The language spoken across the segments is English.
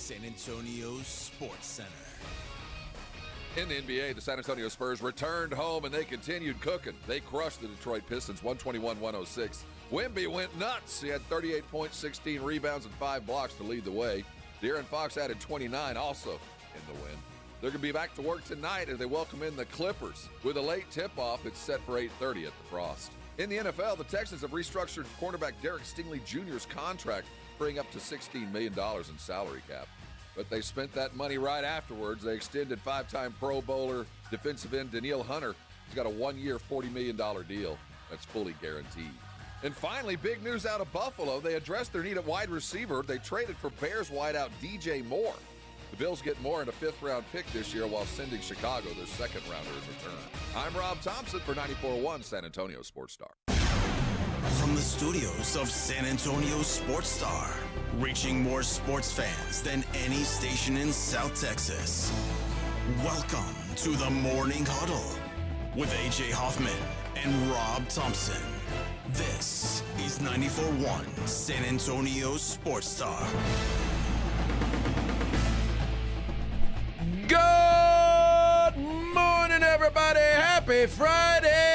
San Antonio Sports Center. In the NBA, the San Antonio Spurs returned home and they continued cooking. They crushed the Detroit Pistons 121-106. Wemby went nuts. He had 38 points, 16 rebounds, and 5 blocks to lead the way. De'Aaron Fox added 29 also in the win. They're going to be back to work tonight as they welcome in the Clippers. With a late tip-off, it's set for 8:30 at the Frost. In the NFL, the Texans have restructured cornerback Derek Stingley Jr.'s contract, freeing up to $16 million in salary cap. But they spent that money right afterwards. They extended 5-time Pro Bowler defensive end Danielle Hunter. He's got a 1-year, $40 million deal that's fully guaranteed. And finally, big news out of Buffalo. They addressed their need at wide receiver. They traded for Bears wideout DJ Moore. The Bills get Moore in a 5th-round pick this year while sending Chicago their 2nd-rounder in return. I'm Rob Thompson for 94.1 San Antonio Sports Star. From the studios of San Antonio Sports Star, reaching more sports fans than any station in South Texas. Welcome to the Morning Huddle with A.J. Hoffman and Rob Thompson. This is 94.1 San Antonio Sports Star. Good morning, everybody. Happy Friday.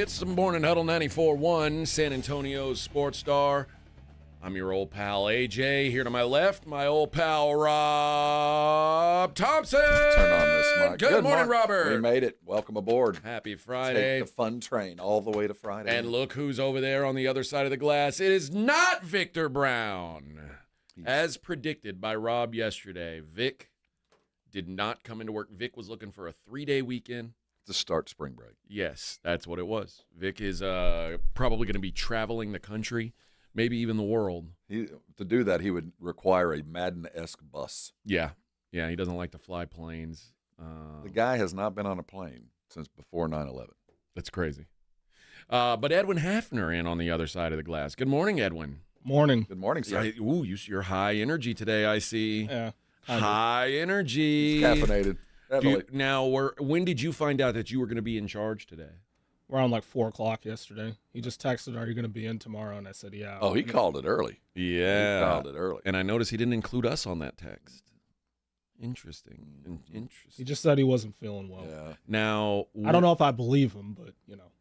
It's the Morning Huddle 94.1 San Antonio Sports Star. I'm your old pal AJ. Here to my left, my old pal Rob Thompson. Turn on this mic. Good morning, Robert. We made it. Welcome aboard. Happy Friday. Take the fun train all the way to Friday. And look who's over there on the other side of the glass. It is not Victor Brown. As predicted by Rob yesterday, Vic did not come into work. Vic was looking for a 3-day weekend to start spring break. Yes, that's what it was. Vic is probably going to be traveling the country, maybe even the world. To do that, he would require a Madden-esque bus. Yeah, he doesn't like to fly planes. The guy has not been on a plane since before 9/11. That's crazy. But Edwin Hafner in on the other side of the glass. Good morning, Edwin. Morning. Good morning, sir. Yeah, you're high energy today, I see. Yeah. High energy. He's caffeinated. When did you find out that you were going to be in charge today? Around like 4 o'clock yesterday. He just texted, "Are you going to be in tomorrow?" And I said, "Yeah." Oh, he called it early. Yeah. He called it early. And I noticed he didn't include us on that text. Interesting. He just said he wasn't feeling well. Yeah. Now, I don't know if I believe him, but,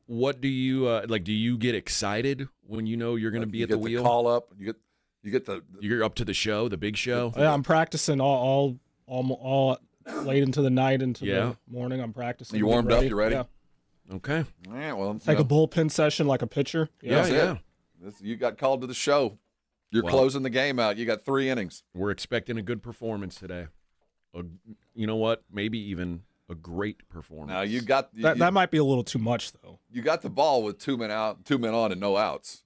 What do you do you get excited when you know you're going to be at the wheel? You get the call up. You get the You're up to the show, the big show? Yeah, I'm practicing all late into the night, into the morning. I'm practicing. You warmed up? You ready? Yeah. Okay. Yeah, well, It's like a bullpen session, like a pitcher. Yeah. You got called to the show. You're closing the game out. You got 3 innings. We're expecting a good performance today. You know what? Maybe even a great performance. Now you got that might be a little too much, though. You got the ball with 2 men out, 2 men on, and no outs.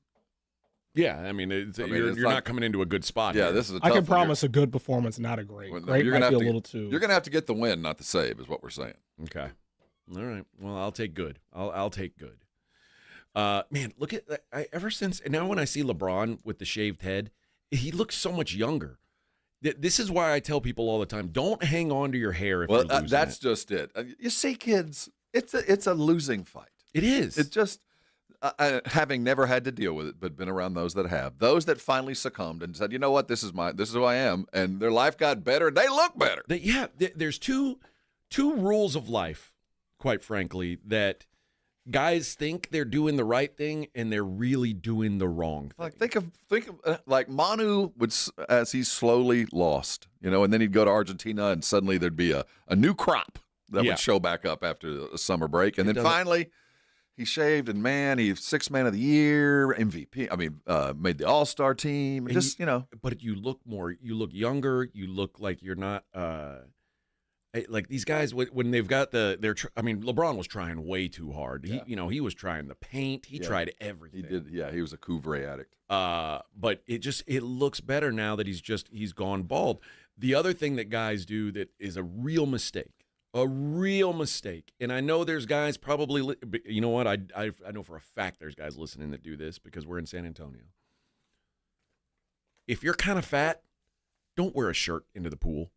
Yeah, I mean, you're not coming into a good spot. Yeah, here. this is. I can promise a good performance, not a great. Great might be a little too. You're gonna have to get the win, not the save, is what we're saying. Okay. All right. Well, I'll take good. I'll take good. Man, look at ever since now when I see LeBron with the shaved head, he looks so much younger. This is why I tell people all the time: don't hang on to your hair if you're losing. That's just it. You see, kids, it's a losing fight. It is. It just having never had to deal with it, but been around those that have, those that finally succumbed and said, you know what, this is who I am, and their life got better. They look better. There's two rules of life, quite frankly, that guys think they're doing the right thing and they're really doing the wrong thing. Like think of like Manu would, as he slowly lost, and then he'd go to Argentina and suddenly there'd be a new crop that would show back up after a summer break, and then finally he shaved, and man, he's 6th man of the year, MVP. I mean, made the All-Star team. But you look younger. You look like you're not. Like these guys when they've got LeBron was trying way too hard. He was trying the paint. He tried everything. He did. Yeah, he was a Couvre addict. But it looks better now that he's gone bald. The other thing that guys do that is a real mistake. And I know there's guys probably. You know what? I know for a fact there's guys listening that do this because we're in San Antonio. If you're kind of fat, don't wear a shirt into the pool.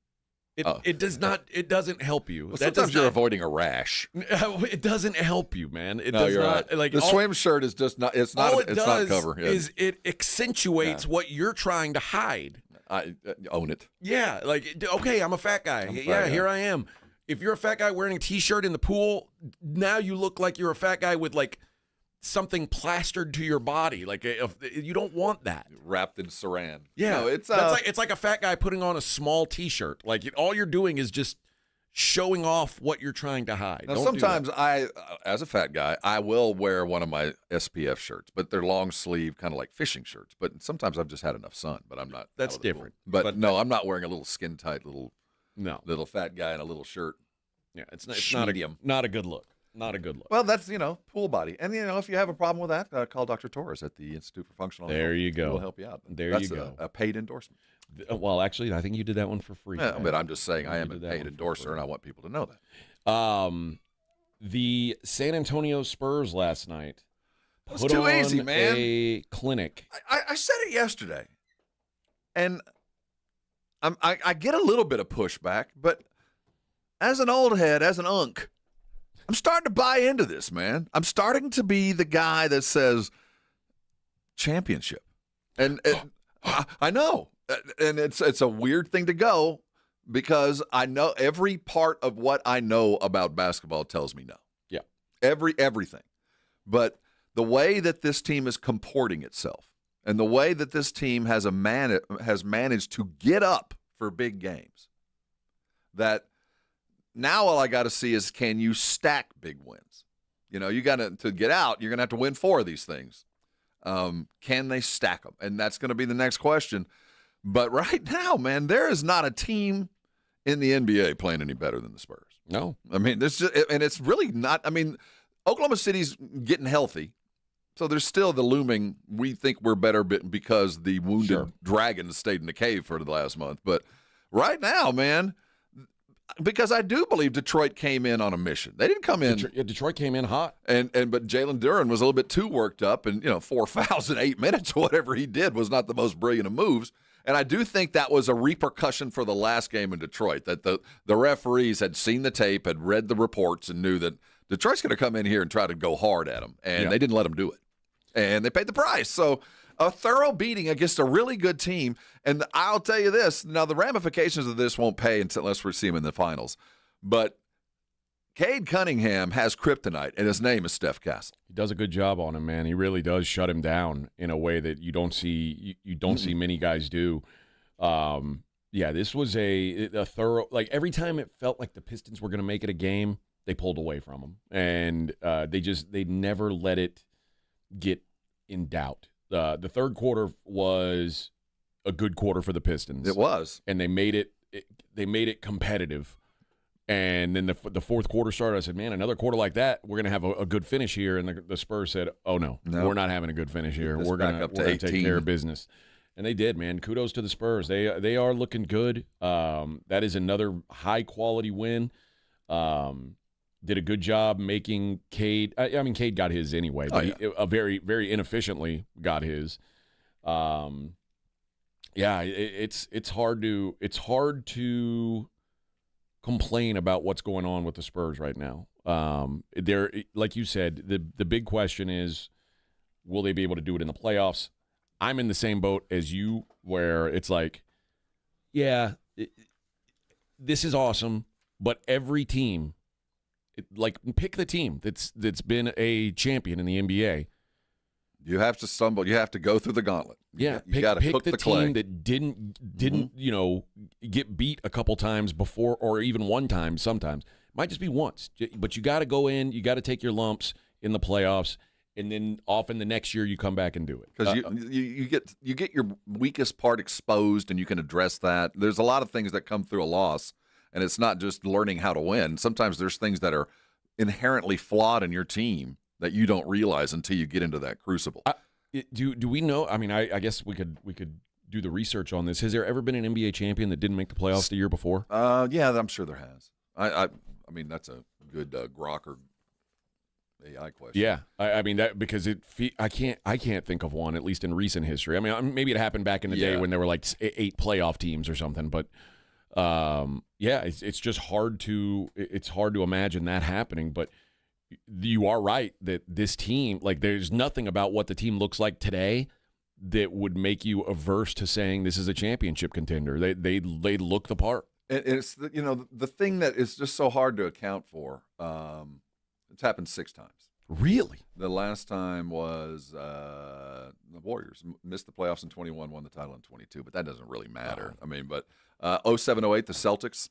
It does not. It doesn't help you. Well, sometimes you're avoiding a rash. It doesn't help you, man. It No, does you're not. right. Like The swim shirt is just not. It's not. All It's not cover. Yeah. Is it accentuates what you're trying to hide. I own it. Yeah, like okay, I'm a fat guy. Here I am. If you're a fat guy wearing a t-shirt in the pool, now you look like you're a fat guy with like something plastered to your body. Like you don't want that. Wrapped in saran. Yeah, no, it's like a fat guy putting on a small t-shirt. Like all you're doing is just showing off what you're trying to hide. Now, sometimes as a fat guy, I will wear one of my SPF shirts, but they're long sleeve, kind of like fishing shirts. But sometimes I've just had enough sun, but I'm not. That's different. But no, I'm not wearing a little skin tight little fat guy in a little shirt. Yeah, it's not a good look. Not a good look. Well, that's pool body, and if you have a problem with that, call Dr. Torres at the Institute for Functional Health. There you go. We'll help you out. You go. A paid endorsement. Well, actually, I think you did that one for free. Yeah, but I'm just saying I am a paid endorser, and I want people to know that. The San Antonio Spurs last night was too easy, man. A clinic. I said it yesterday, and I get a little bit of pushback, but as an old head, as an unk, I'm starting to buy into this, man. I'm starting to be the guy that says championship, and I know. And it's a weird thing to go because I know every part of what I know about basketball tells me no. Yeah. Everything. But the way that this team is comporting itself and the way that this team has managed to get up for big games, that now all I got to see is, can you stack big wins? You got to get out, you're going to have to win 4 of these things. Can they stack them? And that's going to be the next question. But right now, man, there is not a team in the NBA playing any better than the Spurs. No. I mean, it's really not. I mean, Oklahoma City's getting healthy, so there's still the looming, we think we're better because the wounded dragons stayed in the cave for the last month. But right now, man, because I do believe Detroit came in on a mission. They didn't come in. Detroit came in hot. But Jalen Duren was a little bit too worked up, and 4 fouls in 8 minutes or whatever he did was not the most brilliant of moves. And I do think that was a repercussion for the last game in Detroit, that the referees had seen the tape, had read the reports, and knew that Detroit's going to come in here and try to go hard at them. And they didn't let them do it. And they paid the price. So a thorough beating against a really good team. And I'll tell you this. Now, the ramifications of this won't pay unless we see them in the finals. But Cade Cunningham has kryptonite, and his name is Steph Castle. He does a good job on him, man. He really does shut him down in a way that you don't see see many guys do. This was a thorough, like every time it felt like the Pistons were going to make it a game, they pulled away from them, and they never let it get in doubt. The third quarter was a good quarter for the Pistons. It was, and they made it competitive. And then the fourth quarter started. I said, man, another quarter like that, we're going to have a good finish here. And the Spurs said, oh, no, we're not having a good finish here. We're going to take care of business. And they did, man. Kudos to the Spurs. They are looking good. That is another high-quality win. Did a good job making Cade. I mean, Cade got his anyway, but he very, very inefficiently got his. It's hard to complain about what's going on with the Spurs right now. They're, like you said, the big question is, will they be able to do it in the playoffs? I'm in the same boat as you, where it's like, this is awesome, but every team, pick the team that's been a champion in the NBA. You have to stumble. You have to go through the gauntlet. Yeah, you got to cook the clay. Team that didn't get beat a couple times before, or even one time. Sometimes might just be once, but you got to go in. You got to take your lumps in the playoffs, and then often the next year you come back and do it because you get your weakest part exposed, and you can address that. There's a lot of things that come through a loss, and it's not just learning how to win. Sometimes there's things that are inherently flawed in your team that you don't realize until you get into that crucible. Do we know? I mean, I guess we could do the research on this. Has there ever been an NBA champion that didn't make the playoffs the year before? Yeah, I'm sure there has. I mean, that's a good Grok or AI question. Yeah, I mean that because I can't think of one, at least in recent history. I mean, maybe it happened back in the day when there were like 8 playoff teams or something, but It's just hard to imagine that happening. But you are right that this team, like, there's nothing about what the team looks like today that would make you averse to saying this is a championship contender. They look the part. It's the thing that is just so hard to account for. It's happened 6 times. Really? The last time was the Warriors missed the playoffs in 21, won the title in 22, but that doesn't really matter. Wow. I mean, but 07-08, the Celtics,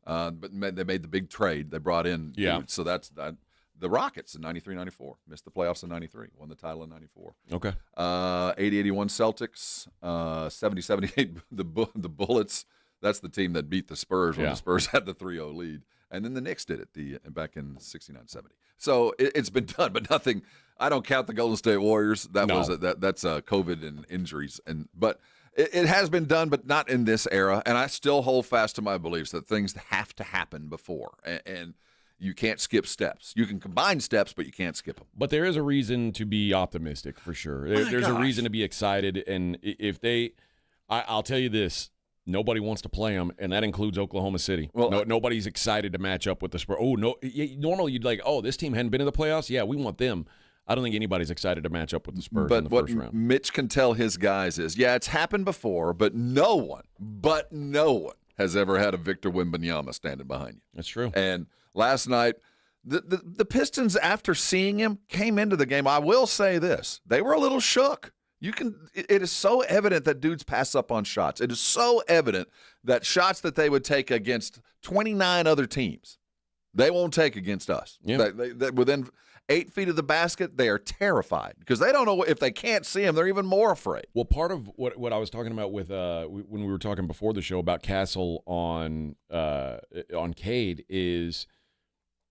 but they made the big trade. They brought in dudes, so that's that. The Rockets in 93-94 missed the playoffs in 93, won the title in 94. Okay. 80-81 Celtics, 70-78 the Bullets. That's the team that beat the Spurs when the Spurs had the 3-0 lead. And then the Knicks did it back in 69-70. So it's been done, but nothing. I don't count the Golden State Warriors. That's COVID and injuries. But it has been done, but not in this era. And I still hold fast to my beliefs that things have to happen before. And you can't skip steps. You can combine steps, but you can't skip them. But there is a reason to be optimistic for sure. There's a reason to be excited. And if I'll tell you this. Nobody wants to play them, and that includes Oklahoma City. Well, nobody's excited to match up with the Spurs. Oh, no. Normally you'd this team hadn't been in the playoffs? Yeah, we want them. I don't think anybody's excited to match up with the Spurs in the first round. But what Mitch can tell his guys is, it's happened before, but no one has ever had a Victor Wembanyama standing behind you. That's true. And last night, the Pistons, after seeing him, came into the game. I will say this. They were a little shook. It is so evident that dudes pass up on shots. It is so evident that shots that they would take against 29 other teams, they won't take against us. Yeah. They within 8 feet of the basket, they are terrified because they don't know if they can't see him. They're even more afraid. Well, part of what I was talking about with when we were talking before the show about Castle on Cade is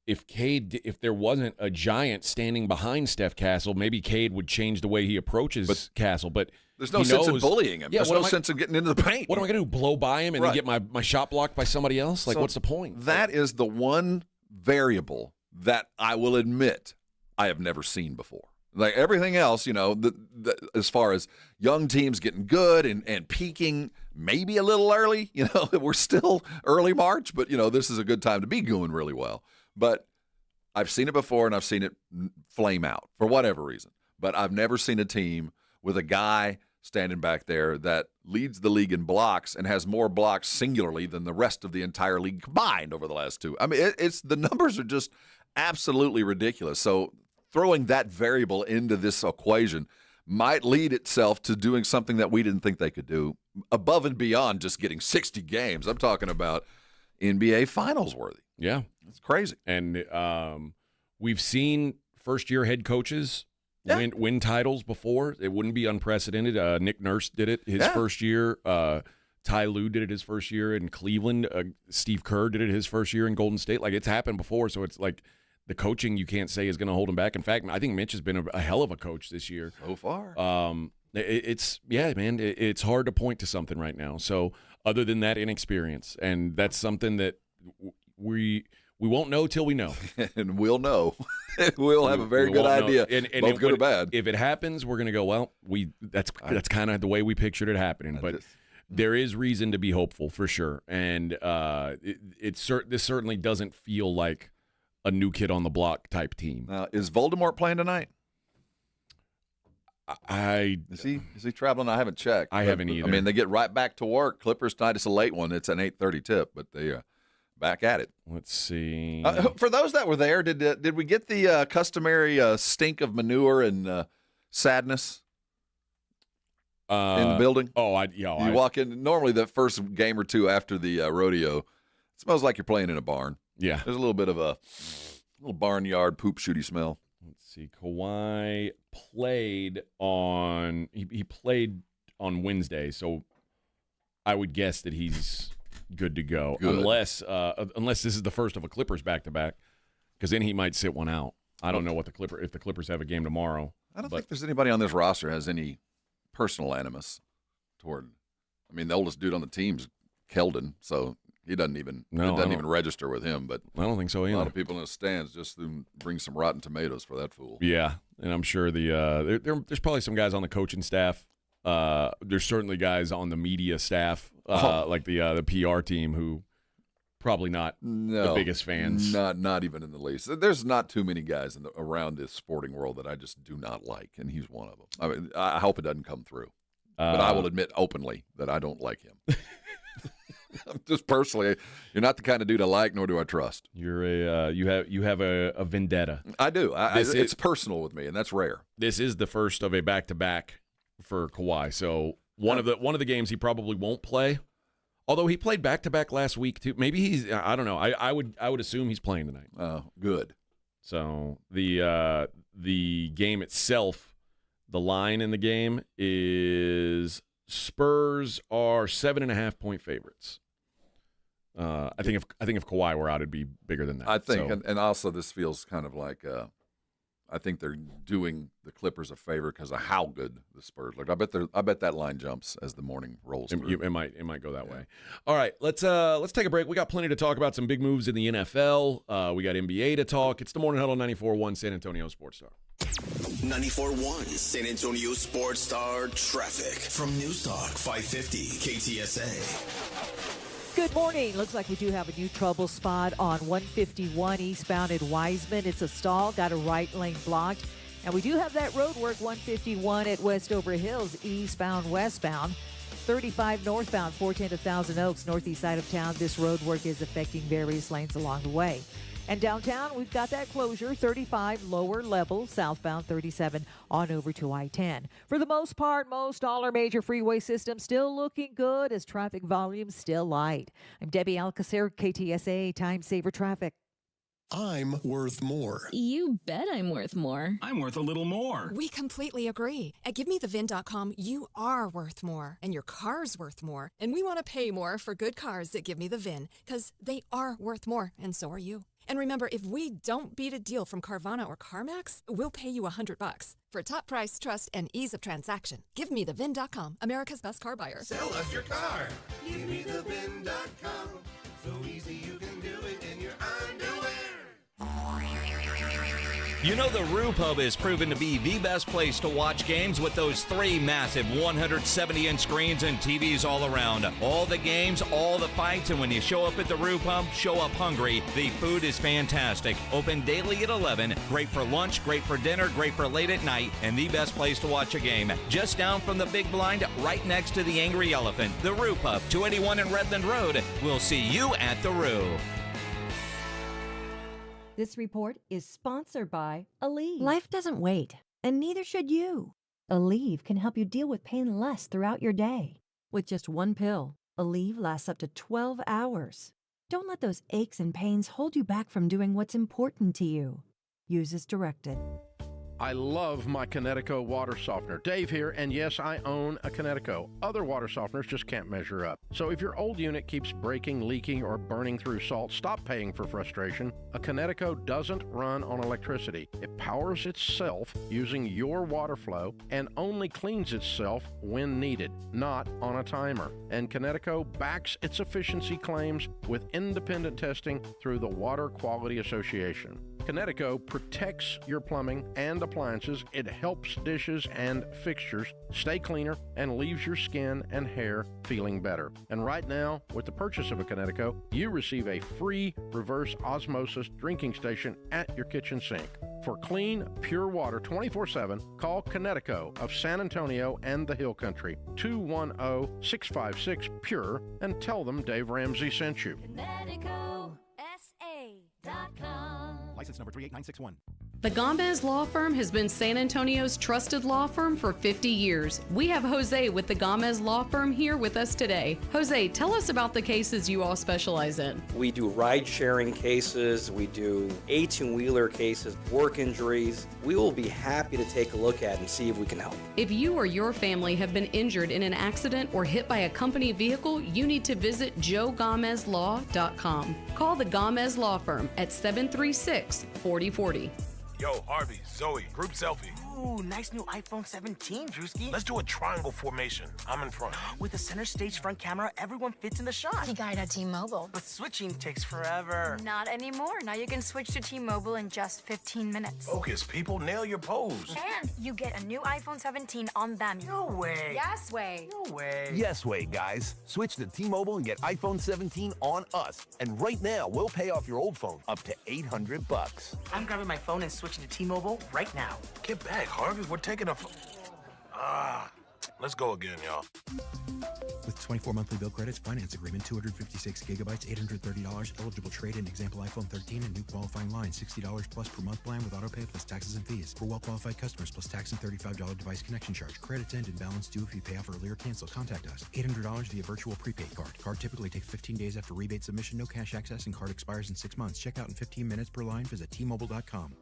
if there wasn't a giant standing behind Steph Castle, maybe Cade would change the way he approaches Castle. But there's no sense in bullying him. There's no sense in getting into the paint. What am I going to do? Blow by him and then get my shot blocked by somebody else? Like, what's the point? That is the one variable that I will admit I have never seen before. Like everything else, as far as young teams getting good and peaking maybe a little early, we're still early March, but, this is a good time to be doing really well. But I've seen it before, and I've seen it flame out for whatever reason. But I've never seen a team with a guy standing back there that leads the league in blocks and has more blocks singularly than the rest of the entire league combined over the last 2. I mean, the numbers are just absolutely ridiculous. So throwing that variable into this equation might lead itself to doing something that we didn't think they could do above and beyond just getting 60 games. I'm talking about NBA Finals worthy. Yeah. It's crazy. And we've seen first-year head coaches win titles before. It wouldn't be unprecedented. Nick Nurse did it his first year. Ty Lue did it his first year in Cleveland. Steve Kerr did it his first year in Golden State. Like, it's happened before, so it's like the coaching you can't say is going to hold him back. In fact, I think Mitch has been a hell of a coach this year. So far. It's hard to point to something right now. So other than that, inexperience. And that's something that we won't know till we know. And we'll know. We'll have a very good idea, both good or bad. If it happens, we're going to go, well, that's kind of the way we pictured it happening. But there is reason to be hopeful for sure. And this certainly doesn't feel like a new kid on the block type team. Is Voldemort playing tonight? Is he traveling? I haven't checked. I haven't either. I mean, they get right back to work. Clippers tonight. It's a late one. It's an 8:30 tip, but they back at it. Let's see. For those that were there, did we get the customary stink of manure and sadness in the building? Oh, you walk in. Normally, the first game or two after the rodeo, it smells like you're playing in a barn. Yeah, there's a little bit of a little barnyard poop shooty smell. Let's see. Kawhi played on he played on Wednesday, so I would guess that he's good to go. Good. Unless this is the first of a Clippers back-to-back, because then he might sit one out. I don't know if the Clippers have a game tomorrow. I don't think there's anybody on this roster has any personal animus toward. I mean, the oldest dude on the team's Keldon, so he doesn't even even register with him. But I don't think so either. A lot of people in the stands just bring some rotten tomatoes for that fool. Yeah, and I'm sure there's probably some guys on the coaching staff There's certainly guys on the media staff, like the PR team, who probably not the biggest fans. Not even in the least. There's not too many guys around this sporting world that I just do not like, and he's one of them. I mean, I hope it doesn't come through, but I will admit openly that I don't like him. Just personally, you're not the kind of dude I like, nor do I trust. You're you have a vendetta. I do. It's personal with me, and that's rare. This is the first of a back-to-back for Kawhi. So one of the games he probably won't play. Although he played back-to-back last week too. Maybe he's. I don't know. I would assume he's playing tonight. Oh, good. So the game itself, the line in the game is Spurs are 7.5-point favorites. I think if Kawhi were out, it'd be bigger than that. I think, so. and also this feels kind of like I think they're doing the Clippers a favor because of how good the Spurs look. I bet that line jumps as the morning rolls through. It might go that way. All right, let's take a break. We got plenty to talk about. Some big moves in the NFL. We got NBA to talk. It's the Morning Huddle 94.1 San Antonio Sports Star. 94.1 San Antonio Sports Star traffic from News Talk 550 KTSA. Good morning. Looks like we do have a new trouble spot on 151 eastbound at Wiseman. It's a stall, got a right lane blocked. And we do have that road work 151 at Westover Hills, eastbound, westbound. 35 northbound, 410 to Thousand Oaks, northeast side of town. This road work is affecting various lanes along the way. And downtown, we've got that closure, 35 lower level, southbound 37 on over to I-10. For the most part, most all our major freeway systems still looking good as traffic volumes still light. I'm Debbie Alcacer, KTSA Time Saver Traffic. I'm worth more. You bet I'm worth more. I'm worth a little more. We completely agree. At GiveMeTheVIN.com, you are worth more, and your car's worth more. And we want to pay more for good cars at Give Me the VIN, because they are worth more, and so are you. And remember, if we don't beat a deal from Carvana or CarMax, we'll pay you $100. For top price, trust, and ease of transaction, GiveMeTheVIN.com, America's best car buyer. Sell us your car. GiveMeTheVIN.com. So easy you can do it in your underwear. You know the Roo Pub is proven to be the best place to watch games with those 3 massive 170-inch screens and TVs all around. All the games, all the fights, and when you show up at the Roo Pub, show up hungry. The food is fantastic. Open daily at 11. Great for lunch, great for dinner, great for late at night, and the best place to watch a game. Just down from the big blind, right next to the Angry Elephant. The Roo Pub, 281 in Redland Road. We'll see you at the Roo. This report is sponsored by Aleve. Life doesn't wait, and neither should you. Aleve can help you deal with pain less throughout your day. With just one pill, Aleve lasts up to 12 hours. Don't let those aches and pains hold you back from doing what's important to you. Use as directed. I love my Kinetico water softener. Dave here, and yes, I own a Kinetico. Other water softeners just can't measure up. So if your old unit keeps breaking, leaking, or burning through salt, stop paying for frustration. A Kinetico doesn't run on electricity. It powers itself using your water flow and only cleans itself when needed, not on a timer. And Kinetico backs its efficiency claims with independent testing through the Water Quality Association. Kinetico protects your plumbing and appliances. It helps dishes and fixtures stay cleaner and leaves your skin and hair feeling better. And right now, with the purchase of a Kinetico, you receive a free reverse osmosis drinking station at your kitchen sink. For clean, pure water 24/7, call Kinetico of San Antonio and the Hill Country, 210-656-PURE, and tell them Dave Ramsey sent you. KineticoSA.com. License number 38961. The Gomez Law Firm has been San Antonio's trusted law firm for 50 years. We have Jose with the Gomez Law Firm here with us today. Jose, tell us about the cases you all specialize in. We do ride-sharing cases, we do 18-wheeler cases, work injuries. We will be happy to take a look at and see if we can help. If you or your family have been injured in an accident or hit by a company vehicle, you need to visit joegomezlaw.com. Call the Gomez Law Firm at 736-4040. Yo, Harvey, Zoe, group selfie. Ooh, nice new iPhone 17, Drewski. Let's do a triangle formation. I'm in front. With a center stage front camera, everyone fits in the shot. He got it at T-Mobile. But switching takes forever. Not anymore. Now you can switch to T-Mobile in just 15 minutes. Focus, people. Nail your pose. And you get a new iPhone 17 on them. No way. Yes way. No way. Yes way, guys. Switch to T-Mobile and get iPhone 17 on us. And right now, we'll pay off your old phone up to $800. I'm grabbing my phone and switching to T-Mobile right now. Get back, Harvey. We're taking a... Let's go again, y'all. With 24 monthly bill credits, finance agreement, 256 gigabytes, $830, eligible trade-in, example iPhone 13 and new qualifying line, $60 plus per month plan with autopay plus taxes and fees. For well-qualified customers, plus tax and $35 device connection charge. Credits end and balance due if you pay off early or cancel. Contact us. $800 via virtual prepaid card. Card typically takes 15 days after rebate submission, no cash access, and card expires in 6 months. Check out in 15 minutes per line. Visit T-Mobile.com.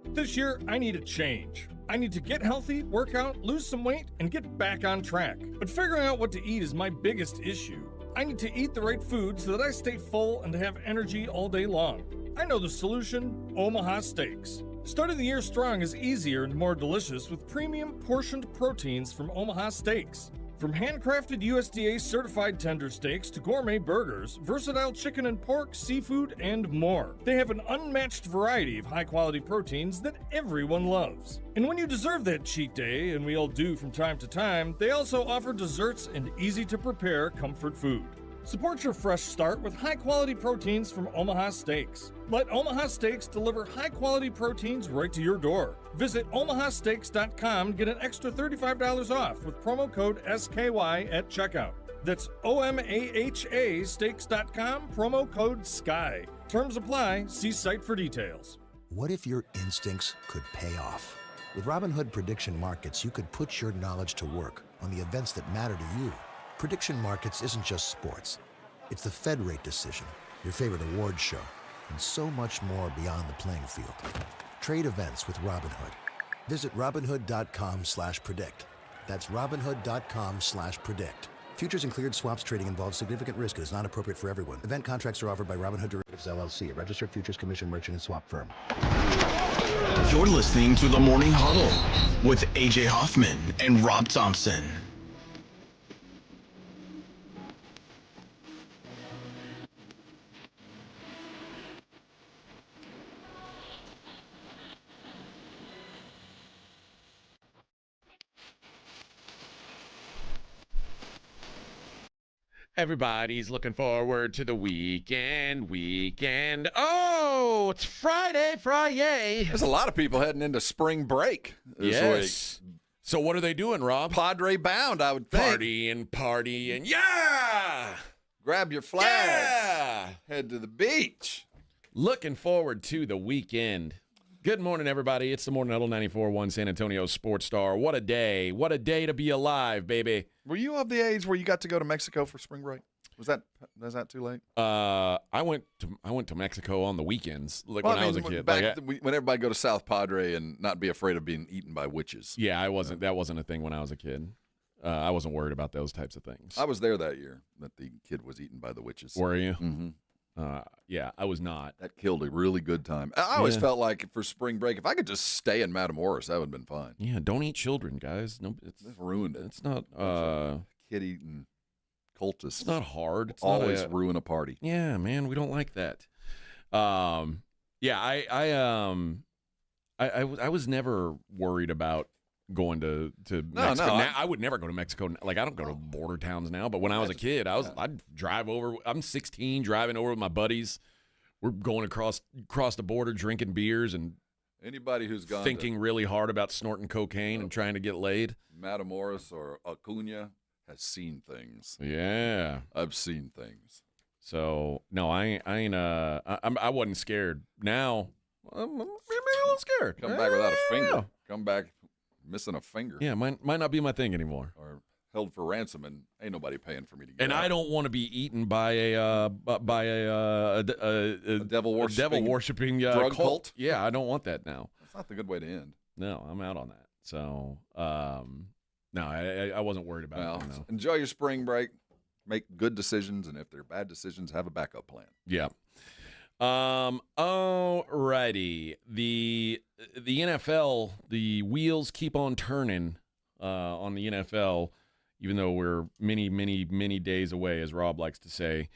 This year, I need a change. I need to get healthy, work out, lose some weight, and get back on track. But figuring out what to eat is my biggest issue. I need to eat the right food so that I stay full and have energy all day long. I know the solution: Omaha Steaks. Starting the year strong is easier and more delicious with premium portioned proteins from Omaha Steaks. From handcrafted USDA certified tender steaks to gourmet burgers, versatile chicken and pork, seafood, and more. They have an unmatched variety of high quality proteins that everyone loves. And when you deserve that cheat day, and we all do from time to time, they also offer desserts and easy to prepare comfort food. Support your fresh start with high-quality proteins from Omaha Steaks. Let Omaha Steaks deliver high-quality proteins right to your door. Visit omahasteaks.com and get an extra $35 off with promo code SKY at checkout. That's OMAHA steaks.com, promo code SKY. Terms apply. See site for details. What if your instincts could pay off? With Robinhood Prediction Markets, you could put your knowledge to work on the events that matter to you. Prediction Markets isn't just sports. It's the Fed rate decision, your favorite award show, and so much more beyond the playing field. Trade events with Robinhood. Visit Robinhood.com/predict. That's Robinhood.com/predict. Futures and cleared swaps trading involves significant risk and is not appropriate for everyone. Event contracts are offered by Robinhood Derivatives LLC, a registered futures commission merchant and swap firm. You're listening to the Morning Huddle with AJ Hoffman and Rob Thompson. Everybody's looking forward to the weekend. Oh, it's Friday. There's a lot of people heading into spring break this week. So what are they doing, Rob? Padre bound, I would think. Partying. Yeah! Grab your flags. Yeah! Head to the beach. Looking forward to the weekend. Good morning, everybody. It's the Morning Huddle 94.1 San Antonio Sports Star. What a day. What a day to be alive, baby. Were you of the age where you got to go to Mexico for spring break? Was that too late? I went to Mexico on the weekends, when I was a kid. When everybody go to South Padre and not be afraid of being eaten by witches. Yeah, I wasn't. That wasn't a thing when I was a kid. I wasn't worried about those types of things. I was there that year that the kid was eaten by the witches. Were you? Mm-hmm. Yeah, I was not. That killed a really good time. I always felt like for spring break, if I could just stay in Matamoros, that would have been fine. Yeah, don't eat children, guys. No, it's ruined it. It's not kid-eating cultists. It's not hard. It's always not ruin a party. Yeah, man, we don't like that. Yeah, I was never worried about going to Mexico. No, I would never go to Mexico. Like, I don't go to border towns now, but when I was a kid, I'd drive over. I'm 16, driving over with my buddies. We're going across the border, drinking beers, and anybody who's gone thinking really hard about snorting cocaine and trying to get laid. Matamoros or Acuna has seen things. Yeah, I've seen things. So no, I wasn't scared. Now I'm maybe a little scared. Come back without a finger. Come back missing a finger. Yeah, might not be my thing anymore. Or held for ransom, and ain't nobody paying for me to get And out. I don't want to be eaten by a devil worshiping drug cult. Yeah, I don't want that now. That's not the good way to end. No, I'm out on that. So, no, I wasn't worried about it. No. Enjoy your spring break. Make good decisions, and if they're bad decisions, have a backup plan. Yeah. Alrighty. The NFL, the wheels keep on turning on the NFL, even though we're many days away, as Rob likes to say.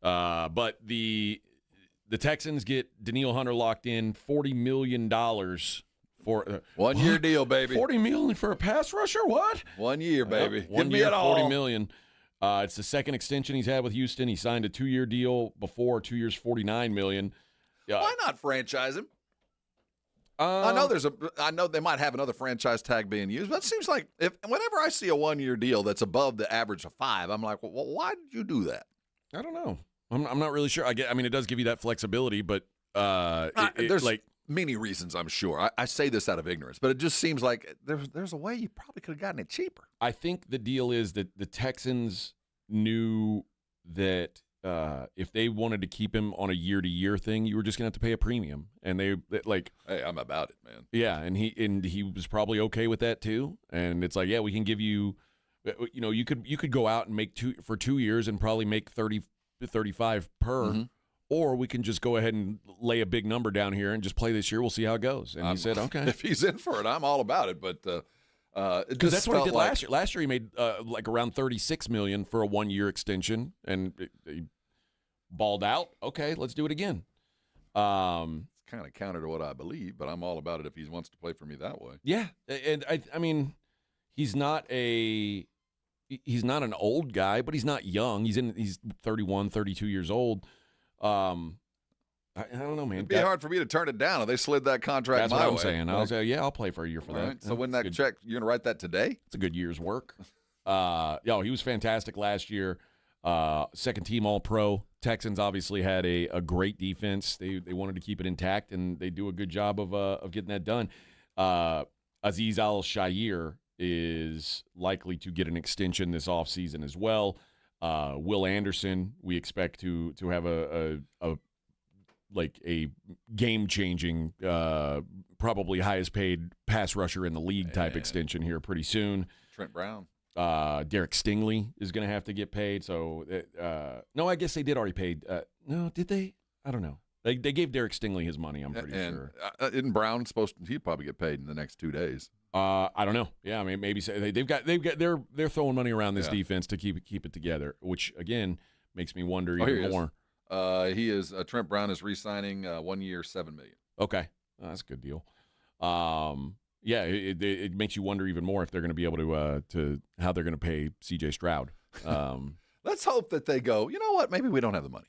But the Texans get Danielle Hunter locked in, $40 million for 1 year deal, baby. $40 million for a pass rusher? What? 1 year, baby. 1 Give year, me it all. $40 million. It's the second extension he's had with Houston. He signed a 2-year deal before, 2 years, $49 million. Why not franchise him? I know they might have another franchise tag being used, but it seems like whenever I see a 1 year deal that's above the average of 5, I'm like, well, why did you do that? I don't know. I'm not really sure. I mean, it does give you that flexibility, but there's many reasons, I'm sure. I say this out of ignorance, but it just seems like there's a way you probably could have gotten it cheaper. I think the deal is that the Texans knew that if they wanted to keep him on a year-to-year thing, you were just going to have to pay a premium, and they hey, I'm about it, man. Yeah, and he was probably okay with that too. And it's like, yeah, we can give you, you could go out and make for 2 years and probably make 30 to 35 per. Or we can just go ahead and lay a big number down here and just play this year. We'll see how it goes. And he said, okay. If he's in for it, I'm all about it. But because that's what he did last year. Last year he made like around $36 million for a 1 year extension, and he balled out. Okay, let's do it again. It's kind of counter to what I believe, but I'm all about it if he wants to play for me that way. Yeah, and I mean, he's not an old guy, but he's not young. He's 31, 32 years old. I don't know, man. It'd be hard for me to turn it down if they slid that contract That's my what I'm way. saying. I'll say, yeah, I'll play for a year for All that. right. So when that check, you're going to write that today? It's a good year's work. He was fantastic last year. Second team All-Pro. Texans obviously had a great defense. They wanted to keep it intact, and they do a good job of getting that done. Azeez Al-Shaair is likely to get an extension this offseason as well. Will Anderson, we expect to have a game-changing, probably highest-paid pass rusher in the league type extension here pretty soon. Trent Brown. Derek Stingley is going to have to get paid. So, no, I guess they did already pay. No, did they? I don't know. They gave Derek Stingley his money, I'm pretty sure. Isn't Brown supposed to? He'd probably get paid in the next 2 days. I don't know. Yeah, I mean, maybe they're throwing money around this defense to keep it together, which again makes me wonder even more. Trent Brown is re-signing 1 year, $7 million. Okay, that's a good deal. It makes you wonder even more if they're going to be able to how they're going to pay C.J. Stroud. Let's hope that they go, you know what, maybe we don't have the money.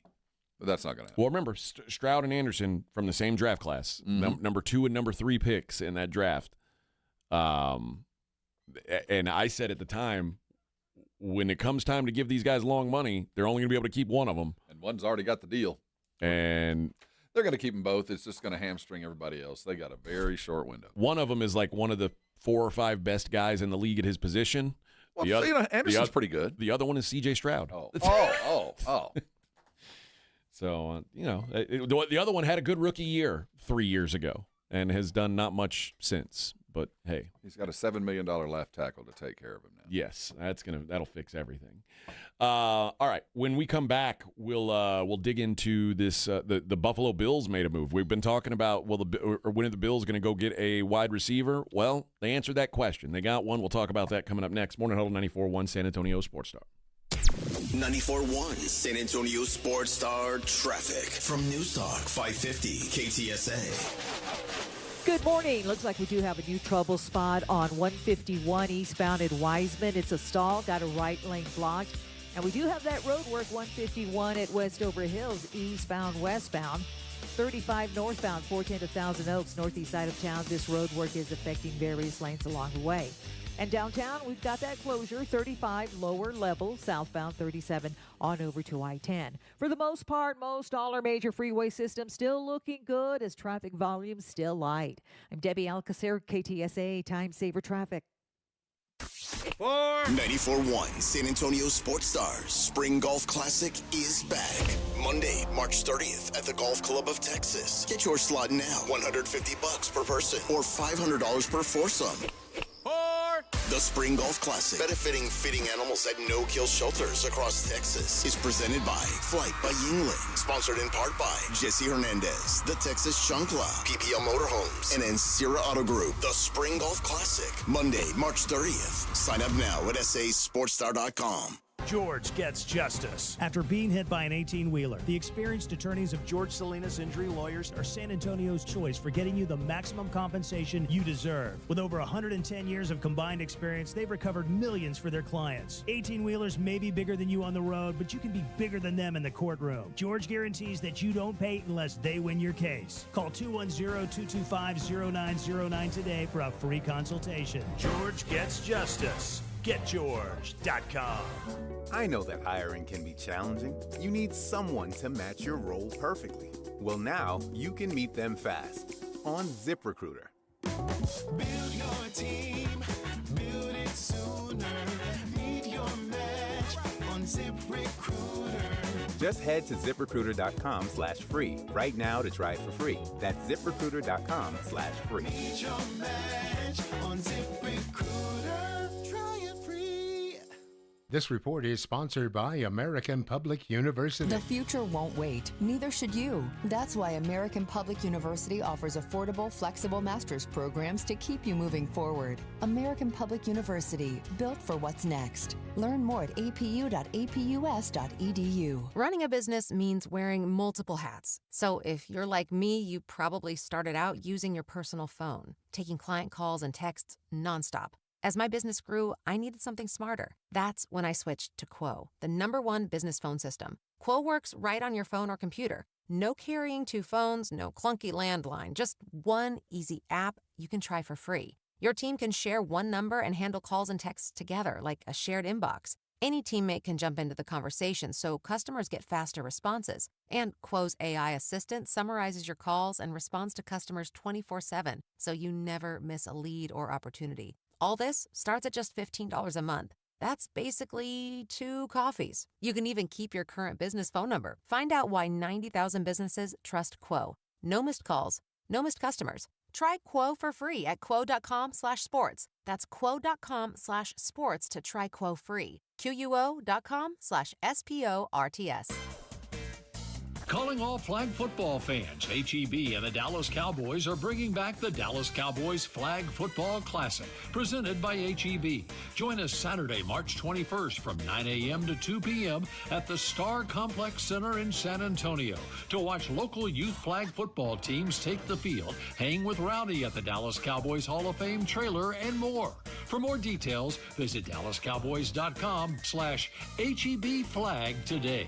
But that's not going to happen. Well, remember, Stroud and Anderson from the same draft class, number 2 and number 3 picks in that draft. And I said at the time, when it comes time to give these guys long money, they're only going to be able to keep one of them. And one's already got the deal. And they're going to keep them both. It's just going to hamstring everybody else. They got a very short window. One of them is like one of the 4 or 5 best guys in the league at his position. Well, Anderson's pretty good. The other one is C.J. Stroud. Oh. So, the other one had a good rookie year 3 years ago and has done not much since. But, hey. He's got a $7 million left tackle to take care of him now. Yes, that'll fix everything. All right, when we come back, we'll dig into this. The Buffalo Bills made a move. We've been talking about, when are the Bills going to go get a wide receiver? Well, they answered that question. They got one. We'll talk about that coming up next. Morning Huddle 94.1 San Antonio Sports Star. 94.1 San Antonio Sports Star traffic from News Talk 550 KTSA. Good morning. Looks like we do have a new trouble spot on 151 eastbound at Wiseman. It's a stall, got a right lane blocked. And we do have that road work 151 at Westover Hills, eastbound, westbound. 35 northbound, 410 to Thousand Oaks, northeast side of town. This road work is affecting various lanes along the way. And downtown, we've got that closure, 35 lower level, southbound 37 on over to I-10. For the most part, all our major freeway systems still looking good as traffic volume still light. I'm Debbie Alcacer, KTSA Time Saver Traffic. 94.1 San Antonio Sports Stars Spring Golf Classic is back. Monday, March 30th at the Golf Club of Texas. Get your slot now. $150 per person or $500 per foursome. The The Spring Golf Classic, benefiting fitting animals at no-kill shelters across Texas, is presented by Flight by Yingling, sponsored in part by Jesse Hernandez, the Texas Chancla, PPL Motorhomes, and Encira Auto Group. The Spring Golf Classic, Monday, March 30th. Sign up now at sasportstar.com. George gets justice. After being hit by an 18-wheeler, the experienced attorneys of George Salinas Injury Lawyers are San Antonio's choice for getting you the maximum compensation you deserve. With over 110 years of combined experience, they've recovered millions for their clients. 18-wheelers may be bigger than you on the road, but you can be bigger than them in the courtroom. George guarantees that you don't pay unless they win your case. Call 210-225-0909 today for a free consultation. George gets justice. GetGeorge.com. I know that hiring can be challenging. You need someone to match your role perfectly. Well, now you can meet them fast on ZipRecruiter. Build your team, build it sooner. Meet your match on ZipRecruiter. Just head to ZipRecruiter.com/free right now to try it for free. That's ZipRecruiter.com/free. Meet your match on ZipRecruiter. Try it free. This report is sponsored by American Public University. The future won't wait. Neither should you. That's why American Public University offers affordable, flexible master's programs to keep you moving forward. American Public University, built for what's next. Learn more at apu.apus.edu. Running a business means wearing multiple hats. So if you're like me, you probably started out using your personal phone, taking client calls and texts nonstop. As my business grew, I needed something smarter. That's when I switched to Quo, the #1 business phone system. Quo works right on your phone or computer. No carrying 2 phones, no clunky landline, just one easy app you can try for free. Your team can share one number and handle calls and texts together like a shared inbox. Any teammate can jump into the conversation so customers get faster responses. And Quo's AI assistant summarizes your calls and responds to customers 24/7, so you never miss a lead or opportunity. All this starts at just $15 a month. That's basically 2 coffees. You can even keep your current business phone number. Find out why 90,000 businesses trust Quo. No missed calls, no missed customers. Try Quo for free at quo.com/sports. That's quo.com/sports to try Quo free. QUO.com/SPORTS. Calling all flag football fans, HEB and the Dallas Cowboys are bringing back the Dallas Cowboys Flag Football Classic, presented by HEB. Join us Saturday, March 21st from 9 a.m. to 2 p.m. at the Star Complex Center in San Antonio to watch local youth flag football teams take the field, hang with Rowdy at the Dallas Cowboys Hall of Fame trailer, and more. For more details, visit dallascowboys.com/HEB flag today.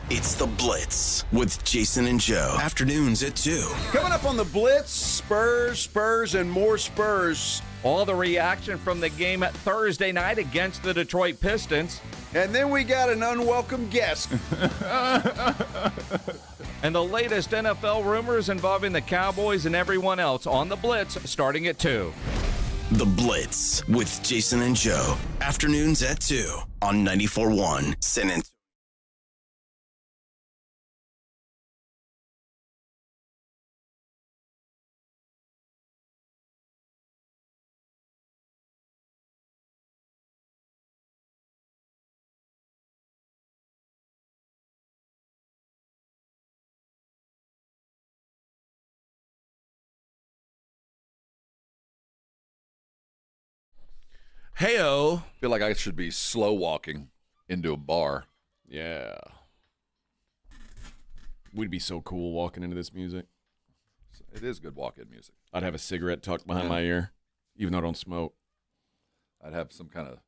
It's The Blitz with Jason and Joe. Afternoons at 2. Coming up on The Blitz, Spurs, and more Spurs. All the reaction from the game at Thursday night against the Detroit Pistons. And then we got an unwelcome guest. And the latest NFL rumors involving the Cowboys and everyone else on The Blitz starting at 2. The Blitz with Jason and Joe. Afternoons at 2 on 94.1 San Antonio. Heyo. Feel like I should be slow walking into a bar. Yeah. We'd be so cool walking into this music. It is good walk-in music. I'd have a cigarette tucked behind my ear, even though I don't smoke. I'd have some kind of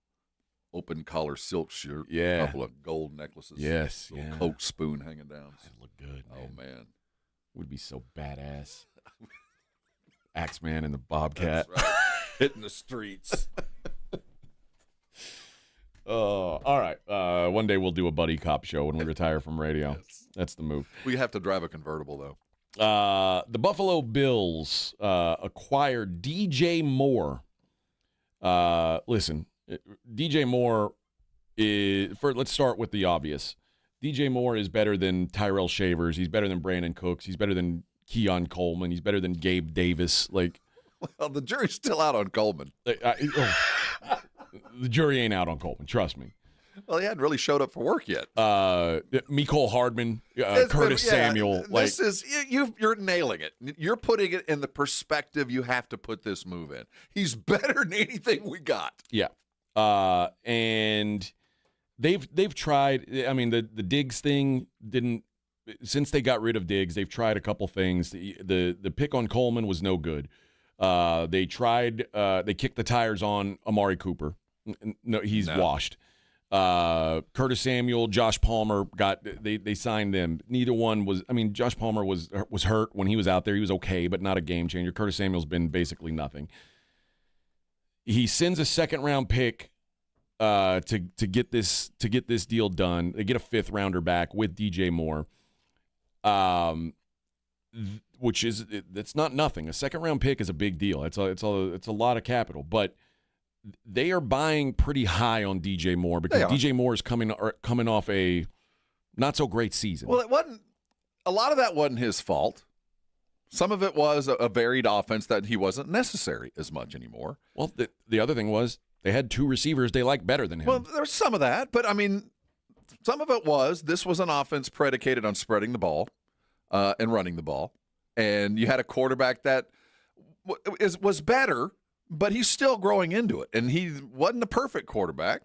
open collar silk shirt. Yeah. A couple of gold necklaces. Yes. Little Yeah. Coke spoon hanging down. That'd look good, man. Oh, man. Would be so badass. Axeman and the Bobcat. That's right. Hitting the streets. All right. One day we'll do a buddy cop show when we retire from radio. Yes. That's the move. We have to drive a convertible, though. The Buffalo Bills acquired DJ Moore. Listen, DJ Moore is. Let's start with the obvious. DJ Moore is better than Tyrell Shavers. He's better than Brandon Cooks. He's better than Keon Coleman. He's better than Gabe Davis. Like, well, the jury's still out on Coleman. The jury ain't out on Coleman. Trust me. Well, he hadn't really showed up for work yet. Mecole Hardman, Curtis Samuel. This is you're nailing it. You're putting it in the perspective you have to put this move in. He's better than anything we got. Yeah, and they've tried. I mean, the Diggs thing didn't. Since they got rid of Diggs, they've tried a couple things. The pick on Coleman was no good. They tried. They kicked the tires on Amari Cooper. No, he's washed. Curtis Samuel, Josh Palmer they signed them. Neither one was. I mean, Josh Palmer was hurt when he was out there. He was okay, but not a game changer. Curtis Samuel's been basically nothing. He sends a second-round pick to get this deal done. They get a fifth-rounder back with DJ Moore, which is it's not nothing. A second-round pick is a big deal. It's a lot of capital, but they are buying pretty high on DJ Moore because DJ Moore is coming off a not so great season. Well, it wasn't. A lot of that wasn't his fault. Some of it was a varied offense that he wasn't necessary as much anymore. Well, the other thing was they had two receivers they like better than him. Well, there's some of that, but I mean, some of it was this was an offense predicated on spreading the ball and running the ball, and you had a quarterback that was better. But he's still growing into it, and he wasn't a perfect quarterback.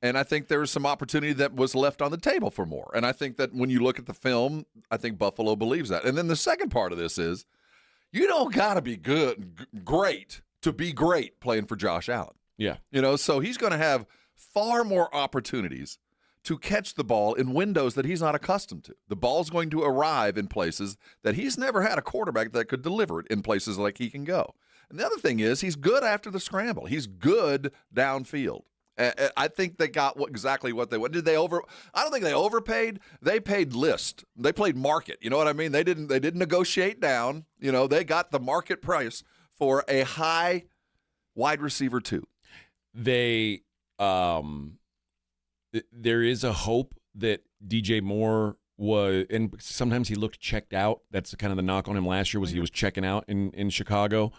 And I think there was some opportunity that was left on the table for Moore. And I think that when you look at the film, I think Buffalo believes that. And then the second part of this is you don't got to be great to be great playing for Josh Allen. Yeah. So he's going to have far more opportunities to catch the ball in windows that he's not accustomed to. The ball's going to arrive in places that he's never had a quarterback that could deliver it in places like he can go. And the other thing is he's good after the scramble. He's good downfield. I think they got exactly what they wanted. I don't think they overpaid. They paid list. They played market. You know what I mean? They didn't negotiate down. They got the market price for a high wide receiver too. There is a hope that DJ Moore was, and sometimes he looked checked out. That's kind of the knock on him last year was he was checking out in Chicago.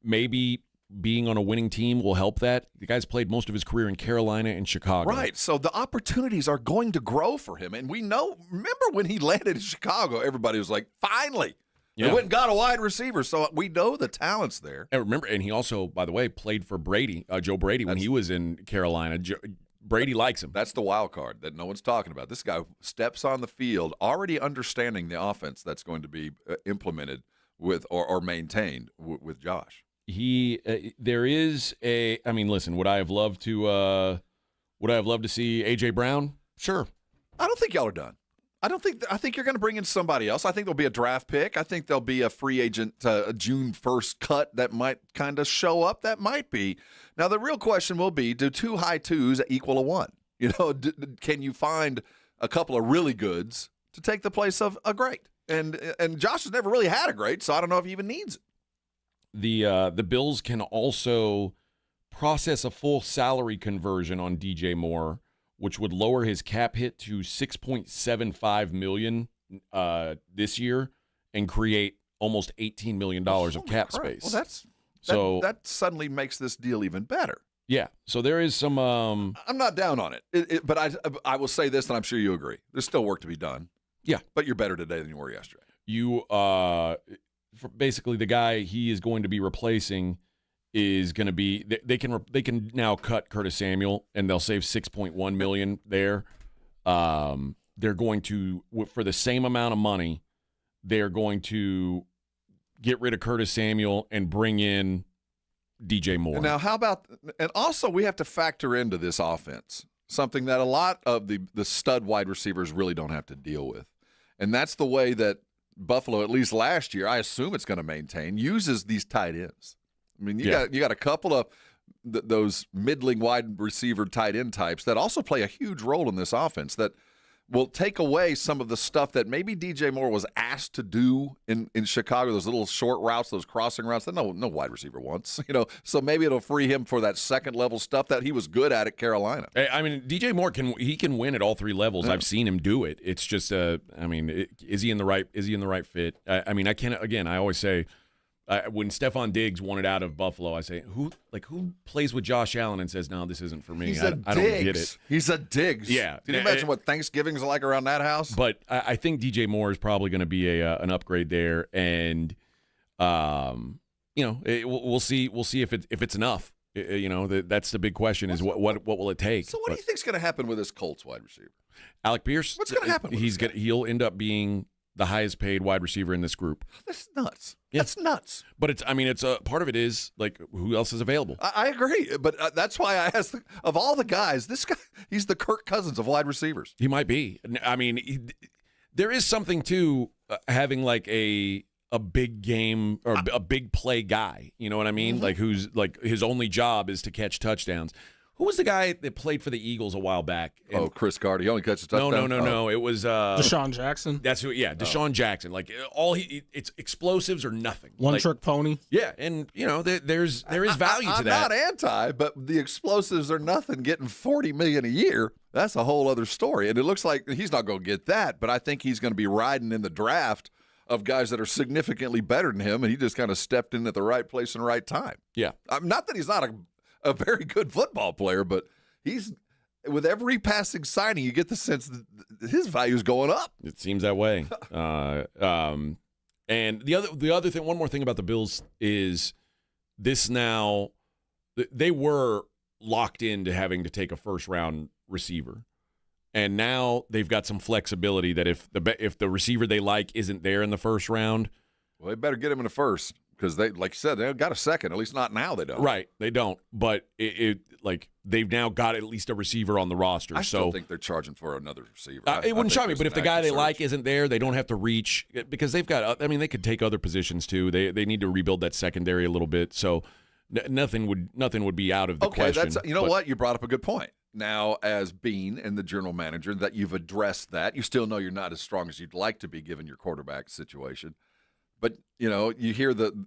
Maybe being on a winning team will help that. The guy's played most of his career in Carolina and Chicago. Right. So the opportunities are going to grow for him. And we know, remember when he landed in Chicago, everybody was like, finally. They went and got a wide receiver. So we know the talent's there. And remember, and he also, by the way, played for Joe Brady when he was in Carolina. Brady likes him. That's the wild card that no one's talking about. This guy steps on the field already understanding the offense that's going to be implemented with or maintained with Josh. There is a. I mean, listen. Would I have loved to see AJ Brown? Sure. I don't think y'all are done. I think you're going to bring in somebody else. I think there'll be a draft pick. I think there'll be a free agent, a June 1st cut that might kind of show up. That might be. Now the real question will be: do two high twos equal a one? Can you find a couple of really goods to take the place of a great? And Josh has never really had a great, so I don't know if he even needs it. The Bills can also process a full salary conversion on DJ Moore, which would lower his cap hit to $6.75 million this year and create almost $18 million of cap space. Well, that suddenly makes this deal even better. Yeah. So there is some. I'm not down on it, but I will say this, and I'm sure you agree. There's still work to be done. Yeah. But you're better today than you were yesterday. Basically, the guy he is going to be replacing is going to be. They can now cut Curtis Samuel, and they'll save $6.1 million there. They're going to, for the same amount of money, they're going to get rid of Curtis Samuel and bring in DJ Moore. Now, how about, and also we have to factor into this offense something that a lot of the stud wide receivers really don't have to deal with. And that's the way that Buffalo, at least last year, I assume it's going to maintain, uses these tight ends. I mean, you got a couple of those middling wide receiver tight end types that also play a huge role in this offense that will take away some of the stuff that maybe DJ Moore was asked to do in Chicago, those little short routes, those crossing routes that no wide receiver wants, So maybe it'll free him for that second level stuff that he was good at Carolina. I mean, DJ Moore can win at all three levels. Yeah. I've seen him do it. It's just is he in the right fit? I mean, I can't. Again, I always say when Stephon Diggs wanted out of Buffalo, I say, who plays with Josh Allen and says, no, this isn't for me. I don't get it. He's a Diggs. Yeah. Can you imagine what Thanksgiving's like around that house? But I think DJ Moore is probably going to be an upgrade there, and we'll see. We'll see if it's enough. That's the big question: is what will it take? So what do you think's going to happen with this Colts wide receiver? Alec Pierce. What's going to happen? He'll end up being the highest paid wide receiver in this group. That's nuts. Yeah. That's nuts. But it's a part of it is like who else is available. I agree, but that's why I asked. Of all the guys, this guy, he's the Kirk Cousins of wide receivers. He might be. I mean, there is something to having like a big game or a big play guy. You know what I mean? Mm-hmm. Like who's like his only job is to catch touchdowns. Who was the guy that played for the Eagles a while back? Chris Carter. He only catches touchdowns. No. It was Deshaun Jackson. That's who. Yeah, Deshaun Jackson. Like it's explosives or nothing. One trick pony. Yeah, and there is value to I'm that. not anti, but the explosives are nothing. Getting $40 million a year, that's a whole other story. And it looks like he's not going to get that, but I think he's going to be riding in the draft of guys that are significantly better than him, and he just kind of stepped in at the right place and right time. Yeah, not that he's not a very good football player, but he's with every passing signing, you get the sense that his value is going up. It seems that way. And the other thing, one more thing about the Bills is this now they were locked into having to take a first round receiver, and now they've got some flexibility that if the receiver they like isn't there in the first round, well, they better get him in the first. Because they, like you said, they've got a second. At least not now. They don't. Right, they don't. But they've now got at least a receiver on the roster. I still think they're charging for another receiver. It wouldn't shock me. But if the guy they like isn't there, they don't have to reach because they've got. I mean, they could take other positions too. They need to rebuild that secondary a little bit. So nothing would be out of the question. Okay, what you brought up a good point. Now, as Bean and the general manager, that you've addressed that. You still know you're not as strong as you'd like to be given your quarterback situation. But, you hear the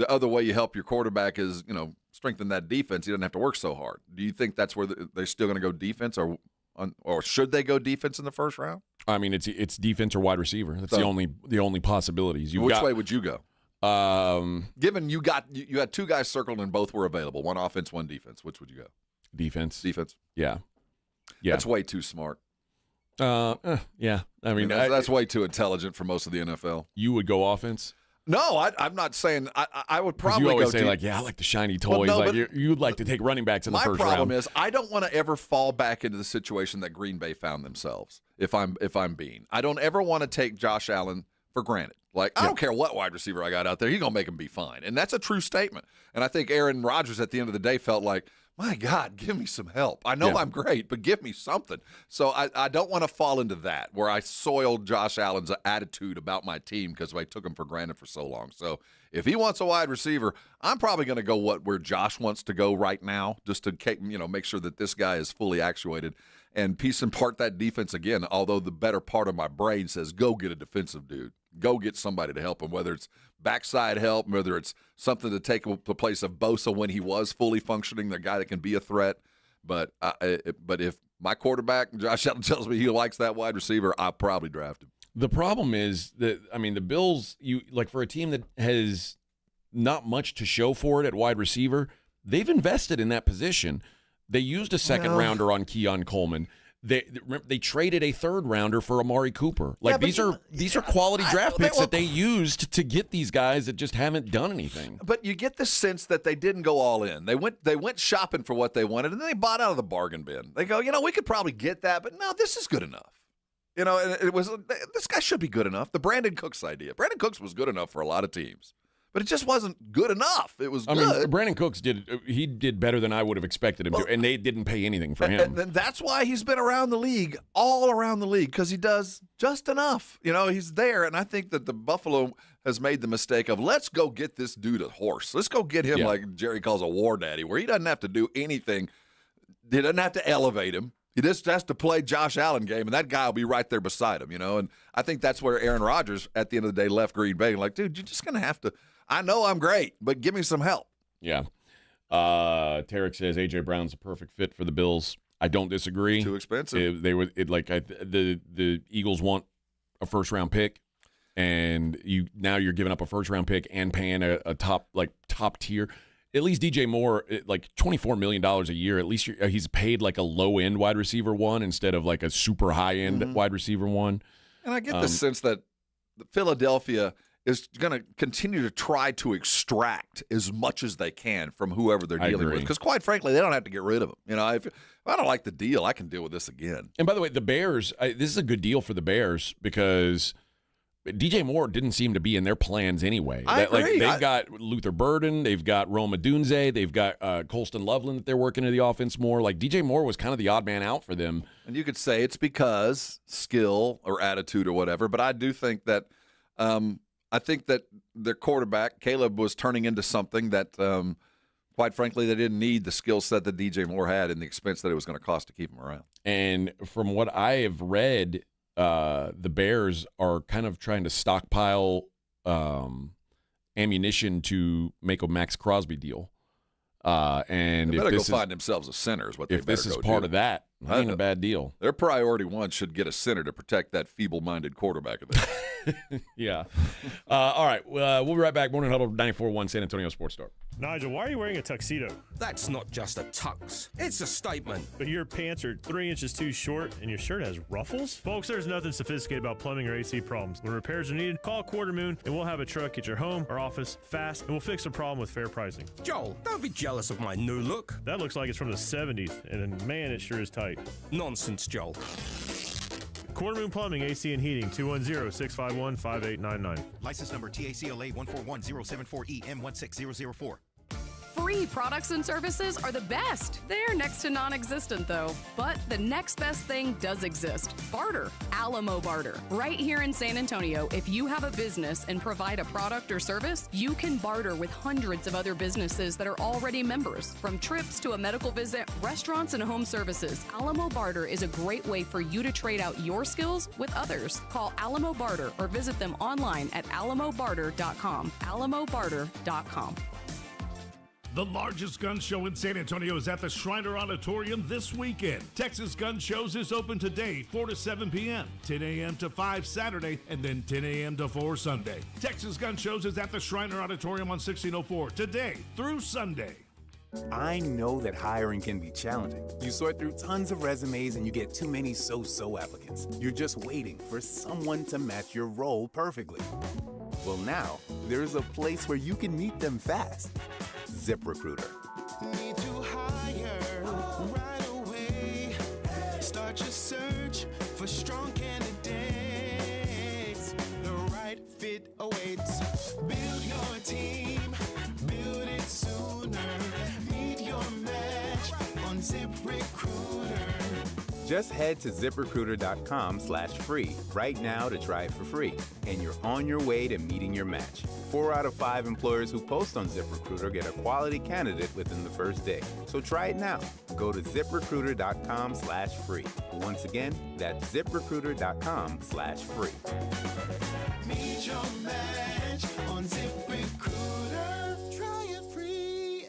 other way you help your quarterback is, strengthen that defense. He doesn't have to work so hard. Do you think that's where they're still going to go defense or should they go defense in the first round? I mean, it's defense or wide receiver. That's the only possibilities. Which way would you go? Given you had two guys circled and both were available, one offense, one defense, which would you go? Defense. Yeah. That's way too smart. Yeah. I mean, that's way too intelligent for most of the NFL. You would go offense? No, I'm not saying I would probably you always go say I like the shiny toys. Well, no, you'd like to take running backs in the first round. My problem is I don't want to ever fall back into the situation that Green Bay found themselves. If I'm being, I don't ever want to take Josh Allen for granted. I don't care what wide receiver I got out there, he's gonna make him be fine, and that's a true statement. And I think Aaron Rodgers at the end of the day felt like, my God, give me some help. I know I'm great, but give me something. So I don't want to fall into that where I soiled Josh Allen's attitude about my team because I took him for granted for so long. So if he wants a wide receiver, I'm probably going to go where Josh wants to go right now, just to make sure that this guy is fully actuated and piece and part that defense again. Although the better part of my brain says, go get a defensive dude. Go get somebody to help him, whether it's backside help, whether it's something to take the place of Bosa when he was fully functioning, the guy that can be a threat. But if my quarterback, Josh Allen, tells me he likes that wide receiver, I'll probably draft him. The problem is that, the Bills, for a team that has not much to show for it at wide receiver, they've invested in that position. They used a second rounder on Keon Coleman. They traded a third rounder for Amari Cooper. These are quality draft picks that they used to get these guys that just haven't done anything. But you get the sense that they didn't go all in. They went shopping for what they wanted, and then they bought out of the bargain bin. They go, we could probably get that, but no, this is good enough. And it was this guy should be good enough. The Brandon Cooks idea. Brandon Cooks was good enough for a lot of teams. But it just wasn't good enough. It was good. Brandon Cooks did better than I would have expected him to, and they didn't pay anything for him. And that's why he's been around the league, all around the league, because he does just enough. He's there, and I think that the Buffalo has made the mistake of, let's go get this dude a horse. Let's go get him like Jerry calls a war daddy, where he doesn't have to do anything. He doesn't have to elevate him. He just has to play Josh Allen game, and that guy will be right there beside him, And I think that's where Aaron Rodgers, at the end of the day, left Green Bay. Like, dude, you're just going to have to – I know I'm great, but give me some help. Yeah. Tarek says A.J. Brown's a perfect fit for the Bills. I don't disagree. Too expensive. The Eagles want a first-round pick. and you're giving up a first-round pick and paying a top tier. At least DJ Moore, like $24 million a year, at least he's paid like a low-end wide receiver one instead of like a super high-end wide receiver one. And I get the sense that Philadelphia is going to continue to try to extract as much as they can from whoever they're dealing with. Because quite frankly, they don't have to get rid of him. If I don't like the deal, I can deal with this again. And by the way, the Bears, this is a good deal for the Bears because DJ Moore didn't seem to be in their plans anyway. I agree. They've got Luther Burden, they've got Rome Odunze, they've got Colston Loveland that they're working into the offense more. Like DJ Moore was kind of the odd man out for them. And you could say it's because skill or attitude or whatever, but I do think that their quarterback, Caleb, was turning into something that, quite frankly, they didn't need the skill set that DJ Moore had and the expense that it was going to cost to keep him around. And from what I have read, the Bears are kind of trying to stockpile ammunition to make a Max Crosby deal. And they if better this go find themselves a center is what they if better this is go part do. of that, that ain't a bad deal. Their priority one should get a center to protect that feeble-minded quarterback of theirs. Yeah. All right. We'll be right back. Morning Huddle 94.1 San Antonio Sports Star. Nigel, why are you wearing a tuxedo? That's not just a tux. It's a statement. But your pants are 3 inches too short and your shirt has ruffles? Folks, there's nothing sophisticated about plumbing or AC problems. When repairs are needed, call Quarter Moon and we'll have a truck at your home or office fast and we'll fix the problem with fair pricing. Joel, don't be jealous of my new look. That looks like it's from the 70s and man, it sure is tight. Nonsense, Joel. Quarter Moon Plumbing, AC and Heating, 210-651-5899. License number TACLA 141-074EM16004. Free products and services are the best. They're next to non-existent, though. But the next best thing does exist. Barter. Alamo Barter. Right here in San Antonio, if you have a business and provide a product or service, you can barter with hundreds of other businesses that are already members. From trips to a medical visit, restaurants and home services, Alamo Barter is a great way for you to trade out your skills with others. Call Alamo Barter or visit them online at alamobarter.com. alamobarter.com. The largest gun show in San Antonio is at the Shriner Auditorium this weekend. Texas Gun Shows is open today, 4 to 7 p.m., 10 a.m. to 5 Saturday, and then 10 a.m. to 4 Sunday. Texas Gun Shows is at the Shriner Auditorium on 1604 today through Sunday. I know that hiring can be challenging. You sort through tons of resumes and you get too many so-so applicants. You're just waiting for someone to match your role perfectly. Well, now, there's a place where you can meet them fast. ZipRecruiter. Need to hire right away. Start your search for strong candidates. The right fit awaits. Build your team, build it sooner. Meet your match on ZipRecruiter. Just head to ZipRecruiter.com/free right now to try it for free. And you're on your way to meeting your match. 4 out of 5 employers who post on ZipRecruiter get a quality candidate within the first day. So try it now. Go to ZipRecruiter.com/free. Once again, that's ZipRecruiter.com/free. Meet your match on ZipRecruiter. Try it free.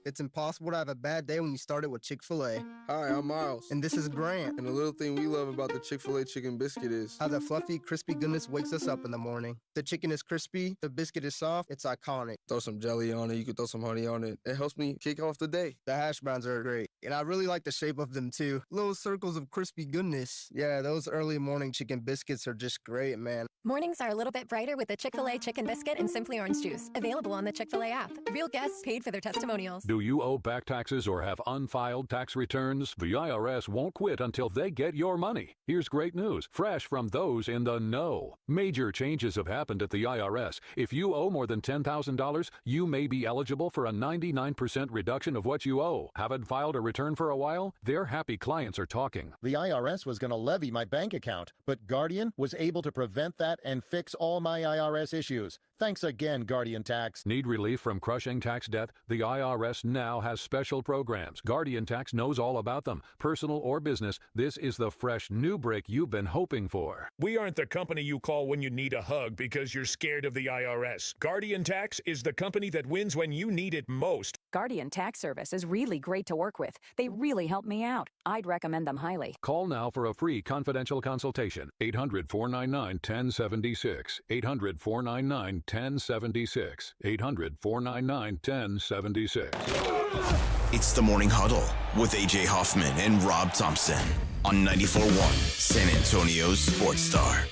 It's impossible to have a bad day when you started with Chick-fil-A. Hi, I'm Miles. And this is Grant. And the little thing we love about the Chick-fil-A chicken biscuit is how the fluffy, crispy goodness wakes us up in the morning. The chicken is crispy, the biscuit is soft, it's iconic. Throw some jelly on it, you could throw some honey on it. It helps me kick off the day. The hash browns are great. And I really like the shape of them too. Little circles of crispy goodness. Yeah, those early morning chicken biscuits are just great, man. Mornings are a little bit brighter with the Chick-fil-A chicken biscuit and Simply Orange Juice. Available on the Chick-fil-A app. Real guests paid for their testimonials. Do you owe back taxes or have unfiled tax returns? The IRS won't quit until they get your money. Here's great news, fresh from those in the know. Major changes have happened at the IRS. If you owe more than $10,000, you may be eligible for a 99% reduction of what you owe. Haven't filed a return for a while? Their happy clients are talking. The IRS was going to levy my bank account, but Guardian was able to prevent that and fix all my IRS issues. Thanks again, Guardian Tax. Need relief from crushing tax debt? The IRS now has special programs. Guardian Tax knows all about them. Personal or business, this is the fresh new break you've been hoping for. We aren't the company you call when you need a hug because you're scared of the IRS. Guardian Tax is the company that wins when you need it most. Guardian Tax Service is really great to work with. They really help me out. I'd recommend them highly. Call now for a free confidential consultation. 800-499-1076. 800-499-1076. 800-499-1076. It's the Morning Huddle with A.J. Hoffman and Rob Thompson on 94.1 San Antonio's Sports Star.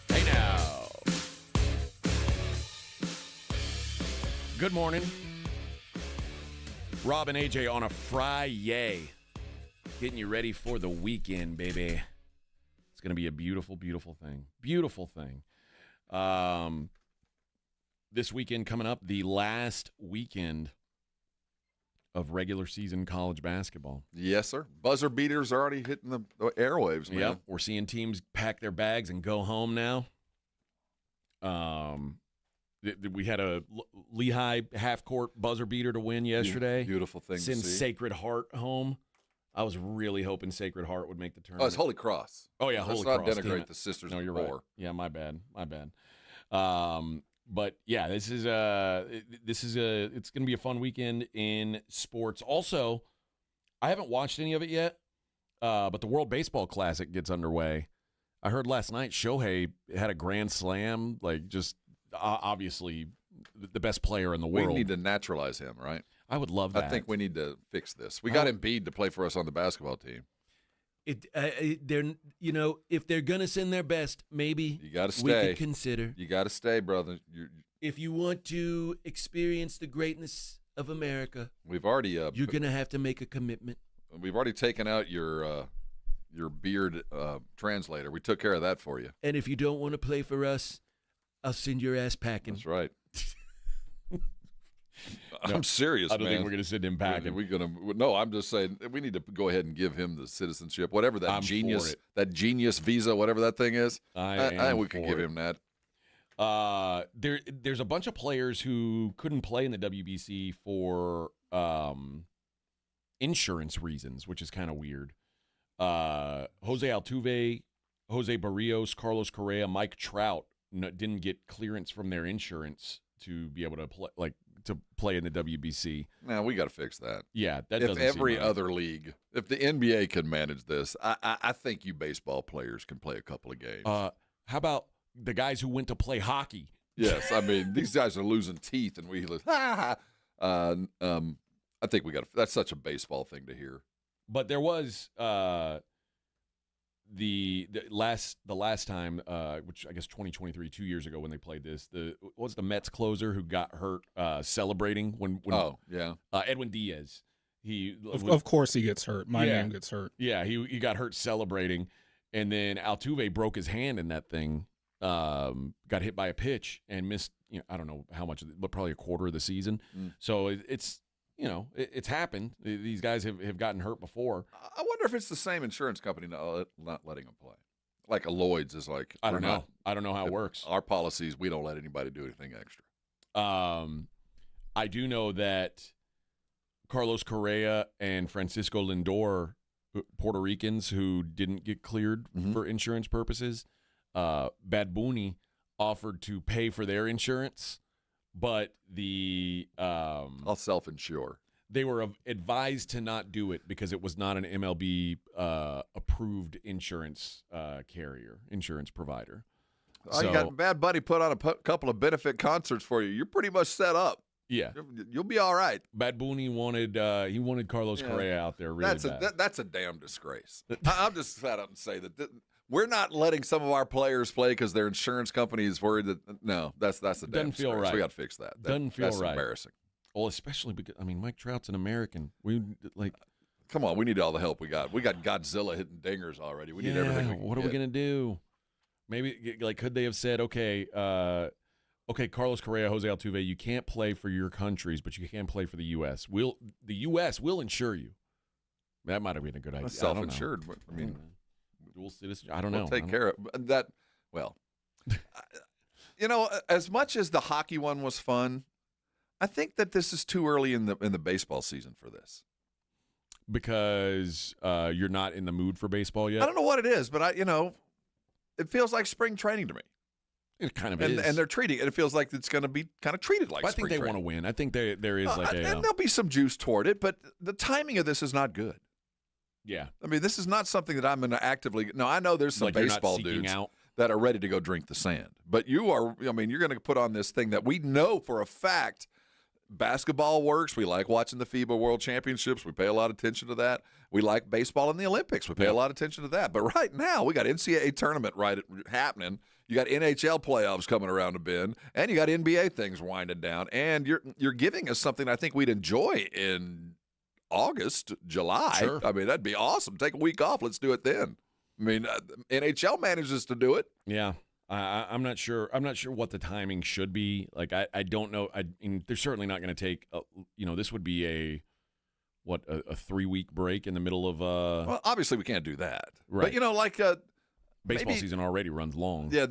Hey now. Good morning. Rob and AJ on a Friday. Getting you ready for the weekend, baby. It's going to be a beautiful, beautiful thing. Beautiful thing. This weekend coming up, the last weekend of regular season college basketball. Yes, sir. Buzzer beaters are already hitting the airwaves, man. Yep. We're seeing teams pack their bags and go home now. We had a Lehigh half-court buzzer beater to win yesterday. Beautiful thing Send to see. Sacred Heart home. I was really hoping Sacred Heart would make the tournament. Oh, it's Holy Cross. Oh, yeah, Let's Holy not Cross. denigrate the sisters No, of you're war. right. Yeah, my bad. But yeah, it's going to be a fun weekend in sports. Also, I haven't watched any of it yet, but the World Baseball Classic gets underway. I heard last night Shohei had a grand slam, like just obviously the best player in the world. We need to naturalize him, right? I would love that. I think we need to fix this. We got Embiid to play for us on the basketball team. If they're gonna send their best, maybe You got to stay. we could consider. You got to stay, brother. If you want to experience the greatness of America, We've already you're gonna have to make a commitment. We've already taken out your beard translator. We took care of that for you. And if you don't want to play for us, I'll send your ass packing. That's right. I'm serious, man. I don't think we're going to send him packing. No, I'm just saying we need to go ahead and give him the citizenship, whatever that I'm for it. genius visa, whatever that thing is. I think we could give him that. There's a bunch of players who couldn't play in the WBC for insurance reasons, which is kind of weird. Jose Altuve, Jose Barrios, Carlos Correa, Mike Trout didn't get clearance from their insurance to be able to play in the WBC. Now we got to fix that. Yeah, that if doesn't every seem right. other league, if the NBA can manage this, I think you baseball players can play a couple of games. How about the guys who went to play hockey? Yes, I mean these guys are losing teeth, and we I think we got. That's such a baseball thing to hear. But there was the last time, which I guess 2023, 2 years ago when they played this. What was the Mets closer who got hurt celebrating when Edwin Diaz. Of course he gets hurt. My name gets hurt. Yeah, he got hurt celebrating, and then Altuve broke his hand in that thing. Got hit by a pitch and missed. I don't know how much, but probably a quarter of the season. So it's happened. These guys have gotten hurt before. I wonder if it's the same insurance company not letting them play. Like a Lloyd's is like. I don't know. I don't know how it works. Our policies, we don't let anybody do anything extra. I do know that Carlos Correa and Francisco Lindor, Puerto Ricans who didn't get cleared for insurance purposes, Bad Bunny offered to pay for their insurance, but I'll self-insure. They were advised to not do it because it was not an MLB approved insurance insurance provider. You got Bad Bunny put on a couple of benefit concerts for you. You're pretty much set up. Yeah, you'll be all right. Bad Bunny wanted Carlos Correa out there really bad. That's a damn disgrace. I'm just flat out and say that we're not letting some of our players play because their insurance company is worried that that's a damn Doesn't feel disgrace. right. We got to fix that. Doesn't feel that's right. Embarrassing. Well, especially because Mike Trout's an American. Come on, we need all the help we got. We got Godzilla hitting dingers already. We need everything. What are we gonna do? Maybe could they have said, okay, Carlos Correa, Jose Altuve, you can't play for your countries, but you can play for the U.S. The U.S. will insure you. That might have been a good idea. Self-insured, but I mean, dual citizen. I don't know. We'll take care of that. Well, as much as the hockey one was fun, I think that this is too early in the baseball season for this. Because you're not in the mood for baseball yet? I don't know what it is, but it feels like spring training to me. It kind of is. And they're treating it. It feels like it's going to be kind of treated like spring training. I think they want to win. I think there is and there'll be some juice toward it, but the timing of this is not good. Yeah. I mean, this is not something that I'm going to actively – no, I know there's some baseball dudes that are ready to go drink the sand. But you are – I mean, you're going to put on this thing that we know for a fact basketball works. We like watching the FIBA World Championships. We pay a lot of attention to that. We like baseball in the Olympics. We pay a lot of attention to that. But right now, we got NCAA tournament happening. You got NHL playoffs coming around the bend, and you got NBA things winding down. And you're giving us something I think we'd enjoy in August, July. Sure. I mean, that'd be awesome. Take a week off. Let's do it then. I mean, NHL manages to do it. Yeah. I'm not sure. I'm not sure what the timing should be. Like, I don't know. I mean, they're certainly not going to take. This would be a 3-week break in the middle of. Well, obviously we can't do that. Right. But baseball season already runs long. Yeah,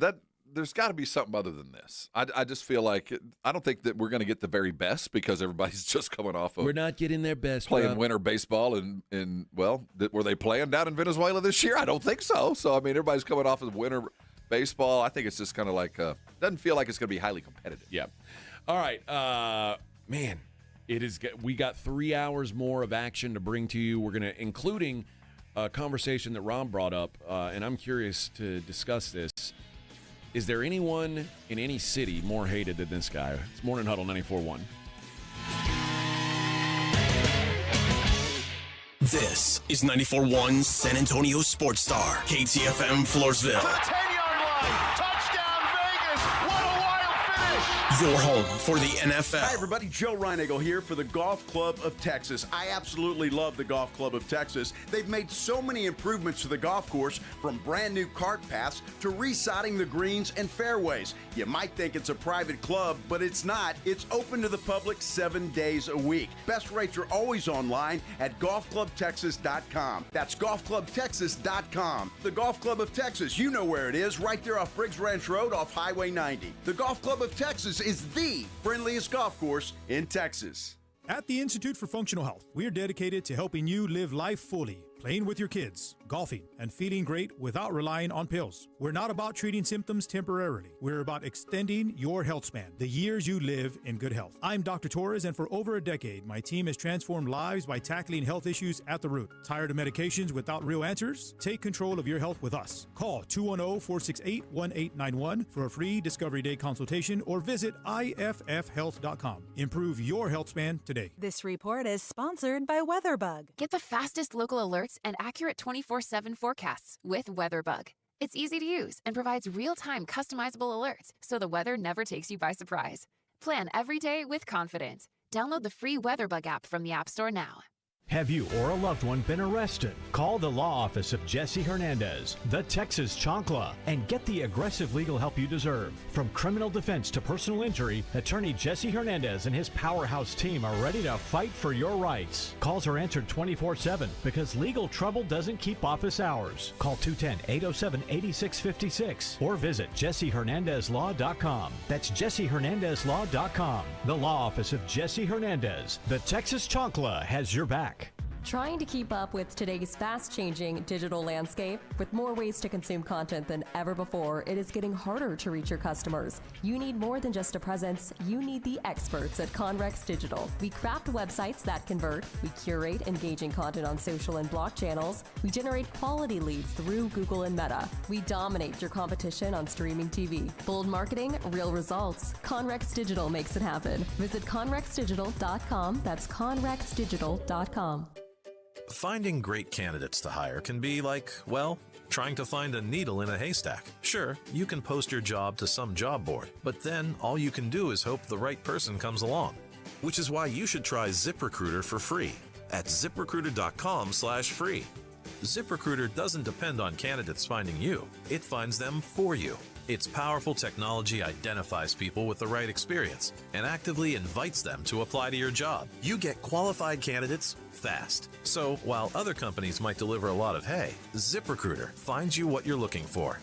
there's got to be something other than this. I just feel like I don't think that we're going to get the very best because everybody's just coming off of. We're not getting their best. Playing winter baseball were they playing down in Venezuela this year? I don't think so. So I mean, everybody's coming off of winter baseball. I think it's just kind of like doesn't feel like it's going to be highly competitive. Yeah. All right, man. We got 3 hours more of action to bring to you. We're going to, including a conversation that Ron brought up, and I'm curious to discuss this. Is there anyone in any city more hated than this guy? It's Morning Huddle 94.1. This is 94.1 San Antonio Sports Star, KTFM Floresville. Your home for the NFL. Hi, everybody. Joe Reinagle here for the Golf Club of Texas. I absolutely love the Golf Club of Texas. They've made so many improvements to the golf course, from brand new cart paths to resodding the greens and fairways. You might think it's a private club, but it's not. It's open to the public 7 days a week. Best rates are always online at golfclubtexas.com. That's golfclubtexas.com. The Golf Club of Texas, you know where it is, right there off Briggs Ranch Road off Highway 90. The Golf Club of Texas is the friendliest golf course in Texas. At the Institute for Functional Health, we are dedicated to helping you live life fully, playing with your kids, golfing, and feeling great without relying on pills. We're not about treating symptoms temporarily. We're about extending your health span, the years you live in good health. I'm Dr. Torres, and for over a decade, my team has transformed lives by tackling health issues at the root. Tired of medications without real answers? Take control of your health with us. Call 210-468-1891 for a free Discovery Day consultation or visit iffhealth.com. Improve your health span today. This report is sponsored by WeatherBug. Get the fastest local alerts and accurate 24/7 forecasts with WeatherBug. It's easy to use and provides real-time customizable alerts so the weather never takes you by surprise. Plan every day with confidence. Download the free WeatherBug app from the App Store now. Have you or a loved one been arrested? Call the law office of Jesse Hernandez, the Texas Chancla, and get the aggressive legal help you deserve. From criminal defense to personal injury, attorney Jesse Hernandez and his powerhouse team are ready to fight for your rights. Calls are answered 24/7 because legal trouble doesn't keep office hours. Call 210-807-8656 or visit jessehernandezlaw.com. That's jessehernandezlaw.com. The law office of Jesse Hernandez, the Texas Chancla, has your back. Trying to keep up with today's fast-changing digital landscape? With more ways to consume content than ever before, it is getting harder to reach your customers. You need more than just a presence. You need the experts at Conrex Digital. We craft websites that convert. We curate engaging content on social and block channels. We generate quality leads through Google and Meta. We dominate your competition on streaming TV. Bold marketing, real results. Conrex Digital makes it happen. Visit conrexdigital.com. That's conrexdigital.com. Finding great candidates to hire can be like, well, trying to find a needle in a haystack. Sure, you can post your job to some job board, but then all you can do is hope the right person comes along. Which is why you should try ZipRecruiter for free at ziprecruiter.com/free. ZipRecruiter doesn't depend on candidates finding you. It finds them for you. Its powerful technology identifies people with the right experience and actively invites them to apply to your job. You get qualified candidates fast. So while other companies might deliver a lot of hay, ZipRecruiter finds you what you're looking for.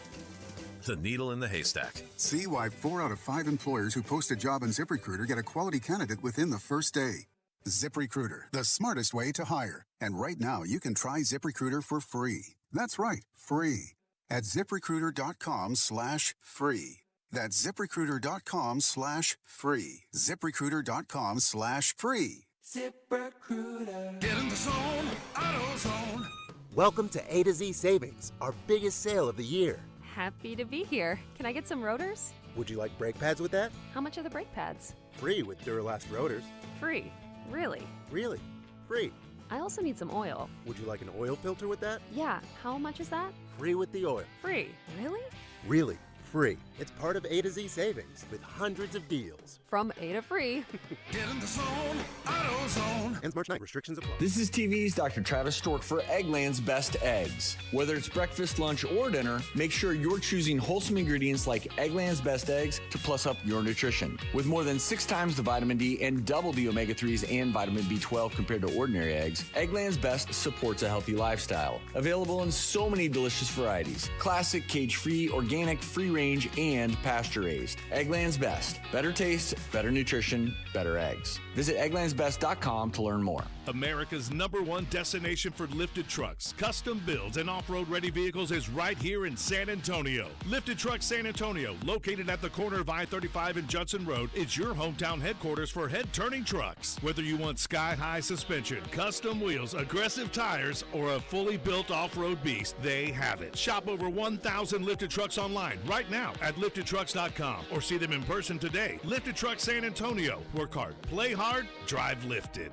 The needle in the haystack. See why 4 out of 5 employers who post a job on ZipRecruiter get a quality candidate within the first day. ZipRecruiter, the smartest way to hire. And right now, you can try ZipRecruiter for free. That's right, free. At ZipRecruiter.com/free. That's ZipRecruiter.com/free. ZipRecruiter.com/free. ZipRecruiter. Get in the zone, AutoZone. Welcome to A to Z Savings, our biggest sale of the year. Happy to be here. Can I get some rotors? Would you like brake pads with that? How much are the brake pads? Free with Duralast rotors. Free. Really? Really? Free. I also need some oil. Would you like an oil filter with that? Yeah. How much is that? Free with the oil. Free. Really? Really. Free. It's part of A to Z Savings with hundreds of deals. From A to free. Get in the zone, AutoZone. Ends March 9. Restrictions apply. This is TV's Dr. Travis Stork for Eggland's Best Eggs. Whether it's breakfast, lunch, or dinner, make sure you're choosing wholesome ingredients like Eggland's Best Eggs to plus up your nutrition. With more than 6 times the vitamin D and double the omega-3s and vitamin B12 compared to ordinary eggs, Eggland's Best supports a healthy lifestyle. Available in so many delicious varieties. Classic, cage-free, organic, free-range, and pasture-raised. Eggland's Best. Better taste, better nutrition, better eggs. Visit egglandsbest.com to learn more. America's #1 destination for lifted trucks, custom builds, and off-road ready vehicles is right here in San Antonio. Lifted Trucks San Antonio, located at the corner of I-35 and Judson Road, is your hometown headquarters for head-turning trucks. Whether you want sky-high suspension, custom wheels, aggressive tires, or a fully built off-road beast, they have it. Shop over 1,000 lifted trucks online right now at liftedtrucks.com or see them in person today. Lifted Trucks San Antonio. Work hard, play hard, drive lifted.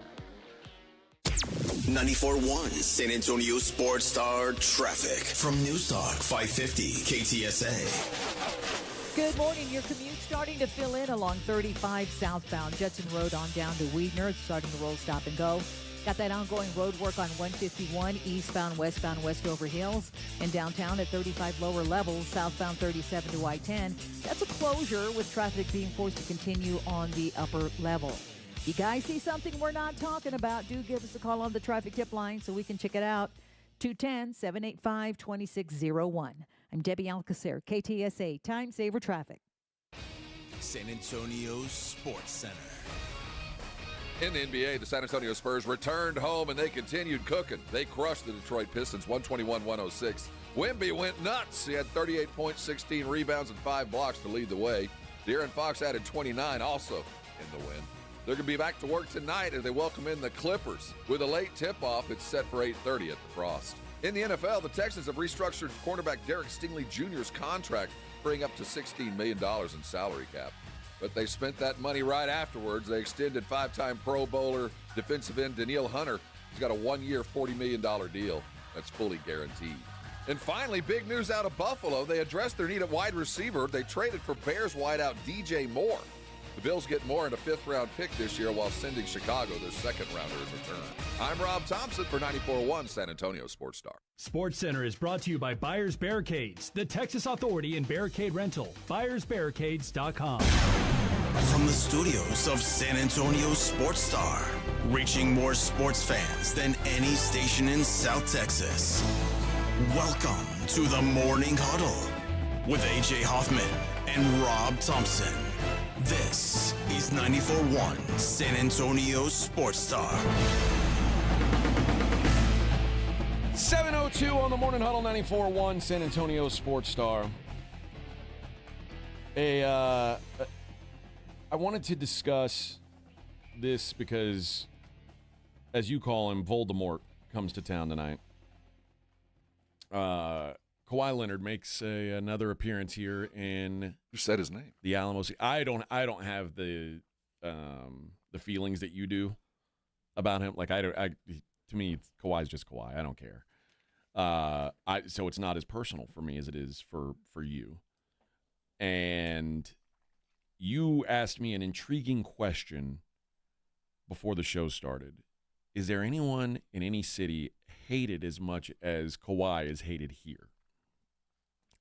94.1 San Antonio Sports Star traffic from Newstalk 550 KTSA. Good morning. Your commute starting to fill in along 35 southbound Judson Road on down to Weidner. It's starting to roll, stop, and go. Got that ongoing road work on 151 eastbound, westbound, Westover Hills, and downtown at 35 lower levels, southbound 37 to I-10. That's a closure with traffic being forced to continue on the upper level. You guys see something we're not talking about, do give us a call on the traffic tip line so we can check it out. 210-785-2601. I'm Debbie Alcacer, KTSA, Time Saver Traffic. San Antonio's Sports Center. In the NBA, the San Antonio Spurs returned home and they continued cooking. They crushed the Detroit Pistons 121-106. Wemby went nuts. He had 38 points, 16 rebounds, and 5 blocks to lead the way. De'Aaron Fox added 29 also in the win. They're going to be back to work tonight as they welcome in the Clippers. With a late tip-off, it's set for 8:30 at the Frost. In the NFL, the Texans have restructured cornerback Derek Stingley Jr.'s contract, freeing up to $16 million in salary cap. But they spent that money right afterwards. They extended 5-time Pro Bowler defensive end Danielle Hunter. He's got a 1-year, $40 million deal that's fully guaranteed. And finally, big news out of Buffalo. They addressed their need at wide receiver. They traded for Bears wideout DJ Moore. The Bills get Moore in a 5th-round pick this year while sending Chicago their 2nd-rounder in return. I'm Rob Thompson for 94.1 San Antonio Sports Star. Sports Center is brought to you by Buyers Barricades, the Texas authority in barricade rental. BuyersBarricades.com. From the studios of San Antonio Sports Star, reaching more sports fans than any station in South Texas. Welcome to the Morning Huddle with A.J. Hoffman and Rob Thompson. This is 94.1 San Antonio Sports Star. 7:02 on the Morning Huddle, 94.1 San Antonio Sports Star. I wanted to discuss this because, as you call him, Voldemort comes to town tonight. Kawhi Leonard makes another appearance here in. Who said his name? The Alamos. I don't have the feelings that you do about him. Like to me, Kawhi's just Kawhi. I don't care. So it's not as personal for me as it is for you. And you asked me an intriguing question before the show started. is there anyone in any city hated as much as Kawhi is hated here?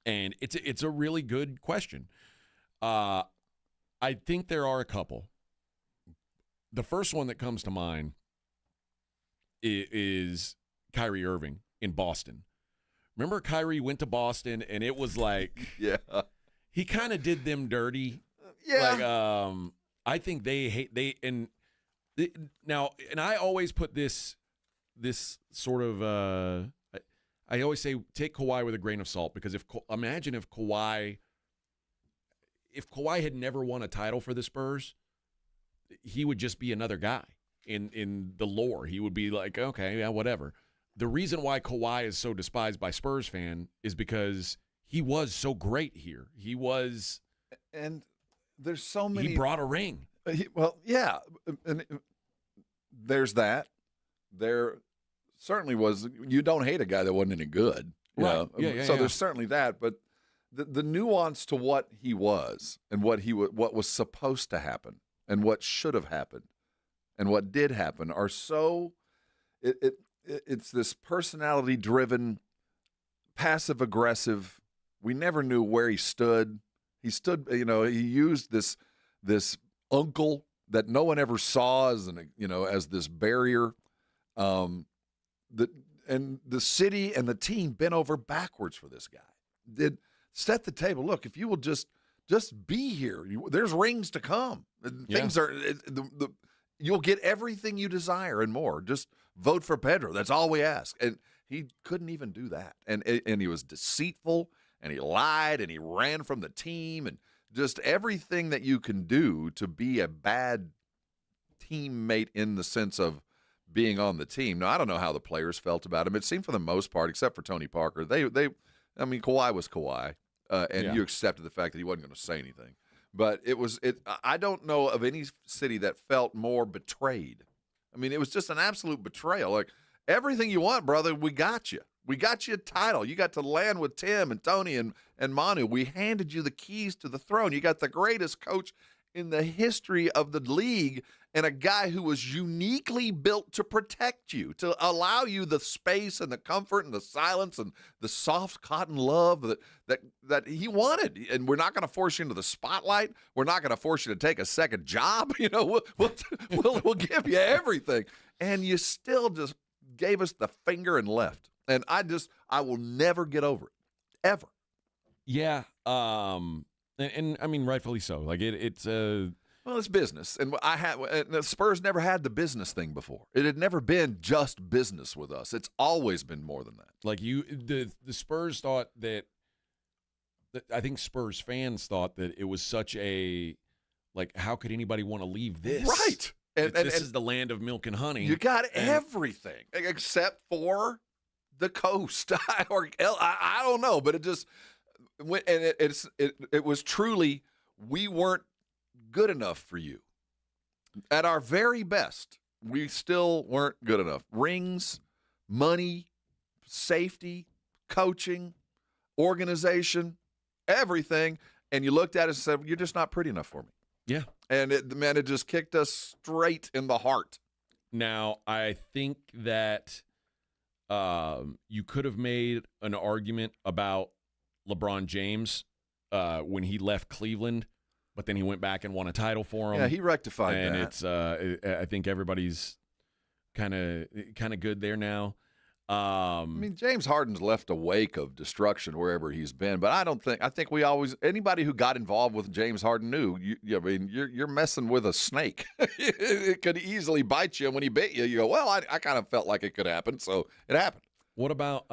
And it's a really good question. I think there are a couple. The first one that comes to mind is Kyrie Irving in Boston. Remember Kyrie went to Boston and it was like, yeah, he kind of did them dirty. Yeah. Like, I think now, and I always put this sort of, I always say take Kawhi with a grain of salt, because imagine if Kawhi had never won a title for the Spurs, he would just be another guy in the lore. He would be like, okay, yeah, whatever. The reason why Kawhi is so despised by Spurs fan is because he was so great here. He was, and there's so many. He brought a ring. Well, yeah, and there's that. There certainly was. You don't hate a guy that wasn't any good, right? Yeah, so there's certainly that, but the nuance to what he was and what was supposed to happen and what should have happened and what did happen are so. It's this personality-driven, passive-aggressive. We never knew where he stood. He stood, he used this uncle that no one ever saw as as this barrier. And the city and the team bent over backwards for this guy. Did set the table. Look, if you will just be here, there's rings to come. Things are you'll get everything you desire and more. Just vote for Pedro. That's all we ask. And he couldn't even do that. And he was deceitful, and he lied, and he ran from the team, and just everything that you can do to be a bad teammate in the sense of being on the team. Now, I don't know how the players felt about him. It seemed for the most part, except for Tony Parker, Kawhi was Kawhi, and you accepted the fact that he wasn't going to say anything. But I don't know of any city that felt more betrayed. I mean, it was just an absolute betrayal. Like, everything you want, brother, we got you. We got you a title. You got to land with Tim and Tony and Manu. We handed you the keys to the throne. You got the greatest coach in the history of the league and a guy who was uniquely built to protect you, to allow you the space and the comfort and the silence and the soft cotton love that he wanted. And we're not going to force you into the spotlight. We're not going to force you to take a second job. We'll give you everything. And you still just gave us the finger and left. And I will never get over it, ever. Yeah, and I mean, rightfully so. Like it's business, and the Spurs never had the business thing before. It had never been just business with us. It's always been more than that. Like the Spurs thought that. I think Spurs fans thought that it was such a, like, how could anybody want to leave this? Right, and this is the land of milk and honey. You got everything except for the coast, or I don't know, but it just went, and it was truly, we weren't good enough for you. At our very best, we still weren't good enough. Rings, money, safety, coaching, organization, everything, and you looked at us and said, "You're just not pretty enough for me." Yeah, and it just kicked us straight in the heart. Now, I think that you could have made an argument about LeBron James when he left Cleveland, but then he went back and won a title for him. Yeah, he rectified that. And it's I think everybody's kind of good there now. I mean, James Harden's left a wake of destruction wherever he's been, but I think we always, anybody who got involved with James Harden knew, you're messing with a snake. It could easily bite you, and when he bit you, you go, well, I kind of felt like it could happen, so it happened. What about,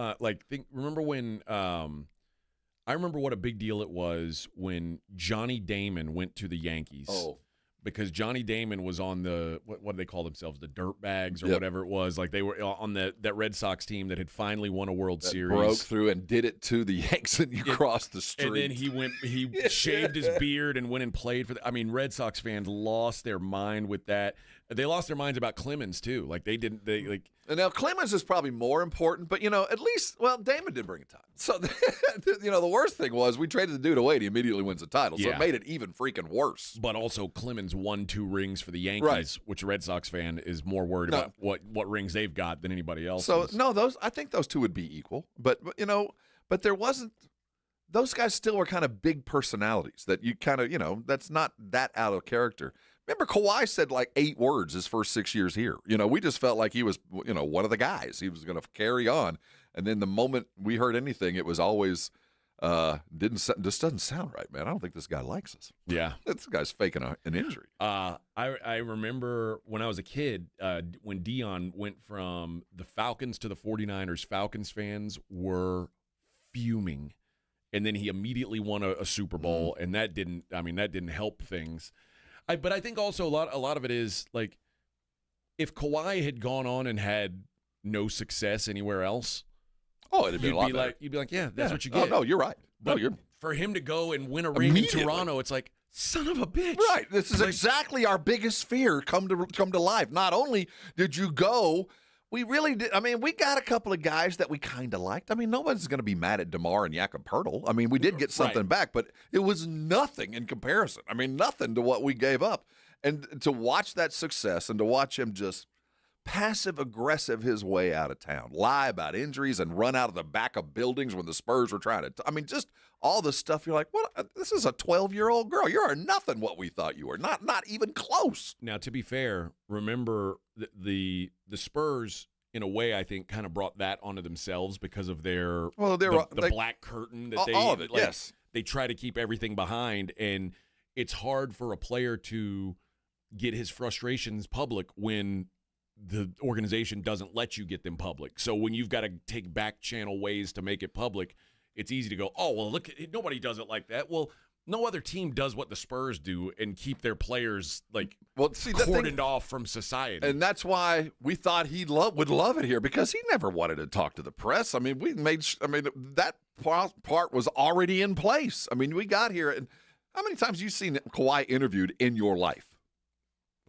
remember when, I remember what a big deal it was when Johnny Damon went to the Yankees. Oh. Because Johnny Damon was on the, what do they call themselves, the Dirtbags or whatever it was. Like, they were on that Red Sox team that had finally won a World Series. Broke through and did it to the Yanks, and you crossed the street. And then he shaved his beard and went and played for Red Sox fans lost their mind with that. They lost their minds about Clemens too. Like they didn't. They like. And now Clemens is probably more important, but at least Damon did bring a title. So the worst thing was we traded the dude away and he immediately wins the title. So it made it even freaking worse. But also Clemens won 2 rings for the Yankees, which a Red Sox fan is more worried about what rings they've got than anybody else. So I think those two would be equal. But there wasn't. Those guys still were kind of big personalities that you kind of that's not that out of character. Remember, Kawhi said like 8 words his first 6 years here. We just felt like he was, one of the guys. He was going to carry on. And then the moment we heard anything, it was always just doesn't sound right, man. I don't think this guy likes us. Yeah. This guy's faking an injury. I remember when I was a kid, when Dion went from the Falcons to the 49ers, Falcons fans were fuming. And then he immediately won a Super Bowl, and that didn't help things. But I think also a lot of it is like if Kawhi had gone on and had no success anywhere else, it'd be a lot better. You'd be like, yeah, that's what you get. Oh no, you're right. But for him to go and win a ring in Toronto, it's like, son of a bitch. Right. This is exactly our biggest fear come to life. Not only did you go, we really did. I mean, we got a couple of guys that we kind of liked. I mean, nobody's going to be mad at DeMar and Jakob Poeltl. I mean, we did get something back, but it was nothing in comparison. I mean, nothing to what we gave up. And to watch that success and to watch him just passive-aggressive his way out of town, lie about injuries and run out of the back of buildings when the Spurs were trying to – I mean, just all the stuff. You're like, what? This is a 12-year-old girl. You're nothing what we thought you were. Not even close. Now, to be fair, remember the Spurs, in a way, I think, kind of brought that onto themselves because of their the black curtain that all of it. Yes, they try to keep everything behind, and it's hard for a player to get his frustrations public when the organization doesn't let you get them public. So when you've got to take back channel ways to make it public, it's easy to go, oh, well, look, nobody does it like that. Well, no other team does what the Spurs do and keep their players cordoned off from society. And that's why we thought he would love it here, because he never wanted to talk to the press. I mean, that part was already in place. I mean, we got here, and how many times have you seen Kawhi interviewed in your life?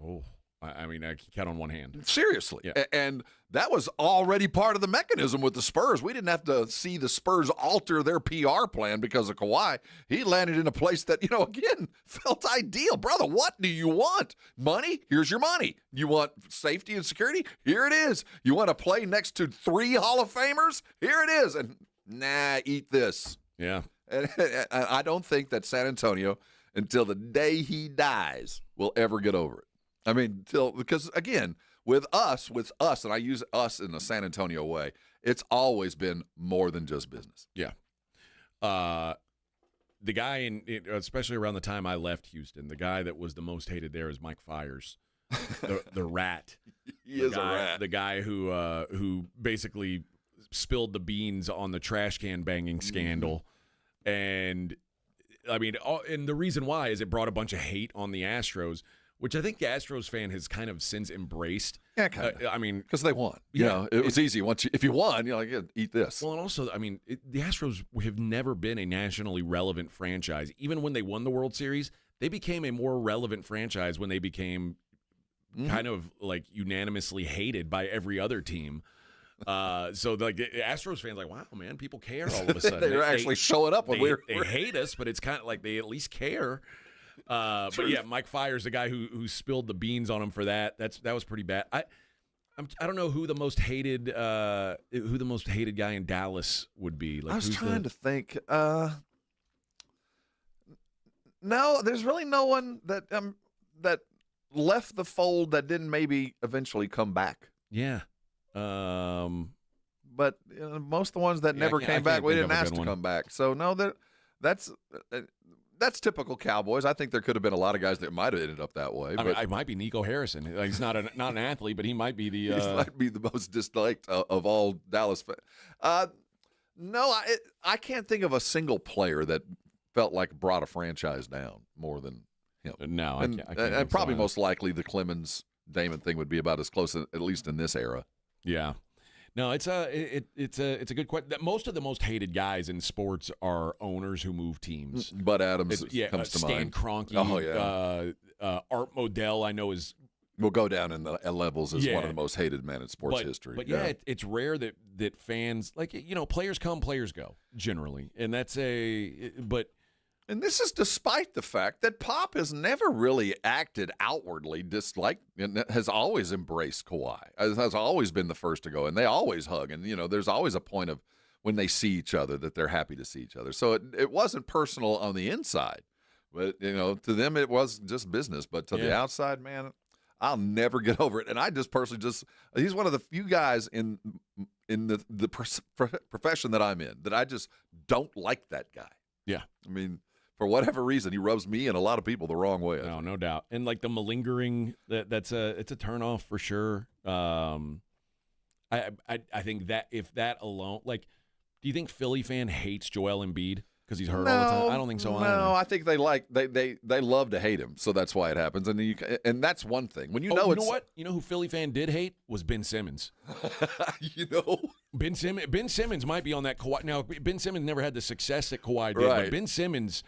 Oh, I mean, I can count on one hand. Seriously. Yeah. And that was already part of the mechanism with the Spurs. We didn't have to see the Spurs alter their PR plan because of Kawhi. He landed in a place that, again, felt ideal. Brother, what do you want? Money? Here's your money. You want safety and security? Here it is. You want to play next to 3 Hall of Famers? Here it is. And eat this. Yeah. And I don't think that San Antonio, until the day he dies, will ever get over it. I mean, because again, with us, and I use us in the San Antonio way, it's always been more than just business. Yeah. The guy, especially around the time I left Houston, the guy that was the most hated there is Mike Fiers, the rat. He is a rat. The guy who basically spilled the beans on the trash can banging scandal. And, I mean, and the reason why is it brought a bunch of hate on the Astros, which I think the Astros fan has kind of since embraced. Yeah, kind of. I mean, because they won. It was easy. If you won, you're like, yeah, eat this. Well, and also, I mean, the Astros have never been a nationally relevant franchise. Even when they won the World Series, they became a more relevant franchise when they became kind of like unanimously hated by every other team. So like the Astros fans, like, wow, man, people care all of a sudden. They're actually showing up when they hate us, but it's kind of like they at least care. But yeah, Mike Fiers, the guy who spilled the beans on him for that. That was pretty bad. I don't know who the most hated guy in Dallas would be. Like, I was trying to think. No, there's really no one that left the fold that didn't maybe eventually come back. Yeah. But most of the ones that never came back, we didn't ask to come back. So no, that's typical Cowboys. I think there could have been a lot of guys that might have ended up that way. I mean, it might be Nico Harrison. He's not an athlete, but he might be the. He might be the most disliked of all Dallas fans. No, I can't think of a single player that felt like brought a franchise down more than him. No, I can't and probably most likely the Clemens Damon thing would be about as close, at least in this era. Yeah. No, it's a good question. Most of the most hated guys in sports are owners who move teams. Bud Adams comes to Stan mind. Kroenke. Oh yeah. Art Modell, I know, is will go down in the levels as one of the most hated men in sports history. But it's rare that fans, players come, players go, generally. And that's And this is despite the fact that Pop has never really acted outwardly dislike and has always embraced Kawhi. Has always been the first to go, and they always hug. And, there's always a point of when they see each other that they're happy to see each other. So it wasn't personal on the inside. But, to them it was just business. But to the outside, man, I'll never get over it. And I just personally he's one of the few guys in the profession that I'm in that I just don't like that guy. Yeah. I mean, for whatever reason, he rubs me and a lot of people the wrong way. No doubt. And like the malingering, it's a turnoff for sure. I think that if that alone, do you think Philly fan hates Joel Embiid because he's hurt all the time? I don't think so. No, I think they love to hate him, so that's why it happens. And that's one thing. When you know what? You know who Philly fan did hate was Ben Simmons. Ben Simmons might be on that Kawhi. Now Ben Simmons never had the success that Kawhi did, but Ben Simmons.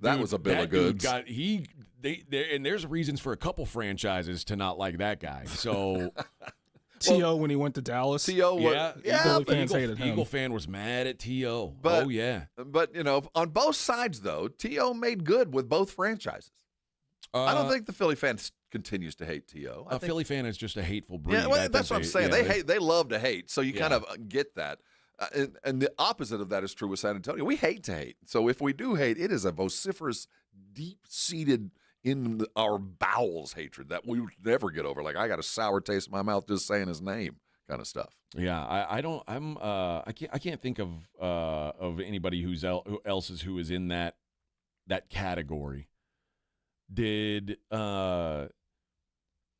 That was a bill of goods. And there's reasons for a couple franchises to not like that guy. So T.O. when he went to Dallas. T.O. Eagle fans hated him. Eagle fan was mad at T.O. But, oh, yeah. But, on both sides, though, T.O. made good with both franchises. I don't think the Philly fan continues to hate T.O. A Philly fan is just a hateful breed. Yeah, that's what I'm saying. They love to hate, so you kind of get that. And the opposite of that is true with San Antonio. We hate to hate. So if we do hate, it is a vociferous, deep-seated in our bowels hatred that we would never get over. Like, I got a sour taste in my mouth just saying his name kind of stuff. Yeah, I can't think of anybody who is in that category.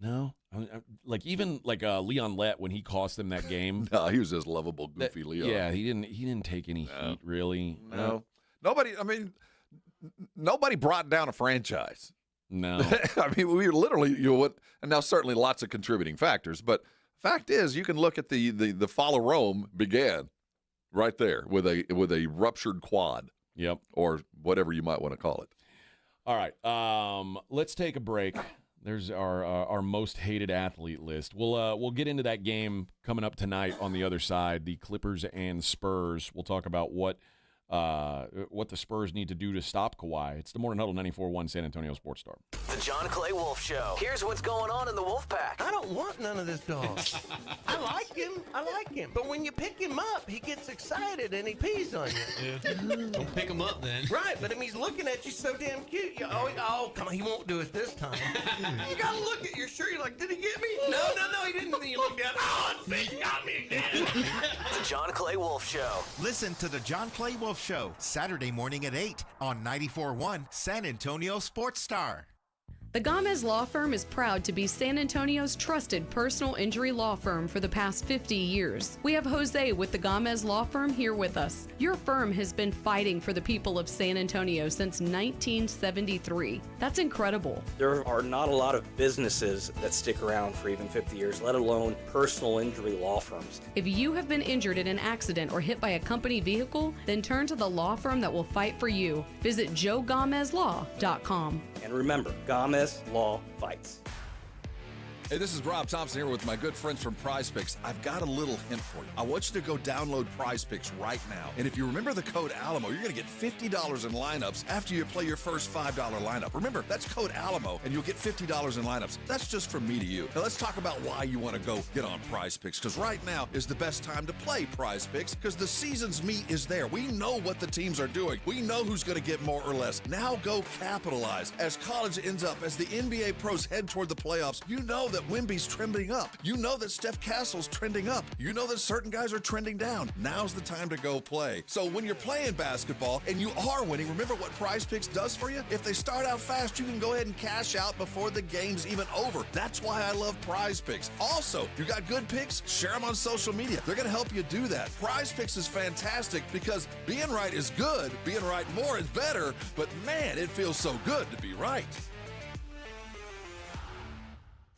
No. Even Leon Lett when he cost them that game. No, he was just lovable, goofy Leon. Yeah, he didn't take any heat really. No. Nobody brought down a franchise. No. I mean, we literally and now certainly lots of contributing factors, but fact is you can look at the follow Rome began right there with a ruptured quad. Yep. Or whatever you might want to call it. All right. Let's take a break. There's our most hated athlete list. We'll get into that game coming up tonight on the other side, the Clippers and Spurs. We'll talk about what the Spurs need to do to stop Kawhi. It's the Morning Huddle 94.1 San Antonio Sports Star. The John Clay Wolf Show. Here's what's going on in the Wolf Pack. I don't want none of this dog. I like him. But when you pick him up, he gets excited and he pees on you. Yeah. Don't pick him up then. Right, but he's looking at you so damn cute. Oh, come on, he won't do it this time. You gotta look at your shirt. You're like, did he get me? No, he didn't. Then you look down. Oh, he got me again. The John Clay Wolf Show. Listen to the John Clay Wolf Show, Saturday morning at 8 on 94.1 San Antonio Sports Star. The Gomez Law Firm is proud to be San Antonio's trusted personal injury law firm for the past 50 years. We have Jose with the Gomez Law Firm here with us. Your firm has been fighting for the people of San Antonio since 1973. That's incredible. There are not a lot of businesses that stick around for even 50 years, let alone personal injury law firms. If you have been injured in an accident or hit by a company vehicle, then turn to the law firm that will fight for you. Visit joegomezlaw.com. And remember, Gomez Law fights. Hey, this is Rob Thompson here with my good friends from Prize Picks. I've got a little hint for you. I want you to go download Prize Picks right now. And if you remember the code Alamo, you're going to get $50 in lineups after you play your first $5 lineup. Remember, that's code Alamo, and you'll get $50 in lineups. That's just from me to you. Now, let's talk about why you want to go get on Prize Picks, because right now is the best time to play Prize Picks, because the season's meat is there. We know what the teams are doing. We know who's going to get more or less. Now go capitalize. As college ends up, as the NBA pros head toward the playoffs, you know that Wemby's trending up. You know that Steph Castle's trending up. You know that certain guys are trending down. Now's the time to go play. So when you're playing basketball and you are winning, remember what Prize Picks does for you? If they start out fast, you can go ahead and cash out before the game's even over. That's why I love Prize Picks. Also, you got good picks? Share them on social media. They're going to help you do that. Prize Picks is fantastic because being right is good. Being right more is better. But man, it feels so good to be right.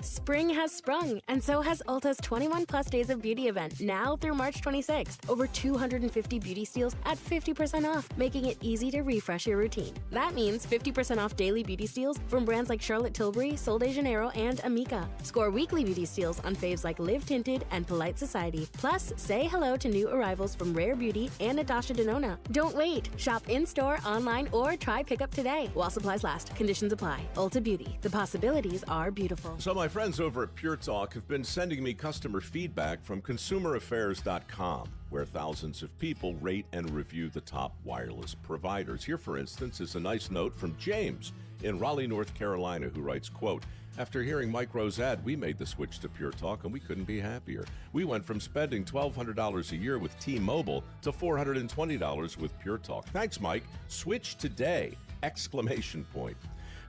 Spring has sprung, and so has Ulta's 21 plus days of beauty event, now through March 26th. Over 250 beauty steals at 50% off, making it easy to refresh your routine. That means 50% off daily beauty steals from brands like Charlotte Tilbury, Sol de Janeiro, and Amika. Score weekly beauty steals on faves like Live Tinted and Polite Society. Plus, say hello to new arrivals from Rare Beauty and Natasha Denona. Don't wait. Shop in-store, online, or try pickup today. While supplies last. Conditions apply. Ulta Beauty. The possibilities are beautiful. So my friends over at Pure Talk have been sending me customer feedback from consumeraffairs.com, where thousands of people rate and review the top wireless providers. Here, for instance, is a nice note from James in Raleigh, North Carolina, who writes, quote, "After hearing Mike Rowe's ad, we made the switch to Pure Talk, and we couldn't be happier. We went from spending $1,200 a year with T-Mobile to $420 with Pure Talk. Thanks, Mike. Switch today!" Exclamation point.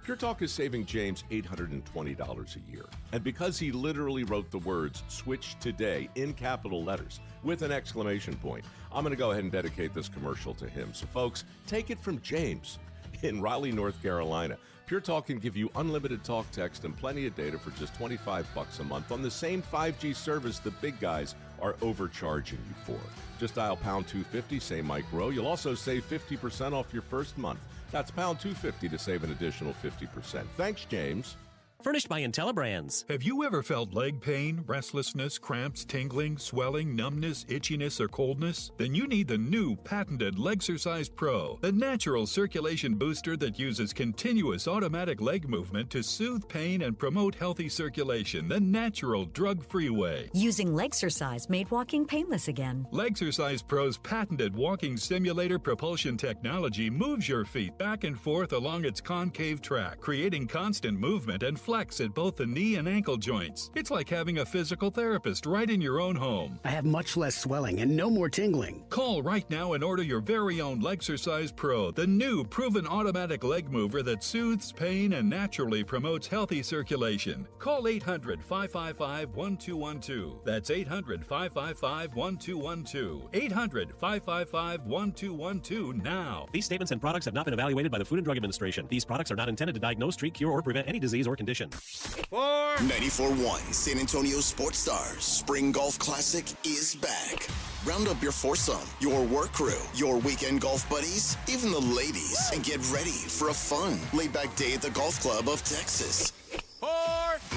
Pure Talk is saving James $820 a year. And because he literally wrote the words "switch today" in capital letters with an exclamation point, I'm going to go ahead and dedicate this commercial to him. So folks, take it from James in Raleigh, North Carolina. Pure Talk can give you unlimited talk, text, and plenty of data for just $25 a month on the same 5G service the big guys are overcharging you for. Just dial pound 250, say Mike Rowe. You'll also save 50% off your first month. That's pound 250 to save an additional 50%. Thanks, James. Furnished by Intellibrands. Have you ever felt leg pain, restlessness, cramps, tingling, swelling, numbness, itchiness, or coldness? Then you need the new patented Legsercise Pro, the natural circulation booster that uses continuous automatic leg movement to soothe pain and promote healthy circulation the natural, drug-free way. Using Legsercise made walking painless again. Legsercise Pro's patented walking simulator propulsion technology moves your feet back and forth along its concave track, creating constant movement and flex at both the knee and ankle joints. It's like having a physical therapist right in your own home. I have much less swelling and no more tingling. Call right now and order your very own Legsercise Pro, the new proven automatic leg mover that soothes pain and naturally promotes healthy circulation. Call 800-555-1212. That's 800-555-1212. 800-555-1212 now. These statements and products have not been evaluated by the Food and Drug Administration. These products are not intended to diagnose, treat, cure, or prevent any disease or condition. 94.1 San Antonio Sports Stars Spring Golf Classic is back. Round up your foursome, your work crew, your weekend golf buddies, even the ladies, and get ready for a fun, laid-back day at the Golf Club of Texas.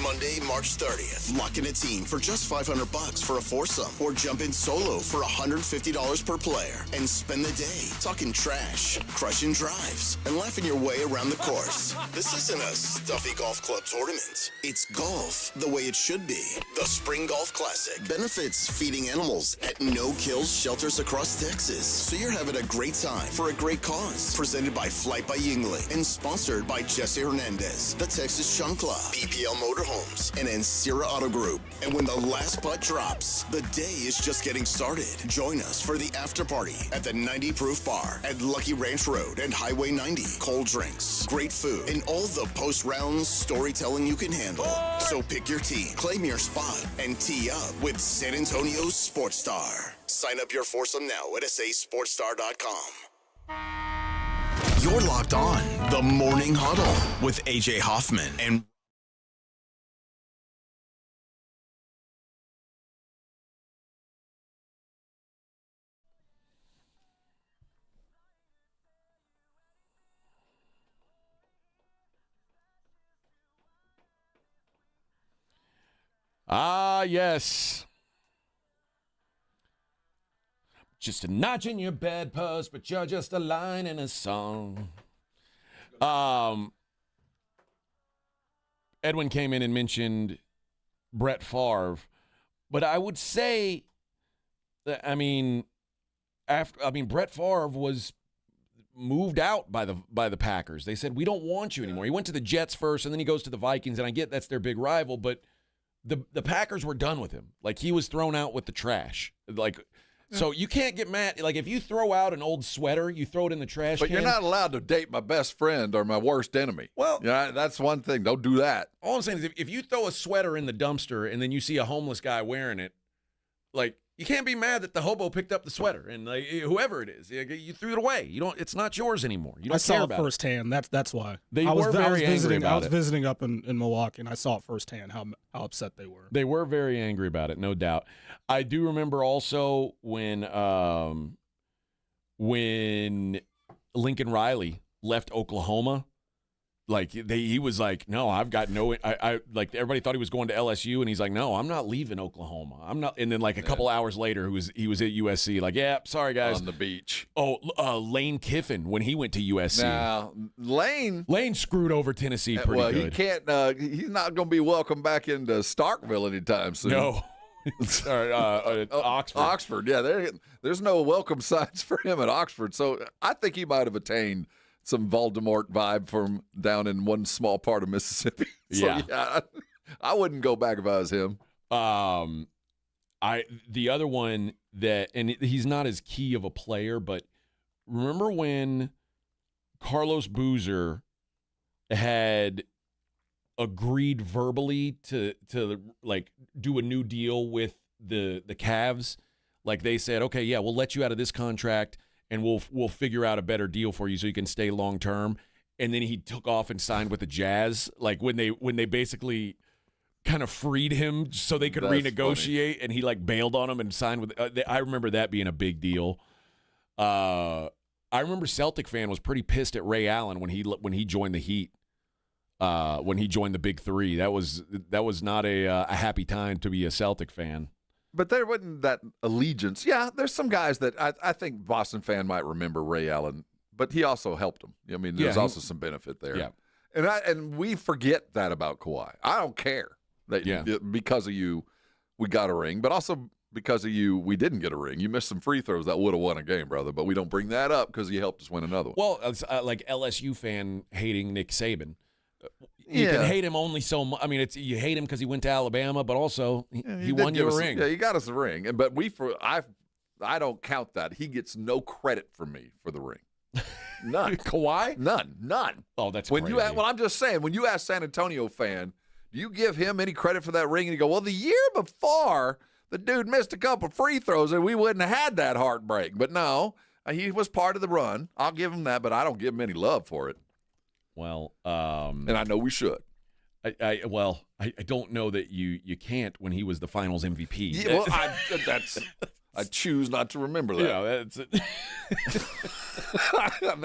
Monday, March 30th. Lock in a team for just $500 for a foursome, or jump in solo for $150 per player and spend the day talking trash, crushing drives, and laughing your way around the course. This isn't a stuffy golf club tournament. It's golf the way it should be. The Spring Golf Classic benefits feeding animals at no-kill shelters across Texas, so you're having a great time for a great cause. Presented by Flight by Yingling and sponsored by Jesse Hernandez, the Texas Chunk Club, BPL Motorhomes, and Ancira Auto Group. And when the last putt drops, the day is just getting started. Join us for the after party at the 90 Proof Bar at Lucky Ranch Road and Highway 90. Cold drinks, great food, and all the post-round storytelling you can handle. So pick your team, claim your spot, and tee up with San Antonio's Sports Star. Sign up your foursome now at sasportstar.com. You're locked on the Morning Huddle with AJ Hoffman and Ah, yes. Just a notch in your bedpost, but you're just a line in a song. Edwin came in and mentioned Brett Favre, but I would say, Brett Favre was moved out by the Packers. They said, we don't want you anymore. He went to the Jets first, and then he goes to the Vikings, and I get that's their big rival, but the Packers were done with him. Like, he was thrown out with the trash. So you can't get mad. Like, if you throw out an old sweater, you throw it in the trash But can. you're not allowed to date my best friend or my worst enemy. Well, yeah, that's one thing. Don't do that. All I'm saying is if you throw a sweater in the dumpster and then you see a homeless guy wearing it, like, You can't be mad that the hobo picked up the sweater and like, whoever it is, you threw it away. You don't. It's not yours anymore. You don't I saw care it about firsthand. That's why. They were very angry about it. I was visiting up in Milwaukee, and I saw it firsthand how upset they were. They were very angry about it, no doubt. I do remember also when Lincoln Riley left Oklahoma. Like he was like, no, I've got no. I like everybody thought he was going to LSU, and he's like, no, I'm not leaving Oklahoma. I'm not. And then like a couple hours later, he was at USC. Like, yeah, sorry guys, on the beach. Oh, Lane Kiffin when he went to USC. Now Lane screwed over Tennessee pretty good. He can't. He's not going to be welcome back into Starkville anytime soon. No. Oxford. Oxford, yeah. There's no welcome signs for him at Oxford. So I think he might have attained some Voldemort vibe from down in one small part of Mississippi. So, yeah, I wouldn't go back if I was him. The other one that, and he's not as key of a player, but remember when Carlos Boozer had agreed verbally to like do a new deal with the Cavs? Like they said, okay, yeah, we'll let you out of this contract and we'll figure out a better deal for you so you can stay long term. And then he took off and signed with the Jazz. Like when they basically kind of freed him so they could renegotiate, funny. And he like bailed on him and signed with. I remember that being a big deal. I remember Celtic fan was pretty pissed at Ray Allen when he joined the Heat. When he joined the Big Three, that was not a happy time to be a Celtic fan. But there wasn't that allegiance. Yeah, there's some guys that I think Boston fan might remember Ray Allen, but he also helped him. I mean, there's also some benefit there. Yeah, and we forget that about Kawhi. I don't care that because of you we got a ring, but also because of you we didn't get a ring. You missed some free throws that would have won a game, brother. But we don't bring that up because you helped us win another one. Well, it's like LSU fan hating Nick Saban. You can hate him only so much. I mean, you hate him because he went to Alabama, but also he won you a ring. Yeah, he got us a ring. But I don't count that. He gets no credit from me for the ring. None. Kawhi? None. Oh, that's when crazy. Well, I'm just saying, when you ask San Antonio fan, do you give him any credit for that ring? And you go, well, the year before, the dude missed a couple free throws and we wouldn't have had that heartbreak. But no, he was part of the run. I'll give him that, but I don't give him any love for it. Well, and I know we should. I don't know that you can't when he was the Finals MVP. Yeah, well, I choose not to remember that. Yeah,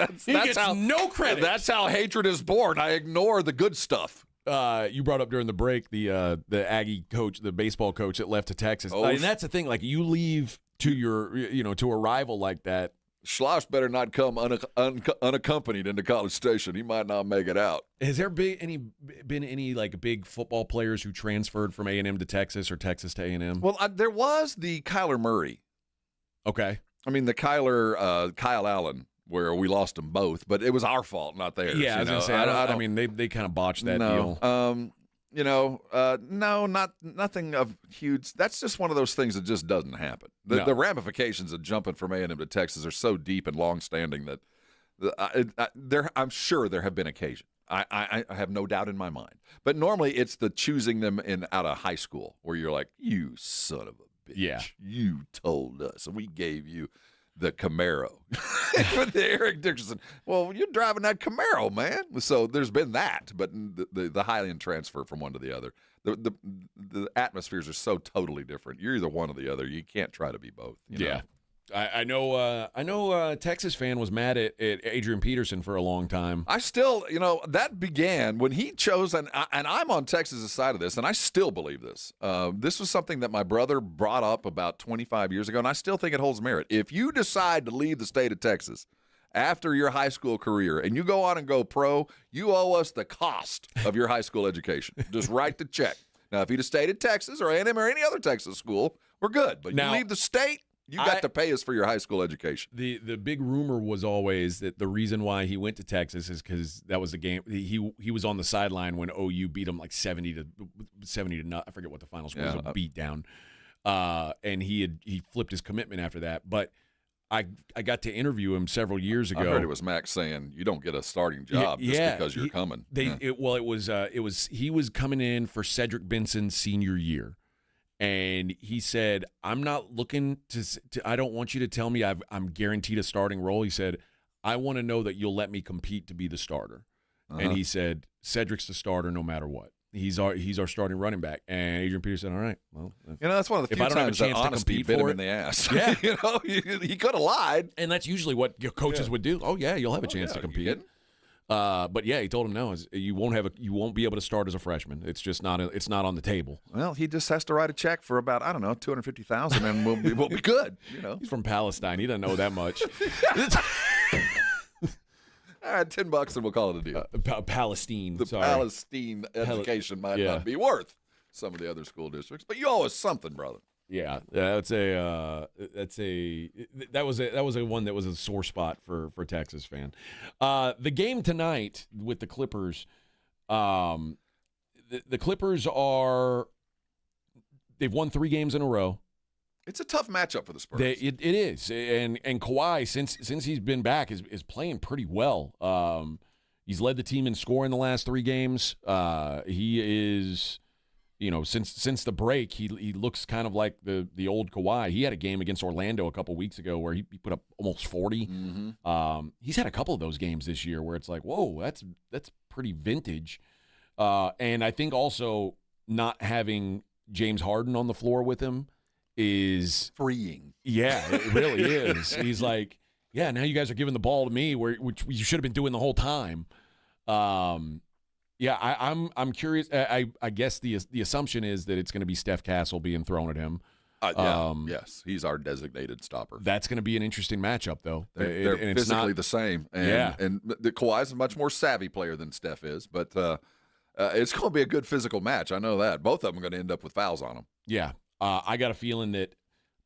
that's how no credit. That's how hatred is born. I ignore the good stuff. You brought up during the break the Aggie coach, the baseball coach that left to Texas. And that's the thing. Like you leave to your to a rival like that. Schloss better not come unaccompanied into College Station. He might not make it out. Has there been any like big football players who transferred from A&M to Texas or Texas to A&M? Well, there was the Kyler Murray. Okay. I mean, the Kyle Allen, where we lost them both, but it was our fault, not theirs. Yeah, I was going to say, I mean, they kind of botched that deal. No, nothing of huge. That's just one of those things that just doesn't happen. The ramifications of jumping from A&M to Texas are so deep and long-standing that I'm sure there have been occasions. I have no doubt in my mind. But normally it's the choosing them out of high school where you're like, you son of a bitch. Yeah. You told us, and we gave you the Camaro. With the Eric Dickerson. Well, you're driving that Camaro, man. So there's been that, but the Highland transfer from one to the other, the atmospheres are so totally different. You're either one or the other. You can't try to be both. You know? I know Texas fan was mad at Adrian Peterson for a long time. I still, that began when he chose, and I'm on Texas' side of this, and I still believe this. This was something that my brother brought up about 25 years ago, and I still think it holds merit. If you decide to leave the state of Texas after your high school career and you go on and go pro, you owe us the cost of your high school education. Just write the check. Now, if you'd have stayed at Texas or A&M or any other Texas school, we're good. But you leave the state, you got to pay us for your high school education. The big rumor was always that the reason why he went to Texas is because that was the game. He was on the sideline when OU beat him like 70 to nothing. I forget what the final score was. A beat down, and he flipped his commitment after that. But I got to interview him several years ago. I heard it was Max saying you don't get a starting job just because you're coming. He was coming in for Cedric Benson's senior year. And he said, I'm not looking to I don't want you to tell me I'm guaranteed a starting role. He said, I want to know that you'll let me compete to be the starter. And he said, Cedric's the starter no matter what. He's our starting running back. And Adrian Peterson said, all right, well. That's one of the few times that honesty bit him in the ass. Yeah. He could have lied. And that's usually what your coaches would do. Oh, yeah, you'll have a chance to compete. But yeah, he told him no. You won't be able to start as a freshman. It's just not. It's not on the table. Well, he just has to write a check for about $250,000, and we'll be good. He's from Palestine. He doesn't know that much. All right, $10 and we'll call it a deal. Palestine. Palestine education might not be worth some of the other school districts, but you owe us something, brother. Yeah, that was a one that was a sore spot for Texas fan. The game tonight with the Clippers, the Clippers they've won 3 games in a row. It's a tough matchup for the Spurs. It is, and Kawhi since he's been back is playing pretty well. He's led the team in scoring the last 3 games. He is. Since the break, he looks kind of like the old Kawhi. He had a game against Orlando a couple weeks ago where he put up almost 40. Mm-hmm. He's had a couple of those games this year where it's like, whoa, that's pretty vintage. And I think also not having James Harden on the floor with him is freeing. Yeah, it really is. He's like, yeah, now you guys are giving the ball to me, which you should have been doing the whole time. Yeah, I'm curious. I guess the assumption is that it's going to be Steph Castle being thrown at him. Yes, he's our designated stopper. That's going to be an interesting matchup, though. They're physically the same. And the Kawhi's a much more savvy player than Steph is, but it's going to be a good physical match. I know that. Both of them are going to end up with fouls on them. Yeah, I got a feeling that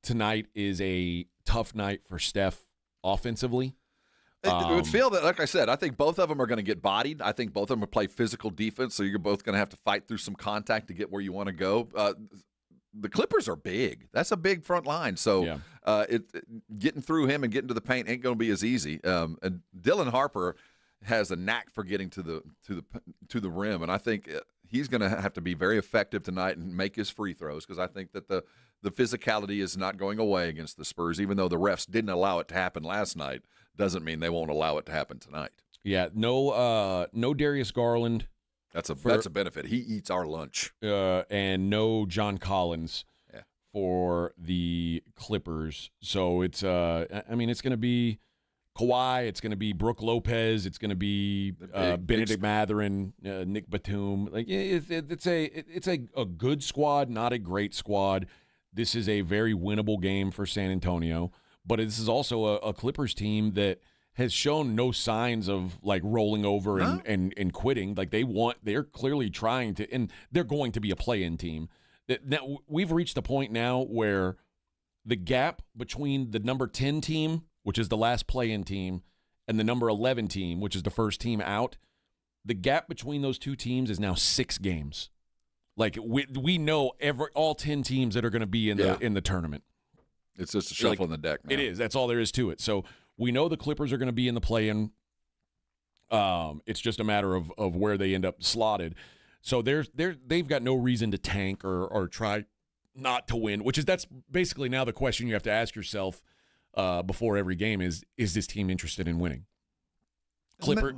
tonight is a tough night for Steph offensively. It would feel that, like I said, I think both of them are going to get bodied. I think both of them will play physical defense, so you're both going to have to fight through some contact to get where you want to go. The Clippers are big. That's a big front line. So getting through him and getting to the paint ain't going to be as easy. And Dylan Harper has a knack for getting to the rim, and I think he's going to have to be very effective tonight and make his free throws because I think that the physicality is not going away against the Spurs, even though the refs didn't allow it to happen last night. Doesn't mean they won't allow it to happen tonight. Yeah, no Darius Garland. That's a benefit. He eats our lunch. And no John Collins for the Clippers. So it's it's going to be Kawhi. It's going to be Brook Lopez. It's going to be Benedict Mathurin, Nick Batum. Like it's a good squad, not a great squad. This is a very winnable game for San Antonio. But this is also a Clippers team that has shown no signs of like rolling over and quitting. Like they're clearly trying to, and they're going to be a play-in team. Now we've reached the point now where the gap between the number 10 team, which is the last play-in team, and the number 11 team, which is the first team out, the gap between those two teams is now 6 games. Like we know all 10 teams that are going to be in the tournament. It's just a shuffle in the deck now. It is. That's all there is to it. So we know the Clippers are going to be in the play-in. It's just a matter of where they end up slotted. So they've got no reason to tank or try not to win, that's basically now the question you have to ask yourself before every game is this team interested in winning? Clippers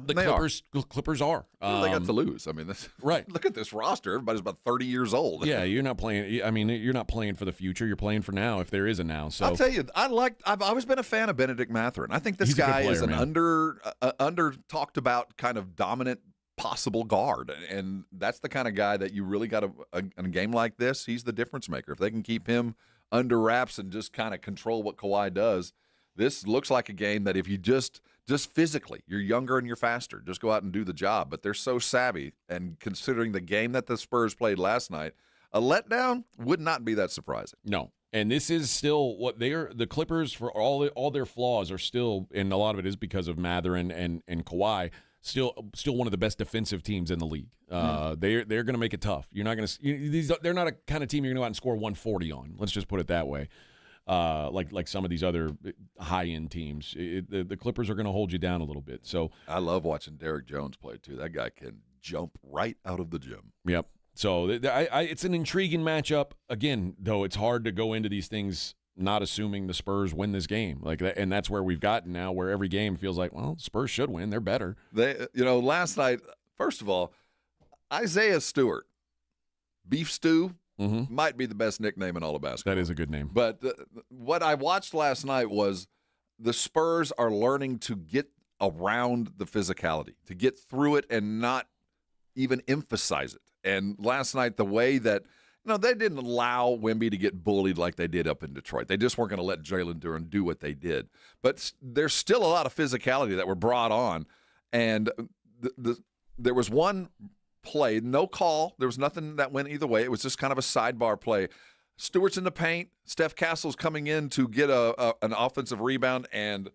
are. They got to lose. I mean, right. Look at this roster. Everybody's about 30 years old. Yeah, you're not playing. I mean, you're not playing for the future. You're playing for now, if there is a now. So I'll tell you, I've always been a fan of Benedict Mathurin. I think this guy is an under talked about kind of dominant possible guard, and that's the kind of guy that you really got in a game like this. He's the difference maker. If they can keep him under wraps and just kind of control what Kawhi does, this looks like a game that if you just physically, you're younger and you're faster, just go out and do the job. But they're so savvy, and considering the game that the Spurs played last night, a letdown would not be that surprising. No, and this is still what the Clippers, for all their flaws, are still, and a lot of it is because of Mathurin and Kawhi, still one of the best defensive teams in the league. They're going to make it tough. You're not going to. They're not a kind of team you're going to go out and score 140 on. Let's just put it that way. Like some of these other high-end teams. The Clippers are going to hold you down a little bit. So I love watching Derrick Jones play, too. That guy can jump right out of the gym. Yep. So it's an intriguing matchup. Again, though, it's hard to go into these things not assuming the Spurs win this game. And that's where we've gotten now, where every game feels like, well, Spurs should win. They're better. Last night, first of all, Isaiah Stewart, Beef Stew, might be the best nickname in all of basketball. That is a good name. But what I watched last night was the Spurs are learning to get around the physicality, to get through it and not even emphasize it. And last night, the way that they didn't allow Wemby to get bullied like they did up in Detroit. They just weren't going to let Jalen Duren do what they did. But there's still a lot of physicality that were brought on. And there was one play, no call. There was nothing that went either way. It was just kind of a sidebar play. Stewart's in the paint. Steph Castle's coming in to get an offensive rebound, and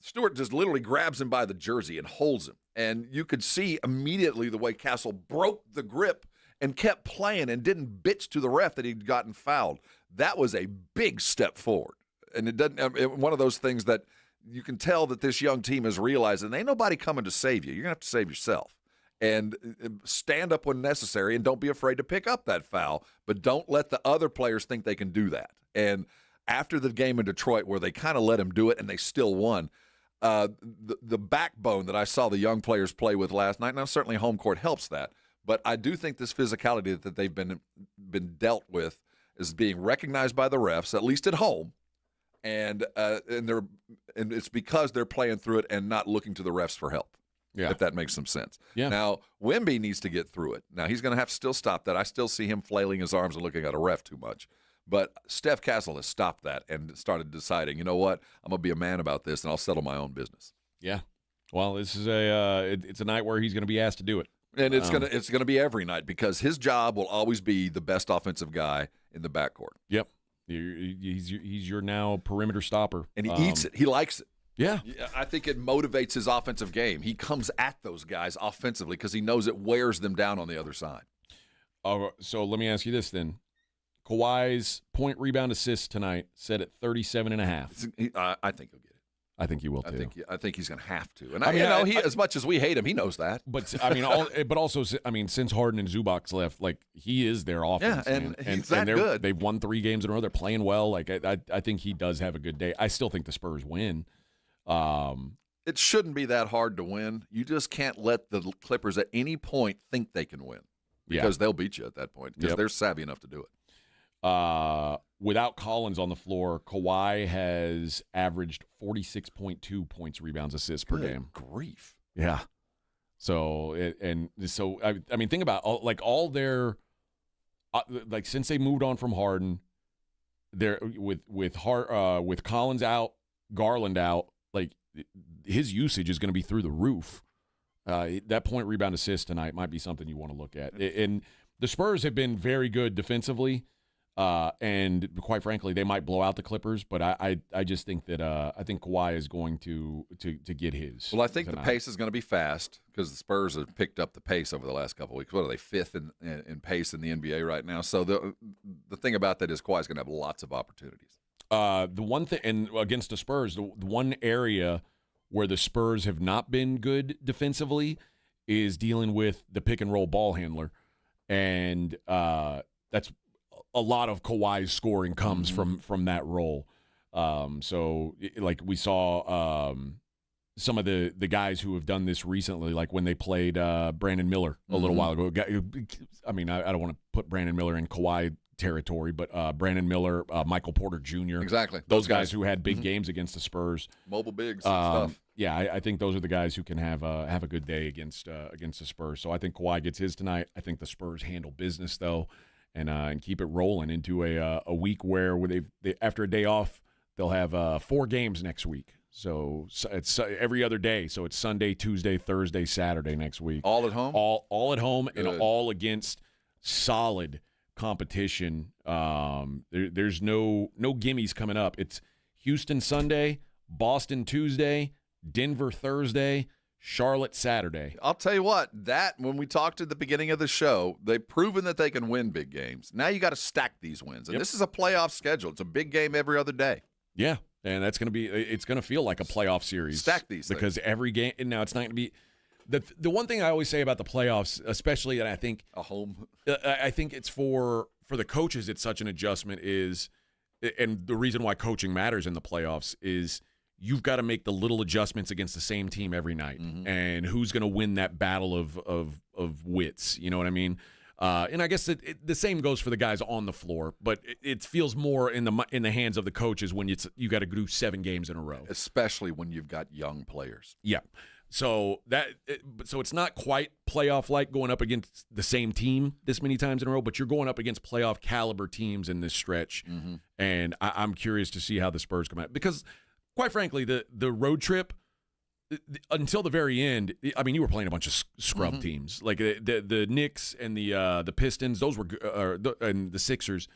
Stewart just literally grabs him by the jersey and holds him. And you could see immediately the way Castle broke the grip and kept playing and didn't bitch to the ref that he'd gotten fouled. That was a big step forward. And one of those things that you can tell that this young team is realizing ain't nobody coming to save you. You're going to have to save yourself. And stand up when necessary, and don't be afraid to pick up that foul, but don't let the other players think they can do that. And after the game in Detroit where they kind of let him do it and they still won, the backbone that I saw the young players play with last night, now certainly home court helps that, but I do think this physicality that they've been dealt with is being recognized by the refs, at least at home, and it's because they're playing through it and not looking to the refs for help. Yeah. If that makes some sense. Yeah. Now, Wemby needs to get through it. Now, he's going to have to still stop that. I still see him flailing his arms and looking at a ref too much. But Steph Castle has stopped that and started deciding, you know what, I'm going to be a man about this, and I'll settle my own business. Yeah. Well, this is it's a night where he's going to be asked to do it. And it's gonna be every night because his job will always be the best offensive guy in the backcourt. Yep. He's your now perimeter stopper. And he eats it. He likes it. Yeah. I think it motivates his offensive game. He comes at those guys offensively because he knows it wears them down on the other side. So let me ask you this then. Kawhi's point, rebound, assist tonight set at 37.5. I think he'll get it. I think he will too. I think he's going to have to. And as much as we hate him, he knows that. But I mean, but also, I mean, since Harden and Zubac left, like he is their offense. Yeah, and he's that good. They've won 3 games in a row. They're playing well. Like I think he does have a good day. I still think the Spurs win. It shouldn't be that hard to win. You just can't let the Clippers at any point think they can win because they'll beat you at that point because they're savvy enough to do it. Without Collins on the floor, Kawhi has averaged 46.2 points, rebounds, assists per game. Grief. Yeah. So I mean, think about all their since they moved on from Harden, they're with Collins out, Garland out, like his usage is going to be through the roof. That point, rebound, assist tonight might be something you want to look at. And the Spurs have been very good defensively. And quite frankly, they might blow out the Clippers, but I just think that I think Kawhi is going to get his. Well, I think tonight. the pace is going to be fast because the Spurs have picked up the pace over the last couple of weeks. What are they, 5th in pace in the NBA right now? So the thing about that is Kawhi's going to have lots of opportunities. The one thing, and against the Spurs, the one area where the Spurs have not been good defensively is dealing with the pick and roll ball handler, and that's. A lot of Kawhi's scoring comes from that role. So, like we saw some of the guys who have done this recently, like when they played Brandon Miller a little while ago. I mean, I don't want to put Brandon Miller in Kawhi territory, but Brandon Miller, Michael Porter Jr. Exactly. Those guys who had big games against the Spurs. Mobile bigs and stuff. Yeah, I think those are the guys who can have a good day against the Spurs. So I think Kawhi gets his tonight. I think the Spurs handle business, though. And keep it rolling into a week where they after a day off, they'll have 4 games next week. So it's every other day. So it's Sunday, Tuesday, Thursday, Saturday next week. All at home? All at home. Good. And all against solid competition. There's no gimmies coming up. It's Houston Sunday, Boston Tuesday, Denver Thursday, Charlotte Saturday. I'll tell you what, that when we talked at the beginning of the show, they've proven that they can win big games. Now you got to stack these wins. And this is a playoff schedule. It's a big game every other day. Yeah, and it's going to feel like a playoff series. Stack these because things. Every game, and now it's not going to be The one thing I always say about the playoffs, especially that I think a home, I think it's for the coaches, it's such an adjustment is, and the reason why coaching matters in the playoffs is you've got to make the little adjustments against the same team every night, and who's going to win that battle of wits. You know what I mean? And I guess the same goes for the guys on the floor, but it feels more in the hands of the coaches when you got to do 7 games in a row, especially when you've got young players. Yeah. So it's not quite playoff-like going up against the same team this many times in a row, but you're going up against playoff caliber teams in this stretch, and I'm curious to see how the Spurs come out because, quite frankly, the road trip until the very end. I mean, you were playing a bunch of scrub teams like the Knicks and the Pistons. Those were and the Sixers.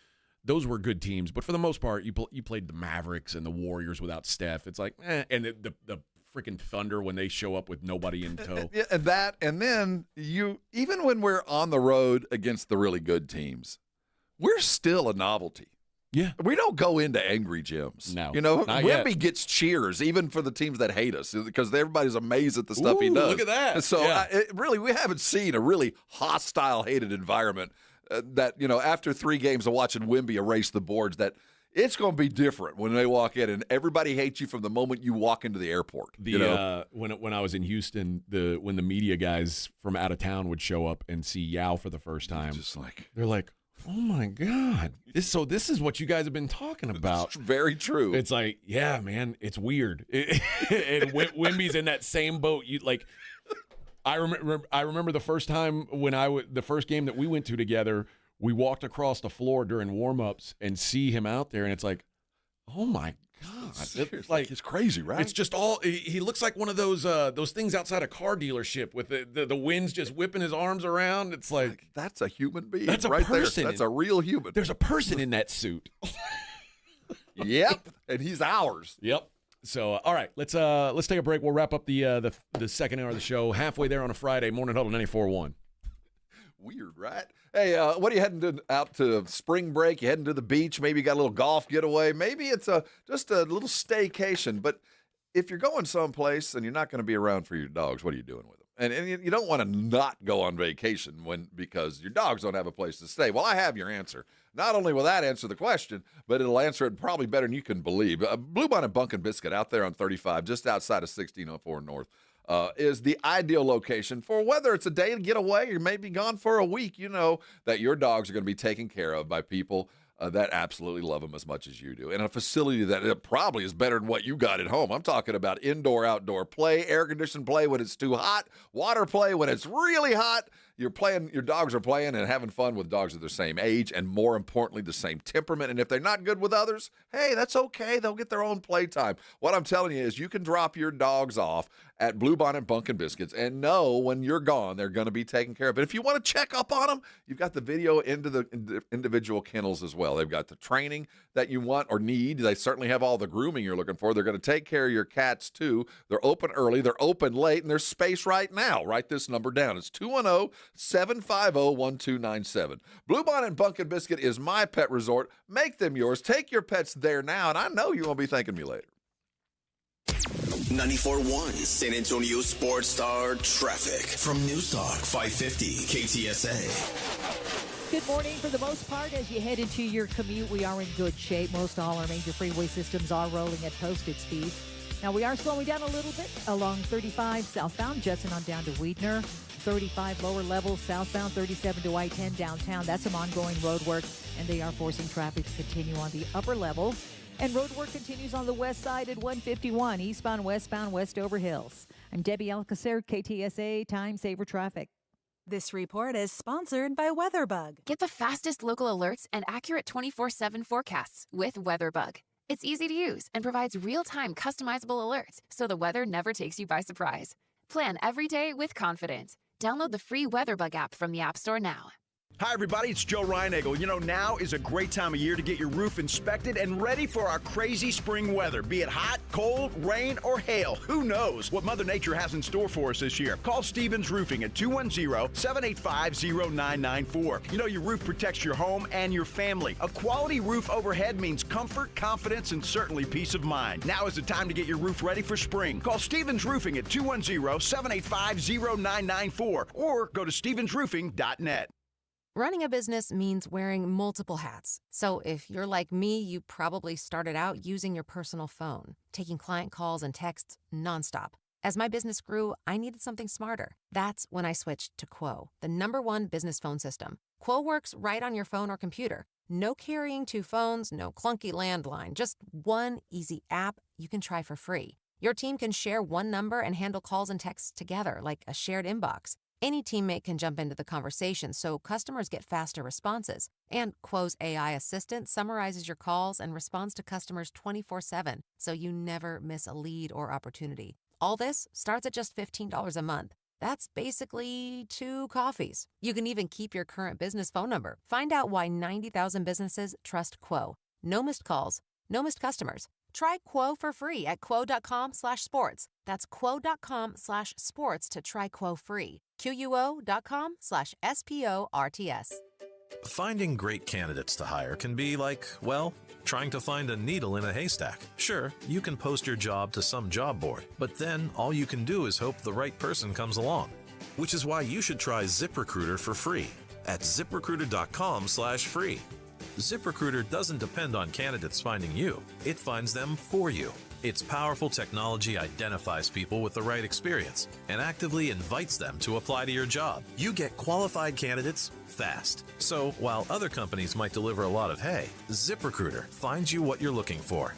Those were good teams, but for the most part, you played the Mavericks and the Warriors without Steph. It's like, and the freaking Thunder when they show up with nobody in tow. Yeah, and then even when we're on the road against the really good teams, we're still a novelty. Yeah. We don't go into angry gyms. No. Wemby gets cheers even for the teams that hate us because everybody's amazed at the stuff he does. Look at that. So yeah. We haven't seen a really hostile, hated environment that, after 3 games of watching Wemby erase the boards, that it's going to be different when they walk in, and everybody hates you from the moment you walk into the airport. When I was in Houston, when the media guys from out of town would show up and see Yao for the first time, they're like, "Oh my God, this is what you guys have been talking about." It's very true. It's like, yeah, man, it's weird. And Wemby's in that same boat. I remember the first time the first game that we went to together. We walked across the floor during warm-ups and see him out there, and it's like, oh, my God. It's crazy, right? It's just he looks like one of those things outside a car dealership with the wind's just whipping his arms around. It's like that's a human being. That's a right person. There. That's a real human. There's a person in that suit. Yep, and he's ours. Yep. So, all right, let's take a break. We'll wrap up the second hour of the show. Halfway there on a Friday, Morning Huddle 94.1. Weird, right? Hey, what are you heading out to spring break? You heading to the beach? Maybe you got a little golf getaway. Maybe it's just a little staycation. But if you're going someplace and you're not going to be around for your dogs, what are you doing with them? And you don't want to not go on vacation because your dogs don't have a place to stay. Well, I have your answer. Not only will that answer the question, but it'll answer it probably better than you can believe. Bluebonnet Bunk and Biscuit out there on 35, just outside of 1604 North. Is the ideal location for whether it's a day to get away or maybe gone for a week. You know that your dogs are going to be taken care of by people that absolutely love them as much as you do. And a facility that probably is better than what you got at home. I'm talking about indoor-outdoor play, air-conditioned play when it's too hot, water play when it's really hot. Your dogs are playing and having fun with dogs of their same age and, more importantly, the same temperament. And if they're not good with others, hey, that's okay. They'll get their own playtime. What I'm telling you is you can drop your dogs off at Bluebonnet Bunk and Biscuits and know when you're gone, they're going to be taken care of. But if you want to check up on them, you've got the video into the individual kennels as well. They've got the training that you want or need. They certainly have all the grooming you're looking for. They're going to take care of your cats, too. They're open early. They're open late, and there's space right now. Write this number down. It's 210-750-1297. Bluebonnet Bunk and Biscuit is my pet resort. Make them yours. Take your pets there now, and I know you won't be thanking me later. 94.1 San Antonio Sports Star traffic from News Talk 550 KTSA. Good morning. For the most part, as you head into your commute, we are in good shape. Most all our major freeway systems are rolling at posted speeds. Now, we are slowing down a little bit along 35 southbound, Judson on down to Weidner. 35 lower levels southbound, 37 to I-10 downtown. That's some ongoing road work, and they are forcing traffic to continue on the upper level. And road work continues on the west side at 151, eastbound, westbound, Westover Hills. I'm Debbie Alcacer, KTSA Time Saver Traffic. This report is sponsored by WeatherBug. Get the fastest local alerts and accurate 24/7 forecasts with WeatherBug. It's easy to use and provides real-time customizable alerts so the weather never takes you by surprise. Plan every day with confidence. Download the free WeatherBug app from the App Store now. Hi, everybody. It's Joe Reinagel. You know, now is a great time of year to get your roof inspected and ready for our crazy spring weather. Be it hot, cold, rain, or hail. Who knows what Mother Nature has in store for us this year? Call Stevens Roofing at 210-785-0994. You know, your roof protects your home and your family. A quality roof overhead means comfort, confidence, and certainly peace of mind. Now is the time to get your roof ready for spring. Call Stevens Roofing at 210-785-0994 or go to stevensroofing.net. Running a business means wearing multiple hats. So if you're like me, you probably started out using your personal phone, taking client calls and texts nonstop. As my business grew, I needed something smarter. That's when I switched to Quo, the #1 business phone system. Quo works right on your phone or computer. No carrying 2 phones, no clunky landline, just one easy app you can try for free. Your team can share one number and handle calls and texts together like a shared inbox. Any teammate can jump into the conversation, so customers get faster responses. And Quo's AI assistant summarizes your calls and responds to customers 24/7, so you never miss a lead or opportunity. All this starts at just $15 a month. That's basically 2 coffees. You can even keep your current business phone number. Find out why 90,000 businesses trust Quo. No missed calls, no missed customers. Try Quo for free at quo.com/sports. That's quo.com/sports to try Quo free. QUO.com/SPORTS. Finding great candidates to hire can be like, well, trying to find a needle in a haystack. Sure, you can post your job to some job board, but then all you can do is hope the right person comes along. Which is why you should try ZipRecruiter for free at ZipRecruiter.com/free. ZipRecruiter doesn't depend on candidates finding you. It finds them for you. Its powerful technology identifies people with the right experience and actively invites them to apply to your job. You get qualified candidates fast. So while other companies might deliver a lot of hay, ZipRecruiter finds you what you're looking for.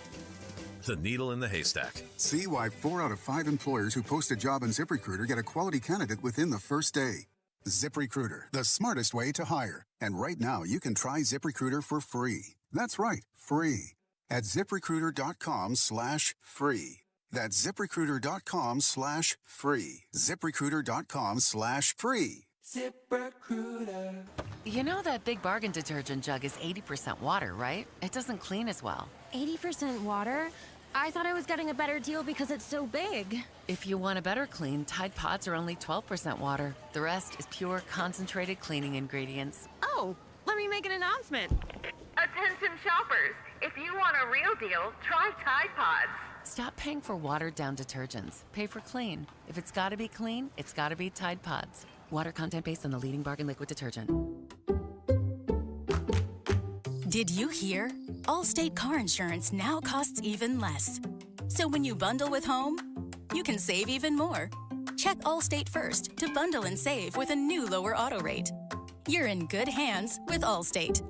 The needle in the haystack. See why 4 out of 5 employers who post a job on ZipRecruiter get a quality candidate within the first day. ZipRecruiter, the smartest way to hire. And right now, you can try ZipRecruiter for free. That's right, free. At ZipRecruiter.com/free. That's ZipRecruiter.com/free. ZipRecruiter.com/free. ZipRecruiter. You know that Big Bargain detergent jug is 80% water, right? It doesn't clean as well. 80% water? I thought I was getting a better deal because it's so big. If you want a better clean, Tide Pods are only 12% water. The rest is pure, concentrated cleaning ingredients. Oh, let me make an announcement. Attention shoppers, if you want a real deal, try Tide Pods. Stop paying for watered-down detergents. Pay for clean. If it's gotta be clean, it's gotta be Tide Pods. Water content based on the leading bargain liquid detergent. Did you hear? Allstate car insurance now costs even less. So when you bundle with home, you can save even more. Check Allstate first to bundle and save with a new lower auto rate. You're in good hands with Allstate.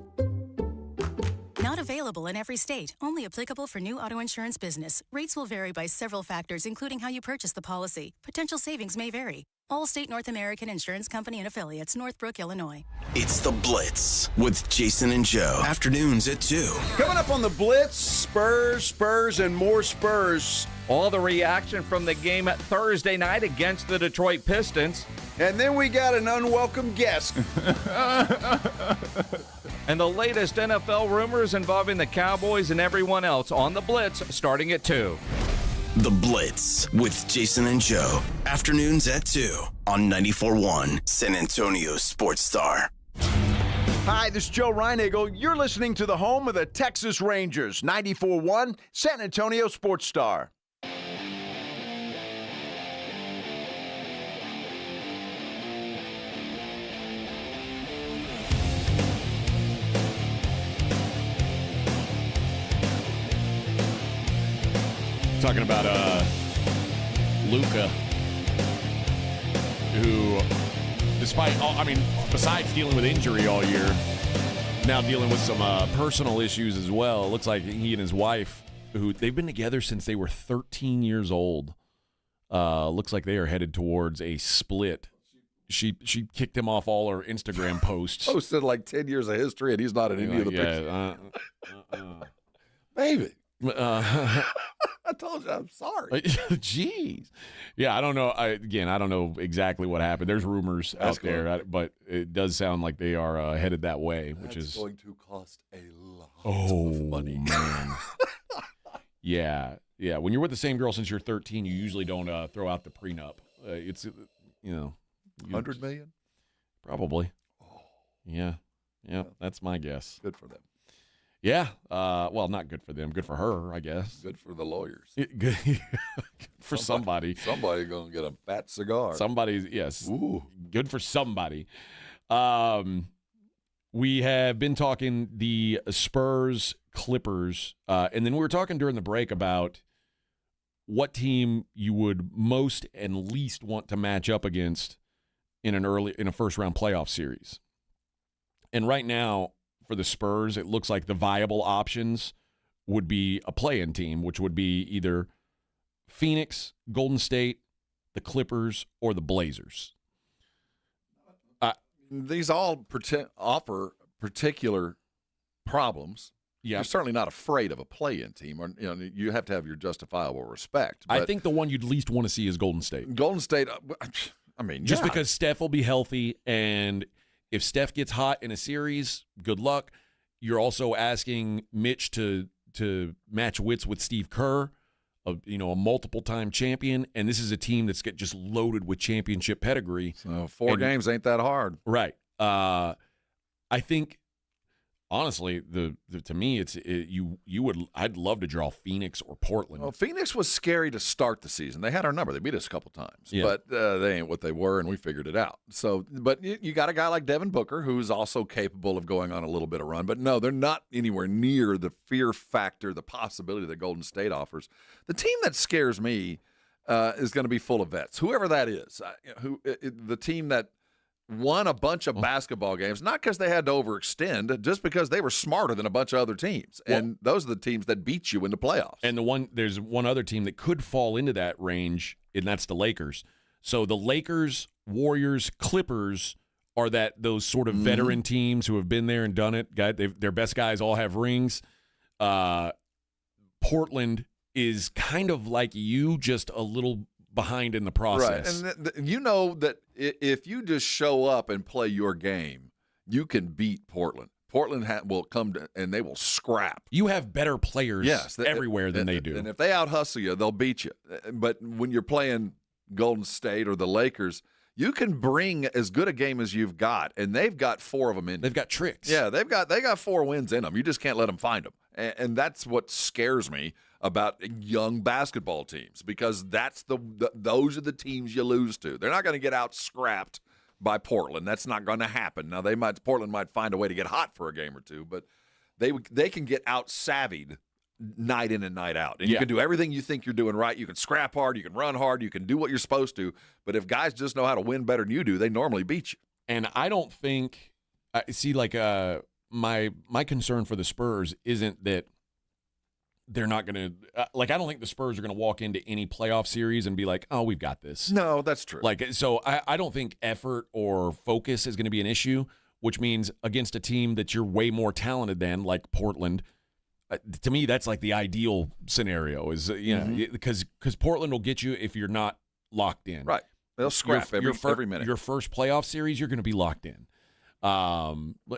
Not available in every state. Only applicable for new auto insurance business. Rates will vary by several factors, including how you purchase the policy. Potential savings may vary. Allstate North American Insurance Company and Affiliates, Northbrook, Illinois. It's The Blitz with Jason and Joe. Afternoons at 2. Coming up on the Blitz, Spurs, and more Spurs. All the reaction from the game at Thursday night against the Detroit Pistons. And then we got an unwelcome guest. And the latest NFL rumors involving the Cowboys and everyone else on the Blitz starting at 2. The Blitz with Jason and Joe. Afternoons at 2 on 94.1 San Antonio Sports Star. Hi, this is Joe Reinagel. You're listening to the home of the Texas Rangers, 94.1 San Antonio Sports Star. Talking about Luka, who, besides dealing with injury all year, now dealing with some personal issues as well. It looks like he and his wife, who they've been together since they were 13 years old, looks like they are headed towards a split. She kicked him off all her Instagram posts. Posted like 10 years of history, and he's not in any of the pictures. Baby. told you. I'm sorry. Jeez. Yeah, I don't know. I don't know exactly what happened. There's rumors out there, but it does sound like they are headed that way, which is going to cost a lot of money. Man. Yeah. When you're with the same girl since you're 13, you usually don't throw out the prenup. It's $100 million? Probably. Yeah, that's my guess. Good for them. Yeah. Well, not good for them. Good for her, I guess. Good for the lawyers. Good for somebody. Somebody going to get a fat cigar. Somebody's, yes. Ooh. Good for somebody. We have been talking the Spurs, Clippers, and then we were talking during the break about what team you would most and least want to match up against in a first-round playoff series. And right now, for the Spurs, it looks like the viable options would be a play-in team, which would be either Phoenix, Golden State, the Clippers, or the Blazers. These all offer particular problems. Yeah. You're certainly not afraid of a play-in team. Or, you have to have your justifiable respect. But I think the one you'd least want to see is Golden State. Golden State, just because Steph will be healthy, and if Steph gets hot in a series, good luck. You're also asking Mitch to match wits with Steve Kerr, a multiple-time champion, and this is a team that's just loaded with championship pedigree. So 4 games ain't that hard, right? I think. Honestly, to me, I'd love to draw Phoenix or Portland. Well, Phoenix was scary to start the season. They had our number. They beat us a couple times, yeah. But they ain't what they were, and we figured it out. So, but you got a guy like Devin Booker who's also capable of going on a little bit of run. But no, they're not anywhere near the fear factor, the possibility that Golden State offers. The team that scares me is going to be full of vets, whoever that is. The team that won a bunch of basketball games, not because they had to overextend, just because they were smarter than a bunch of other teams. And those are the teams that beat you in the playoffs. And there's one other team that could fall into that range, and that's the Lakers. So the Lakers, Warriors, Clippers are those sort of veteran teams who have been there and done it. Their best guys all have rings. Portland is kind of like you, just a little behind in the process. Right. And you know that if you just show up and play your game, you can beat Portland. Portland will come and they will scrap. You have better players everywhere than they do. And if they out-hustle you, they'll beat you. But when you're playing Golden State or the Lakers, you can bring as good a game as you've got, and they've got 4 of them in. They've got tricks. Yeah, they got 4 wins in them. You just can't let them find them. And that's what scares me about young basketball teams, because those are the teams you lose to. They're not going to get out scrapped by Portland. That's not going to happen. Now Portland might find a way to get hot for a game or two, but they can get out savvied night in and night out. And you can do everything you think you're doing right. You can scrap hard, you can run hard, you can do what you're supposed to. But if guys just know how to win better than you do, they normally beat you. And I don't think my concern for the Spurs isn't that they're not going to I don't think the Spurs are going to walk into any playoff series and be like, oh, we've got this. No, that's true. So I don't think effort or focus is going to be an issue, which means against a team that you're way more talented than, like Portland. To me, that's like the ideal scenario is, because Portland will get you if you're not locked in. Right. They'll scrap every minute. Your first playoff series, you're going to be locked in.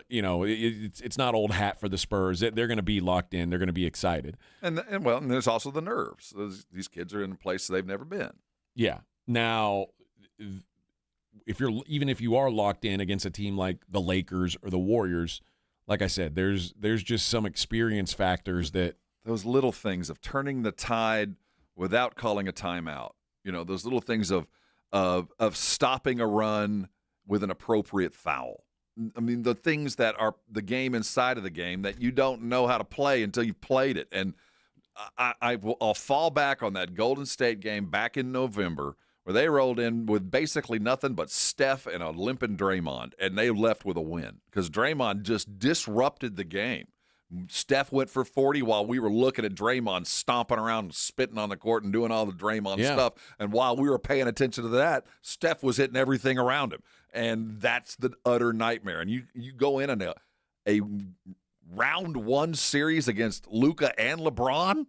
It's not old hat for the Spurs. They're going to be locked in. They're going to be excited. And there's also the nerves. These kids are in a place they've never been. Yeah. Now, if you are locked in against a team like the Lakers or the Warriors, like I said, there's just some experience factors that those little things of turning the tide without calling a timeout. Those little things of stopping a run with an appropriate foul. I mean, the things that are the game inside of the game that you don't know how to play until you've played it. And I'll fall back on that Golden State game back in November where they rolled in with basically nothing but Steph and a limping Draymond, and they left with a win because Draymond just disrupted the game. Steph went for 40 while we were looking at Draymond stomping around and spitting on the court and doing all the Draymond stuff. And while we were paying attention to that, Steph was hitting everything around him. And that's the utter nightmare. And you go in a round 1 series against Luka and LeBron,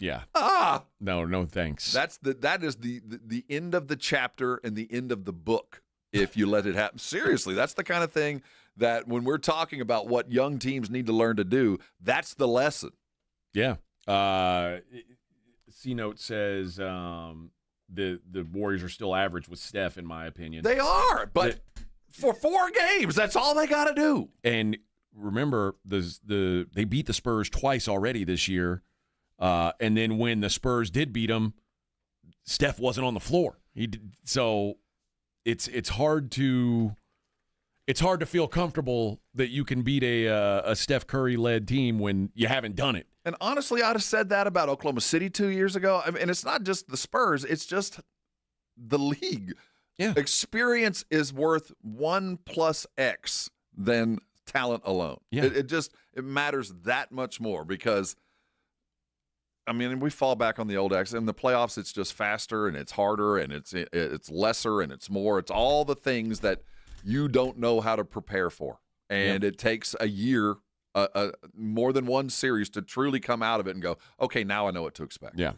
Yeah. Ah! No, thanks. That is the end of the chapter and the end of the book if you let it happen. Seriously, that's the kind of thing that when we're talking about what young teams need to learn to do, that's the lesson. Yeah. C-Note says the Warriors are still average with Steph, in my opinion. They are, but for 4 games, that's all they got to do. And remember, they beat the Spurs twice already this year. And then when the Spurs did beat them, Steph wasn't on the floor. So it's hard to feel comfortable that you can beat a Steph Curry-led team when you haven't done it. And honestly, I'd have said that about Oklahoma City 2 years ago. I mean, and it's not just the Spurs; it's just the league. Yeah, experience is worth 1 + X than talent alone. Yeah, it matters that much more because. I mean, we fall back on the old X. In the playoffs, it's just faster and it's harder and it's lesser and it's more. It's all the things that you don't know how to prepare for, and it takes a year, more than one series to truly come out of it and go, okay, now I know what to expect. Yeah,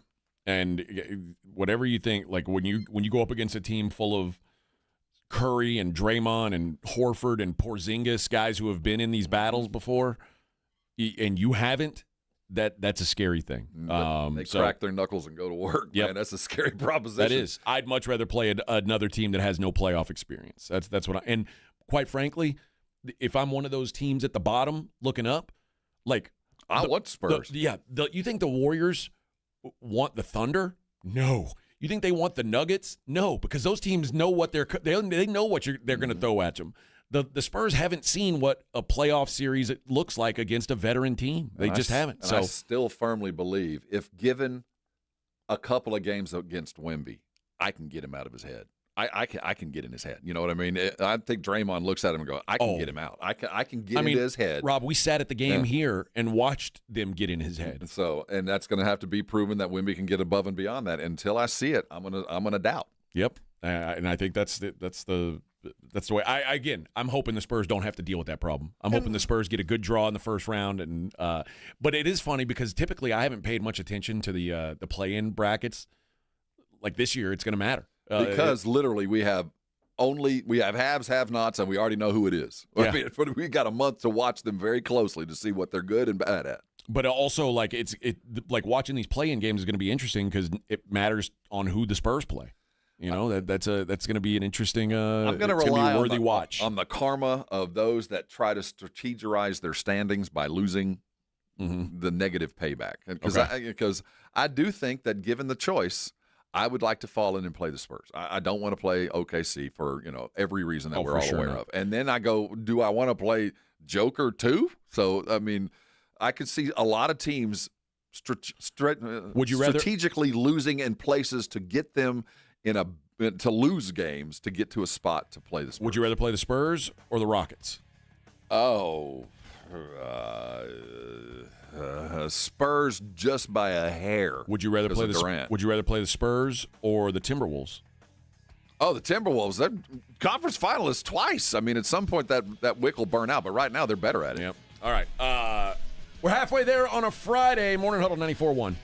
and whatever you think, like when you go up against a team full of Curry and Draymond and Horford and Porzingis, guys who have been in these battles before, and you haven't. That's a scary thing. They crack their knuckles and go to work. Yep. Man, that's a scary proposition. That is. I'd much rather play another team that has no playoff experience. That's what and quite frankly, if I'm one of those teams at the bottom looking up, like I want Spurs. You think the Warriors want the Thunder? No. You think they want the Nuggets? No, because those teams know what they know what they're going to throw at them. The Spurs haven't seen what a playoff series looks like against a veteran team. They just haven't. So I still firmly believe if given a couple of games against Wemby, I can get him out of his head. I can get in his head. You know what I mean? I think Draymond looks at him and goes, I can get him out. I can get into his head. Rob, we sat at the game here and watched them get in his head. And that's going to have to be proven that Wemby can get above and beyond that. Until I see it, I'm gonna doubt. Yep, and I think that's the way. I'm hoping the Spurs don't have to deal with that problem. I'm hoping the Spurs get a good draw in the first round. And but it is funny because typically I haven't paid much attention to the play-in brackets. Like this year, it's going to matter because literally we have haves, have-nots, and we already know who it is. Yeah. I mean, we got a month to watch them very closely to see what they're good and bad at. But also, like like watching these play-in games is going to be interesting because it matters on who the Spurs play. You know, that's going to be an interesting, I'm going to rely watch on the karma of those that try to strategize their standings by losing the negative payback. Because I do think that given the choice, I would like to fall in and play the Spurs. I don't want to play OKC for every reason that we're all aware of. And then I go, do I want to play Joker too? So I mean, I could see a lot of teams strategically losing in places to get them to lose games to get to a spot to play the Spurs. Would you rather play the Spurs or the Rockets? Oh, Spurs just by a hair. Would you rather play the Spurs or the Timberwolves? Oh, the Timberwolves. They're conference finalists twice. I mean, at some point that wick will burn out, but right now they're better at it. Yep. All right. We're halfway there on a Friday. Morning Huddle 94.1.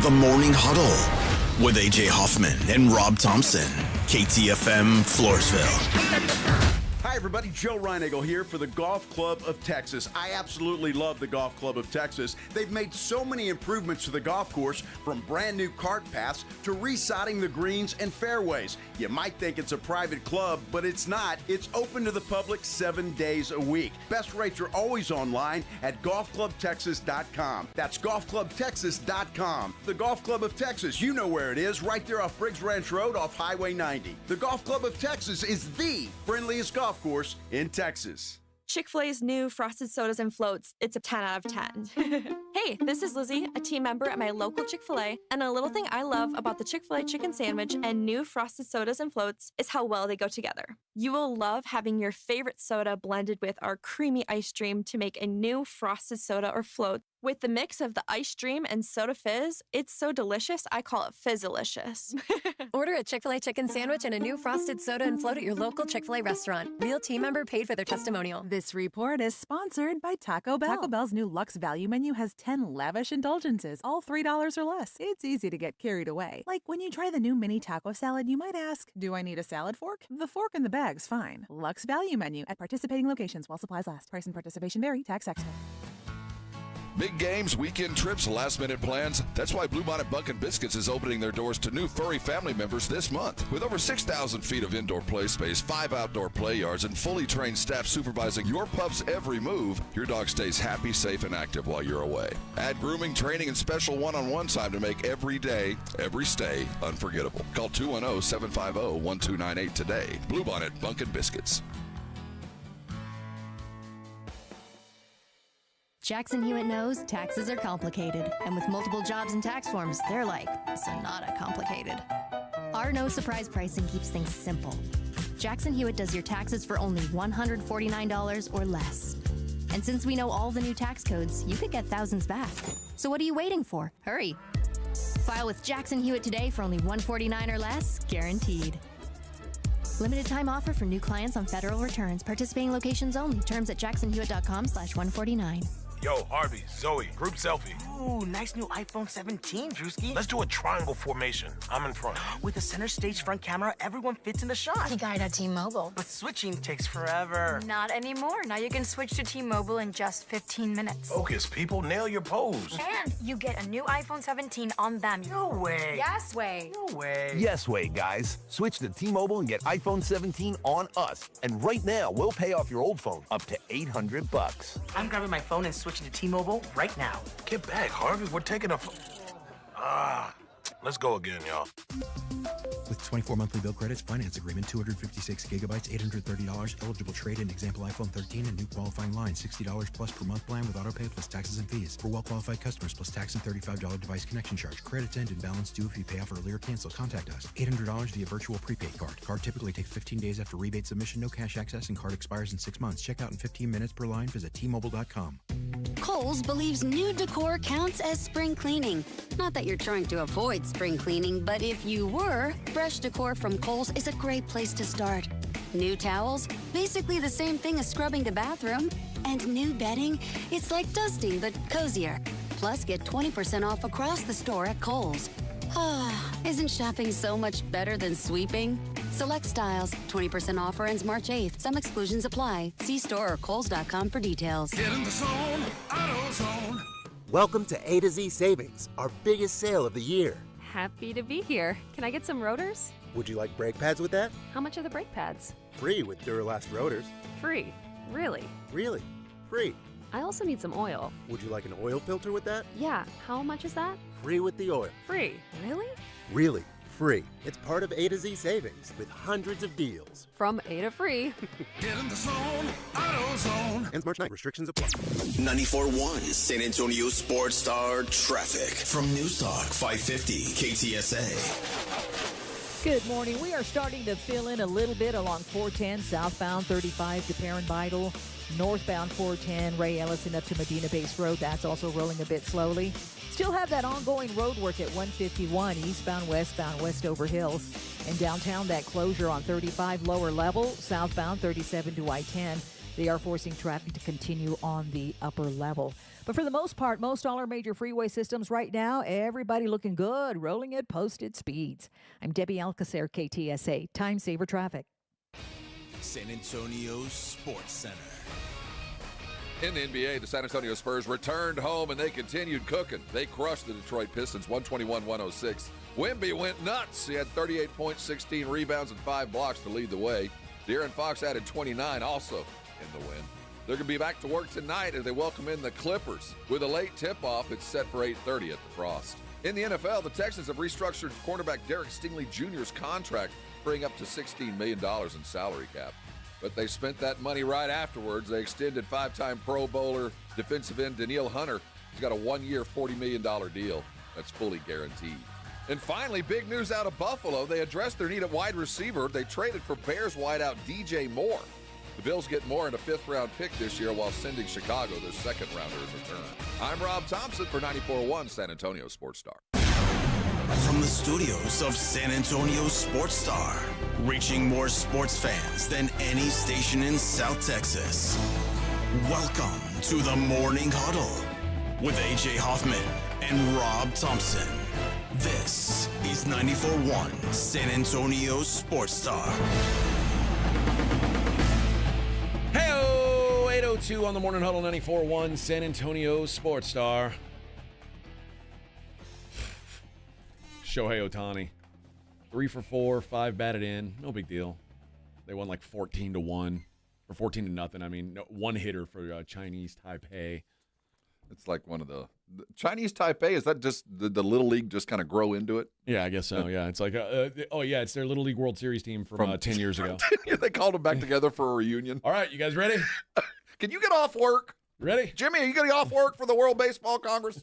The Morning Huddle with A.J. Hoffman and Rob Thompson. KTFM Floresville. Hi, everybody. Joe Reinagle here for the Golf Club of Texas. I absolutely love the Golf Club of Texas. They've made so many improvements to the golf course, from brand new cart paths to resodding the greens and fairways. You might think it's a private club, but it's not. It's open to the public 7 days a week. Best rates are always online at golfclubtexas.com. That's golfclubtexas.com. The Golf Club of Texas, you know where it is, right there off Briggs Ranch Road off Highway 90. The Golf Club of Texas is the friendliest golf course in Texas. Chick-fil-A's new frosted sodas and floats, it's a 10 out of 10. Hey, this is Lizzie, a team member at my local Chick-fil-A, and a little thing I love about the Chick-fil-A chicken sandwich and new frosted sodas and floats is how well they go together. You will love having your favorite soda blended with our creamy ice dream to make a new frosted soda or float. With the mix of the ice dream and soda fizz, it's so delicious, I call it Fizzalicious. Order a Chick-fil-A chicken sandwich and a new frosted soda and float at your local Chick-fil-A restaurant. Real team member paid for their testimonial. This report is sponsored by Taco Bell. Taco Bell's new Luxe Value Menu has 10 lavish indulgences, all $3 or less. It's easy to get carried away. Like when you try the new mini taco salad, you might ask, do I need a salad fork? The fork in the bag's fine. Luxe Value Menu at participating locations while supplies last. Price and participation vary. Tax extra. Big games, weekend trips, last-minute plans. That's why Bluebonnet Bunkin' Biscuits is opening their doors to new furry family members this month. With over 6,000 feet of indoor play space, 5 outdoor play yards, and fully trained staff supervising your pup's every move, your dog stays happy, safe, and active while you're away. Add grooming, training, and special one-on-one time to make every day, every stay unforgettable. Call 210-750-1298 today. Bluebonnet Bunkin' Biscuits. Jackson Hewitt knows taxes are complicated, and with multiple jobs and tax forms, they're like Sonata complicated. Our no surprise pricing keeps things simple. Jackson Hewitt does your taxes for only $149 or less. And since we know all the new tax codes, you could get thousands back. So what are you waiting for? Hurry. File with Jackson Hewitt today for only $149 or less, guaranteed. Limited time offer for new clients on federal returns. Participating locations only. Terms at jacksonhewitt.com/149. Yo, Harvey, Zoe, group selfie. Ooh, nice new iPhone 17, Drewski. Let's do a triangle formation. I'm in front. With a center stage front camera, everyone fits in the shot. He got it at T-Mobile. But switching takes forever. Not anymore. Now you can switch to T-Mobile in just 15 minutes. Focus, people. Nail your pose. And you get a new iPhone 17 on them. No way. Yes way. No way. Yes way, guys. Switch to T-Mobile and get iPhone 17 on us. And right now, we'll pay off your old phone up to $800. I'm grabbing my phone and switching to T-Mobile right now. Get back, Harvey. We're taking a... let's go again, y'all. With 24 monthly bill credits, finance agreement, 256 gigabytes, $830, eligible trade-in, example iPhone 13, and new qualifying line, $60 plus per month plan with autopay plus taxes and fees. For well-qualified customers, plus tax and $35 device connection charge. Credits end and balance due if you pay off early or cancel. Contact us. $800 via virtual prepaid card. Card typically takes 15 days after rebate submission, no cash access, and card expires in 6 months. Check out in 15 minutes per line. Visit T-Mobile.com. Kohl's believes new decor counts as spring cleaning. Not that you're trying to avoid spring cleaning, but if you were, fresh decor from Kohl's is a great place to start. New towels, basically the same thing as scrubbing the bathroom. And new bedding, it's like dusting, but cozier. Plus, get 20% off across the store at Kohl's. Isn't shopping so much better than sweeping? Select styles, 20% offer ends March 8th. Some exclusions apply. See store or Kohls.com for details. Get in the zone, AutoZone. Welcome to A to Z Savings, our biggest sale of the year. Happy to be here. Can I get some rotors? Would you like brake pads with that? How much are the brake pads? Free with Duralast rotors. Free. Really? Really? Free. I also need some oil. Would you like an oil filter with that? Yeah. How much is that? Free with the oil. Free. Really? Really. Free. It's part of A to Z Savings with hundreds of deals. From A to free. Get in the zone, AutoZone. Ends March 9th. Restrictions apply. 94.1 San Antonio Sports Star Traffic from News Talk 550 KTSA. Good morning. We are starting to fill in a little bit along 410 southbound 35 to Perrin Beidel. Northbound 410 Ray Ellison up to Medina Base Road. That's also rolling a bit slowly. Still have that ongoing road work at 151 eastbound, westbound, Westover Hills. And downtown, that closure on 35 lower level, southbound 37 to I-10. They are forcing traffic to continue on the upper level. But for the most part, most all our major freeway systems right now, everybody looking good, rolling at posted speeds. I'm Debbie Alcacer, KTSA, Time Saver Traffic. San Antonio Sports Center. In the NBA, the San Antonio Spurs returned home and they continued cooking. They crushed the Detroit Pistons 121-106. Wemby went nuts. He had 38 points, 16 rebounds, and 5 blocks to lead the way. De'Aaron Fox added 29 also in the win. They're going to be back to work tonight as they welcome in the Clippers. With a late tip-off, it's set for 8:30 at the Frost. In the NFL, the Texans have restructured cornerback Derek Stingley Jr.'s contract, freeing up to $16 million in salary cap. But they spent that money right afterwards. They extended 5-time Pro Bowler defensive end Danielle Hunter. He's got a 1-year, $40 million deal that's fully guaranteed. And finally, big news out of Buffalo. They addressed their need at wide receiver. They traded for Bears wideout DJ Moore. The Bills get Moore in a 5th-round pick this year while sending Chicago their 2nd-rounder in return. I'm Rob Thompson for 94.1 San Antonio Sports Star. From the studios of San Antonio Sports Star, reaching more sports fans than any station in South Texas. Welcome to the Morning Huddle with A.J. Hoffman and Rob Thompson. This is 94.1 San Antonio Sports Star. Hey-o, 8:02 on the Morning Huddle, 94.1 San Antonio Sports Star. Shohei Ohtani, 3 for 4, 5 batted in. No big deal. They won like 14-1 or 14-0. I mean, one hitter for Chinese Taipei. It's like one of the Chinese Taipei. Is that just the Little League just kind of grow into it? Yeah, I guess so. Yeah, it's like, it's their Little League World Series team from 10 years ago. They called them back together for a reunion. All right, you guys ready? Can you get off work? Ready? Jimmy, are you getting off work for the World Baseball Congress?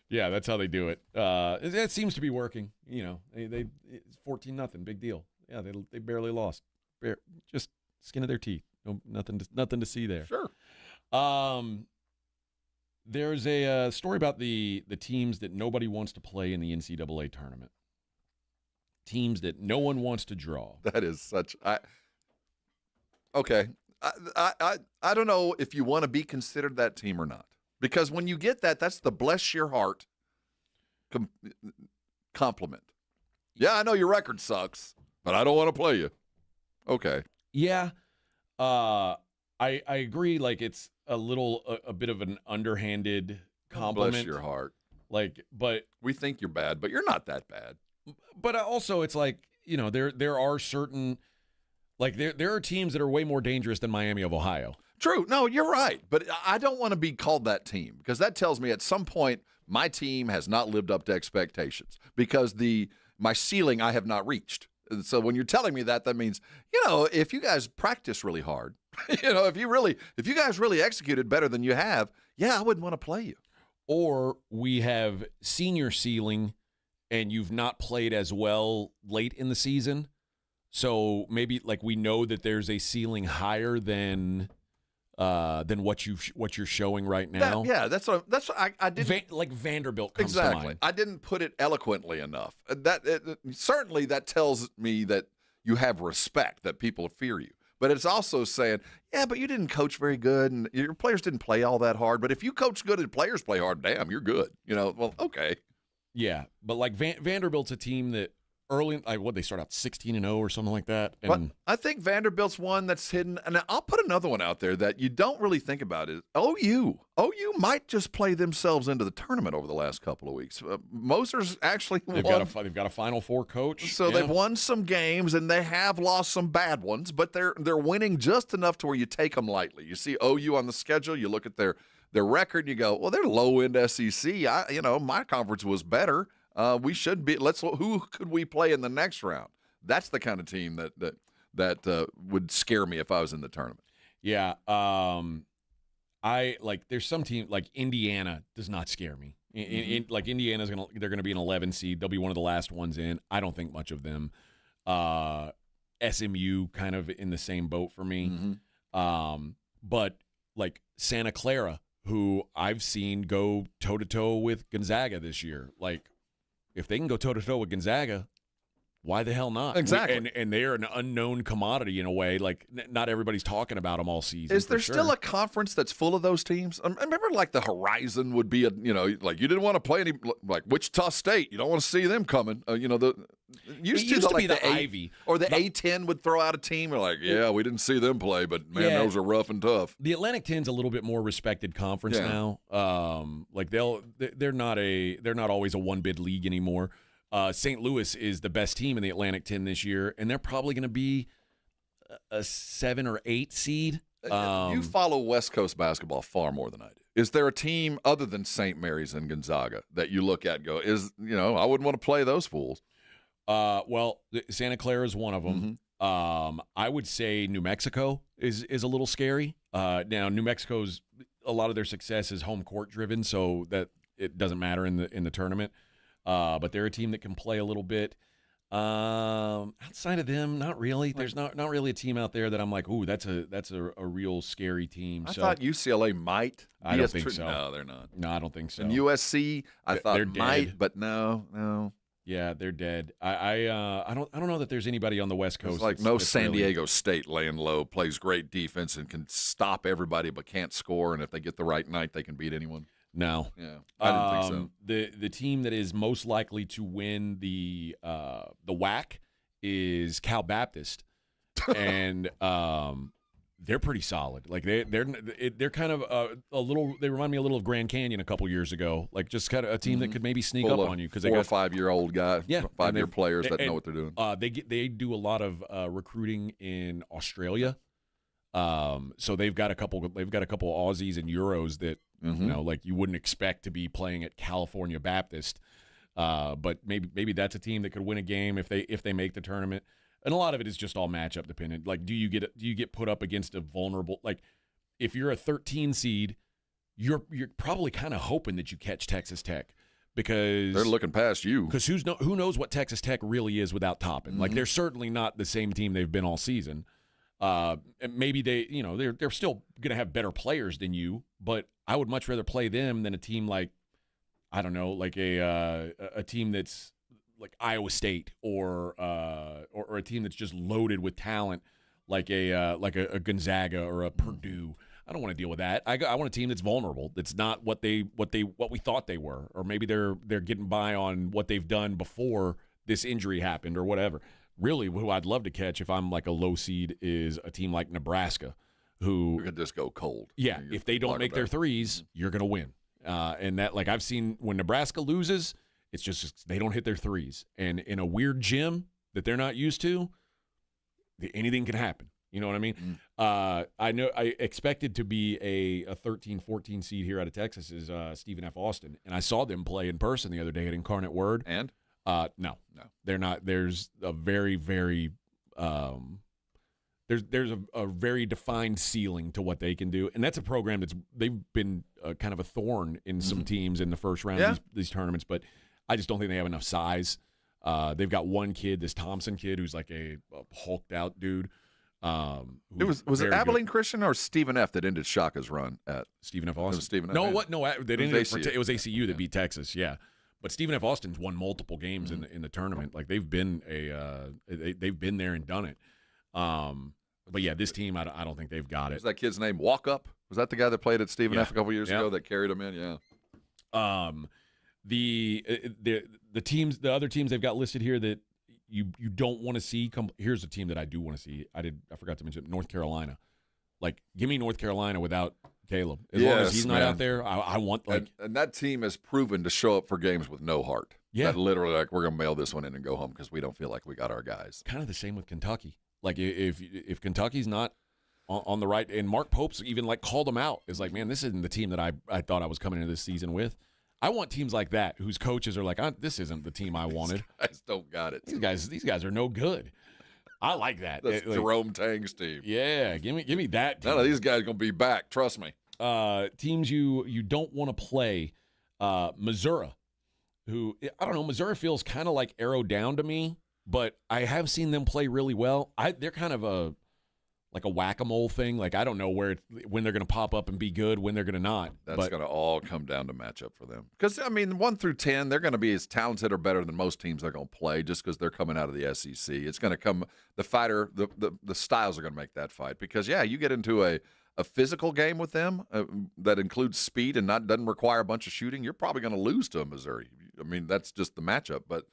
Yeah, that's how they do it. It seems to be working. You know, they it's 14-0, big deal. Yeah, they barely lost. Just skin of their teeth. No, nothing to see there. Sure. There's a story about the teams that nobody wants to play in the NCAA tournament. Teams that no one wants to draw. That is such. Okay. I don't know if you want to be considered that team or not. Because when you get that, that's the bless your heart compliment. Yeah, I know your record sucks, but I don't want to play you. Okay. Yeah. I agree. Like, it's a bit of an underhanded compliment. Bless your heart. Like, but we think you're bad, but you're not that bad. But also, it's like, you know, there are certain, like, there are teams that are way more dangerous than Miami of Ohio. True. No, you're right. But I don't want to be called that team because that tells me at some point my team has not lived up to expectations because my ceiling I have not reached. So when you're telling me that means, you know, if you guys practice really hard, you know, if you guys really executed better than you have, yeah, I wouldn't want to play you. Or we have seen your ceiling and you've not played as well late in the season. So maybe like we know that there's a ceiling higher than what you're showing right now. That's what I didn't like Vanderbilt comes to mind. I didn't put it eloquently enough. Certainly that tells me that you have respect, that people fear you. But it's also saying, yeah, but you didn't coach very good, and your players didn't play all that hard. But if you coach good and players play hard, damn, you're good. You know, well, okay. Yeah, but like Vanderbilt's a team that early, they start out 16-0 or something like that. And I think Vanderbilt's one that's hidden, and I'll put another one out there that you don't really think about is OU. OU might just play themselves into the tournament over the last couple of weeks. Moser's actually they've got a Final Four coach, so they've won some games and they have lost some bad ones, but they're winning just enough to where you take them lightly. You see OU on the schedule, you look at their record, and you go, well, they're low end SEC. My conference was better. We should be. Who could we play in the next round? That's the kind of team that would scare me if I was in the tournament. Yeah. There's some team like Indiana does not scare me. Like Indiana's they're gonna be an 11 seed. They'll be one of the last ones in. I don't think much of them. SMU kind of in the same boat for me. Mm-hmm. But like Santa Clara, who I've seen go toe to toe with Gonzaga this year, like. If they can go toe-to-toe with Gonzaga, why the hell not? Exactly. And they're an unknown commodity in a way. Like, not everybody's talking about them all season. Is there still a conference that's full of those teams? I remember, like, the Horizon would be, like, you didn't want to play any, like, Wichita State. You don't want to see them coming. Used to be the Ivy. Or the A-10 would throw out a team. We're like, yeah, we didn't see them play, but, man, those are rough and tough. The Atlantic 10's a little bit more respected conference now. They're not always a one-bid league anymore. St. Louis is the best team in the Atlantic 10 this year, and they're probably going to be a 7 or 8 seed. You follow West Coast basketball far more than I do. Is there a team other than St. Mary's and Gonzaga that you look at and go, I wouldn't want to play those fools? Santa Clara is one of them. Mm-hmm. I would say New Mexico is a little scary. Now, New Mexico's a lot of their success is home court driven, so that it doesn't matter in the tournament. but they're a team that can play a little bit. Outside of them, not really. There's not really a team out there that I'm like, ooh, that's a real scary team. I thought UCLA might. I don't think so. No, they're not. No, I don't think so. And USC, I thought they're might, dead. but no. Yeah, they're dead. I don't know that there's anybody on the West Coast. It's like that's San really... Diego State laying low, plays great defense and can stop everybody but can't score. And if they get the right night, they can beat anyone. No. Yeah, I didn't think so. The team that is most likely to win the WAC is Cal Baptist, and they're pretty solid. Like they're kind of a little. They remind me a little of Grand Canyon a couple years ago. Like just kind of a team that could maybe sneak Full up of on you because 4 or 5 year old guys, yeah, 5 year players that know what they're doing. They do a lot of recruiting in Australia. So they've got a couple Aussies and Euros that you know, like you wouldn't expect to be playing at California Baptist. But maybe that's a team that could win a game if they make the tournament. And a lot of it is just all matchup dependent. Like, do you get put up against a vulnerable, like if you're a 13 seed, you're probably kind of hoping that you catch Texas Tech because they're looking past you. Because who knows what Texas Tech really is without Toppin? Like they're certainly not the same team they've been all season. Maybe they're still going to have better players than you, but I would much rather play them than a team like, I don't know, like a team that's like Iowa State or a team that's just loaded with talent like a Gonzaga or a Purdue. I don't want to deal with that. I want a team that's vulnerable. That's not what we thought they were, or maybe they're getting by on what they've done before this injury happened or whatever. Really, who I'd love to catch if I'm like a low seed is a team like Nebraska, who could just go cold. Yeah, if they don't make their threes, you're going to win. And that, like I've seen when Nebraska loses, it's just they don't hit their threes. And in a weird gym that they're not used to, anything can happen. You know what I mean? I know I expected to be a 13, 14 seed here out of Texas is Stephen F. Austin. And I saw them play in person the other day at Incarnate Word. And? No, they're not. There's a very, very there's a very defined ceiling to what they can do, and that's a program they've been kind of a thorn in some teams in the first round of these tournaments. But I just don't think they have enough size. They've got one kid, this Thompson kid, who's like a hulked out dude. Was it Abilene Christian or Stephen F. that ended Shaka's run at Stephen F. Austin? Stephen F. No, what? No, they didn't. It was ACU that beat Texas. Yeah. But Stephen F. Austin's won multiple games in the tournament. Like they've been they've been there and done it. But yeah, this team, I don't think they've got it. Was that kid's name Walk Up? Was that the guy that played at Stephen F. a couple years ago that carried him in? Yeah. The teams, the other teams they've got listed here that you don't want to see. Here's a team that I do want to see. I forgot to mention North Carolina. Like, give me North Carolina without Caleb. As long as he's not out there, I want and that team has proven to show up for games with no heart. Yeah, that literally like we're gonna mail this one in and go home because we don't feel like we got our guys. Kind of the same with Kentucky. Like if Kentucky's not on the right, and Mark Pope's even like called them out. Is like, man, this isn't the team that I thought I was coming into this season with. I want teams like that whose coaches are like, this isn't the team I wanted. These guys don't got it. These guys are no good. I like that. That's Jerome Tang's team. Yeah, give me that team. None of these guys are gonna be back. Trust me. Teams you don't want to play. Missouri, who I don't know. Missouri feels kind of like arrow down to me, but I have seen them play really well. They're kind of a whack-a-mole thing. Like I don't know when they're going to pop up and be good, when they're going to not. That's going to all come down to matchup for them. Because I mean, 1 through 10, they're going to be as talented or better than most teams they're going to play, just because they're coming out of the SEC. It's going to come. The fighter, the styles are going to make that fight. Because you get into a physical game with them that includes speed and doesn't require a bunch of shooting, you're probably going to lose to a Missouri. I mean, that's just the matchup. But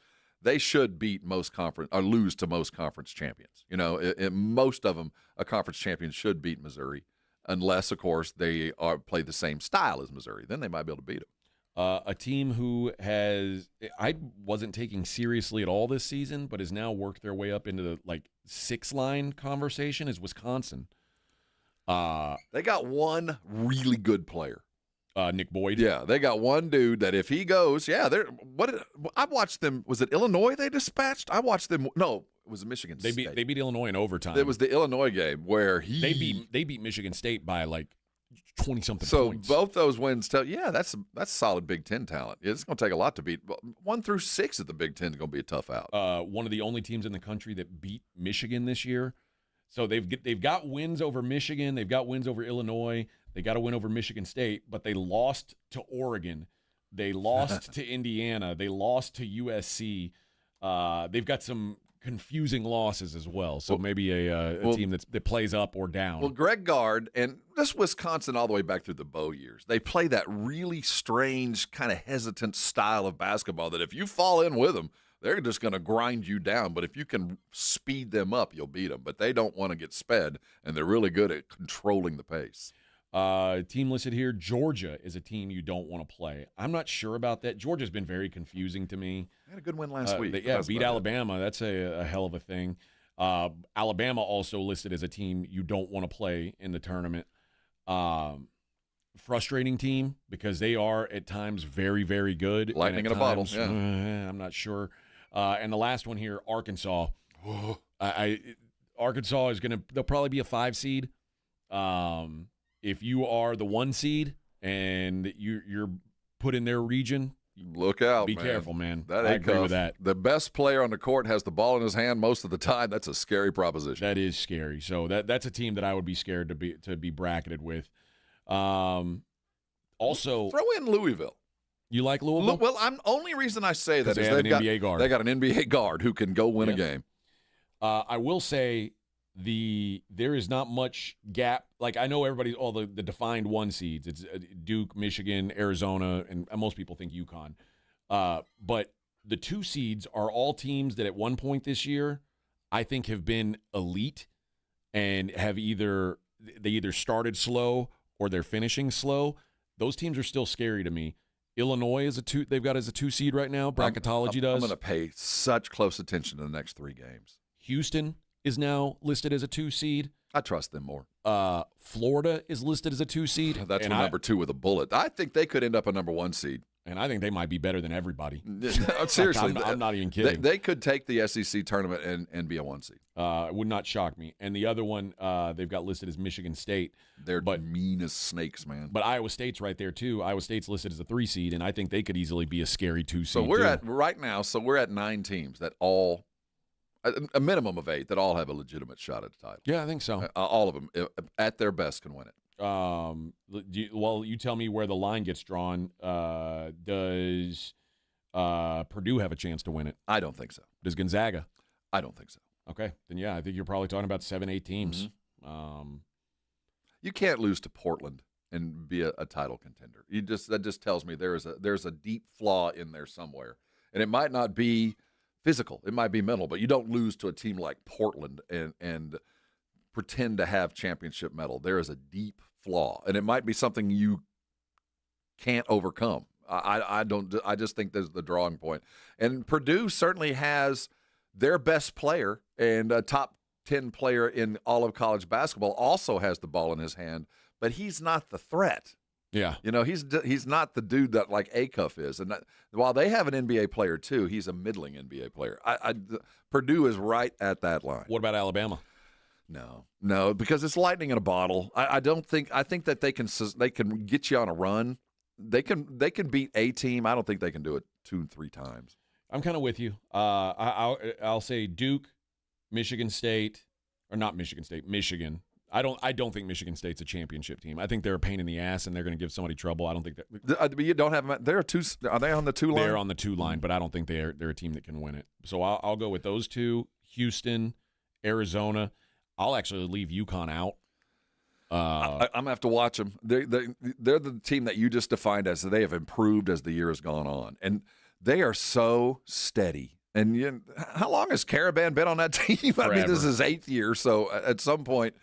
they should beat most conference or lose to most conference champions. You know, most of them, a conference champion should beat Missouri, unless, of course, they play the same style as Missouri. Then they might be able to beat them. A team who I wasn't taking seriously at all this season, but has now worked their way up into the 6-line conversation is Wisconsin. They got one really good player. Nick Boyd. Yeah, they got one dude that if he goes, I watched them. Was it Illinois they dispatched? I watched them. No, it was Michigan State. They beat Illinois in overtime. It was the Illinois game where they beat Michigan State by 20-something So points. both those wins tell that's solid Big Ten talent. It's going to take a lot to beat 1 through 6 at the Big Ten is going to be a tough out. One of the only teams in the country that beat Michigan this year. So they've got wins over Michigan. They've got wins over Illinois. They got a win over Michigan State, but they lost to Oregon. They lost to Indiana. They lost to USC. They've got some confusing losses as well. So maybe a team that plays up or down. Well, Greg Gard and this Wisconsin all the way back through the Bo years, they play that really strange, kind of hesitant style of basketball that if you fall in with them, they're just going to grind you down. But if you can speed them up, you'll beat them. But they don't want to get sped, and they're really good at controlling the pace. Team listed here, Georgia is a team you don't want to play. I'm not sure about that. Georgia's been very confusing to me. They had a good win last week. They beat Alabama. That's a hell of a thing. Alabama also listed as a team you don't want to play in the tournament. Frustrating team because they are at times very, very good. Lightning in a bottle, yeah. I'm not sure. And the last one here, Arkansas. Arkansas is they'll probably be a 5 seed. If you are the 1 seed and you're put in their region, look out, be careful, man. I agree with that. The best player on the court has the ball in his hand most of the time. That's a scary proposition. That is scary. So that's a team that I would be scared to be bracketed with. Also, throw in Louisville. You like Louisville? Well, only reason I say that is they have an NBA guard. They got an NBA guard who can go win a game. I will say there is not much gap. Like I know everybody, all the defined 1 seeds. It's Duke, Michigan, Arizona, and most people think UConn. But the 2 seeds are all teams that at one point this year I think have been elite and have either started slow or they're finishing slow. Those teams are still scary to me. Illinois is they've got as a 2 seed right now. Bracketology does. I'm going to pay such close attention to the next 3 games. Houston is now listed as a 2 seed. I trust them more. Florida is listed as a 2 seed. That's number 2 with a bullet. I think they could end up a number 1 seed. And I think they might be better than everybody. Seriously. I'm not even kidding. They could take the SEC tournament and be a 1 seed. It would not shock me. And the other one they've got listed as Michigan State. They're mean as snakes, man. But Iowa State's right there, too. Iowa State's listed as a 3 seed, and I think they could easily be a scary 2 seed. So we're at 9 teams that all – a minimum of 8 that all have a legitimate shot at the title. Yeah, I think so. All of them, at their best, can win it. You tell me where the line gets drawn. Does Purdue have a chance to win it? I don't think so. Does Gonzaga? I don't think so. Okay, then yeah, I think you're probably talking about 7, 8 teams. Mm-hmm. You can't lose to Portland and be a title contender. That just tells me there's a deep flaw in there somewhere, and it might not be physical, it might be mental, but you don't lose to a team like Portland and pretend to have championship mettle. There is a deep flaw, and it might be something you can't overcome. I just think there's the drawing point. And Purdue certainly has their best player and a top 10 player in all of college basketball also has the ball in his hand, but he's not the threat. Yeah. He's not the dude that like Acuff is. And while they have an NBA player too, he's a middling NBA player. Purdue is right at that line. What about Alabama? No, because it's lightning in a bottle. I think that they can get you on a run. They can beat a team. I don't think they can do it 2-3 times. I'm kind of with you. I'll say Duke, Michigan State, or not Michigan State, Michigan. I don't think Michigan State's a championship team. I think they're a pain in the ass and they're going to give somebody trouble. I don't think that. You don't have them. Are they on the 2 line? They're on the 2 line, but I don't think they're a team that can win it. So I'll go with those 2: Houston, Arizona. I'll actually leave UConn out. I'm gonna have to watch them. They're the team that you just defined as they have improved as the year has gone on, and they are so steady. And how long has Caravan been on that team? Forever. I mean, this is his 8th year, so at some point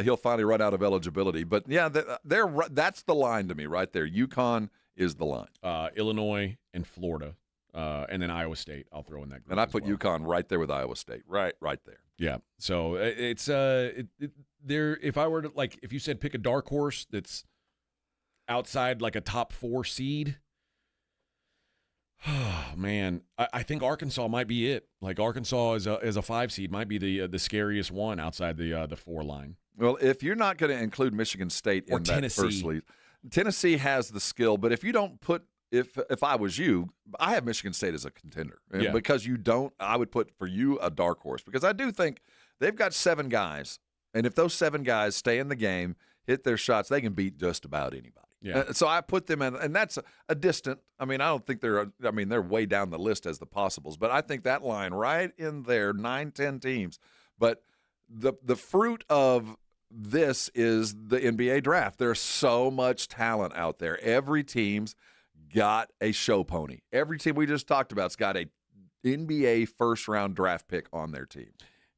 he'll finally run out of eligibility. But yeah, that's the line to me right there. UConn is the line. Illinois and Florida, and then Iowa State. I'll throw in that group. And I put UConn right there with Iowa State, right there. Yeah. So it's there. If I were to if you said pick a dark horse that's outside like a top 4 seed. Oh, man, I think Arkansas might be it. Like Arkansas as a 5 seed might be the scariest one outside the 4 line. Well, if you're not going to include Michigan State Or in that Tennessee. first league, Tennessee has the skill, but if you don't put if I was you, I have Michigan State as a contender. And Yeah. because you don't, I would put for you a dark horse because I do think they've got 7 guys, and if those 7 guys stay in the game, hit their shots, they can beat just about anybody. Yeah. So I put them in, and that's a distant. I mean, I don't think they're way down the list as the possibles, but I think that line right in there, 9-10 teams. But the fruit of this is the NBA draft. There's so much talent out there. Every team's got a show pony. Every team we just talked about's got a NBA first-round draft pick on their team.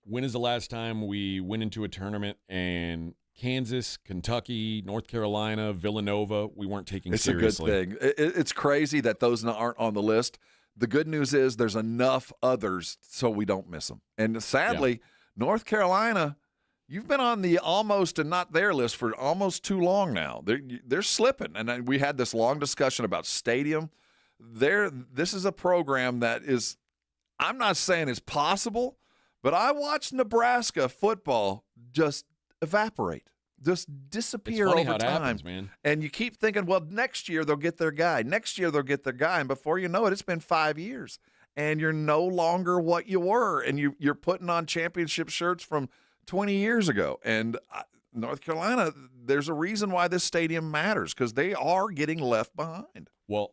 When is the last time we went into a tournament and Kansas, Kentucky, North Carolina, Villanova, we weren't taking seriously? It's a good thing. It's crazy that those aren't on the list. The good news is there's enough others so we don't miss them. And sadly, North Carolina, you've been on the almost and not there list for almost too long now. They're slipping. And we had this long discussion about stadium. This is a program that is, I'm not saying it's possible, but I watched Nebraska football just evaporate, just disappear It's funny over how it time. happens, man. And you keep thinking, well, next year they'll get their guy. Next year they'll get their guy. And before you know it, it's been 5 years. And you're no longer what you were. And you're putting on championship shirts from 20 years ago. And North Carolina, there's a reason why this stadium matters because they are getting left behind. Well,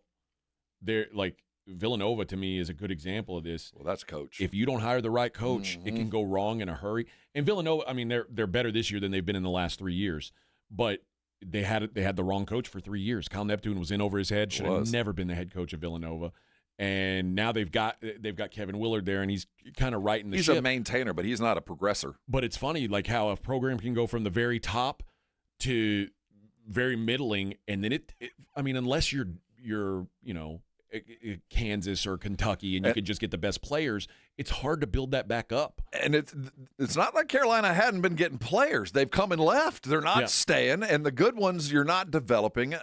they're like Villanova to me is a good example of this. Well, that's coach. If you don't hire the right coach, it can go wrong in a hurry. And Villanova, I mean, they're better this year than they've been in the last 3 years. But they had the wrong coach for 3 years. Kyle Neptune was in over his head. Should have never been the head coach of Villanova. And now they've got Kevin Willard there, and he's kind of right in the ship. He's a maintainer, but he's not a progressor. But it's funny, like how a program can go from the very top to very middling, and then I mean, unless you're Kansas or Kentucky, and you could just get the best players, it's hard to build that back up. And it's not like Carolina hadn't been getting players. They've come and left. They're not staying, and the good ones you're not developing.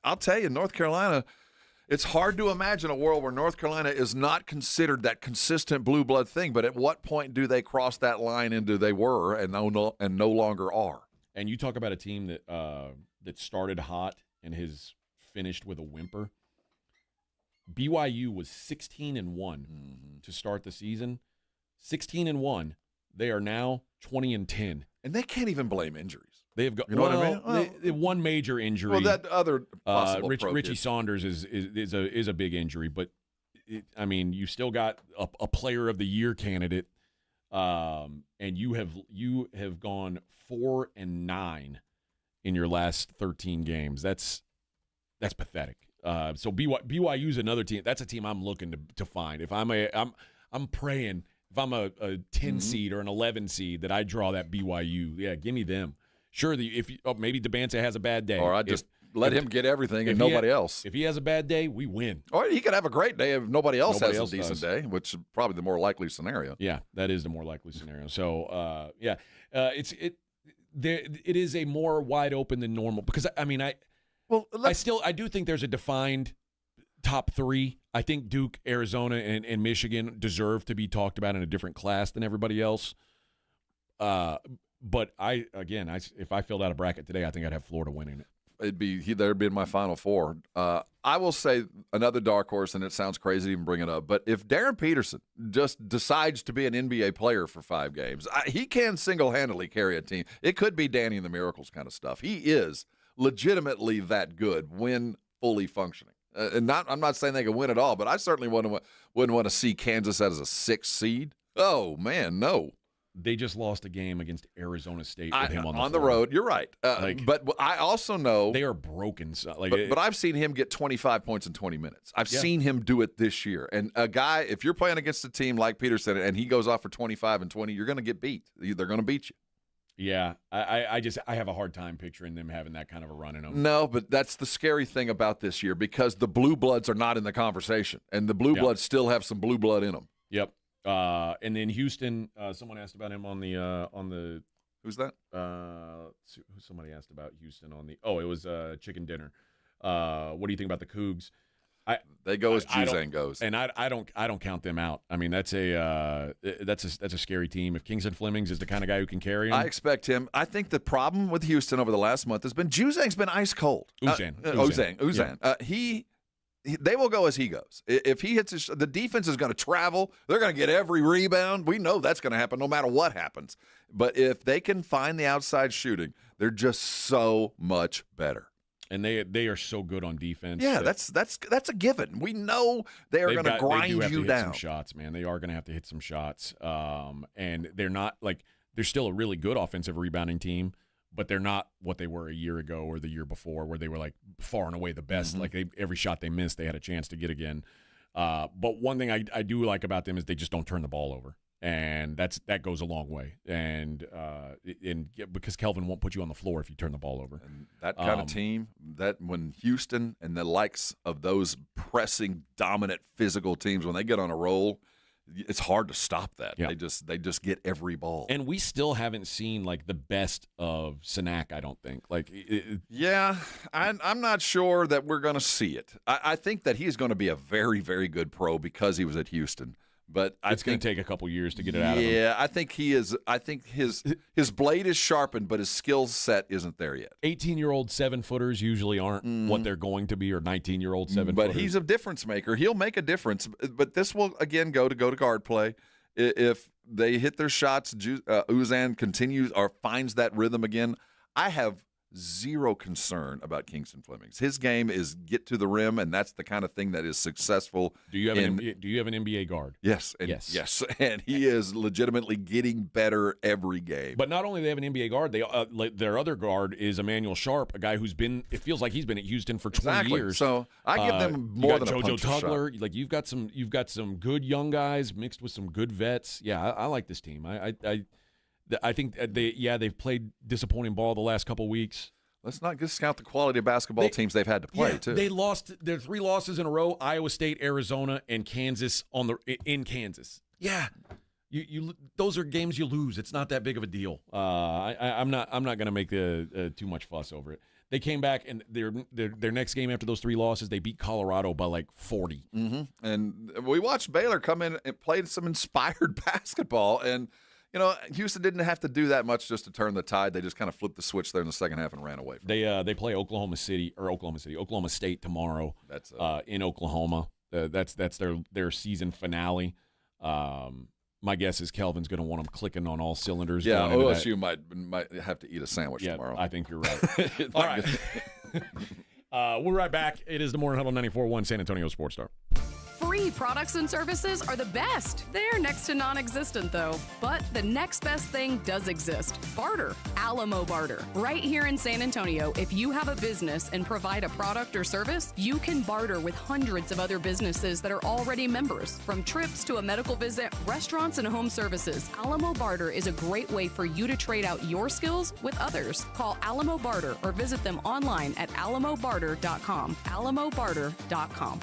I'll tell you, North Carolina, it's hard to imagine a world where North Carolina is not considered that consistent blue blood thing. But at what point do they cross that line into they were and no longer are? And you talk about a team that started hot and has finished with a whimper. BYU was 16-1 to start the season. 16-1. They are now 20-10, and they can't even blame injuries. They've got what I mean? Well, they one major injury. Well, that other possible Richie Saunders is a big injury, but I mean, you still got a Player of the Year candidate, and you have gone 4-9 in your last 13 games. That's pathetic. So BYU's another team. That's a team I'm looking to find. If I'm praying if I'm a 10 seed or an 11 seed that I draw that BYU. Yeah, give me them. Sure, maybe DeBanza has a bad day. Or I just let him get everything and nobody else. If he has a bad day, we win. Or he could have a great day if nobody else has a decent day, which is probably the more likely scenario. Yeah, that is the more likely scenario. So, it is a more wide open than normal because I mean I do think there's a defined top 3. I think Duke, Arizona, and Michigan deserve to be talked about in a different class than everybody else. But if I filled out a bracket today, I think I'd have Florida winning it. There'd be in my Final Four. I will say another dark horse, and it sounds crazy to even bring it up, but if Darren Peterson just decides to be an NBA player for 5 games, he can single-handedly carry a team. It could be Danny and the Miracles kind of stuff. He is legitimately that good when fully functioning. I'm not saying they can win it all, but I certainly wouldn't want to see Kansas as a 6th seed. Oh, man, no. They just lost a game against Arizona State with him on the road. You're right. But I also know they are broken. But I've seen him get 25 points in 20 minutes. I've seen him do it this year. And a guy, if you're playing against a team like Peterson and he goes off for 25 and 20, you're going to get beat. They're going to beat you. Yeah, I have a hard time picturing them having that kind of a run in them. No, but that's the scary thing about this year because the blue bloods are not in the conversation, and the blue bloods still have some blue blood in them. Yep. And then Houston, someone asked about him on the who's that? Somebody asked about Houston on the it was Chicken Dinner. What do you think about the Cougs? They go as Juzang goes, and I don't count them out. I mean, that's a scary team. If Kingston Flemings is the kind of guy who can carry him, I expect him. I think the problem with Houston over the last month has been Juzang's been ice cold. Uzan. Yeah. They will go as he goes. If he hits the defense is going to travel. They're going to get every rebound. We know that's going to happen no matter what happens. But if they can find the outside shooting, they're just so much better. And they are so good on defense. Yeah, that's a given. We know they are going to grind you down. Some shots, man. They are going to have to hit some shots. And they're not they're still a really good offensive rebounding team, but they're not what they were a year ago or the year before, where they were far and away the best. Mm-hmm. Every shot they missed, they had a chance to get again. But one thing I do like about them is they just don't turn the ball over. And that goes a long way, and because Kelvin won't put you on the floor if you turn the ball over. And that kind of team, that when Houston and the likes of those pressing, dominant, physical teams, when they get on a roll, it's hard to stop that. Yeah. They just get every ball. And we still haven't seen the best of Sanak. I don't think. I'm not sure that we're going to see it. I think that he's going to be a very, very good pro because he was at Houston. But it's going to take a couple years to get it out of him. Yeah, I think he is. I think his blade is sharpened, but his skill set isn't there yet. 18-year-old 7-footers usually aren't what they're going to be, or 19-year-old 7-footers. But he's a difference maker. He'll make a difference. But this will again go to guard play. If they hit their shots, Uzan continues or finds that rhythm again. I have zero concern about Kingston Flemings. His game is get to the rim, and that's the kind of thing that is successful. Do you have an NBA guard? Yes. Yes. And he is legitimately getting better every game. But not only do they have an NBA guard, their other guard is Emmanuel Sharp, a guy who's been, it feels like he's been at Houston for 20 years. So I give them more than a punch Tugler. shot. You've got some good young guys mixed with some good vets. Yeah, I like this team. I think they've played disappointing ball the last couple weeks. Let's not discount the quality of basketball teams they've had to play, too. They lost their 3 losses in a row: Iowa State, Arizona, and Kansas in Kansas. Yeah, you those are games you lose. It's not that big of a deal. I'm not going to make too much fuss over it. They came back, and their next game after those 3 losses, they beat Colorado by 40. Mm-hmm. And we watched Baylor come in and play some inspired basketball, and Houston didn't have to do that much just to turn the tide. They just kind of flipped the switch there in the second half and ran away from it. They play Oklahoma State tomorrow. That's in Oklahoma. That's their season finale. My guess is Kelvin's going to want them clicking on all cylinders. Yeah, OSU might have to eat a sandwich tomorrow. I think you're right. All right. We'll be right back. It is the Morning Huddle 94.1 San Antonio Sports Star. Free products and services are the best. They're next to non-existent, though. But the next best thing does exist. Barter. Alamo Barter. Right here in San Antonio, if you have a business and provide a product or service, you can barter with hundreds of other businesses that are already members. From trips to a medical visit, restaurants, and home services, Alamo Barter is a great way for you to trade out your skills with others. Call Alamo Barter or visit them online at alamobarter.com. alamobarter.com.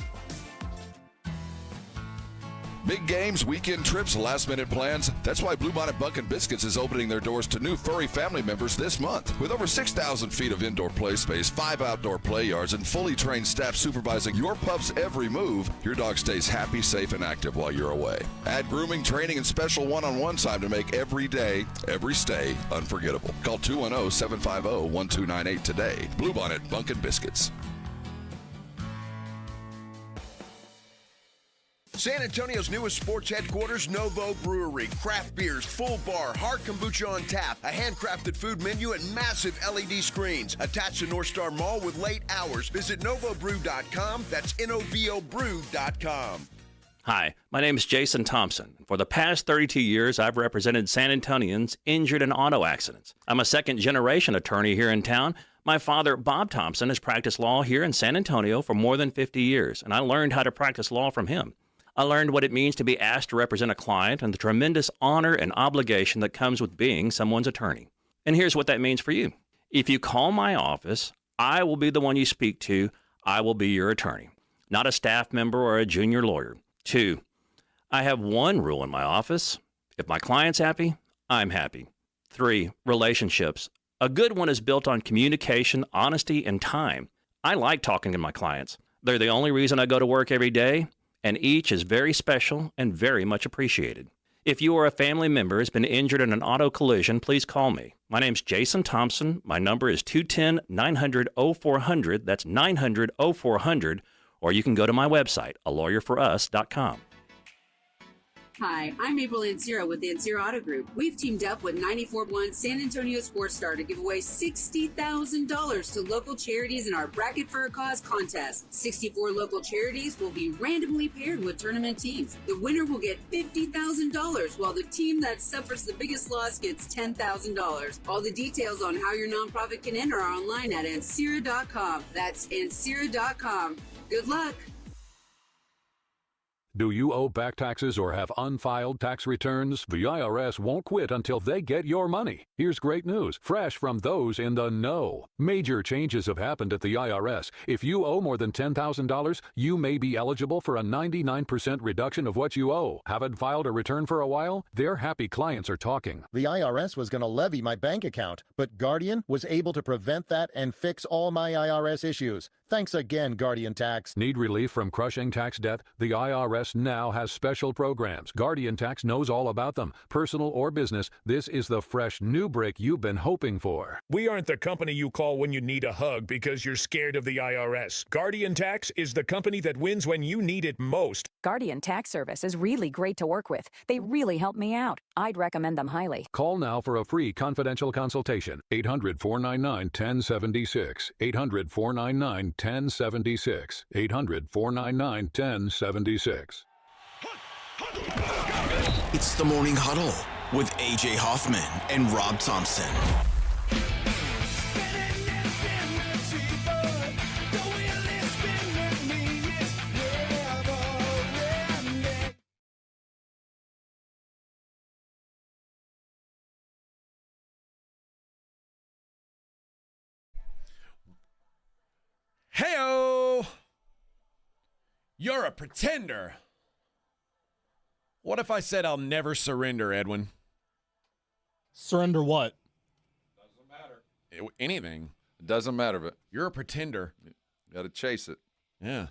Big games, weekend trips, last-minute plans. That's why Bluebonnet Bunkin' Biscuits is opening their doors to new furry family members this month. With over 6,000 feet of indoor play space, 5 outdoor play yards, and fully trained staff supervising your pup's every move, your dog stays happy, safe, and active while you're away. Add grooming, training, and special one-on-one time to make every day, every stay unforgettable. Call 210-750-1298 today. Bluebonnet Bunkin' Biscuits. San Antonio's newest sports headquarters, Novo Brewery. Craft beers, full bar, hard kombucha on tap, a handcrafted food menu, and massive LED screens. Attached to North Star Mall with late hours. Visit novobrew.com. That's NOVObrew.com. Hi, my name is Jason Thompson. For the past 32 years, I've represented San Antonians injured in auto accidents. I'm a second-generation attorney here in town. My father, Bob Thompson, has practiced law here in San Antonio for more than 50 years, and I learned how to practice law from him. I learned what it means to be asked to represent a client and the tremendous honor and obligation that comes with being someone's attorney. And here's what that means for you. If you call my office, I will be the one you speak to. I will be your attorney, not a staff member or a junior lawyer. 2, I have one rule in my office. If my client's happy, I'm happy. 3, relationships. A good one is built on communication, honesty, and time. I like talking to my clients. They're the only reason I go to work every day, and each is very special and very much appreciated. If you or a family member has been injured in an auto collision, please call me. My name's Jason Thompson. My number is 210-900-0400. That's 900-0400. Or you can go to my website, alawyerforus.com. Hi, I'm April Ansira with the Ansira Auto Group. We've teamed up with 94.1 San Antonio Sports Star to give away $60,000 to local charities in our Bracket for a Cause contest. 64 local charities will be randomly paired with tournament teams. The winner will get $50,000, while the team that suffers the biggest loss gets $10,000. All the details on how your nonprofit can enter are online at Ansira.com. That's Ansira.com. Good luck. Do you owe back taxes or have unfiled tax returns? The IRS won't quit until they get your money. Here's great news, fresh from those in the know. Major changes have happened at the IRS. If you owe more than $10,000, you may be eligible for a 99% reduction of what you owe. Haven't filed a return for a while? Their happy clients are talking. The IRS was going to levy my bank account, but Guardian was able to prevent that and fix all my IRS issues. Thanks again, Guardian Tax. Need relief from crushing tax debt? The IRS now has special programs. Guardian Tax knows all about them. Personal or business, this is the fresh new break you've been hoping for. We aren't the company you call when you need a hug because you're scared of the IRS. Guardian Tax is the company that wins when you need it most. Guardian Tax Service is really great to work with. They really helped me out. I'd recommend them highly. Call now for a free confidential consultation. 800-499-1076. 800-499-1076. 800-499-1076. It's the Morning Huddle with A.J. Hoffman and Rob Thompson. Hey-o! You're a pretender. What if I said I'll never surrender, Edwin? Surrender what? Doesn't matter. Anything. It doesn't matter, but you're a pretender. Got to chase it. Yeah.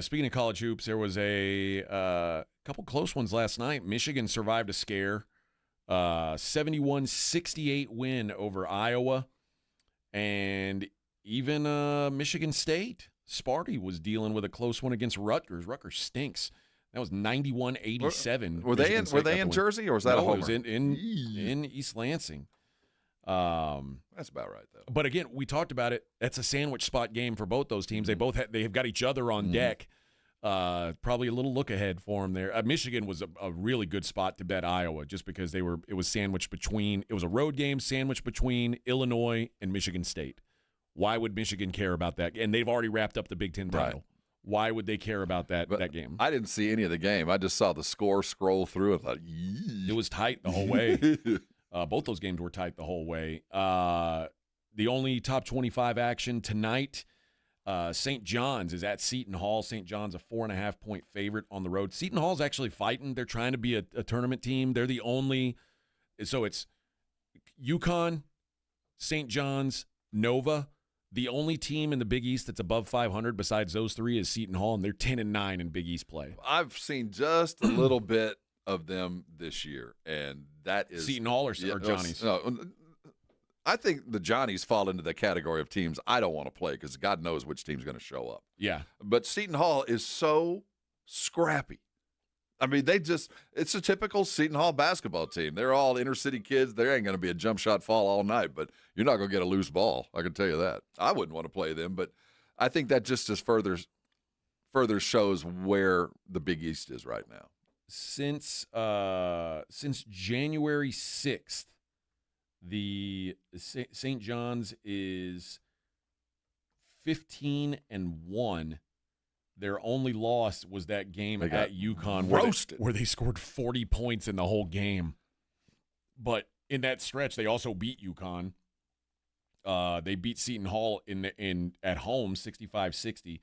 Speaking of college hoops, there was a couple close ones last night. Michigan survived a scare. 71-68 win over Iowa. And even Michigan State, Sparty was dealing with a close one against Rutgers. Rutgers stinks. That was 91-87. Were they in Jersey, or was that a homer? It was in East Lansing. That's about right, though. But again, we talked about it. That's a sandwich spot game for both those teams. They have got each other on deck. Probably a little look ahead for them there. Michigan was a really good spot to bet Iowa, just because it was sandwiched between. It was a road game sandwiched between Illinois and Michigan State. Why would Michigan care about that? And they've already wrapped up the Big Ten title. Right. Why would they care about that game? I didn't see any of the game. I just saw the score scroll through and thought, yee. It was tight the whole way. Both those games were tight the whole way. The only top 25 action tonight. St. John's is at Seton Hall. St. John's a 4.5-point favorite on the road. Seton Hall's actually fighting. They're trying to be a tournament team. They're the only. So it's UConn, St. John's, Nova. The only team in the Big East that's above 500 besides those three is Seton Hall, and they're 10-9 in Big East play. I've seen just a little bit of them this year, and that is Seton Hall or Johnny's. No, I think the Johnnies fall into the category of teams I don't want to play because God knows which team's going to show up. Yeah. But Seton Hall is so scrappy. I mean, it's a typical Seton Hall basketball team. They're all inner city kids. There ain't going to be a jump shot fall all night, but you're not going to get a loose ball. I can tell you that. I wouldn't want to play them, but I think that just further shows where the Big East is right now. Since January 6th, the St. John's is 15-1. Their only loss was that game at UConn where they scored 40 points in the whole game. But in that stretch, they also beat UConn. They beat Seton Hall at home 65-60.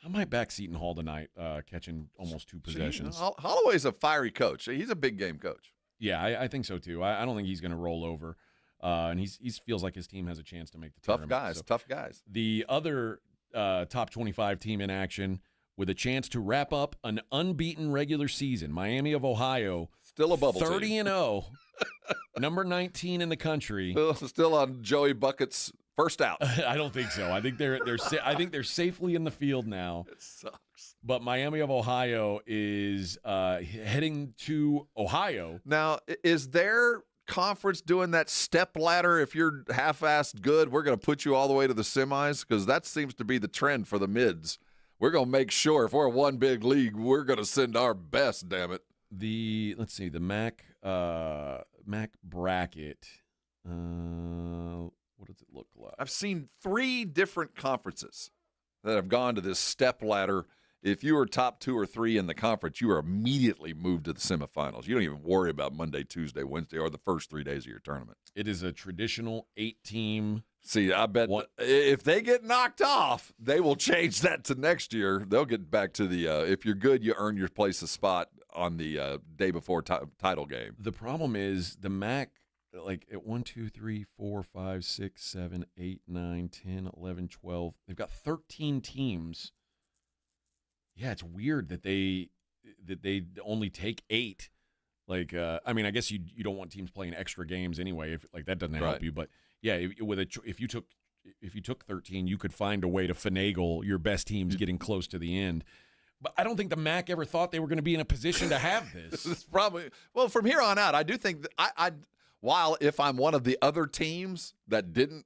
I might back Seton Hall tonight, catching almost 2 possessions. Holloway's a fiery coach. He's a big game coach. Yeah, I think so too. I don't think he's going to roll over. And he feels like his team has a chance to make the tournament. Tough guys. The other top 25 team in action with a chance to wrap up an unbeaten regular season. Miami of Ohio, still a bubble 30-0, number 19 in the country. Still on Joey Bucket's first out. I don't think so. I think they're safely in the field now. It sucks. But Miami of Ohio is heading to Ohio. Now, is their conference doing that step ladder? If you're half-assed good, we're going to put you all the way to the semis? Because that seems to be the trend for the mids. We're going to make sure if we're one big league, we're going to send our best, damn it. Let's see, the MAC bracket. What does it look like? I've seen 3 different conferences that have gone to this step ladder. If you were top 2 or 3 in the conference, you are immediately moved to the semifinals. You don't even worry about Monday, Tuesday, Wednesday, or the first 3 days of your tournament. It is a traditional 8-team. See, I bet if they get knocked off, they will change that to next year. They'll get back to the if you're good, you earn your place a spot on the day before title game. The problem is the MAC, like at 1, 2, 3, 4, 5, 6, 7, 8, 9, 10, 11, 12. They've got 13 teams. Yeah, it's weird that they only take 8. Like, I mean, I guess you don't want teams playing extra games anyway. If like that doesn't help you, but yeah, if you took 13, you could find a way to finagle your best teams getting close to the end. But I don't think the MAC ever thought they were going to be in a position to have this. It's probably from here on out. I do think that while if I'm one of the other teams that didn't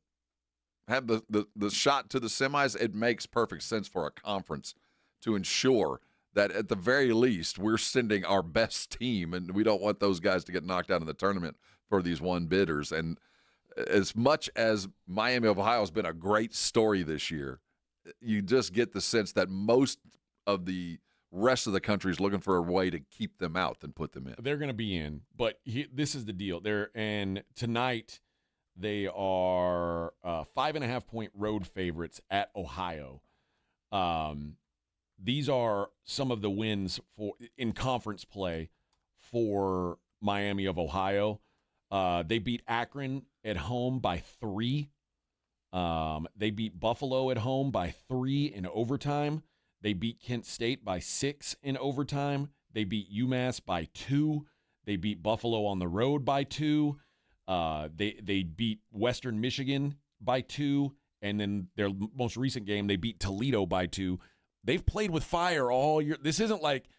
have the shot to the semis, it makes perfect sense for a conference to ensure that at the very least we're sending our best team, and we don't want those guys to get knocked out in the tournament for these one bidders. And as much as Miami of Ohio has been a great story this year, you just get the sense that most of the rest of the country is looking for a way to keep them out than put them in. They're going to be in, but this is the deal. And tonight they are 5.5-point road favorites at Ohio. These are some of the wins in conference play for Miami of Ohio. They beat Akron at home by 3. They beat Buffalo at home by 3 in overtime. They beat Kent State by 6 in overtime. They beat UMass by 2. They beat Buffalo on the road by 2. They beat Western Michigan by 2. And then their most recent game, they beat Toledo by 2. They've played with fire all year. This isn't like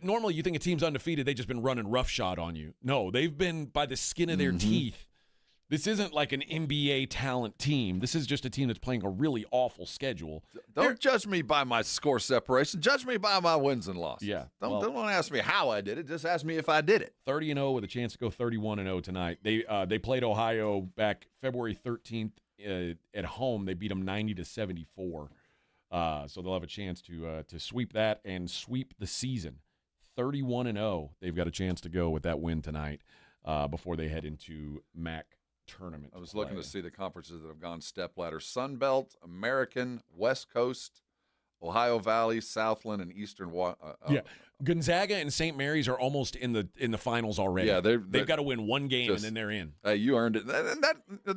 normally you think a team's undefeated, they've just been running roughshod on you. No, they've been by the skin of their teeth. This isn't like an NBA talent team. This is just a team that's playing a really awful schedule. Don't judge me by my score separation. Judge me by my wins and losses. Yeah. Don't ask me how I did it. Just ask me if I did it. 30-0 with a chance to go 31-0 tonight. They played Ohio back February 13th at home. They beat them 90-74. So they'll have a chance to sweep that and sweep the season. 31-0. They've got a chance to go with that win tonight before they head into MAC tournament. I was looking to see the conferences that have gone step ladder: Sun Belt, American, West Coast, Ohio Valley, Southland, and Eastern. Gonzaga and St. Mary's are almost in the finals already. Yeah, they've got to win one game and then they're in. You earned it, and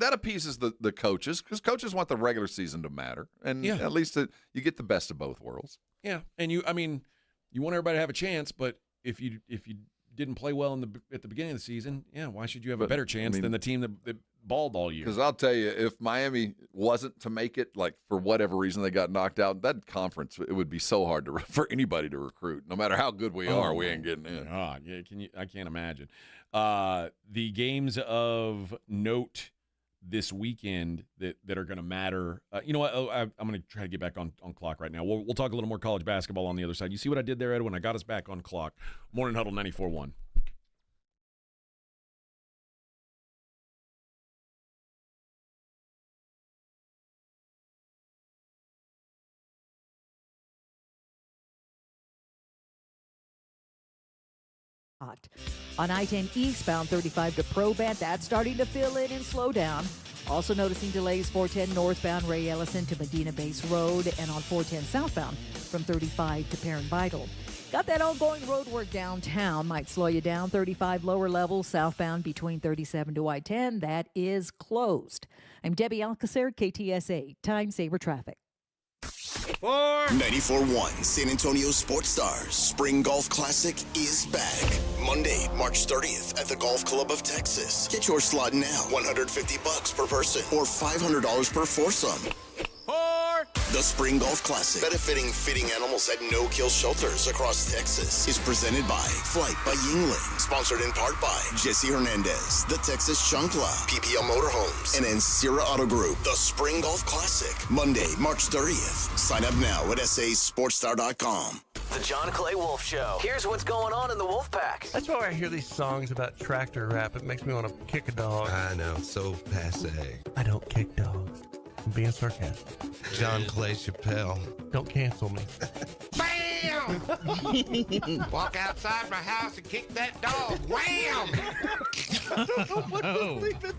that appeases the coaches, because coaches want the regular season to matter, and at least you get the best of both worlds. Yeah, and you want everybody to have a chance, but if you didn't play well at the beginning of the season, why should you have a better chance than the team that balled all year? Because I'll tell you, if Miami wasn't to make it, like for whatever reason they got knocked out, that conference, it would be so hard for anybody to recruit. No matter how good we are, we ain't getting in. God, I can't imagine. The games of note this weekend that are going to matter. You know what? I'm going to try to get back on clock right now. We'll talk a little more college basketball on the other side. You see what I did there, Edwin? I got us back on clock. Morning Huddle 94.1. On I-10 eastbound 35 to Probat, that's starting to fill in and slow down. Also noticing delays 410 northbound Ray Ellison to Medina Base Road, and on 410 southbound from 35 to Perrin Vital. Got that ongoing road work downtown, might slow you down. 35 lower levels southbound between 37 to I-10, that is closed. I'm Debbie Alcacer, KTSA, Time Saver Traffic. 94.1 San Antonio Sports Stars Spring Golf Classic is back. Monday, March 30th at the Golf Club of Texas. Get your slot now. $150 per person or $500 per foursome. The Spring Golf Classic, benefiting fitting animals at no-kill shelters across Texas, is presented by Flight by Yingling, sponsored in part by Jesse Hernandez, the Texas Chancla, PPL Motorhomes, and Encira Auto Group. The Spring Golf Classic, Monday, March 30th. Sign up now at sasportstar.com. The John Clay Wolf Show. Here's what's going on in the Wolf Pack. That's why I hear these songs about tractor rap. It makes me want to kick a dog. I know, so passe. I don't kick dogs. I'm being sarcastic. John Clay Chappelle. Don't cancel me. Bam! Walk outside my house and kick that dog. Wham!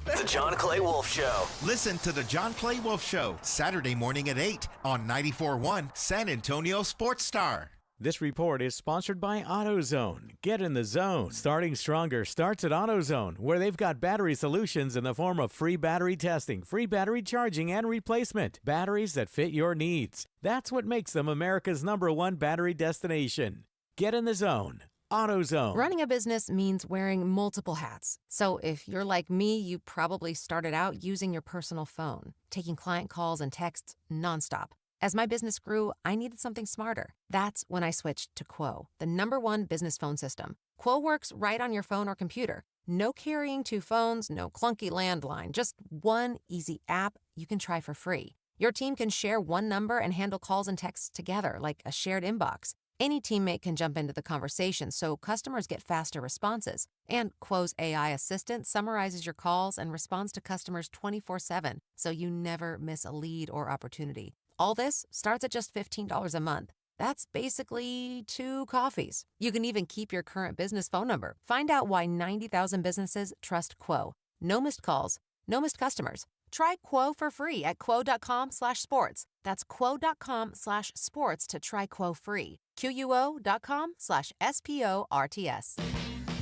The John Clay Wolf Show. Listen to the John Clay Wolf Show, Saturday morning at 8 on 94.1 San Antonio Sports Star. This report is sponsored by AutoZone. Get in the zone. Starting stronger starts at AutoZone, where they've got battery solutions in the form of free battery testing, free battery charging, and replacement. Batteries that fit your needs. That's what makes them America's #1 battery destination. Get in the zone. AutoZone. Running a business means wearing multiple hats. So if you're like me, you probably started out using your personal phone, taking client calls and texts nonstop. As my business grew, I needed something smarter. That's when I switched to Quo, the #1 business phone system. Quo works right on your phone or computer. No carrying 2 phones, no clunky landline, just one easy app you can try for free. Your team can share one number and handle calls and texts together like a shared inbox. Any teammate can jump into the conversation, so customers get faster responses. And Quo's AI assistant summarizes your calls and responds to customers 24/7, so you never miss a lead or opportunity. All this starts at just $15 a month. That's basically 2 coffees. You can even keep your current business phone number. Find out why 90,000 businesses trust Quo. No missed calls, no missed customers. Try Quo for free at quo.com/sports. That's quo.com/sports to try Quo free. QUO.com/SPORTS.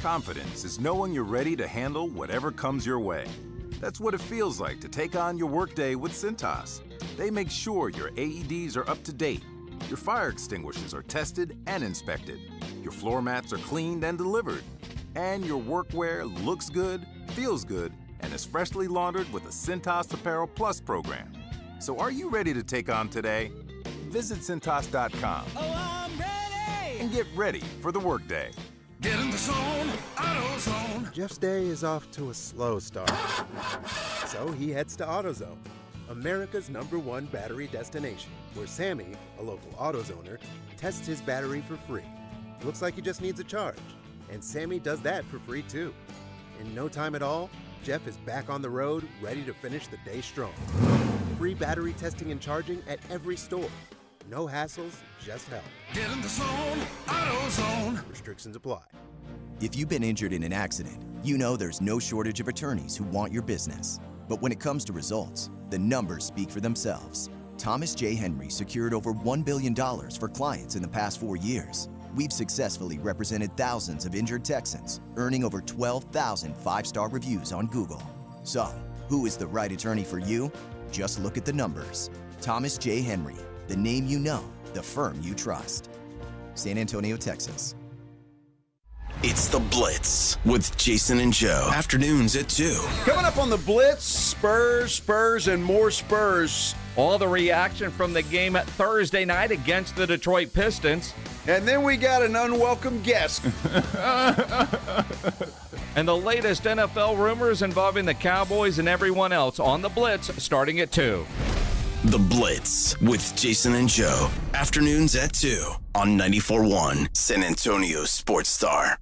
Confidence is knowing you're ready to handle whatever comes your way. That's what it feels like to take on your workday with Cintas. They make sure your AEDs are up to date, your fire extinguishers are tested and inspected, your floor mats are cleaned and delivered, and your workwear looks good, feels good, and is freshly laundered with a Cintas Apparel Plus program. So are you ready to take on today? Visit Cintas.com. Oh, I'm ready! And get ready for the workday. Get in the zone, AutoZone. Jeff's day is off to a slow start. So he heads to AutoZone, America's #1 battery destination, where Sammy, a local AutoZoner, tests his battery for free. Looks like he just needs a charge, and Sammy does that for free too. In no time at all, Jeff is back on the road, ready to finish the day strong. Free battery testing and charging at every store. No hassles, just help. Get in the zone, AutoZone. Restrictions apply. If you've been injured in an accident, you know there's no shortage of attorneys who want your business. But when it comes to results, the numbers speak for themselves. Thomas J. Henry secured over $1 billion for clients in the past 4 years. We've successfully represented thousands of injured Texans, earning over 12,000 5-star reviews on Google. So, who is the right attorney for you? Just look at the numbers. Thomas J. Henry, the name you know, the firm you trust. San Antonio, Texas. It's The Blitz with Jason and Joe. Afternoons at 2. Coming up on The Blitz, Spurs, and more Spurs. All the reaction from the game at Thursday night against the Detroit Pistons. And then we got an unwelcome guest. And the latest NFL rumors involving the Cowboys and everyone else on The Blitz starting at 2. The Blitz with Jason and Joe. Afternoons at 2 on 94.1 San Antonio Sports Star.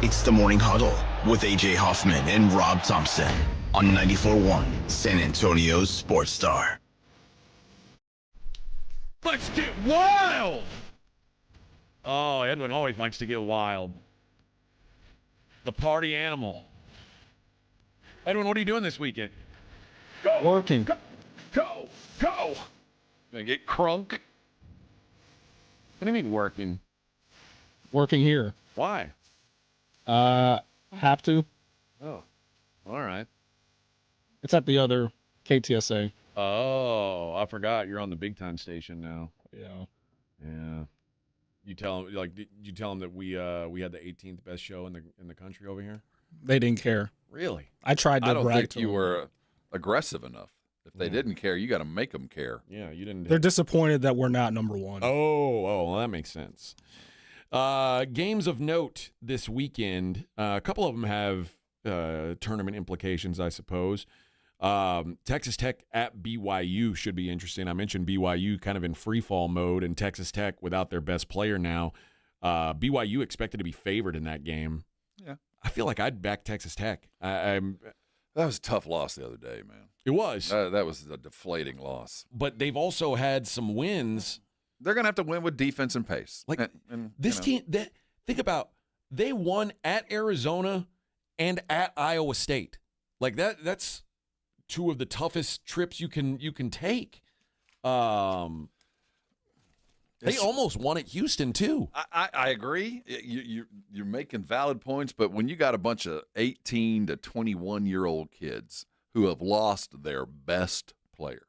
It's the Morning Huddle with AJ Hoffman and Rob Thompson on 94.1 San Antonio Sports Star. Let's get wild! Oh, Edwin always likes to get wild. The party animal. Edwin, what are you doing this weekend? Go. Working. Go! Gonna get crunk? What do you mean working? Working here. Why? Have to. Oh, all right. It's at the other KTSA. Oh, I forgot. You're on the big time station now. Yeah. Yeah. You tell them did you tell them that we had the 18th best show in the country over here? They didn't care. Really? I tried to I don't brag think to you them. were aggressive enough. If they didn't care, you got to make them care. Yeah, you didn't. They're disappointed that we're not number one. Oh, well, that makes sense. Games of note this weekend. A couple of them have tournament implications, I suppose. Texas Tech at BYU should be interesting. I mentioned BYU kind of in free fall mode, and Texas Tech without their best player now. BYU expected to be favored in that game. Yeah. I feel like I'd back Texas Tech. That was a tough loss the other day, man. It was. That was a deflating loss. But they've also had some wins. They're going to have to win with defense and pace. Like this team, think about, they won at Arizona and at Iowa State. Like that's two of the toughest trips you can take. They almost won at Houston too. I agree. You're making valid points, but when you got a bunch of 18 to 21-year-old kids who have lost their best player,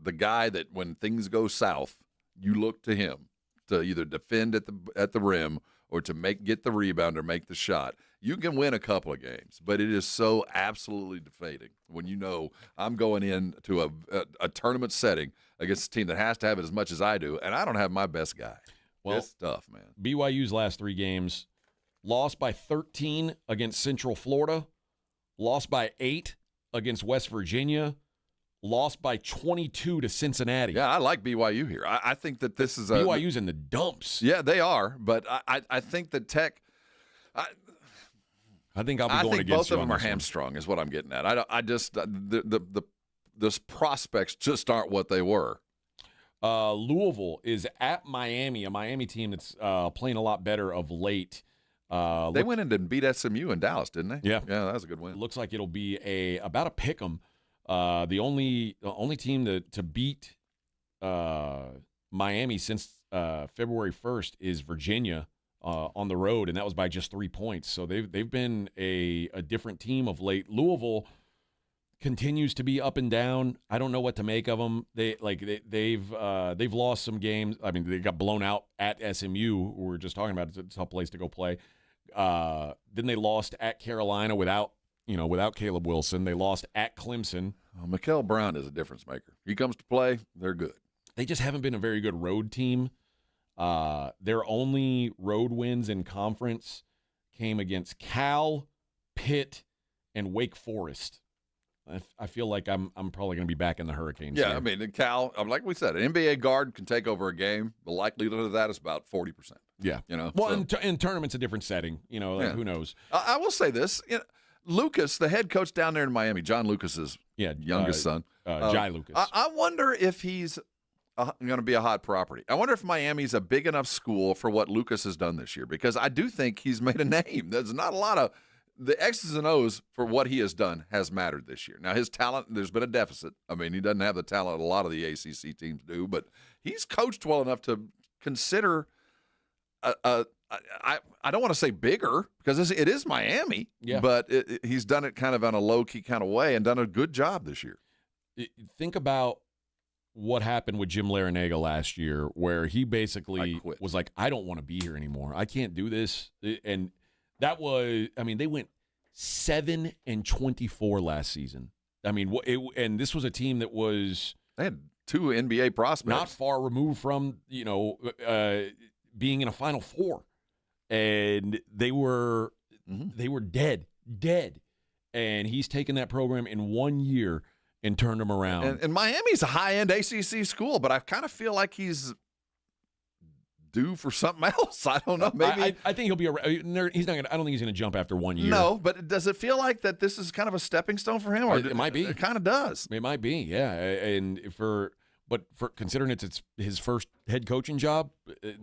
the guy that when things go south, you look to him to either defend at the rim or to get the rebound or make the shot. You can win a couple of games, but it is so absolutely deflating when you know I'm going into a tournament setting against a team that has to have it as much as I do, and I don't have my best guy. Well, it's tough, man. BYU's last 3 games, lost by 13 against Central Florida, lost by 8 against West Virginia, lost by 22 to Cincinnati. Yeah, I like BYU here. I think that this is BYU's in the dumps. Yeah, they are, but I think that Tech. I think I'll be going against both of them are one. hamstrung, is what I'm getting at. I just the prospects just aren't what they were. Louisville is at Miami, a Miami team that's playing a lot better of late. They went in and beat SMU in Dallas, didn't they? Yeah, that was a good win. It looks like it'll be about a pick 'em. The only team to beat Miami since February 1st is Virginia on the road, and that was by just 3 points. So they've been a different team of late. Louisville continues to be up and down. I don't know what to make of them. They've lost some games. I mean, they got blown out at SMU. We were just talking about it's a tough place to go play. Then they lost at Carolina without Caleb Wilson. They lost at Clemson. Mikael Brown is a difference maker. He comes to play, they're good. They just haven't been a very good road team. Their only road wins in conference came against Cal, Pitt, and Wake Forest. I feel like I'm probably going to be back in the Hurricanes. Yeah, here. I mean, Cal, like we said, an NBA guard can take over a game. The likelihood of that is about 40%. Yeah. Well, in tournament's a different setting. Who knows? I will say this. Lucas, the head coach down there in Miami, John Lucas's youngest son. Jai Lucas. I wonder if he's going to be a hot property. I wonder if Miami's a big enough school for what Lucas has done this year, because I do think he's made a name. There's not a lot of the X's and O's for what he has done has mattered this year. Now, his talent, there's been a deficit. I mean, he doesn't have the talent a lot of the ACC teams do, but he's coached well enough to consider I don't want to say bigger, because it is Miami, but he's done it kind of on a low-key kind of way and done a good job this year. Think about what happened with Jim Larinaga last year, where he basically was like, I don't want to be here anymore. I can't do this. And that was, they went 7-24 last season. I mean, and this was a team that was they had 2 NBA prospects, not far removed from being in a Final Four, and they were dead, and he's taken that program in 1 year and turned them around. And Miami's a high-end ACC school, but I kind of feel like he's due for something else. I don't know. Maybe I think he'll be he's not gonna. I don't think he's going to jump after 1 year. No, but does it feel like that this is kind of a stepping stone for him? Or it might be. It kind of does. It might be. Yeah, and for considering it's his first head coaching job,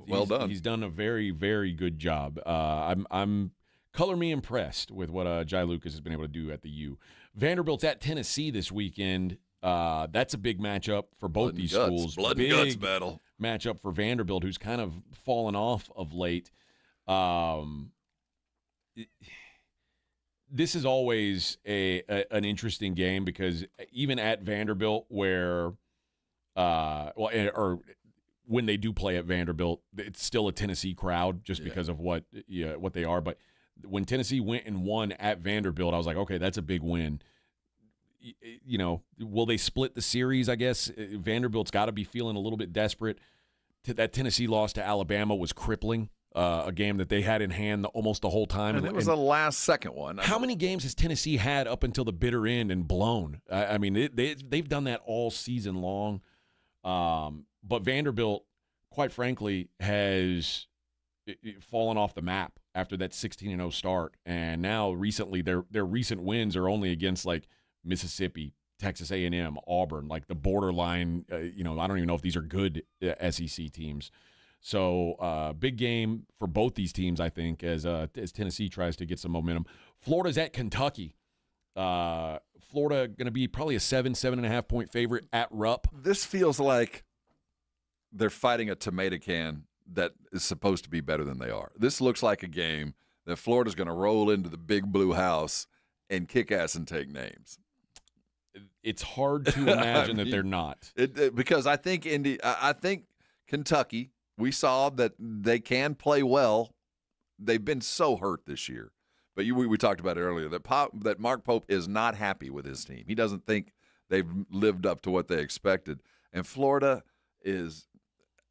well done. He's done a very, very good job. I'm color me impressed with what Jai Lucas has been able to do at the U. Vanderbilt's at Tennessee this weekend. That's a big matchup for both these schools. Blood and guts battle. Matchup for Vanderbilt, who's kind of fallen off of late. this is always an interesting game because even at Vanderbilt, where or when they do play at Vanderbilt, it's still a Tennessee crowd just because of what they are. But when Tennessee went and won at Vanderbilt, I was like, okay, that's a big win. You know, will they split the series? I guess Vanderbilt's got to be feeling a little bit desperate. That Tennessee loss to Alabama was crippling. A game that they had in hand almost the whole time. And it was a last-second one. How many games has Tennessee had up until the bitter end and blown? I mean, they've done that all season long. But Vanderbilt, quite frankly, has fallen off the map after that 16-0 start. And now recently their recent wins are only against, like, Mississippi, Texas A&M, Auburn, like the borderline, I don't even know if these are good SEC teams. So big game for both these teams, I think, as Tennessee tries to get some momentum. Florida's at Kentucky. Florida going to be probably a 7.5 point favorite at Rupp. This feels like they're fighting a tomato can that is supposed to be better than they are. This looks like a game that Florida's going to roll into the big blue house and kick ass and take names. It's hard to imagine that they're not. Because I think Kentucky, we saw that they can play well. They've been so hurt this year. But we talked about it earlier, that Mark Pope is not happy with his team. He doesn't think they've lived up to what they expected. And Florida is,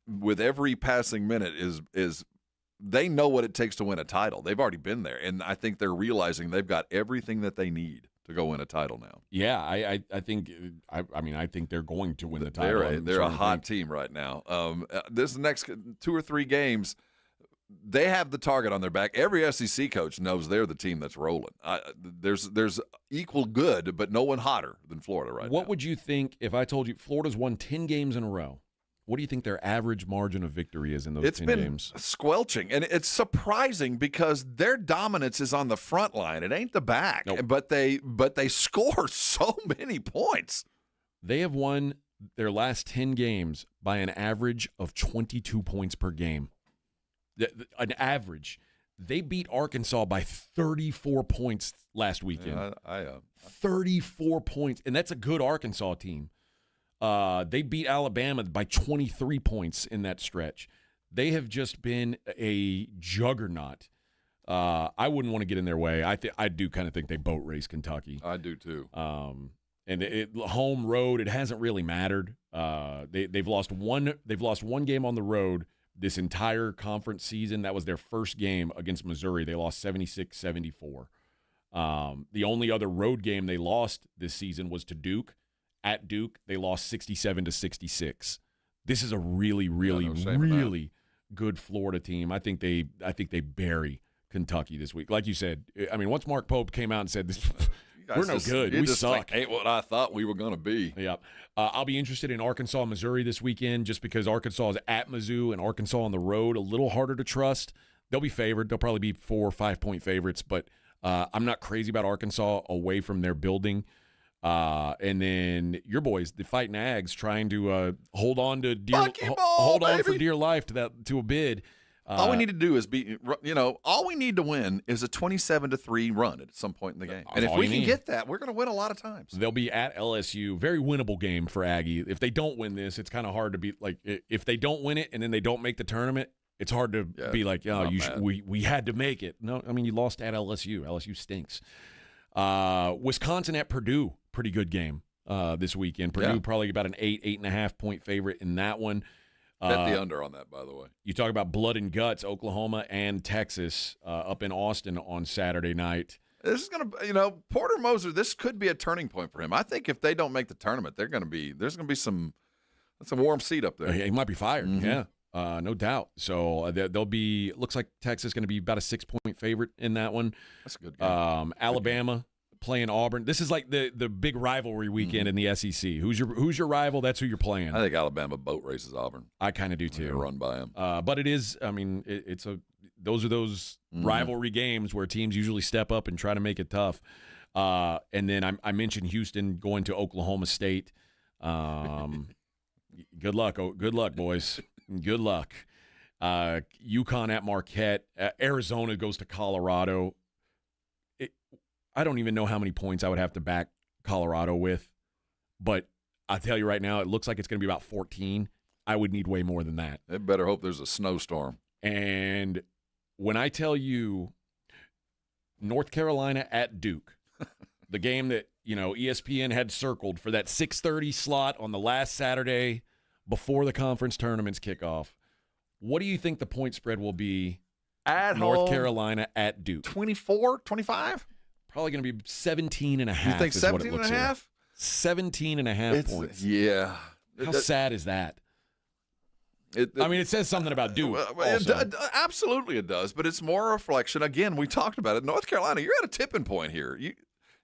with every passing minute, is they know what it takes to win a title. They've already been there. And I think they're realizing they've got everything that they need to go win a title now. Yeah, I think they're going to win the title. They're a hot team right now. This next 2 or 3 games, they have the target on their back. Every SEC coach knows they're the team that's rolling. There's equal good, but no one hotter than Florida right now. What would you think if I told you Florida's won 10 games in a row? What do you think their average margin of victory is in those 10 games? It's been squelching, and it's surprising because their dominance is on the front line. It ain't the back, nope. but they score so many points. They have won their last 10 games by an average of 22 points per game. An average. They beat Arkansas by 34 points last weekend. Yeah, 34 points, and that's a good Arkansas team. They beat Alabama by 23 points in that stretch. They have just been a juggernaut. I wouldn't want to get in their way. I do kind of think they boat race Kentucky. I do too. And home road, it hasn't really mattered. They've lost one game on the road this entire conference season. That was their first game against Missouri. They lost 76-74. The only other road game they lost this season was to Duke. At Duke, they lost 67-66. This is a really, really, really good Florida team. I think they bury Kentucky this week. Like you said, I mean, once Mark Pope came out and said, we're no good. We suck. Ain't what I thought we were going to be. Yeah. I'll be interested in Arkansas, Missouri this weekend just because Arkansas is at Mizzou and Arkansas on the road, a little harder to trust. They'll be favored. They'll probably be 4 or 5 point favorites, but I'm not crazy about Arkansas away from their building. And then your boys, the Fighting Ags, trying to hold on to on for dear life to a bid. All we need to do is all we need to win is a 27-3 run at some point in the game. And if we can get that, we're going to win a lot of times. They'll be at LSU. Very winnable game for Aggie. If they don't win this, it's kind of hard to be like, if they don't win it and then they don't make the tournament, it's hard to be like, we had to make it. No, I mean, you lost at LSU. LSU stinks. Wisconsin at Purdue. Pretty good game this weekend. Purdue probably about an 8.5 point favorite in that one. Bet the under on that, by the way. You talk about blood and guts, Oklahoma and Texas up in Austin on Saturday night. This is going to, Porter Moser, this could be a turning point for him. I think if they don't make the tournament, there's going to be some warm seat up there. He might be fired, yeah. No doubt. So they'll be, looks like Texas is going to be about a 6 point favorite in that one. That's a good game. Alabama playing Auburn. This is like the big rivalry weekend in the SEC. Who's your rival? That's who you're playing. I think Alabama boat races Auburn. I kind of do too. Run by them. But it is. I mean, those are those rivalry games where teams usually step up and try to make it tough. And then I mentioned Houston going to Oklahoma State. Good luck. Good luck, boys. Good luck. UConn at Marquette. Arizona goes to Colorado. I don't even know how many points I would have to back Colorado with, but I'll tell you right now, it looks like it's going to be about 14. I would need way more than that. They better hope there's a snowstorm. And when I tell you North Carolina at Duke, the game that, ESPN had circled for that 6:30 slot on the last Saturday before the conference tournaments kickoff, what do you think the point spread will be at North home, Carolina at Duke? 24, 25? Probably going to be 17 and a half. You think 17 and a half? 17 and a half points. Yeah. How sad is that? It says something about Duke. Absolutely it does, but it's more a reflection. Again, we talked about it. North Carolina, you're at a tipping point here.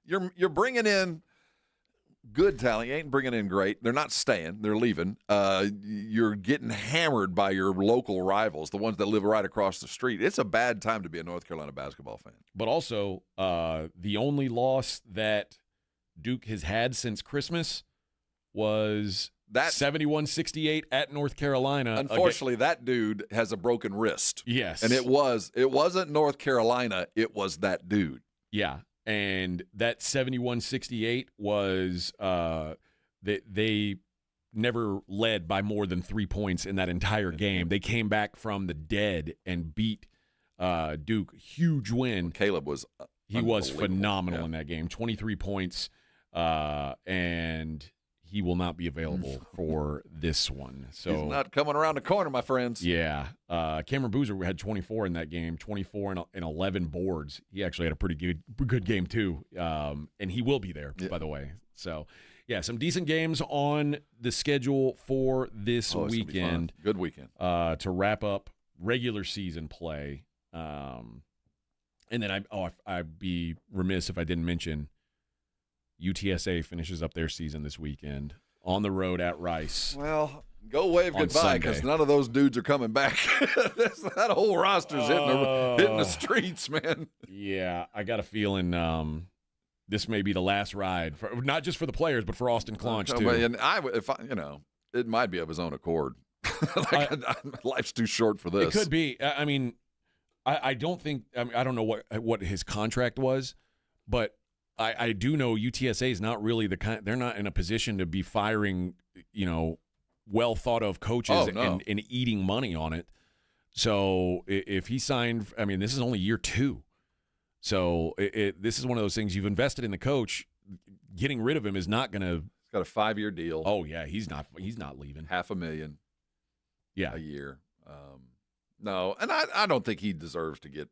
You're bringing in good talent. You ain't bringing in great. They're not staying. They're leaving. You're getting hammered by your local rivals, the ones that live right across the street. It's a bad time to be a North Carolina basketball fan. But also, the only loss that Duke has had since Christmas was that 71-68 at North Carolina. Unfortunately, that dude has a broken wrist. Yes. And it wasn't North Carolina, it was that dude. Yeah. And that 71-68 was they never led by more than 3 points in that entire game. They came back from the dead and beat Duke. Huge win. Caleb was phenomenal in that game. 23 points, and he will not be available for this one. So he's not coming around the corner, my friends. Yeah. Cameron Boozer had 24 in that game, 24 and 11 boards. He actually had a pretty good game too, and he will be there, by the way. So, yeah, some decent games on the schedule for this weekend. Good weekend. To wrap up regular season play. And then I'd be remiss if I didn't mention UTSA finishes up their season this weekend on the road at Rice. Well, go wave goodbye because none of those dudes are coming back. That whole roster's hitting the streets, man. Yeah, I got a feeling this may be the last ride, not just for the players, but for Austin Claunch, too. And it might be of his own accord. Life's too short for this. It could be. I mean, I don't think – I don't know what his contract was, but – I do know UTSA is not really they're not in a position to be firing, well thought of coaches and eating money on it. So if he signed, this is only year 2. So this is one of those things you've invested in the coach. Getting rid of him is not going to. He's got a 5-year deal. Oh yeah, he's not leaving. $500,000. Yeah, a year. No, and I don't think he deserves to get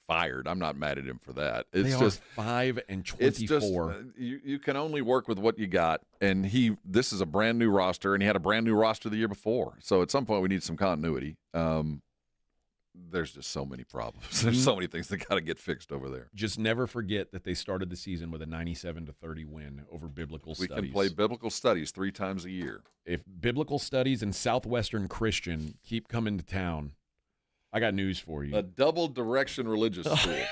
fired. I'm not mad at him for that. It's they just 5 and 24. It's just you can only work with what you got, and this is a brand new roster, and he had a brand new roster the year before. So at some point we need some continuity. There's just so many problems. There's so many things that got to get fixed over there. Just never forget that they started the season with a 97-30 win over Biblical Studies. We can play Biblical Studies 3 times a year. If Biblical Studies and Southwestern Christian keep coming to town, I got news for you. A double direction religious school.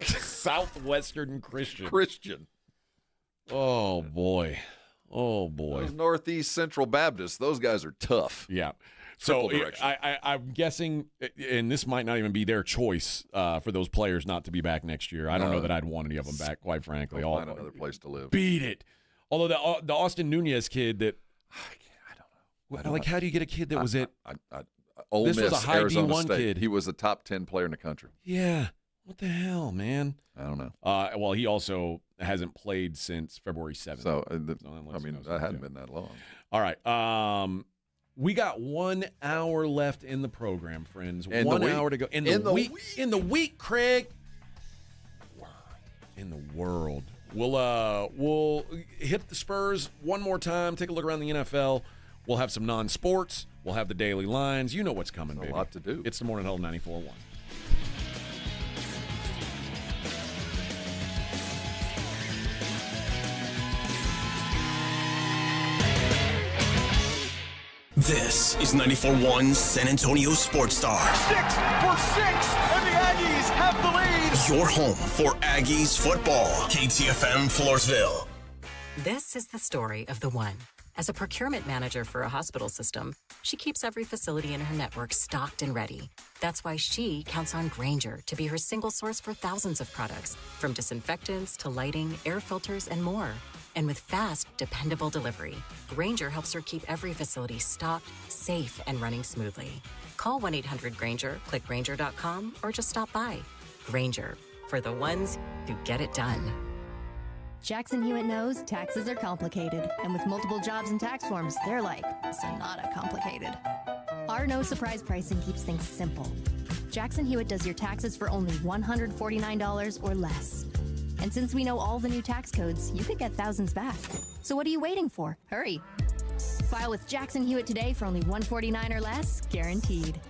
Southwestern Christian. Oh, boy. Those Northeast Central Baptists, those guys are tough. Yeah. So I'm guessing, and this might not even be their choice for those players not to be back next year. I don't know that I'd want any of them back, quite frankly. I'll find another place to live. Beat it. Although the Austin Nunez kid that – I don't know. How do you get a kid that was it? Ole Miss, was a high Arizona D1 State kid. He was a top 10 player in the country. Yeah. What the hell, man? I don't know. Well, he also hasn't played since February 7th. So, that hadn't been that long. All right. We got 1 hour left in the program, friends. In 1 the hour to go. In the week, Craig. In the world. We'll hit the Spurs one more time, take a look around the NFL. We'll have some non-sports. We'll have the daily lines. You know what's coming, baby. A lot to do. It's the Morning Huddle 94.1. This is 94.1 San Antonio Sports Star. 6 for 6, and the Aggies have the lead. Your home for Aggies football. KTFM Floresville. This is the story of the one. As a procurement manager for a hospital system, she keeps every facility in her network stocked and ready. That's why she counts on Grainger to be her single source for thousands of products, from disinfectants to lighting, air filters, and more. And with fast, dependable delivery, Grainger helps her keep every facility stocked, safe, and running smoothly. Call 1-800-GRAINGER, click Grainger.com, or just stop by. Grainger, for the ones who get it done. Jackson Hewitt knows taxes are complicated, and with multiple jobs and tax forms, they're like sonata complicated. Our no surprise pricing keeps things simple. Jackson Hewitt does your taxes for only $149 or less. And since we know all the new tax codes, you could get thousands back. So what are you waiting for? Hurry. File with Jackson Hewitt today for only $149 or less, guaranteed.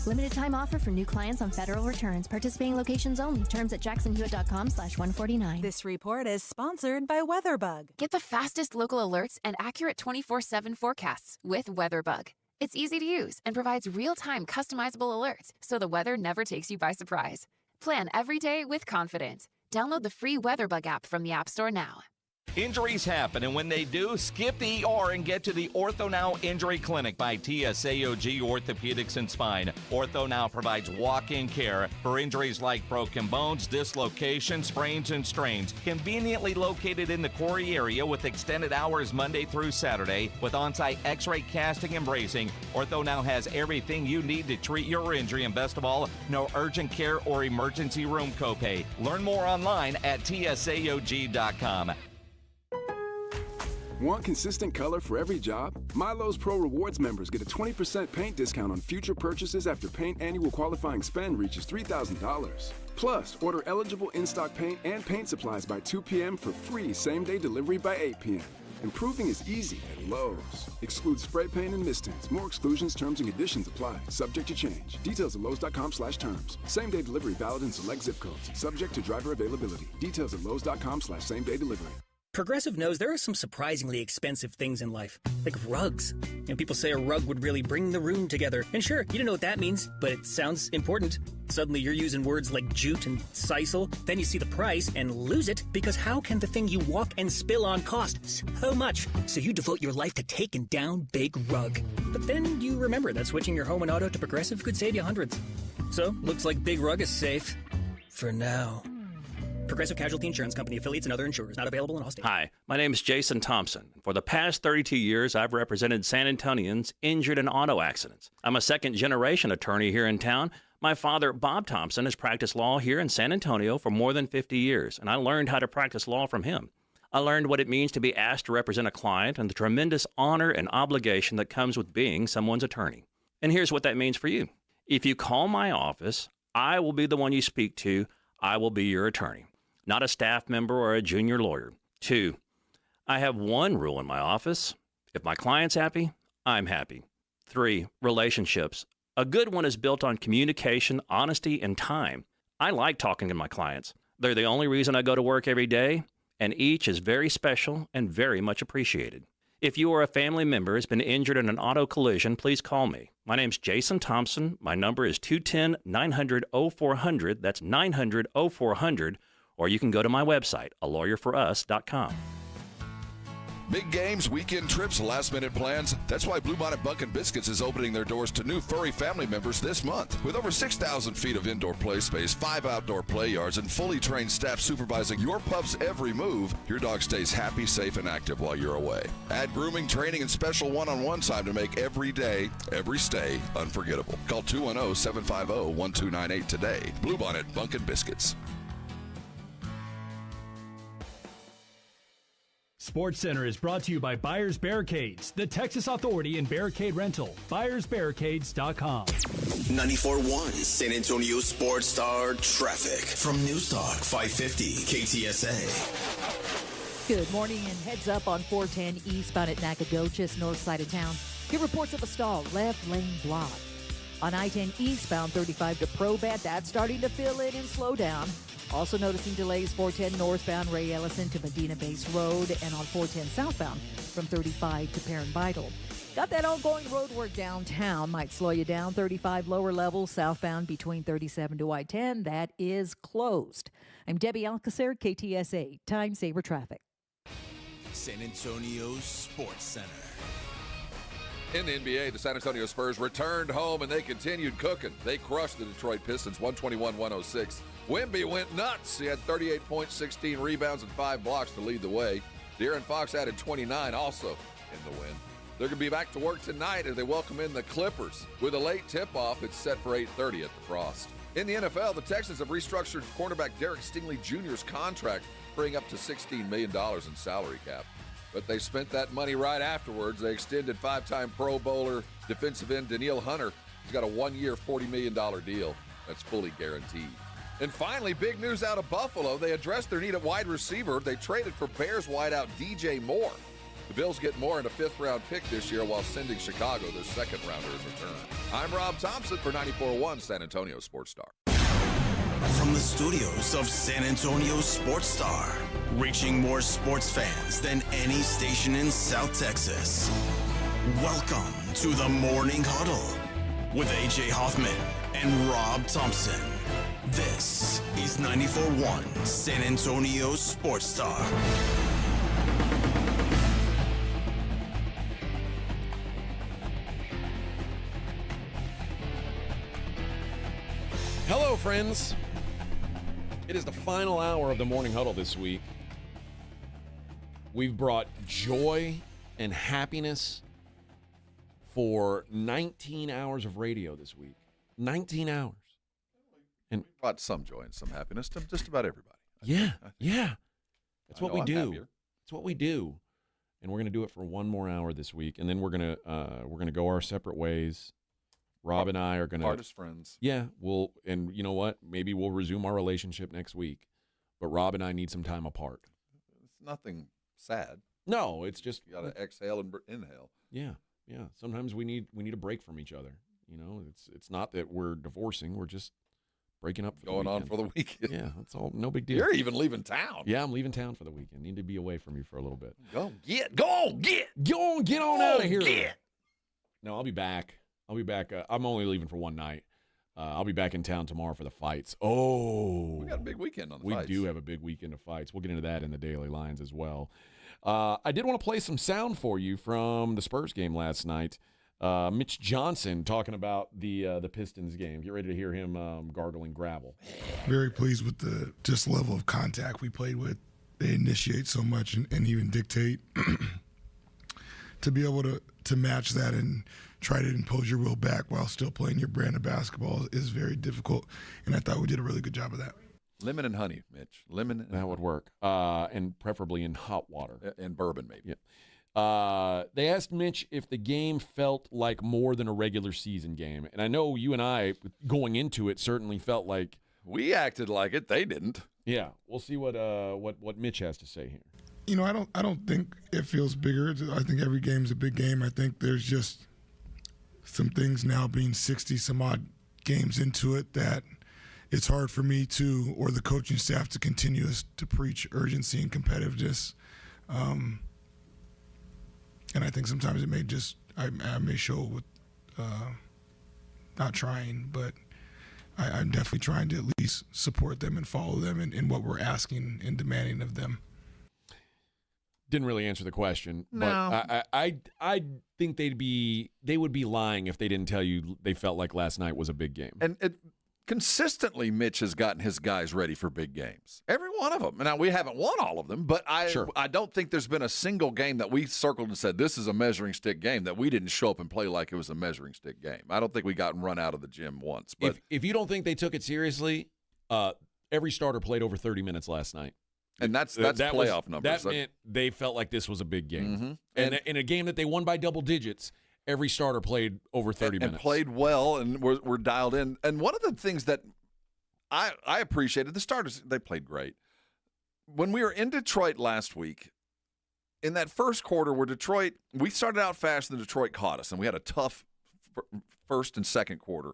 Limited time offer for new clients on federal returns. Participating locations only. Terms at jacksonhewitt.com/149. This report is sponsored by WeatherBug. Get the fastest local alerts and accurate 24/7 forecasts with WeatherBug. It's easy to use and provides real-time customizable alerts so the weather never takes you by surprise. Plan every day with confidence. Download the free WeatherBug app from the App Store now. Injuries happen, and when they do, skip the ER and get to the Ortho Now Injury Clinic by TSAOG Orthopedics and Spine. Ortho Now provides walk-in care for injuries like broken bones, dislocations, sprains, and strains. Conveniently located in the Quarry area with extended hours Monday through Saturday with on-site x-ray casting and bracing, Ortho Now has everything you need to treat your injury, and best of all, no urgent care or emergency room copay. Learn more online at tsaog.com. Want consistent color for every job? Milo's Pro Rewards members get a 20% paint discount on future purchases after paint annual qualifying spend reaches $3,000. Plus, order eligible in-stock paint and paint supplies by 2 p.m. for free same-day delivery by 8 p.m. Improving is easy at Lowe's. Excludes spray paint and mist tints. More exclusions, terms, and conditions apply. Subject to change. Details at Lowe's.com/terms. Same-day delivery valid in select zip codes. Subject to driver availability. Details at Lowe's.com/same-day delivery. Progressive knows there are some surprisingly expensive things in life, like rugs. And people say a rug would really bring the room together. And sure, you don't know what that means, but it sounds important. Suddenly you're using words like jute and sisal. Then you see the price and lose it, because how can the thing you walk and spill on cost so much? So you devote your life to taking down Big Rug. But then you remember that switching your home and auto to Progressive could save you hundreds. So, looks like Big Rug is safe. For now. Progressive Casualty Insurance Company, affiliates, and other insurers. Not available in all states. Hi, my name is Jason Thompson. For the past 32 years, I've represented San Antonians injured in auto accidents. I'm a second-generation attorney here in town. My father, Bob Thompson, has practiced law here in San Antonio for more than 50 years, and I learned how to practice law from him. I learned what it means to be asked to represent a client and the tremendous honor and obligation that comes with being someone's attorney. And here's what that means for you. If you call my office, I will be the one you speak to. I will be your attorney, not a staff member or a junior lawyer. 2, I have one rule in my office. If my client's happy, I'm happy. 3, relationships. A good one is built on communication, honesty, and time. I like talking to my clients. They're the only reason I go to work every day, and each is very special and very much appreciated. If you or a family member has been injured in an auto collision, please call me. My name's Jason Thompson. My number is 210-900-0400. That's 900-0400. Or you can go to my website, alawyerforus.com. Big games, weekend trips, last-minute plans. That's why Bluebonnet Bunkin' Biscuits is opening their doors to new furry family members this month. With over 6,000 feet of indoor play space, 5 outdoor play yards, and fully trained staff supervising your pup's every move, your dog stays happy, safe, and active while you're away. Add grooming, training, and special one-on-one time to make every day, every stay unforgettable. Call 210-750-1298 today. Bluebonnet Bunkin' Biscuits. SportsCenter is brought to you by Buyers Barricades, the Texas authority in barricade rental. BuyersBarricades.com. 94.1 San Antonio Sports Star traffic from News Talk 550 KTSA. Good morning and heads up on 410 eastbound at Nacogdoches, north side of town. Get reports of a stall, left lane blocked. On I-10 eastbound 35 to Probat, that's starting to fill in and slow down. Also noticing delays 410 northbound Ray Ellison to Medina Base Road and on 410 southbound from 35 to Perrin Vital. Got that ongoing road work downtown. Might slow you down. 35 lower level southbound between 37 to I-10. That is closed. I'm Debbie Alcacer, KTSA, Time Saver Traffic. San Antonio's Sports Center. In the NBA, the San Antonio Spurs returned home and they continued cooking. They crushed the Detroit Pistons 121-106. Wemby went nuts. He had 38 points, 16 rebounds, and 5 blocks to lead the way. De'Aaron Fox added 29 also in the win. They're going to be back to work tonight as they welcome in the Clippers. With a late tip-off, it's set for 8:30 at the Frost. In the NFL, the Texans have restructured cornerback Derek Stingley Jr.'s contract, freeing up to $16 million in salary cap. But they spent that money right afterwards. They extended 5-time Pro Bowler defensive end Danielle Hunter. He's got a 1-year, $40 million deal that's fully guaranteed. And finally, big news out of Buffalo. They addressed their need at wide receiver. They traded for Bears wideout DJ Moore. The Bills get Moore in a 5th-round pick this year while sending Chicago their 2nd-rounder in return. I'm Rob Thompson for 94.1 San Antonio Sports Star. From the studios of San Antonio Sports Star, reaching more sports fans than any station in South Texas. Welcome to the Morning Huddle with A.J. Hoffman and Rob Thompson. This is 94.1 San Antonio Sports Star. Hello, friends. It is the final hour of the Morning Huddle this week. We've brought joy and happiness for 19 hours of radio this week. 19 hours. And we brought some joy and some happiness to just about everybody. Yeah. That's what we do. Happier. That's what we do. And we're going to do it for one more hour this week, and then we're going to go our separate ways. Rob and I are going to hardest friends. Yeah, and you know what? Maybe we'll resume our relationship next week. But Rob and I need some time apart. It's nothing sad. No, it's just you got to exhale and inhale. Yeah. Sometimes we need a break from each other. You know, it's not that we're divorcing. We're just breaking up for going on for the weekend. Yeah, that's all. No big deal. You're even leaving town. Yeah, I'm leaving town for the weekend. Need to be away from you for a little bit. Go on, get on out of here. Get. No, I'll be back. I'm only leaving for one night. I'll be back in town tomorrow for the fights. Oh, we got a big weekend on the fights. We do have a big weekend of fights. We'll get into that in the daily lines as well. I did want to play some sound for you from the Spurs game last night. Mitch Johnson talking about the Pistons game. Get ready to hear him gargling gravel. Very pleased with the just level of contact we played with. They initiate so much and even dictate. To be able to match that and try to impose your will back while still playing your brand of basketball is very difficult, and I thought we did a really good job of that. Lemon and honey, Mitch. That would work, and preferably in hot water. And bourbon, maybe. Yeah. They asked Mitch if the game felt like more than a regular season game, and I know you and I, going into it, certainly felt like we acted like it. They didn't. Yeah, we'll see what Mitch has to say here. You know, I don't think it feels bigger. I think every game's a big game. I think there's just some things now being 60 some odd games into it that it's hard for me to, or the coaching staff, to continue to preach urgency and competitiveness. And I think sometimes it may just, I may show with not trying, but I'm definitely trying to at least support them and follow them in what we're asking and demanding of them. Didn't really answer the question, no. But I think they would be lying if they didn't tell you they felt like last night was a big game. And consistently, Mitch has gotten his guys ready for big games. Every one of them. Now, we haven't won all of them, but I don't think there's been a single game that we circled and said, this is a measuring stick game, that we didn't show up and play like it was a measuring stick game. I don't think we got run out of the gym once. But if you don't think they took it seriously, every starter played over 30 minutes last night. And that's playoff numbers. That meant they felt like this was a big game. Mm-hmm. And in a game that they won by double digits, every starter played over 30 minutes. And played well, and we're dialed in. And one of the things that I appreciated, the starters, they played great. When we were in Detroit last week, in that first quarter where we started out fast and Detroit caught us, and we had a tough first and second quarter.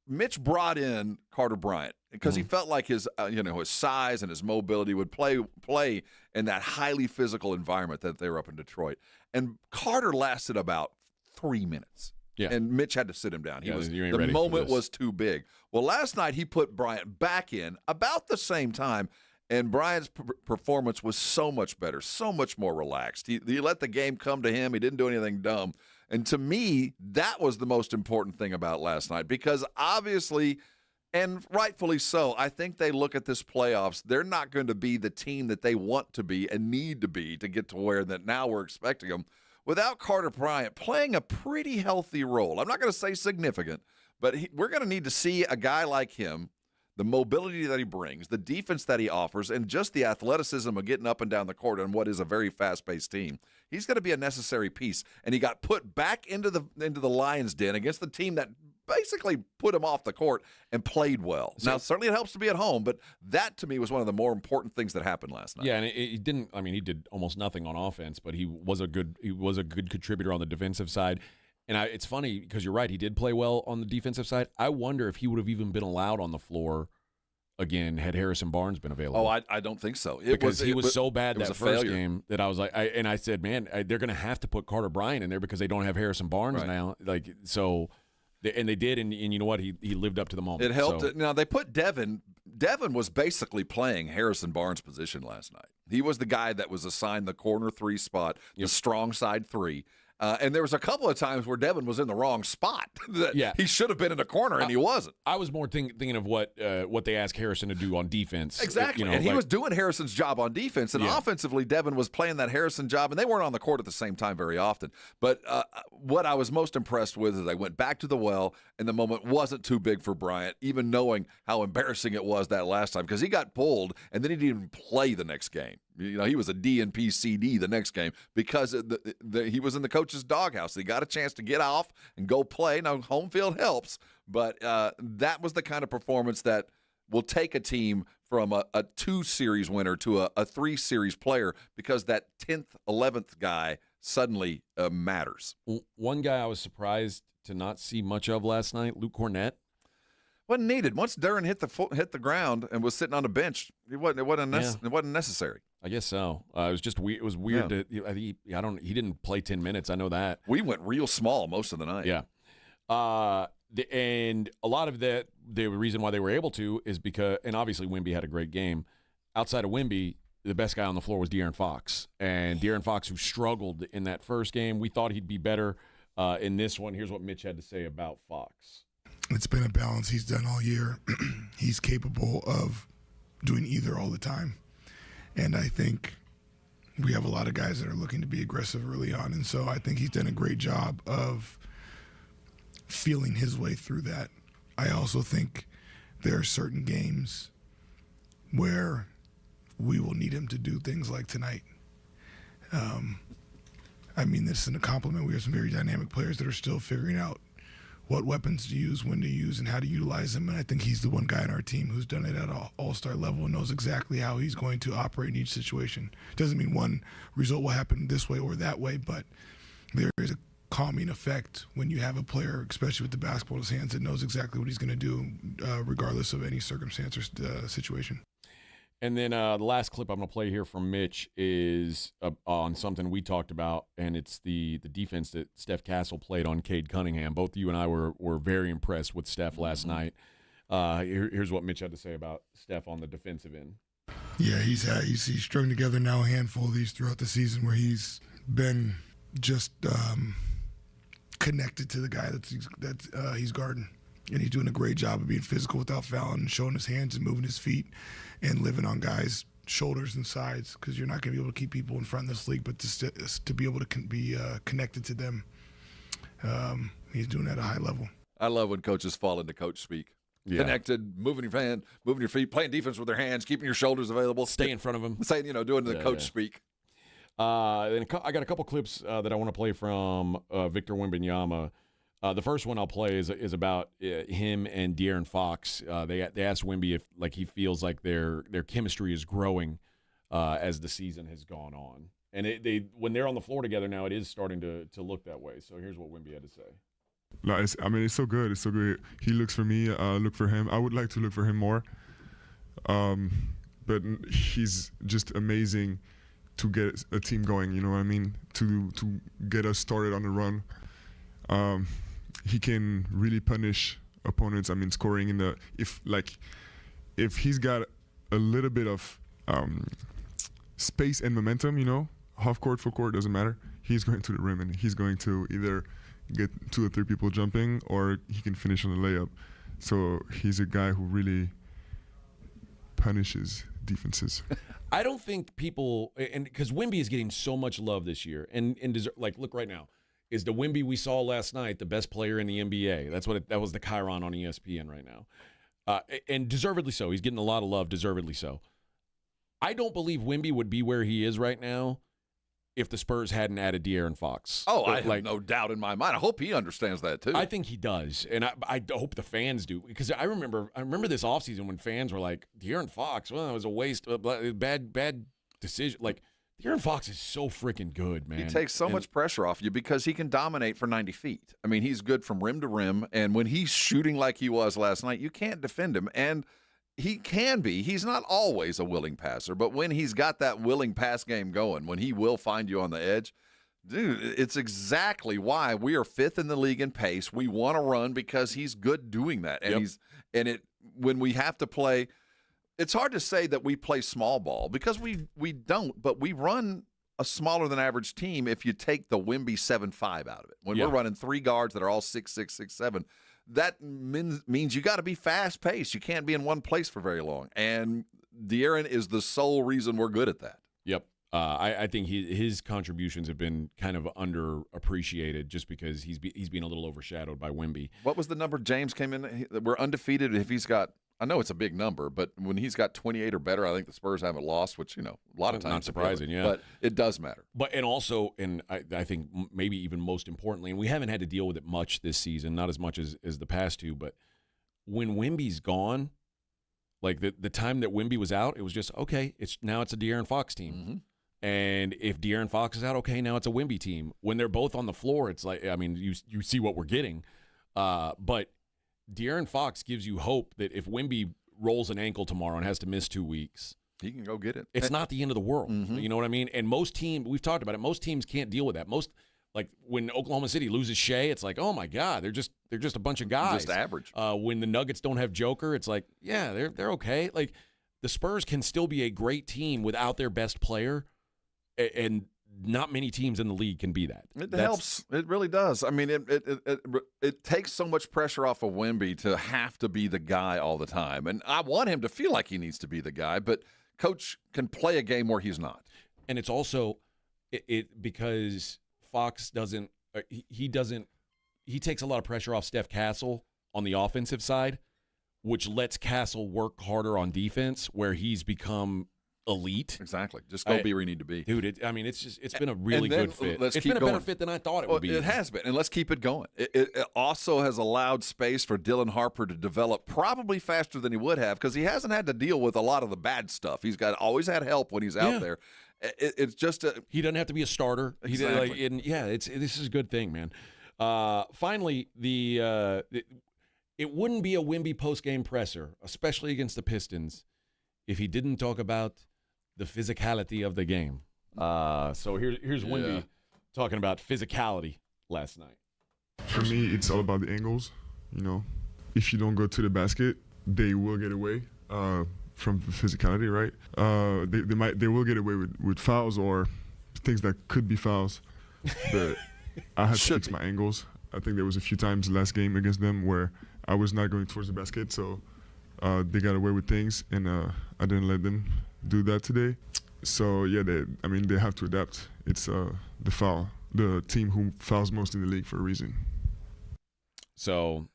Mitch brought in Carter Bryant because he felt like his size and his mobility would play in that highly physical environment that they were up in Detroit. And Carter lasted about 3 minutes. Yeah. And Mitch had to sit him down. The moment was too big. Well, last night he put Bryant back in about the same time, And Bryant's performance was so much better, so much more relaxed. He let the game come to him. He didn't do anything dumb. And to me, that was the most important thing about last night, because obviously, and rightfully so, I think they look at this playoffs, they're not going to be the team that they want to be and need to be to get to where that now we're expecting them. Without Carter Bryant playing a pretty healthy role, I'm not going to say significant, but we're going to need to see a guy like him, the mobility that he brings, the defense that he offers, and just the athleticism of getting up and down the court on what is a very fast-paced team. He's going to be a necessary piece, and he got put back into the Lions' den against the team that basically put him off the court and played well. Now, certainly it helps to be at home, but that to me was one of the more important things that happened last night. Yeah, and he didn't. I mean, he did almost nothing on offense, but he was a good contributor on the defensive side. And it's funny because you're right, he did play well on the defensive side. I wonder if he would have even been allowed on the floor again had Harrison Barnes been available. Oh, I don't think so. He was so bad that first game that I was like, I said, man, they're going to have to put Carter Bryant in there because they don't have Harrison Barnes now. Like so. And they did, and you know what? He lived up to the moment. It helped. So. Now, they put Devin. Devin was basically playing Harrison Barnes' position last night. He was the guy that was assigned the corner 3 spot, the strong side 3. And there was a couple of times where Devin was in the wrong spot. He should have been in a corner, and he wasn't. I was more thinking of what they asked Harrison to do on defense. Exactly. And he was doing Harrison's job on defense. And offensively, Devin was playing that Harrison job, and they weren't on the court at the same time very often. But what I was most impressed with is they went back to the well, and the moment wasn't too big for Bryant, even knowing how embarrassing it was that last time, because he got pulled, and then he didn't even play the next game. You know, he was a DNP CD the next game because he was in the coach's doghouse. He got a chance to get off and go play. Now, home field helps, but that was the kind of performance that will take a team from a 2-series winner to a 3-series player, because that 10th, 11th guy suddenly matters. One guy I was surprised to not see much of last night, Luke Cornett. Wasn't needed. Once Duren hit the ground and was sitting on the bench, it wasn't necessary. I guess so. It was just weird. It was weird. Yeah. He didn't play 10 minutes. I know that. We went real small most of the night. Yeah. And a lot of that, the reason why they were able to is because, and obviously Wemby had a great game. Outside of Wemby, the best guy on the floor was De'Aaron Fox. And De'Aaron Fox, who struggled in that first game, we thought he'd be better in this one. Here's what Mitch had to say about Fox. It's been a balance he's done all year. He's capable of doing either all the time. And I think we have a lot of guys that are looking to be aggressive early on. And so I think he's done a great job of feeling his way through that. I also think there are certain games where we will need him to do things like tonight. I mean this in a compliment. We have some very dynamic players that are still figuring out what weapons to use, when to use, and how to utilize them. And I think he's the one guy in our team who's done it at an all-star level and knows exactly how he's going to operate in each situation. Doesn't mean one result will happen this way or that way, but there is a calming effect when you have a player, especially with the basketball in his hands, that knows exactly what he's going to do regardless of any circumstance or situation. And then the last clip I'm going to play here from Mitch is on something we talked about, and it's the defense that Steph Castle played on Cade Cunningham. Both you and I were very impressed with Steph last night. Here's what Mitch had to say about Steph on the defensive end. Yeah, he's strung together now a handful of these throughout the season where he's been just connected to the guy that he's guarding. And he's doing a great job of being physical without fouling, showing his hands and moving his feet and living on guys' shoulders and sides, because you're not going to be able to keep people in front of this league, but to be able to be connected to them, he's doing that at a high level. I love when coaches fall into coach speak. Yeah. Connected, moving your hand, moving your feet, playing defense with their hands, keeping your shoulders available. Stay in front of them. Saying, doing the coach speak. Then I got a couple clips that I want to play from Victor Wembanyama. The first one I'll play is about him and De'Aaron Fox. They asked Wemby if he feels like their chemistry is growing as the season has gone on, and when they're on the floor together now, it is starting to look that way. So here's what Wemby had to say. No, it's so good. It's so good. He looks for me. Look for him. I would like to look for him more, but he's just amazing to get a team going. You know what I mean? To get us started on the run. He can really punish opponents. I mean, scoring if he's got a little bit of space and momentum, half court, full court, doesn't matter. He's going to the rim, and he's going to either get 2 or 3 people jumping, or he can finish on a layup. So he's a guy who really punishes defenses. I don't think people, and because Wemby is getting so much love this year, and look right now, is the Wemby we saw last night the best player in the NBA? That was the Chiron on ESPN right now, and deservedly so. He's getting a lot of love, deservedly so. I don't believe Wemby would be where he is right now if the Spurs hadn't added De'Aaron Fox. Oh, I have no doubt in my mind. I hope he understands that too. I think he does, and I hope the fans do, because I remember this offseason when fans were like, De'Aaron Fox, well, it was a waste, bad decision. Like, De'Aaron Fox is so freaking good, man. He takes so much pressure off you because he can dominate for 90 feet. I mean, he's good from rim to rim, and when he's shooting like he was last night, you can't defend him, and he can be. He's not always a willing passer, but when he's got that willing pass game going, when he will find you on the edge, dude, it's exactly why we are 5th in the league in pace. We want to run because he's good doing that. And when we have to play, it's hard to say that we play small ball because we don't, but we run a smaller than average team if you take the Wemby 7'5" out of it. When we're running 3 guards that are all 6'6", 6'7", that means you got to be fast-paced. You can't be in one place for very long. And De'Aaron is the sole reason we're good at that. Yep. I think his contributions have been kind of underappreciated just because he's being a little overshadowed by Wemby. What was the number James came in? We're undefeated if he's got – I know it's a big number, but when he's got 28 or better, I think the Spurs haven't lost, which, a lot of times. Not surprising, yeah. But it does matter. But I think maybe even most importantly, and we haven't had to deal with it much this season, not as much as the past 2, but when Wemby's gone, like the time that Wemby was out, it was just, okay, now it's a De'Aaron Fox team. Mm-hmm. And if De'Aaron Fox is out, okay, now it's a Wemby team. When they're both on the floor, it's like, I mean, you see what we're getting. But De'Aaron Fox gives you hope that if Wemby rolls an ankle tomorrow and has to miss 2 weeks, he can go get it. It's not the end of the world. Mm-hmm. You know what I mean? And most teams, we've talked about it, most teams can't deal with that. Like when Oklahoma City loses Shea, it's like, oh my God, they're just a bunch of guys. Just average. When the Nuggets don't have Joker, it's like, yeah, they're okay. Like the Spurs can still be a great team without their best player, and not many teams in the league can be that. It helps. It really does. I mean, it takes so much pressure off of Wemby to have to be the guy all the time. And I want him to feel like he needs to be the guy, but Coach can play a game where he's not. And it's also because Fox doesn't he takes a lot of pressure off Steph Castle on the offensive side, which lets Castle work harder on defense, where he's become elite. Exactly. Just go be where you need to be. Dude, it's been a really good fit. It's been a better fit than I thought it would be. It has been, and let's keep it going. It also has allowed space for Dylan Harper to develop probably faster than he would have because he hasn't had to deal with a lot of the bad stuff. He's always had help when he's out there. It's just he doesn't have to be a starter. Exactly. This is a good thing, man. Finally, it wouldn't be a Wemby post-game presser, especially against the Pistons, if he didn't talk about the physicality of the game. So here's Wemby talking about physicality last night. For me, it's all about the angles. If you don't go to the basket, they will get away from the physicality, right? They will get away with fouls or things that could be fouls. But I had to fix my angles. I think there was a few times last game against them where I was not going towards the basket, so they got away with things, and I didn't let them do that today. So yeah, they have to adapt. It's the team who fouls most in the league for a reason. So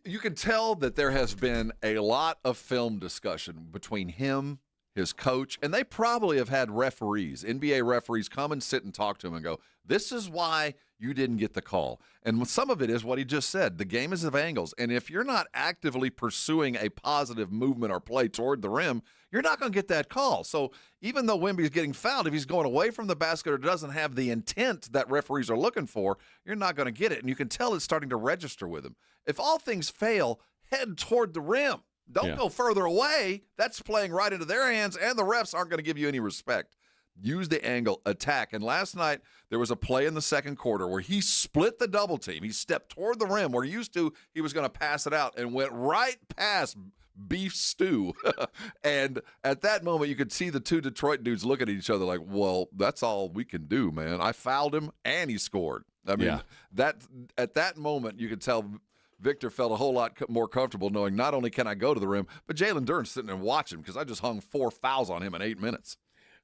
you can tell that there has been a lot of film discussion between him, his coach, and they probably have had referees, NBA referees, come and sit and talk to him and go, this is why you didn't get the call. And some of it is what he just said. The game is of angles. And if you're not actively pursuing a positive movement or play toward the rim, you're not going to get that call. So even though Wemby's getting fouled, if he's going away from the basket or doesn't have the intent that referees are looking for, you're not going to get it. And you can tell it's starting to register with him. If all things fail, head toward the rim. Don't go further away. That's playing right into their hands, and the refs aren't going to give you any respect. Use the angle, attack. And last night, there was a play in the second quarter where he split the double team. He stepped toward the rim where used to he was going to pass it out and went right past beef stew. And at that moment, you could see the two Detroit dudes look at each other like, well, that's all we can do, man. I fouled him, and he scored. I mean, at that moment, you could tell Victor felt a whole lot more comfortable knowing not only can I go to the rim, but Jalen Duren's sitting and watching because I just hung 4 fouls on him in 8 minutes.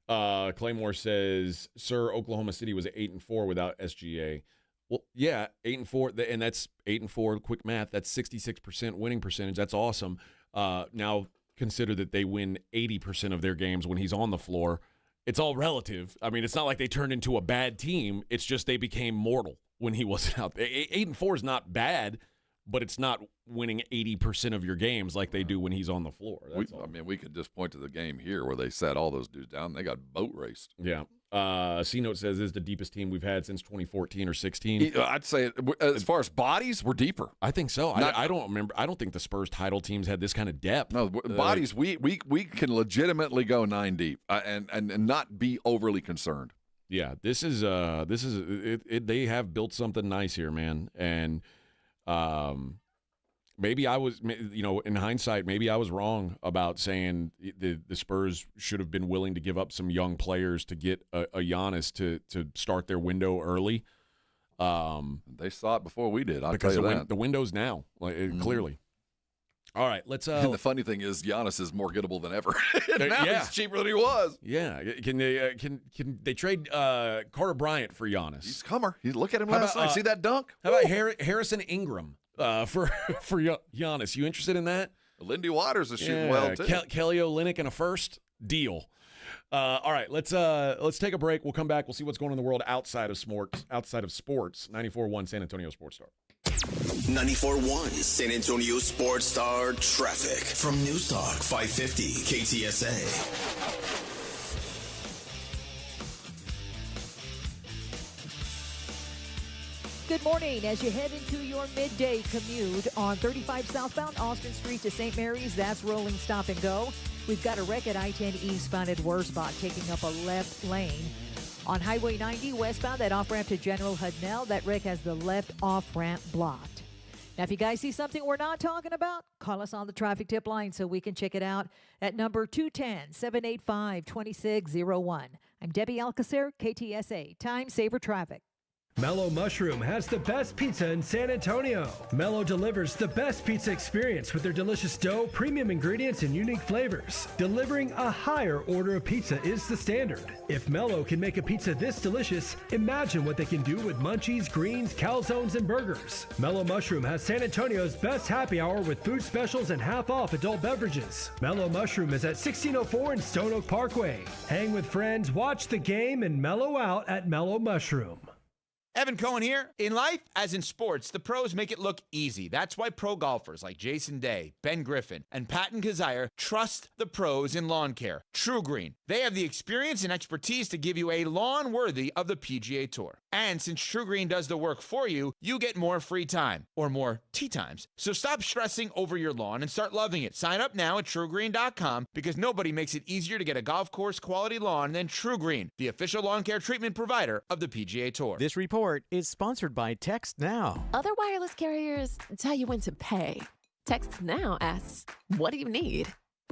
Claymore says, "Sir, Oklahoma City was at 8-4 without SGA." Well, yeah, 8-4, and that's 8-4. Quick math. That's 66% winning percentage. That's awesome. Now consider that they win 80% of their games when he's on the floor. It's all relative. I mean, it's not like they turned into a bad team. It's just they became mortal when he wasn't out there. 8-4 is not bad, but it's not winning 80% of your games like they do when he's on the floor. We could just point to the game here where they sat all those dudes down. They got boat raced. Yeah. C-Note says this is the deepest team we've had since 2014 or 16. I'd say as far as bodies, we're deeper. I think so. I don't remember. I don't think the Spurs title teams had this kind of depth. No, bodies, we can legitimately go 9 deep and not be overly concerned. Yeah, this is they have built something nice here, man. And maybe I was, in hindsight, maybe I was wrong about saying the Spurs should have been willing to give up some young players to get a Giannis to start their window early. They saw it before we did. Because the window's now, clearly. All right, let's. And the funny thing is, Giannis is more gettable than ever. Now he's cheaper than he was. Yeah, can they trade Carter Bryant for Giannis? He's a comer. Look at him last night. See that dunk? How about Harrison Ingram for Giannis? You interested in that? Lindy Waters is shooting well too. Kelly Olynyk and a first deal. All right, let's take a break. We'll come back. We'll see what's going on in the world outside of sports. 94.1 San Antonio Sports Star. 94.1 San Antonio Sports Star traffic from News Talk 550 KTSA. Good morning. As you head into your midday commute on 35 southbound Austin Street to St. Mary's, that's rolling stop and go. We've got a wreck at I-10 eastbound at Wurzbach taking up a left lane. On Highway 90 westbound, that off-ramp to General Hudnell, that wreck has the left off-ramp blocked. Now, if you guys see something we're not talking about, call us on the traffic tip line so we can check it out at number 210-785-2601. I'm Debbie Alcacer, KTSA, Time Saver Traffic. Mellow Mushroom has the best pizza in San Antonio. Mellow delivers the best pizza experience with their delicious dough, premium ingredients, and unique flavors. Delivering a higher order of pizza is the standard. If Mellow can make a pizza this delicious, imagine what they can do with munchies, greens, calzones, and burgers. Mellow Mushroom has San Antonio's best happy hour with food specials and half-off adult beverages. Mellow Mushroom is at 1604 in Stone Oak Parkway. Hang with friends, watch the game, and mellow out at Mellow Mushroom. Evan Cohen here. In life, as in sports, the pros make it look easy. That's why pro golfers like Jason Day, Ben Griffin, and Patton Kazire trust the pros in lawn care. True Green. They have the experience and expertise to give you a lawn worthy of the PGA Tour. And since True Green does the work for you, you get more free time, or more tee times. So stop stressing over your lawn and start loving it. Sign up now at TrueGreen.com because nobody makes it easier to get a golf course quality lawn than True Green, the official lawn care treatment provider of the PGA Tour. This report is sponsored by Text Now. Other wireless carriers tell you when to pay. Text Now asks, what do you need?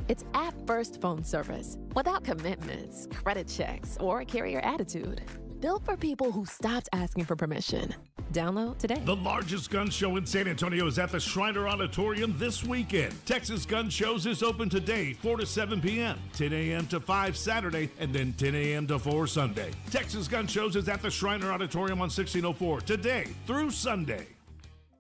It's app-first phone service without commitments, credit checks, or a carrier attitude. Built for people who stopped asking for permission. Download today. The largest gun show in San Antonio is at the Shriner Auditorium this weekend. Texas Gun Shows is open today, 4 to 7 p.m., 10 a.m. to 5 Saturday, and then 10 a.m. to 4 Sunday. Texas Gun Shows is at the Shriner Auditorium on 1604 today through Sunday.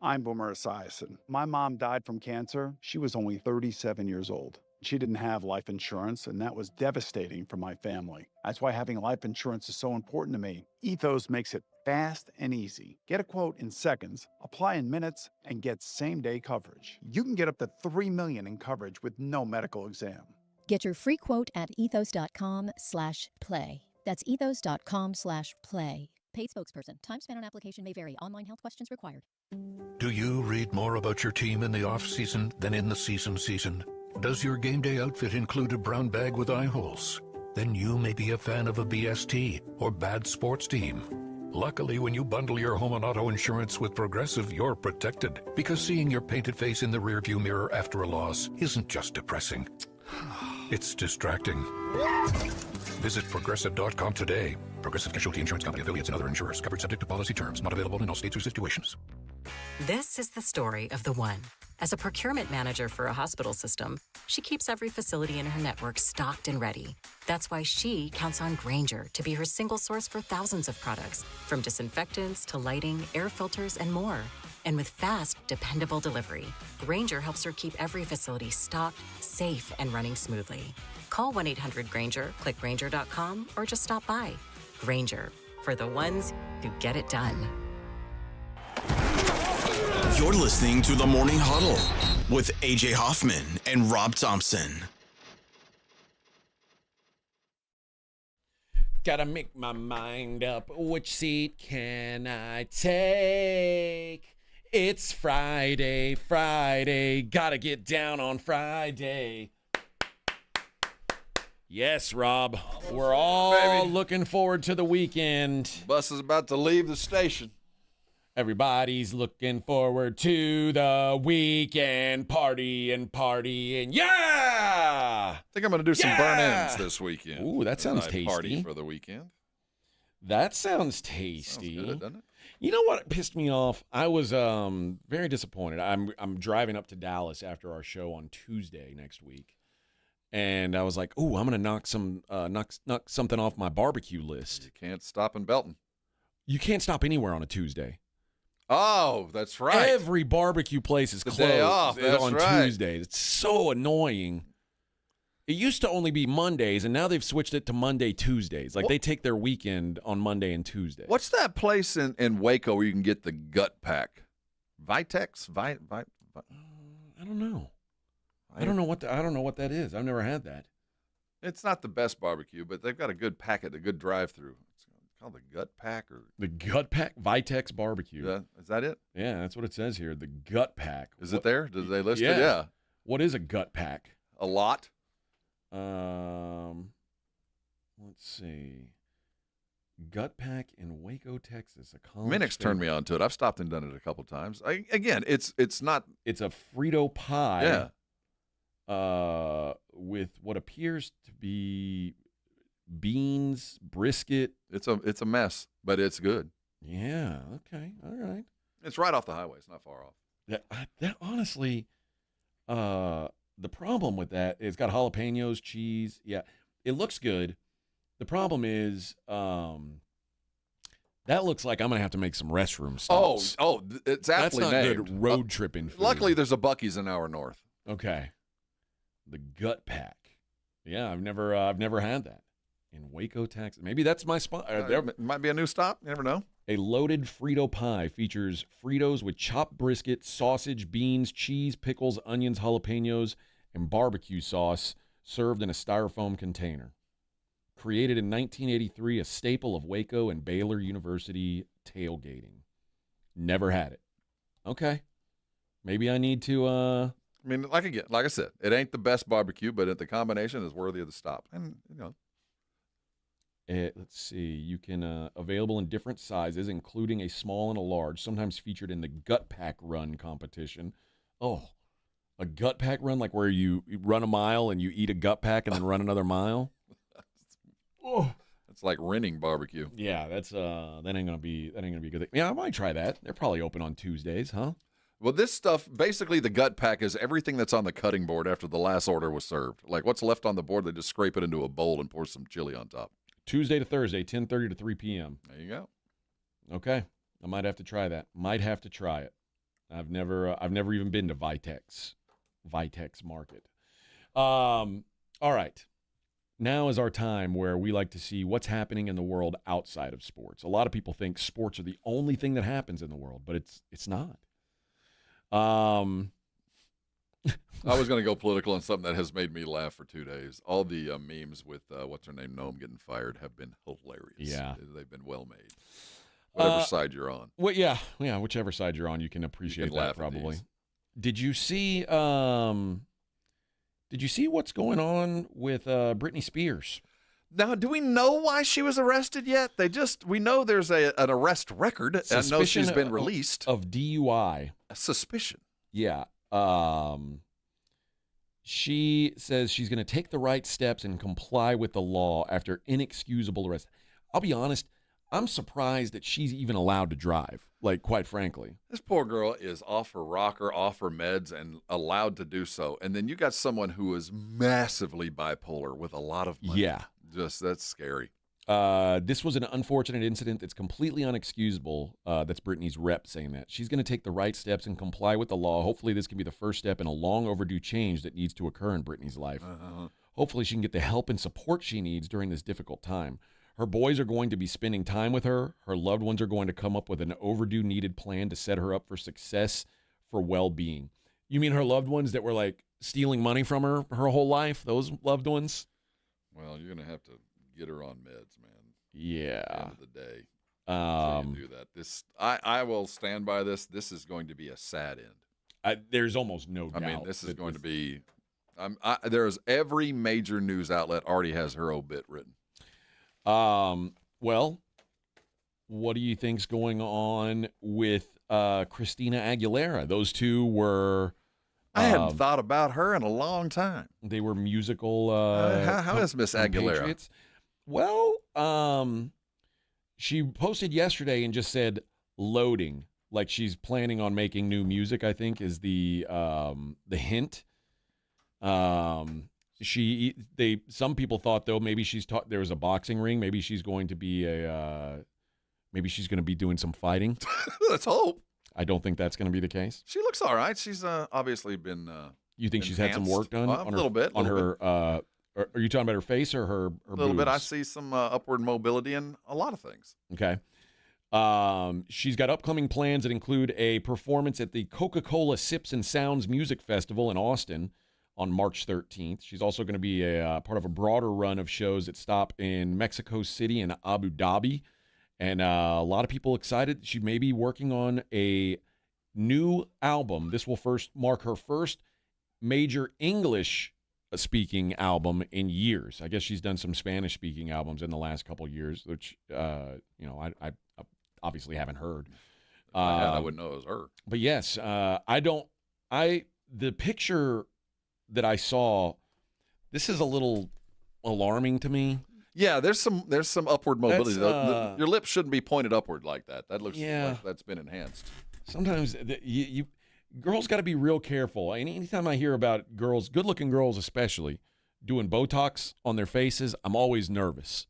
I'm Boomer Esiason. My mom died from cancer. She was only 37 years old. She didn't have life insurance, and that was devastating for my family. That's why having life insurance is so important to me. Ethos makes it fast and easy. Get a quote in seconds, apply in minutes, and get same-day coverage. You can get up to $3 million in coverage with no medical exam. Get your free quote at ethos.com/play. That's ethos.com/play. Paid spokesperson. Time spent on application may vary. Online health questions required. Do you read more about your team in the off-season than in the season? Does your game day outfit include a brown bag with eye holes? Then you may be a fan of a BST or bad sports team. Luckily, when you bundle your home and auto insurance with Progressive, you're protected. Because seeing your painted face in the rearview mirror after a loss isn't just depressing. It's distracting. Visit Progressive.com today. Progressive Casualty Insurance Company, affiliates, and other insurers. Covered subject to policy terms. Not available in all states or situations. This is the story of the one. As a procurement manager for a hospital system, she keeps every facility in her network stocked and ready. That's why she counts on Grainger to be her single source for thousands of products, from disinfectants to lighting, air filters, and more. And with fast, dependable delivery, Grainger helps her keep every facility stocked, safe, and running smoothly. Call 1-800-GRAINGER, click Grainger.com, or just stop by. Grainger, for the ones who get it done. You're listening to the Morning Huddle with AJ Hoffman and Rob Thompson. Gotta make my mind up. Which seat can I take? It's Friday. Gotta get down on Friday. Yes, Rob. We're all looking forward to the weekend. Bus is about to leave the station. Everybody's looking forward to the weekend, partying. Yeah! I think I'm going to do some burn-ins this weekend. Ooh, that sounds tasty. Party for the weekend. That sounds tasty. Sounds good, doesn't it? You know what pissed me off? I was very disappointed. I'm driving up to Dallas after our show on Tuesday next week, and I was like, "Ooh, I'm going to knock something off my barbecue list." You can't stop in Belton. You can't stop anywhere on a Tuesday. Oh, that's right. Every barbecue place is closed day off, that's on right. Tuesdays. It's so annoying. It used to only be Mondays, and now they've switched it to Monday, Tuesdays. Like, they take their weekend on Monday and Tuesday. What's that place in Waco where you can get the gut pack? Vitex? I don't know. I don't know what that is. I've never had that. It's not the best barbecue, but they've got a good packet, a good drive-through. It's called the Gut Pack or the Gut Pack Vitex Barbecue. Is that it? Yeah, that's what it says here. The Gut Pack. Is it there? Did they list it? Yeah. Yeah. What is a Gut Pack? A lot. Let's see. Gut Pack in Waco, Texas. Minix turned me on to it. I've stopped and done it a couple times. It's not. It's a Frito pie. Yeah. With what appears to be beans, brisket. It's a mess, but it's good. Yeah. Okay. All right. It's right off the highway. It's not far off. That honestly, the problem with that is it's got jalapenos, cheese. Yeah, it looks good. The problem is, that looks like I'm gonna have to make some restroom stops. Oh, it's aptly That's not named. good road tripping food. Luckily, there's a Buc-ee's an hour north. Okay. The Gut Pack. Yeah, I've never had that in Waco, Texas. Maybe that's my spot. There might be a new stop. You never know. A loaded Frito pie features Fritos with chopped brisket, sausage, beans, cheese, pickles, onions, jalapenos, and barbecue sauce, served in a styrofoam container. Created in 1983, a staple of Waco and Baylor University tailgating. Never had it. Okay. Maybe I need to I mean, like I said, it ain't the best barbecue, but the combination is worthy of the stop. And let's see. You can available in different sizes, including a small and a large, sometimes featured in the Gut Pack Run competition. Oh, a Gut Pack Run, like where you run a mile and you eat a gut pack and then run another mile? Oh, it's like renting barbecue. Yeah, that ain't gonna be a good thing. Yeah, I might try that. They're probably open on Tuesdays, huh? Well, this stuff, basically the Gut Pack is everything that's on the cutting board after the last order was served. Like what's left on the board, they just scrape it into a bowl and pour some chili on top. Tuesday to Thursday, 10:30 to 3 p.m. There you go. Okay, I might have to try that. Might have to try it. I've never even been to Vitex Market. All right. Now is our time where we like to see what's happening in the world outside of sports. A lot of people think sports are the only thing that happens in the world, but it's not. I was going to go political on something that has made me laugh for 2 days. All the memes with what's her name, Noam getting fired have been hilarious. Yeah, they've been well made. Whatever side you're on. Well, yeah, whichever side you're on, you can appreciate that probably. Did you see? Did you see what's going on with Britney Spears? Now, do we know why she was arrested yet? We know there's an arrest record. I know she's been released. Of DUI. A suspicion. Yeah. She says she's going to take the right steps and comply with the law after inexcusable arrest. I'll be honest, I'm surprised that she's even allowed to drive, like, quite frankly. This poor girl is off her rocker, off her meds, and allowed to do so. And then you got someone who is massively bipolar with a lot of money. Yeah. That's scary. This was an unfortunate incident that's completely unexcusable. That's Brittany's rep saying that. She's going to take the right steps and comply with the law. Hopefully this can be the first step in a long overdue change that needs to occur in Brittany's life. Hopefully she can get the help and support she needs during this difficult time. Her boys are going to be spending time with her. Her loved ones are going to come up with an overdue needed plan to set her up for success, for well-being. You mean her loved ones that were like stealing money from her whole life? Those loved ones? Well, you're going to have to get her on meds, man. Yeah. At the end of the day. So you do that. I will stand by this. This is going to be a sad end. There's almost no doubt. I mean, this is going to be. There's every major news outlet already has her obit written. Well, what do you think's going on with Christina Aguilera? Those two were. I hadn't thought about her in a long time. They were musical. How is Miss Aguilera? Patriots. Well, she posted yesterday and just said loading, like she's planning on making new music, I think is the hint. Some people thought though maybe there was a boxing ring, maybe she's going to be doing some fighting. Let's hope. I don't think that's going to be the case. She looks all right. She's obviously been You think she's had some work done on her? A little bit. Are you talking about her face or her a little boobs? bit. I see some upward mobility in a lot of things. Okay. She's got upcoming plans that include a performance at the Coca-Cola Sips and Sounds Music Festival in Austin on March 13th. She's also going to be a part of a broader run of shows that stop in Mexico City and Abu Dhabi. And a lot of people excited. She may be working on a new album. This will mark her first major English-speaking album in years. I guess she's done some Spanish-speaking albums in the last couple years, which I obviously haven't heard. I wouldn't know it was her. But yes, the picture that I saw, this is a little alarming to me. Yeah, there's some upward mobility. Your lips shouldn't be pointed upward like that. That looks like that's been enhanced. Sometimes girls got to be real careful. Anytime I hear about girls, good-looking girls especially, doing Botox on their faces, I'm always nervous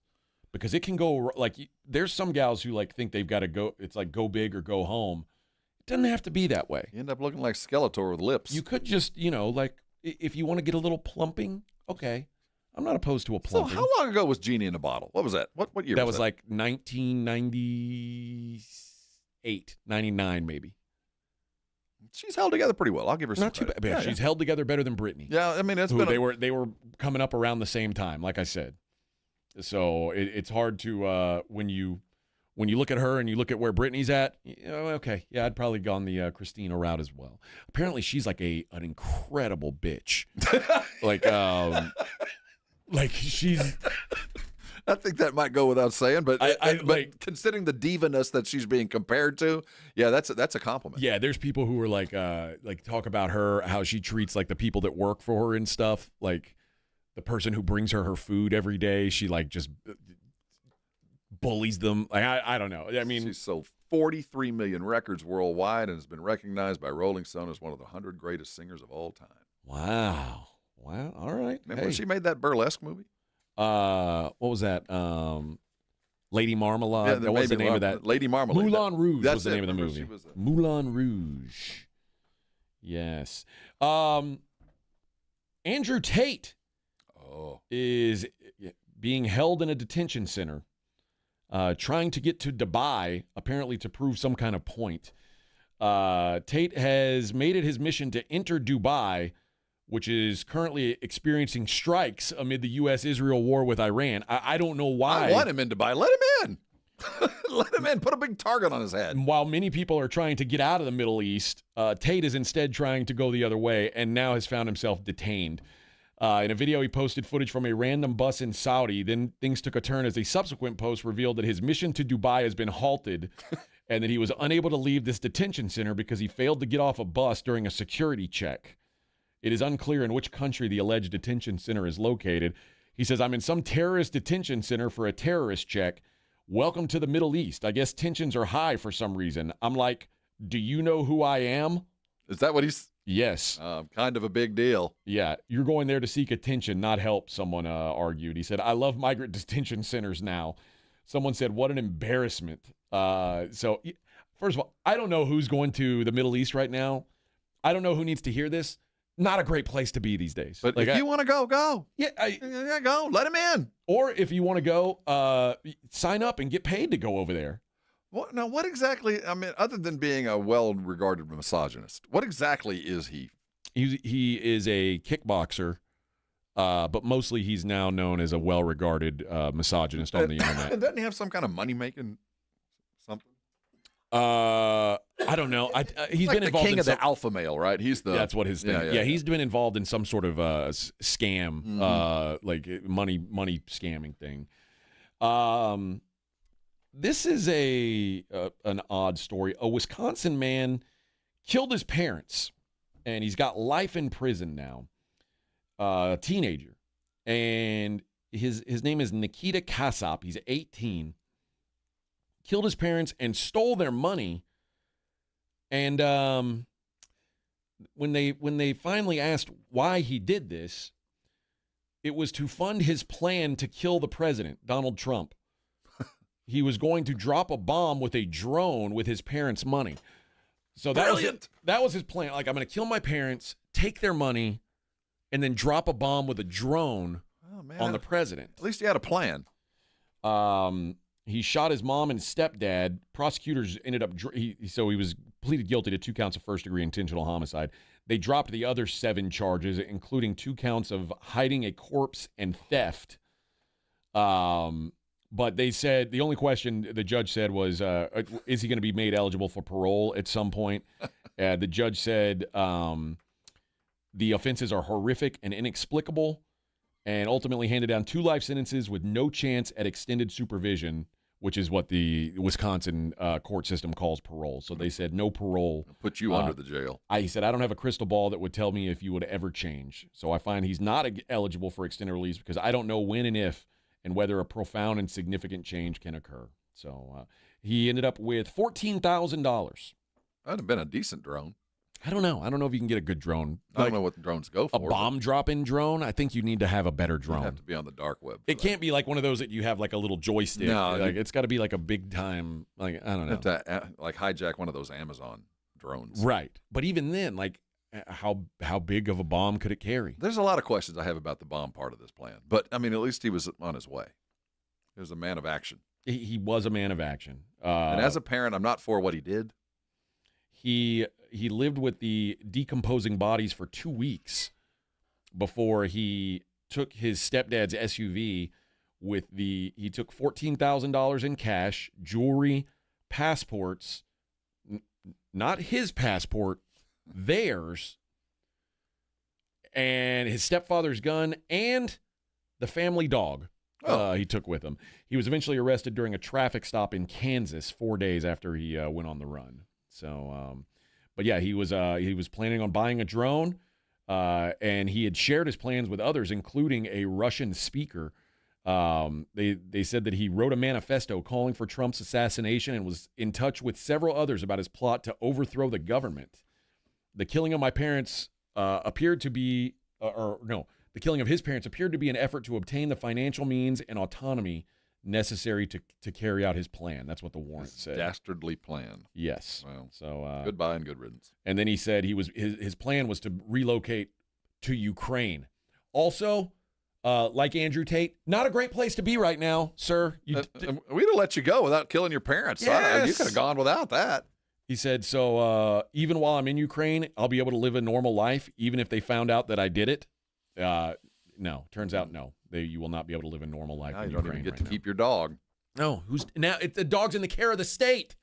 because it can go like there's some gals who like think they've got to go. It's like go big or go home. It doesn't have to be that way. You end up looking like Skeletor with lips. You could just like if you want to get a little plumping, okay. I'm not opposed to a plumping. So how long ago was Genie in a Bottle? What was that? What year that was that? Like 1998, 99 maybe. She's held together pretty well. I'll give her some Not too credit. bad. She's held together better than Britney. Yeah, I mean they were coming up around the same time, like I said. So it's hard to when you look at her and you look at where Britney's at. Okay, yeah, I'd probably gone the Christina route as well. Apparently, she's like an incredible bitch. Like she's. I think that might go without saying, but but considering the diva-ness that she's being compared to, yeah, that's a compliment. Yeah, there's people who are like talk about her, how she treats like the people that work for her and stuff. Like the person who brings her food every day, she like just bullies them. Like I don't know. I mean, she's sold 43 million records worldwide and has been recognized by Rolling Stone as one of the 100 greatest singers of all time. Wow. All right. Remember when she made that burlesque movie? What was that? Lady Marmalade. Yeah, that was the name of that. Lady Marmalade. Moulin Rouge That's was the name of the Remember, movie. Moulin Rouge. Yes. Andrew Tate is being held in a detention center, trying to get to Dubai, apparently to prove some kind of point. Tate has made it his mission to enter Dubai, which is currently experiencing strikes amid the U.S.-Israel war with Iran. I don't know why. I want him in Dubai. Let him in. Let him in. Put a big target on his head. And while many people are trying to get out of the Middle East, Tate is instead trying to go the other way and now has found himself detained. In a video, he posted footage from a random bus in Saudi. Then things took a turn as a subsequent post revealed that his mission to Dubai has been halted and that he was unable to leave this detention center because he failed to get off a bus during a security check. It is unclear in which country the alleged detention center is located. He says, I'm in some terrorist detention center for a terrorist check. Welcome to the Middle East. I guess tensions are high for some reason. I'm like, do you know who I am? Is that what he's... Yes. Kind of a big deal. Yeah. You're going there to seek attention, not help, someone argued. He said, I love migrant detention centers now. Someone said, what an embarrassment. So, first of all, I don't know who's going to the Middle East right now. I don't know who needs to hear this. Not a great place to be these days. But if you want to go, go. Yeah, go. Let him in. Or if you want to go, sign up and get paid to go over there. What exactly, I mean, other than being a well-regarded misogynist, what exactly is he? He is a kickboxer, but mostly he's now known as a well-regarded misogynist on the internet. Doesn't he have some kind of money-making something? I don't know. He's like been the involved king in of the alpha male, right? He's the that's what his thing. Yeah, he's been involved in some sort of scam, like money scamming thing. This is an odd story. A Wisconsin man killed his parents, and he's got life in prison now. A teenager, and his name is Nikita Kasap. He's 18. Killed his parents and stole their money. And when they finally asked why he did this, it was to fund his plan to kill the president, Donald Trump. He was going to drop a bomb with a drone with his parents' money. So that was his plan. Like, I'm going to kill my parents, take their money, and then drop a bomb with a drone on the president. At least he had a plan. He shot his mom and stepdad. Prosecutors ended up so he was pleaded guilty to 2 counts of first-degree intentional homicide. They dropped the other 7 charges, including 2 counts of hiding a corpse and theft. But they said the only question the judge said was, is he going to be made eligible for parole at some point? The judge said the offenses are horrific and inexplicable, and ultimately handed down 2 life sentences with no chance at extended supervision, which is what the Wisconsin court system calls parole. So they said no parole. Put you under the jail. He said, I don't have a crystal ball that would tell me if you would ever change. So I find he's not eligible for extended release because I don't know when and if and whether a profound and significant change can occur. So he ended up with $14,000. That'd have been a decent drone. I don't know. I don't know if you can get a good drone. I don't know what the drones go for. A bomb drop-in drone? I think you need to have a better drone. You have to be on the dark web. It can't be like one of those that you have like a little joystick. No, it's got to be like a big time. Like I don't know. You have to like hijack one of those Amazon drones. Right. But even then, like how big of a bomb could it carry? There's a lot of questions I have about the bomb part of this plan. But I mean, at least he was on his way. He was a man of action. He was a man of action. And as a parent, I'm not for what he did. He lived with the decomposing bodies for 2 weeks before he took his stepdad's SUV he took $14,000 in cash, jewelry, passports, not his passport, theirs, and his stepfather's gun and the family dog. He took with him. He was eventually arrested during a traffic stop in Kansas 4 days after he went on the run. So, but yeah, he was planning on buying a drone, and he had shared his plans with others, including a Russian speaker. They said that he wrote a manifesto calling for Trump's assassination and was in touch with several others about his plot to overthrow the government. The killing of my parents appeared to be, the killing of his parents appeared to be an effort to obtain the financial means and autonomy necessary to carry out his plan. That's what the warrant said. Dastardly plan. Yes. Well, so goodbye and good riddance. And then he said his plan was to relocate to Ukraine. Also, like Andrew Tate, not a great place to be right now, sir. We'd have let you go without killing your parents. Yes. You could have gone without that. He said, so even while I'm in Ukraine, I'll be able to live a normal life, even if they found out that I did it. No, turns out no. You will not be able to live a normal life. You don't even get to keep your dog. No, the dog's in the care of the state.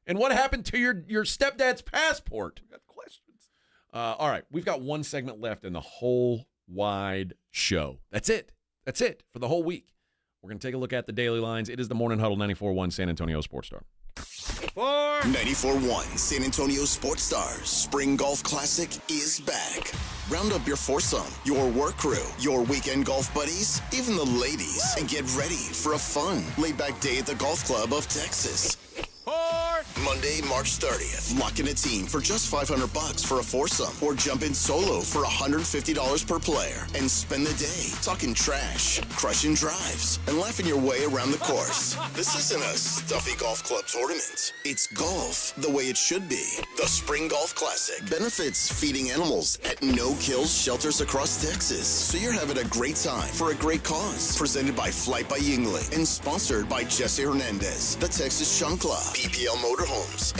And what happened to your stepdad's passport? We got questions. All right, we've got one segment left, and the whole wide show. That's it. That's it for the whole week. We're going to take a look at the daily lines. It is the Morning Huddle 94.1 San Antonio Sports Star. 94.1 San Antonio Sports Stars Spring Golf Classic is back. Round up your foursome, your work crew, your weekend golf buddies, even the ladies, and get ready for a fun, laid-back day at the Golf Club of Texas. Monday, March 30th. Lock in a team for just $500 for a foursome, or jump in solo for $150 per player and spend the day talking trash, crushing drives, and laughing your way around the course. This isn't a stuffy golf club tournament. It's golf the way it should be. The Spring Golf Classic benefits feeding animals at no-kills shelters across Texas, so you're having a great time for a great cause. Presented by Flight by Yingling and sponsored by Jesse Hernandez, the Texas Chunk Club, PPL Motorhomes,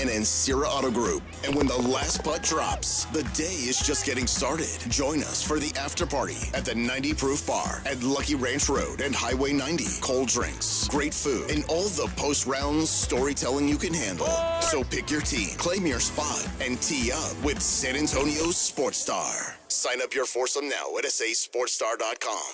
and Ancira Auto Group. And when the last putt drops, the day is just getting started. Join us for the after party at the 90 Proof Bar at Lucky Ranch Road and Highway 90. Cold drinks, great food, and all the post-round storytelling you can handle. So pick your team, claim your spot, and tee up with San Antonio's Sports Star. Sign up your foursome now at sasportstar.com.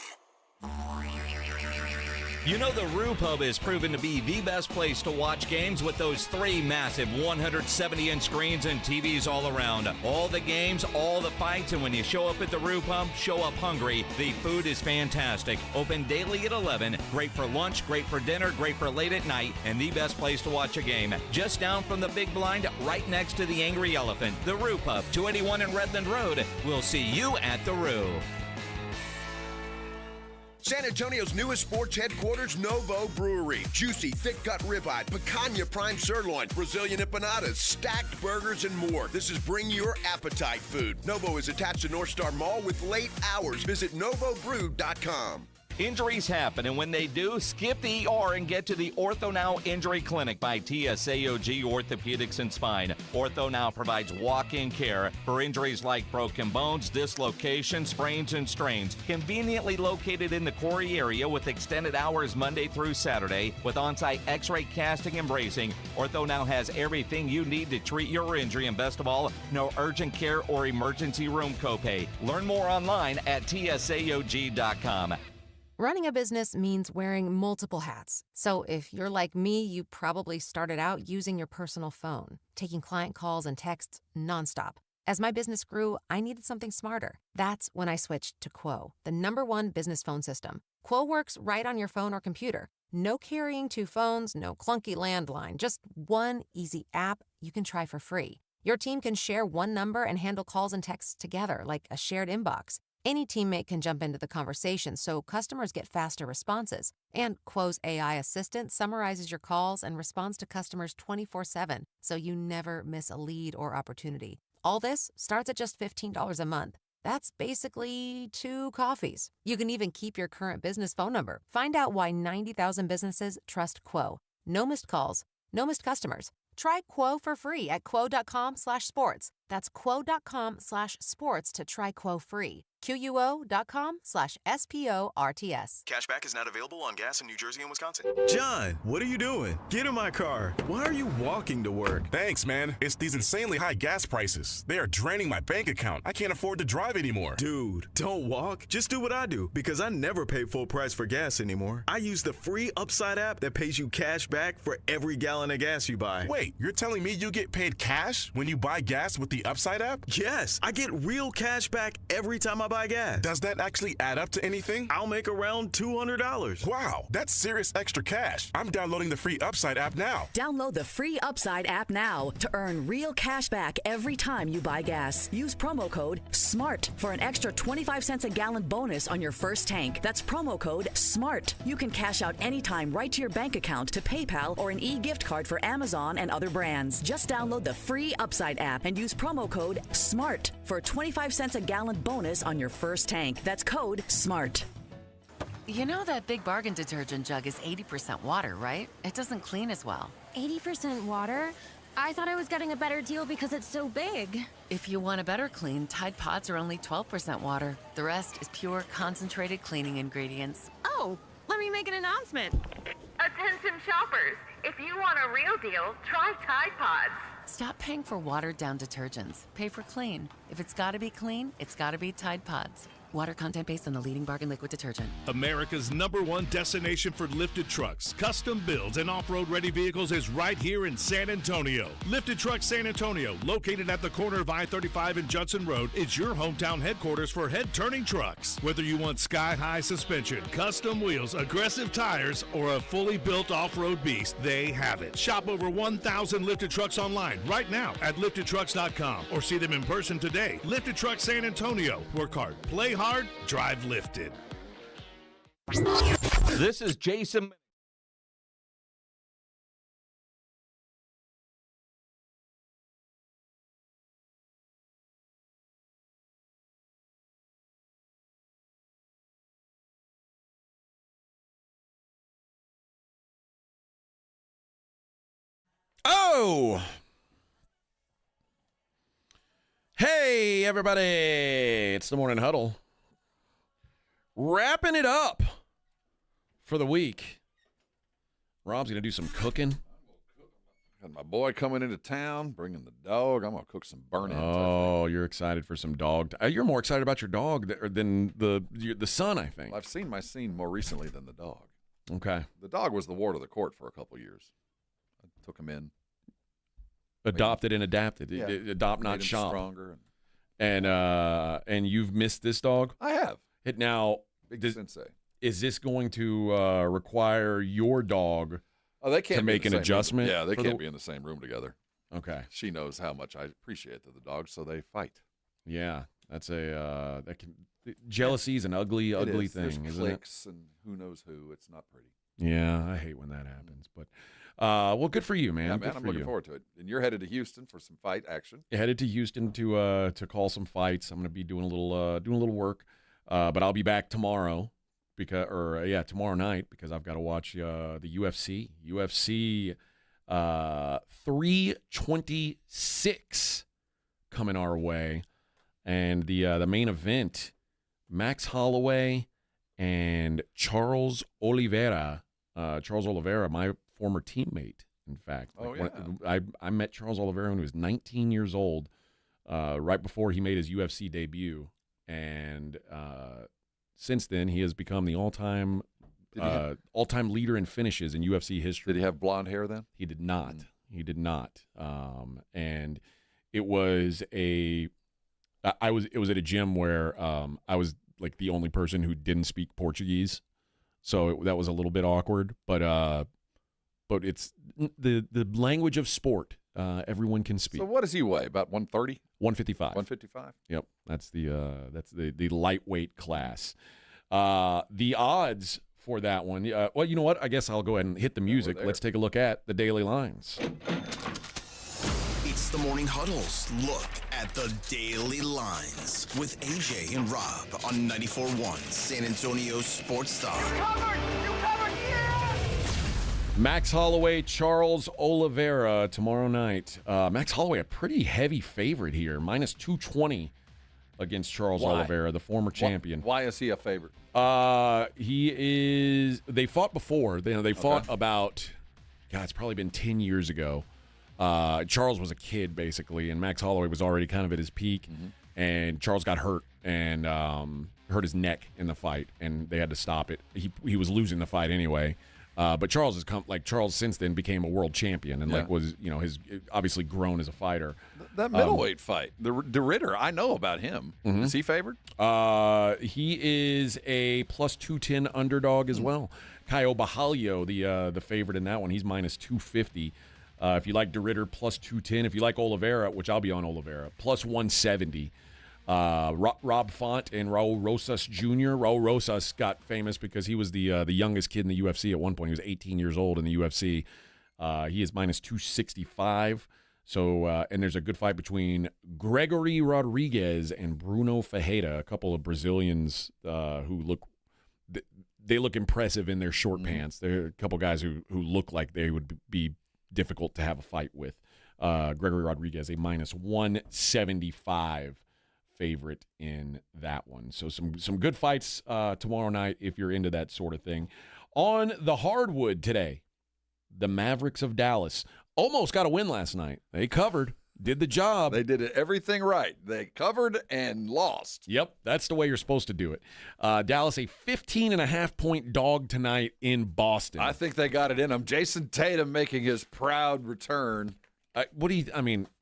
You know the Roo Pub has proven to be the best place to watch games with those 3 massive 170-inch screens and TVs all around. All the games, all the fights, and when you show up at the Roo Pub, show up hungry. The food is fantastic. Open daily at 11. Great for lunch, great for dinner, great for late at night, and the best place to watch a game. Just down from the big blind, right next to the Angry Elephant. The Roo Pub, 281 in Redland Road. We'll see you at the Roo. San Antonio's newest sports headquarters, Novo Brewery. Juicy, thick-cut ribeye, picanha prime sirloin, Brazilian empanadas, stacked burgers, and more. This is Bring Your Appetite food. Novo is attached to North Star Mall with late hours. Visit NovoBrew.com. Injuries happen, and when they do, skip the ER and get to the Ortho Now Injury Clinic by TSAOG Orthopedics and Spine. Ortho Now provides walk-in care for injuries like broken bones, dislocations, sprains, and strains. Conveniently located in the Quarry area with extended hours Monday through Saturday with on-site x-ray casting and bracing, Ortho Now has everything you need to treat your injury, and best of all, no urgent care or emergency room copay. Learn more online at TSAOG.com. Running a business means wearing multiple hats. So if you're like me, you probably started out using your personal phone, taking client calls and texts nonstop. As my business grew, I needed something smarter. That's when I switched to Quo, the #1 business phone system. Quo works right on your phone or computer. No carrying 2 phones, no clunky landline, just one easy app you can try for free. Your team can share one number and handle calls and texts together like a shared inbox. Any teammate can jump into the conversation, so customers get faster responses. And Quo's AI assistant summarizes your calls and responds to customers 24/7, so you never miss a lead or opportunity. All this starts at just $15 a month. That's basically 2 coffees. You can even keep your current business phone number. Find out why 90,000 businesses trust Quo. No missed calls, no missed customers. Try Quo for free at quo.com/sports. That's quo.com/sports to try Quo free. QUO.com/SPORTS. Cashback is not available on gas in New Jersey and Wisconsin. John, what are you doing? Get in my car. Why are you walking to work? Thanks, man. It's these insanely high gas prices. They are draining my bank account. I can't afford to drive anymore. Dude, don't walk. Just do what I do, because I never pay full price for gas anymore. I use the free Upside app that pays you cash back for every gallon of gas you buy. Wait, you're telling me you get paid cash when you buy gas with the Upside app? Yes, I get real cash back every time I buy gas. Does that actually add up to anything? I'll make around $200. Wow, that's serious extra cash. I'm downloading the free Upside app now. Download the free Upside app now to earn real cash back every time you buy gas. Use promo code SMART for an extra 25 cents a gallon bonus on your first tank. That's promo code SMART. You can cash out anytime right to your bank account, to PayPal, or an e-gift card for Amazon and other brands. Just download the free Upside app and use promo code SMART for a 25 cents a gallon bonus on your first tank. That's code SMART. You know that Big Bargain detergent jug is 80% water, right? It doesn't clean as well. 80% water? I thought I was getting a better deal because it's so big. If you want a better clean, Tide Pods are only 12% water. The rest is pure, concentrated cleaning ingredients. Oh, let me make an announcement. Attention shoppers, if you want a real deal, try Tide Pods. Stop paying for watered-down detergents. Pay for clean. If it's gotta be clean, it's gotta be Tide Pods. Water content based on the leading bargain liquid detergent. America's #1 destination for lifted trucks, custom builds, and off-road ready vehicles is right here in San Antonio. Lifted Trucks San Antonio, located at the corner of I-35 and Judson Road, is your hometown headquarters for head-turning trucks. Whether you want sky-high suspension, custom wheels, aggressive tires, or a fully built off-road beast, they have it. Shop over 1,000 Lifted Trucks online right now at liftedtrucks.com or see them in person today. Lifted Trucks San Antonio. Work hard, play hard, drive lifted. This is Jason. Oh! Hey, everybody! It's the Morning Huddle. Wrapping it up for the week. Rob's going to do some cooking. Got my boy coming into town, bringing the dog. I'm going to cook some burn-ins. Oh, you're excited for some dog. You're more excited about your dog than the son, I think. Well, I've seen my scene more recently than the dog. Okay. The dog was the ward of the court for a couple years. I took him in. Adopted and adapted. Yeah. Adopt, not Made him shop. Stronger. And you've missed this dog? I have. Now, Big sensei. Is this going to require your dog they can't to make an adjustment? Yeah, they can't be in the same room together. Okay. She knows how much I appreciate the dog, so they fight. Yeah, that's jealousy is an ugly thing, There's isn't cliques it? And who knows who. It's not pretty. Yeah, I hate when that happens. But well, good for you, man. Yeah, good I'm for looking you. forward to it. And you're headed to Houston for some fight action. Headed to Houston to call some fights. I'm going to be doing a little work, but I'll be back tomorrow tomorrow night because I've got to watch the UFC. UFC 326 coming our way, and the main event, Max Holloway and Charles Oliveira. Charles Oliveira, my former teammate, in fact. I met Charles Oliveira when he was 19 years old, right before he made his UFC debut, and since then he has become the all-time leader in finishes in UFC history. Did he have blonde hair then? He did not. He did not. And it was it was at a gym where I was like the only person who didn't speak Portuguese, so that was a little bit awkward. But it's the language of sport. Everyone can speak. So what does he weigh? About 130? 155. 155? Yep, that's the lightweight class. The odds for that one. Well, you know what? I guess I'll go ahead and hit the music. Let's take a look at the daily lines. It's the Morning Huddle's look at the daily lines with AJ and Rob on 94.1 San Antonio Sports Star. You covered, yeah! Max Holloway, Charles Oliveira tomorrow night. Max Holloway, a pretty heavy favorite here, minus 220 against Charles Oliveira, the former champion. Why is he a favorite? He is. They fought before. They fought about. God, it's probably been 10 years ago. Charles was a kid basically, and Max Holloway was already kind of at his peak. And Charles got hurt and hurt his neck in the fight, and they had to stop it. He was losing the fight anyway. But Charles has Charles since then became a world champion and was has obviously grown as a fighter. That middleweight fight, the Ritter, I know about him. Is he favored? He is a plus 210 underdog as well. Caio Bahalio, the favorite in that one, he's minus 250. If you like DeRitter, plus 210. If you like Oliveira, which I'll be on Oliveira, plus 170. Rob Font and Raul Rosas Jr. Raul Rosas got famous because he was the youngest kid in the UFC at one point. He was 18 years old in the UFC. He is minus 265. So, and there's a good fight between Gregory Rodriguez and Bruno Ferreira, a couple of Brazilians who look impressive in their short pants. They're a couple guys who look like they would be difficult to have a fight with. Gregory Rodriguez, a minus 175 favorite in that one. So some good fights tomorrow night if you're into that sort of thing. On the hardwood today, the Mavericks of Dallas almost got a win last night. They covered. did the job. They did everything right. They covered and lost. Yep, that's the way you're supposed to do it. Dallas, a 15.5-point dog tonight in Boston. I think they got it in them. Jason Tatum making his proud return.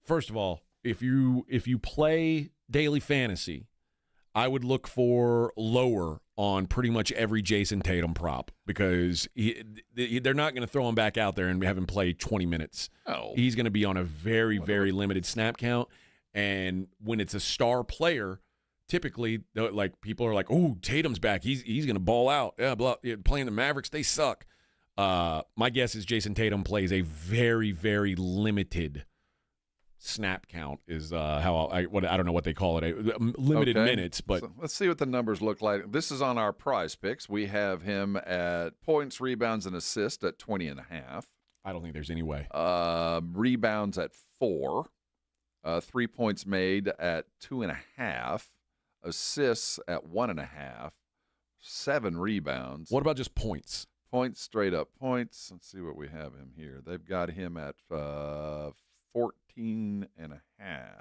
First of all, if you play daily fantasy, I would look for lower on pretty much every Jason Tatum prop because they're not going to throw him back out there and have him play 20 minutes. Oh. He's going to be on a very, very limited snap count. And when it's a star player, typically, people are like, "Oh, Tatum's back. He's going to ball out." Yeah, playing the Mavericks, they suck. My guess is Jason Tatum plays a very, very limited snap count is how I don't know what they call it, limited minutes. But so let's see what the numbers look like. This is on our prize picks. We have him at points, rebounds, and assists at 20.5. I don't think there's any way. Rebounds at 4. 3 points made at 2.5. Assists at 1.5. 7 rebounds. What about just points? Points, straight up points. Let's see what we have him here. They've got him at 14.5.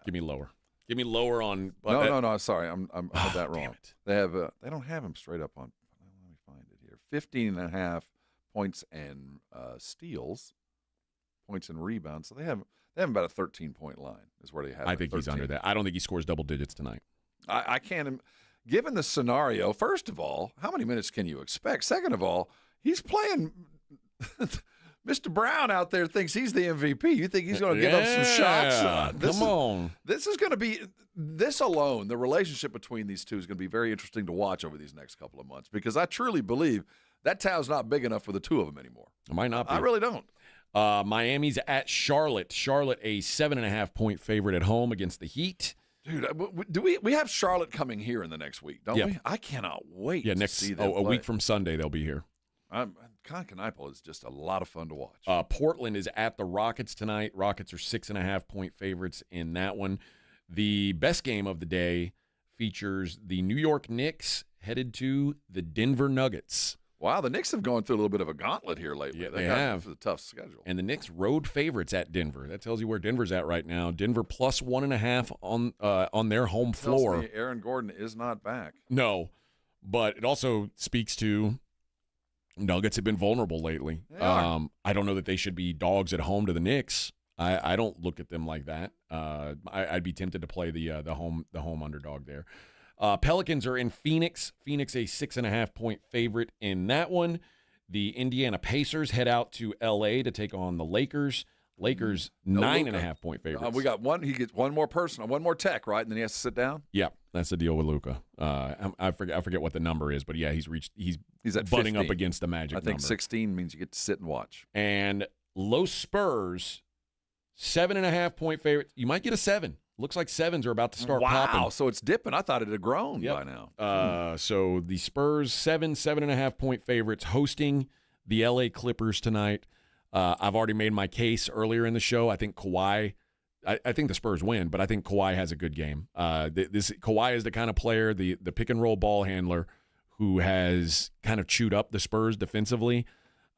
Give me lower. Give me lower on. No. Sorry, I had that wrong. Damn it. They don't have him straight up on. Let me find it here. 15.5 points and steals, points and rebounds. So they have about a 13-point line is where they have. I think 13. he's under that. I don't think he scores double digits tonight. I can't. Given the scenario, first of all, how many minutes can you expect? Second of all, he's playing. Mr. Brown out there thinks he's the MVP. You think he's going to get up some shots? Come on. This is going to be – this alone, the relationship between these two is going to be very interesting to watch over these next couple of months because I truly believe that town's not big enough for the two of them anymore. It might not be. I really don't. Miami's at Charlotte. Charlotte, a 7.5-point favorite at home against the Heat. Dude, do we have Charlotte coming here in the next week, don't we? I cannot wait to see them a week from Sunday they'll be here. Concanipal is just a lot of fun to watch. Portland is at the Rockets tonight. Rockets are 6.5-point favorites in that one. The best game of the day features the New York Knicks headed to the Denver Nuggets. Wow, the Knicks have gone through a little bit of a gauntlet here lately. Yeah, they have. A tough schedule. And the Knicks road favorites at Denver. That tells you where Denver's at right now. Denver plus 1.5 on their home floor. Tells me Aaron Gordon is not back. No, but it also speaks to Nuggets have been vulnerable lately. I don't know that they should be dogs at home to the Knicks. I don't look at them like that. I'd be tempted to play the home underdog there. Pelicans are in Phoenix. Phoenix, a 6.5-point favorite in that one. The Indiana Pacers head out to L.A. to take on the Lakers. Lakers, 9.5-point favorites. We got one. He gets one more person, one more tech, right? And then he has to sit down? Yeah, that's the deal with Luka. I forget what the number is, but yeah, he's at butting 15. up against the magic number. I think 16 means you get to sit and watch. And Los Spurs, 7.5-point favorite. You might get a 7. Looks like 7s are about to start popping. Wow, so it's dipping. I thought it had grown by now. So the Spurs, 7.5-point favorites hosting the L.A. Clippers tonight. I've already made my case earlier in the show. I think Kawhi I think the Spurs win, but I think Kawhi has a good game. Kawhi is the kind of player, the pick-and-roll ball handler who has kind of chewed up the Spurs defensively.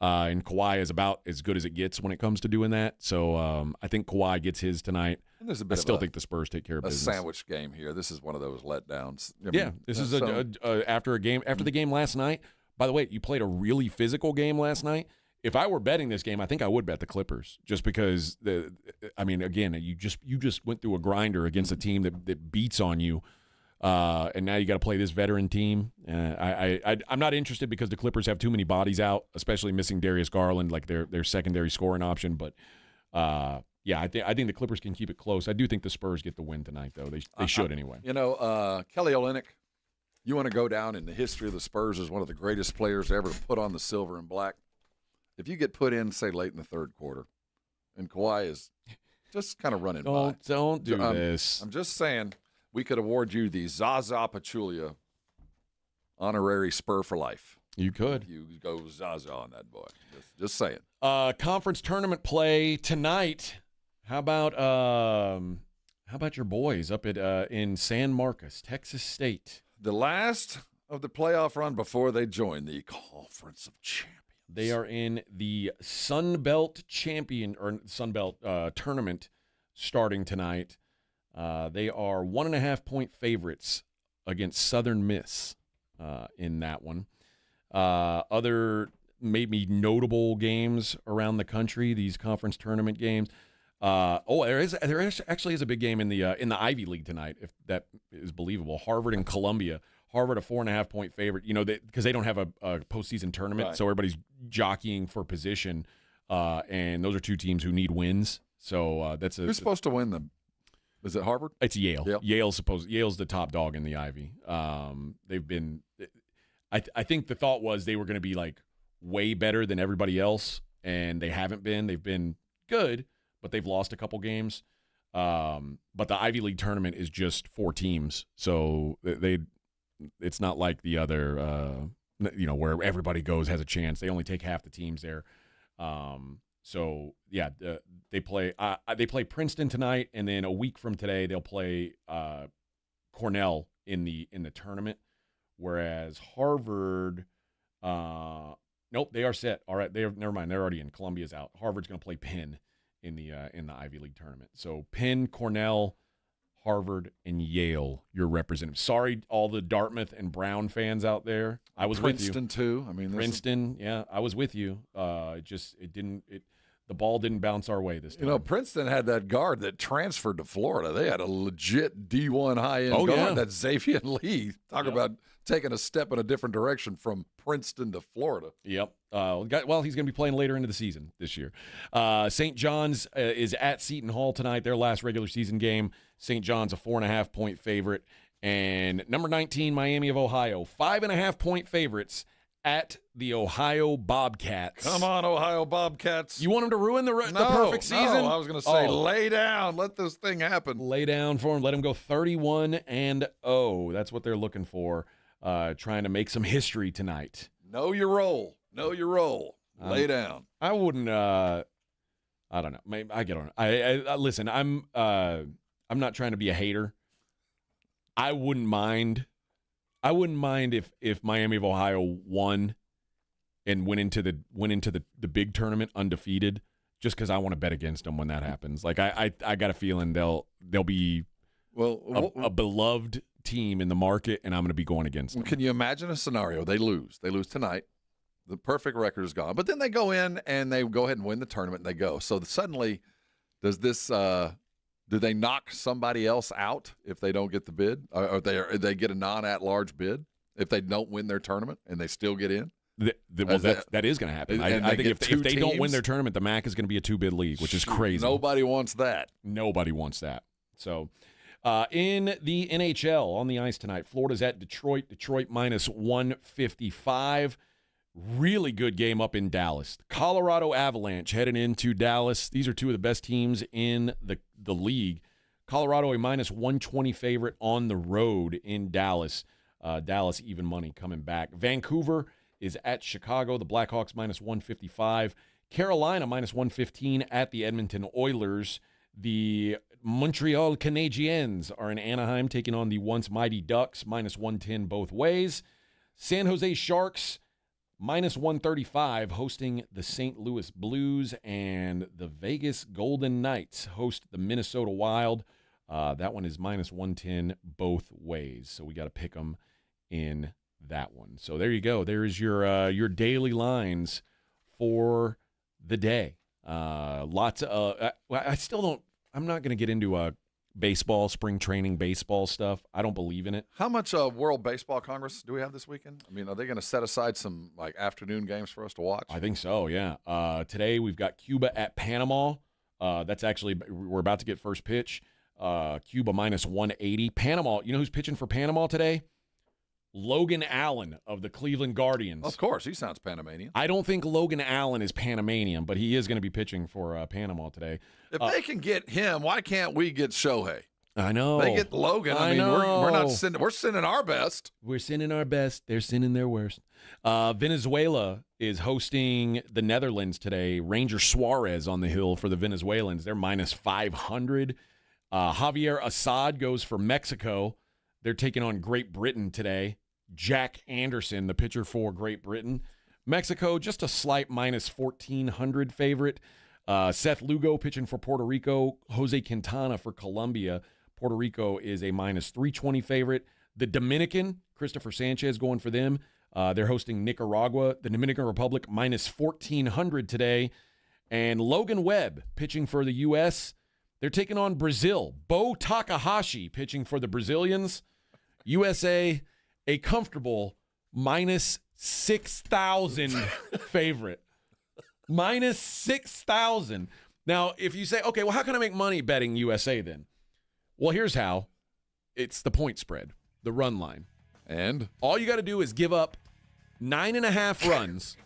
And Kawhi is about as good as it gets when it comes to doing that. So I think Kawhi gets his tonight. I still think the Spurs take care of business. A sandwich game here. This is one of those letdowns. This is after the game last night. By the way, you played a really physical game last night. If I were betting this game, I think I would bet the Clippers, just because again, you just went through a grinder against a team that beats on you. And now you got to play this veteran team. I'm not interested because the Clippers have too many bodies out, especially missing Darius Garland, like their secondary scoring option. But I think the Clippers can keep it close. I do think the Spurs get the win tonight, though. They should anyway. Kelly Olynyk, you want to go down in the history of the Spurs as one of the greatest players ever to put on the silver and black. If you get put in, say, late in the third quarter, and Kawhi is just kind of running by. Don't do this. I'm just saying. We could award you the Zaza Pachulia honorary Spur for life. You could. You go Zaza on that boy. Just saying. Conference tournament play tonight. How about your boys up at in San Marcos, Texas State? The last of the playoff run before they join the Conference of Champions. They are in the Sun Belt tournament. starting tonight. They are 1.5-point favorites against Southern Miss in that one. Other maybe notable games around the country, these conference tournament games. There actually is a big game in the Ivy League tonight, if that is believable. Harvard and Columbia. Harvard a 4.5-point favorite. Because they don't have a postseason tournament, so everybody's jockeying for position. And those are two teams who need wins. So who's supposed to win them? Is it Harvard? It's Yale. Yep. Yale's the top dog in the Ivy. They've been. I think the thought was they were going to be like way better than everybody else, and they haven't been. They've been good, but they've lost a couple games. But the Ivy League tournament is just 4 teams, so it's not like the other, where everybody has a chance. They only take half the teams there. They play Princeton tonight, and then a week from today they'll play Cornell in the tournament. Whereas Harvard, nope, they are set. All right, never mind. They're already in. Columbia's out. Harvard's going to play Penn in the Ivy League tournament. So Penn, Cornell, Harvard, and Yale, your representatives. Sorry, all the Dartmouth and Brown fans out there. I was with you. Princeton too. I mean, Princeton. Yeah, I was with you. The ball didn't bounce our way this time. Princeton had that guard that transferred to Florida. They had a legit D1 high-end guard, that Xavier Lee. Talk about taking a step in a different direction from Princeton to Florida. Yep. Well, he's going to be playing later into the season this year. St. John's is at Seton Hall tonight, their last regular season game. St. John's a 4.5-point favorite. And number 19, Miami of Ohio, 5.5-point favorites at the Ohio Bobcats. Come on, Ohio Bobcats. You want them to ruin the perfect season? No, I was going to say, lay down. Let this thing happen. Lay down for them. Let them go 31-0. That's what they're looking for, trying to make some history tonight. Know your role. Lay down. I wouldn't. I don't know. Maybe I get on. I listen. I'm not trying to be a hater. I wouldn't mind if Miami of Ohio won and went into the big tournament undefeated, just because I want to bet against them when that happens. Like I got a feeling they'll be a beloved team in the market, and I'm going to be going against them. Can you imagine a scenario? They lose tonight. The perfect record is gone, but then they go in and they go ahead and win the tournament, and they go. So suddenly, does this? Do they knock somebody else out if they don't get the bid? Or they get a non-at-large bid if they don't win their tournament and they still get in? That is going to happen. I think if they don't win their tournament, the MAC is going to be a 2-bid league, which is crazy. Nobody wants that. Nobody wants that. So in the NHL on the ice tonight, Florida's at Detroit. Detroit minus 155. Really good game up in Dallas. The Colorado Avalanche heading into Dallas. These are two of the best teams in the league. Colorado a minus 120 favorite on the road in Dallas. Dallas even money coming back. Vancouver is at Chicago. The Blackhawks minus 155. Carolina minus 115 at the Edmonton Oilers. The Montreal Canadiens are in Anaheim taking on the once mighty Ducks, minus 110 both ways. San Jose Sharks minus 135 hosting the St. Louis Blues, and the Vegas Golden Knights host the Minnesota Wild. That one is minus 110 both ways, so we got to pick them in that one. So there you go. There is your daily lines for the day. Lots of I'm not going to get into baseball, spring training baseball stuff. I don't believe in it. How much World Baseball Congress do we have this weekend? I mean, are they going to set aside some afternoon games for us to watch? I think so, yeah. Today we've got Cuba at Panama. That's actually, we're about to get first pitch. Cuba minus 180. Panama, you know who's pitching for Panama today? Logan Allen of the Cleveland Guardians. Of course, he sounds Panamanian. I don't think Logan Allen is Panamanian, but he is going to be pitching for Panama today. If they can get him, why can't we get Shohei? I know. They get Logan. I mean, we're not sending. We're sending our best. We're sending our best. They're sending their worst. Venezuela is hosting the Netherlands today. Ranger Suarez on the hill for the Venezuelans. They're minus 500. Javier Assad goes for Mexico. They're taking on Great Britain today. Jack Anderson, the pitcher for Great Britain. Mexico, just a slight minus 1,400 favorite. Seth Lugo pitching for Puerto Rico. Jose Quintana for Colombia. Puerto Rico is a minus 320 favorite. The Dominican, Christopher Sanchez going for them. They're hosting Nicaragua. The Dominican Republic minus 1,400 today. And Logan Webb pitching for the U.S. They're taking on Brazil. Bo Takahashi pitching for the Brazilians. USA, a comfortable minus 6,000 favorite. Minus 6,000. Now, if you say, okay, well, how can I make money betting USA then? Well, here's how. It's the point spread, the run line. And all you got to do is give up 9.5 runs.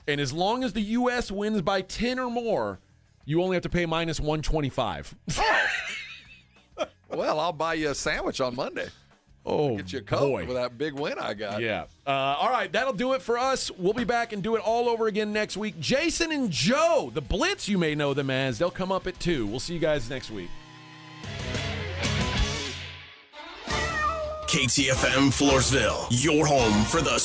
And as long as the U.S. wins by 10 or more, you only have to pay minus 125. Well, I'll buy you a sandwich on Monday. Oh, get you a Coke boy. with that big win I got. Yeah. All right, that'll do it for us. We'll be back and do it all over again next week. Jason and Joe, the Blitz, you may know them as. They'll come up at 2. We'll see you guys next week. KTFM Floresville, your home for the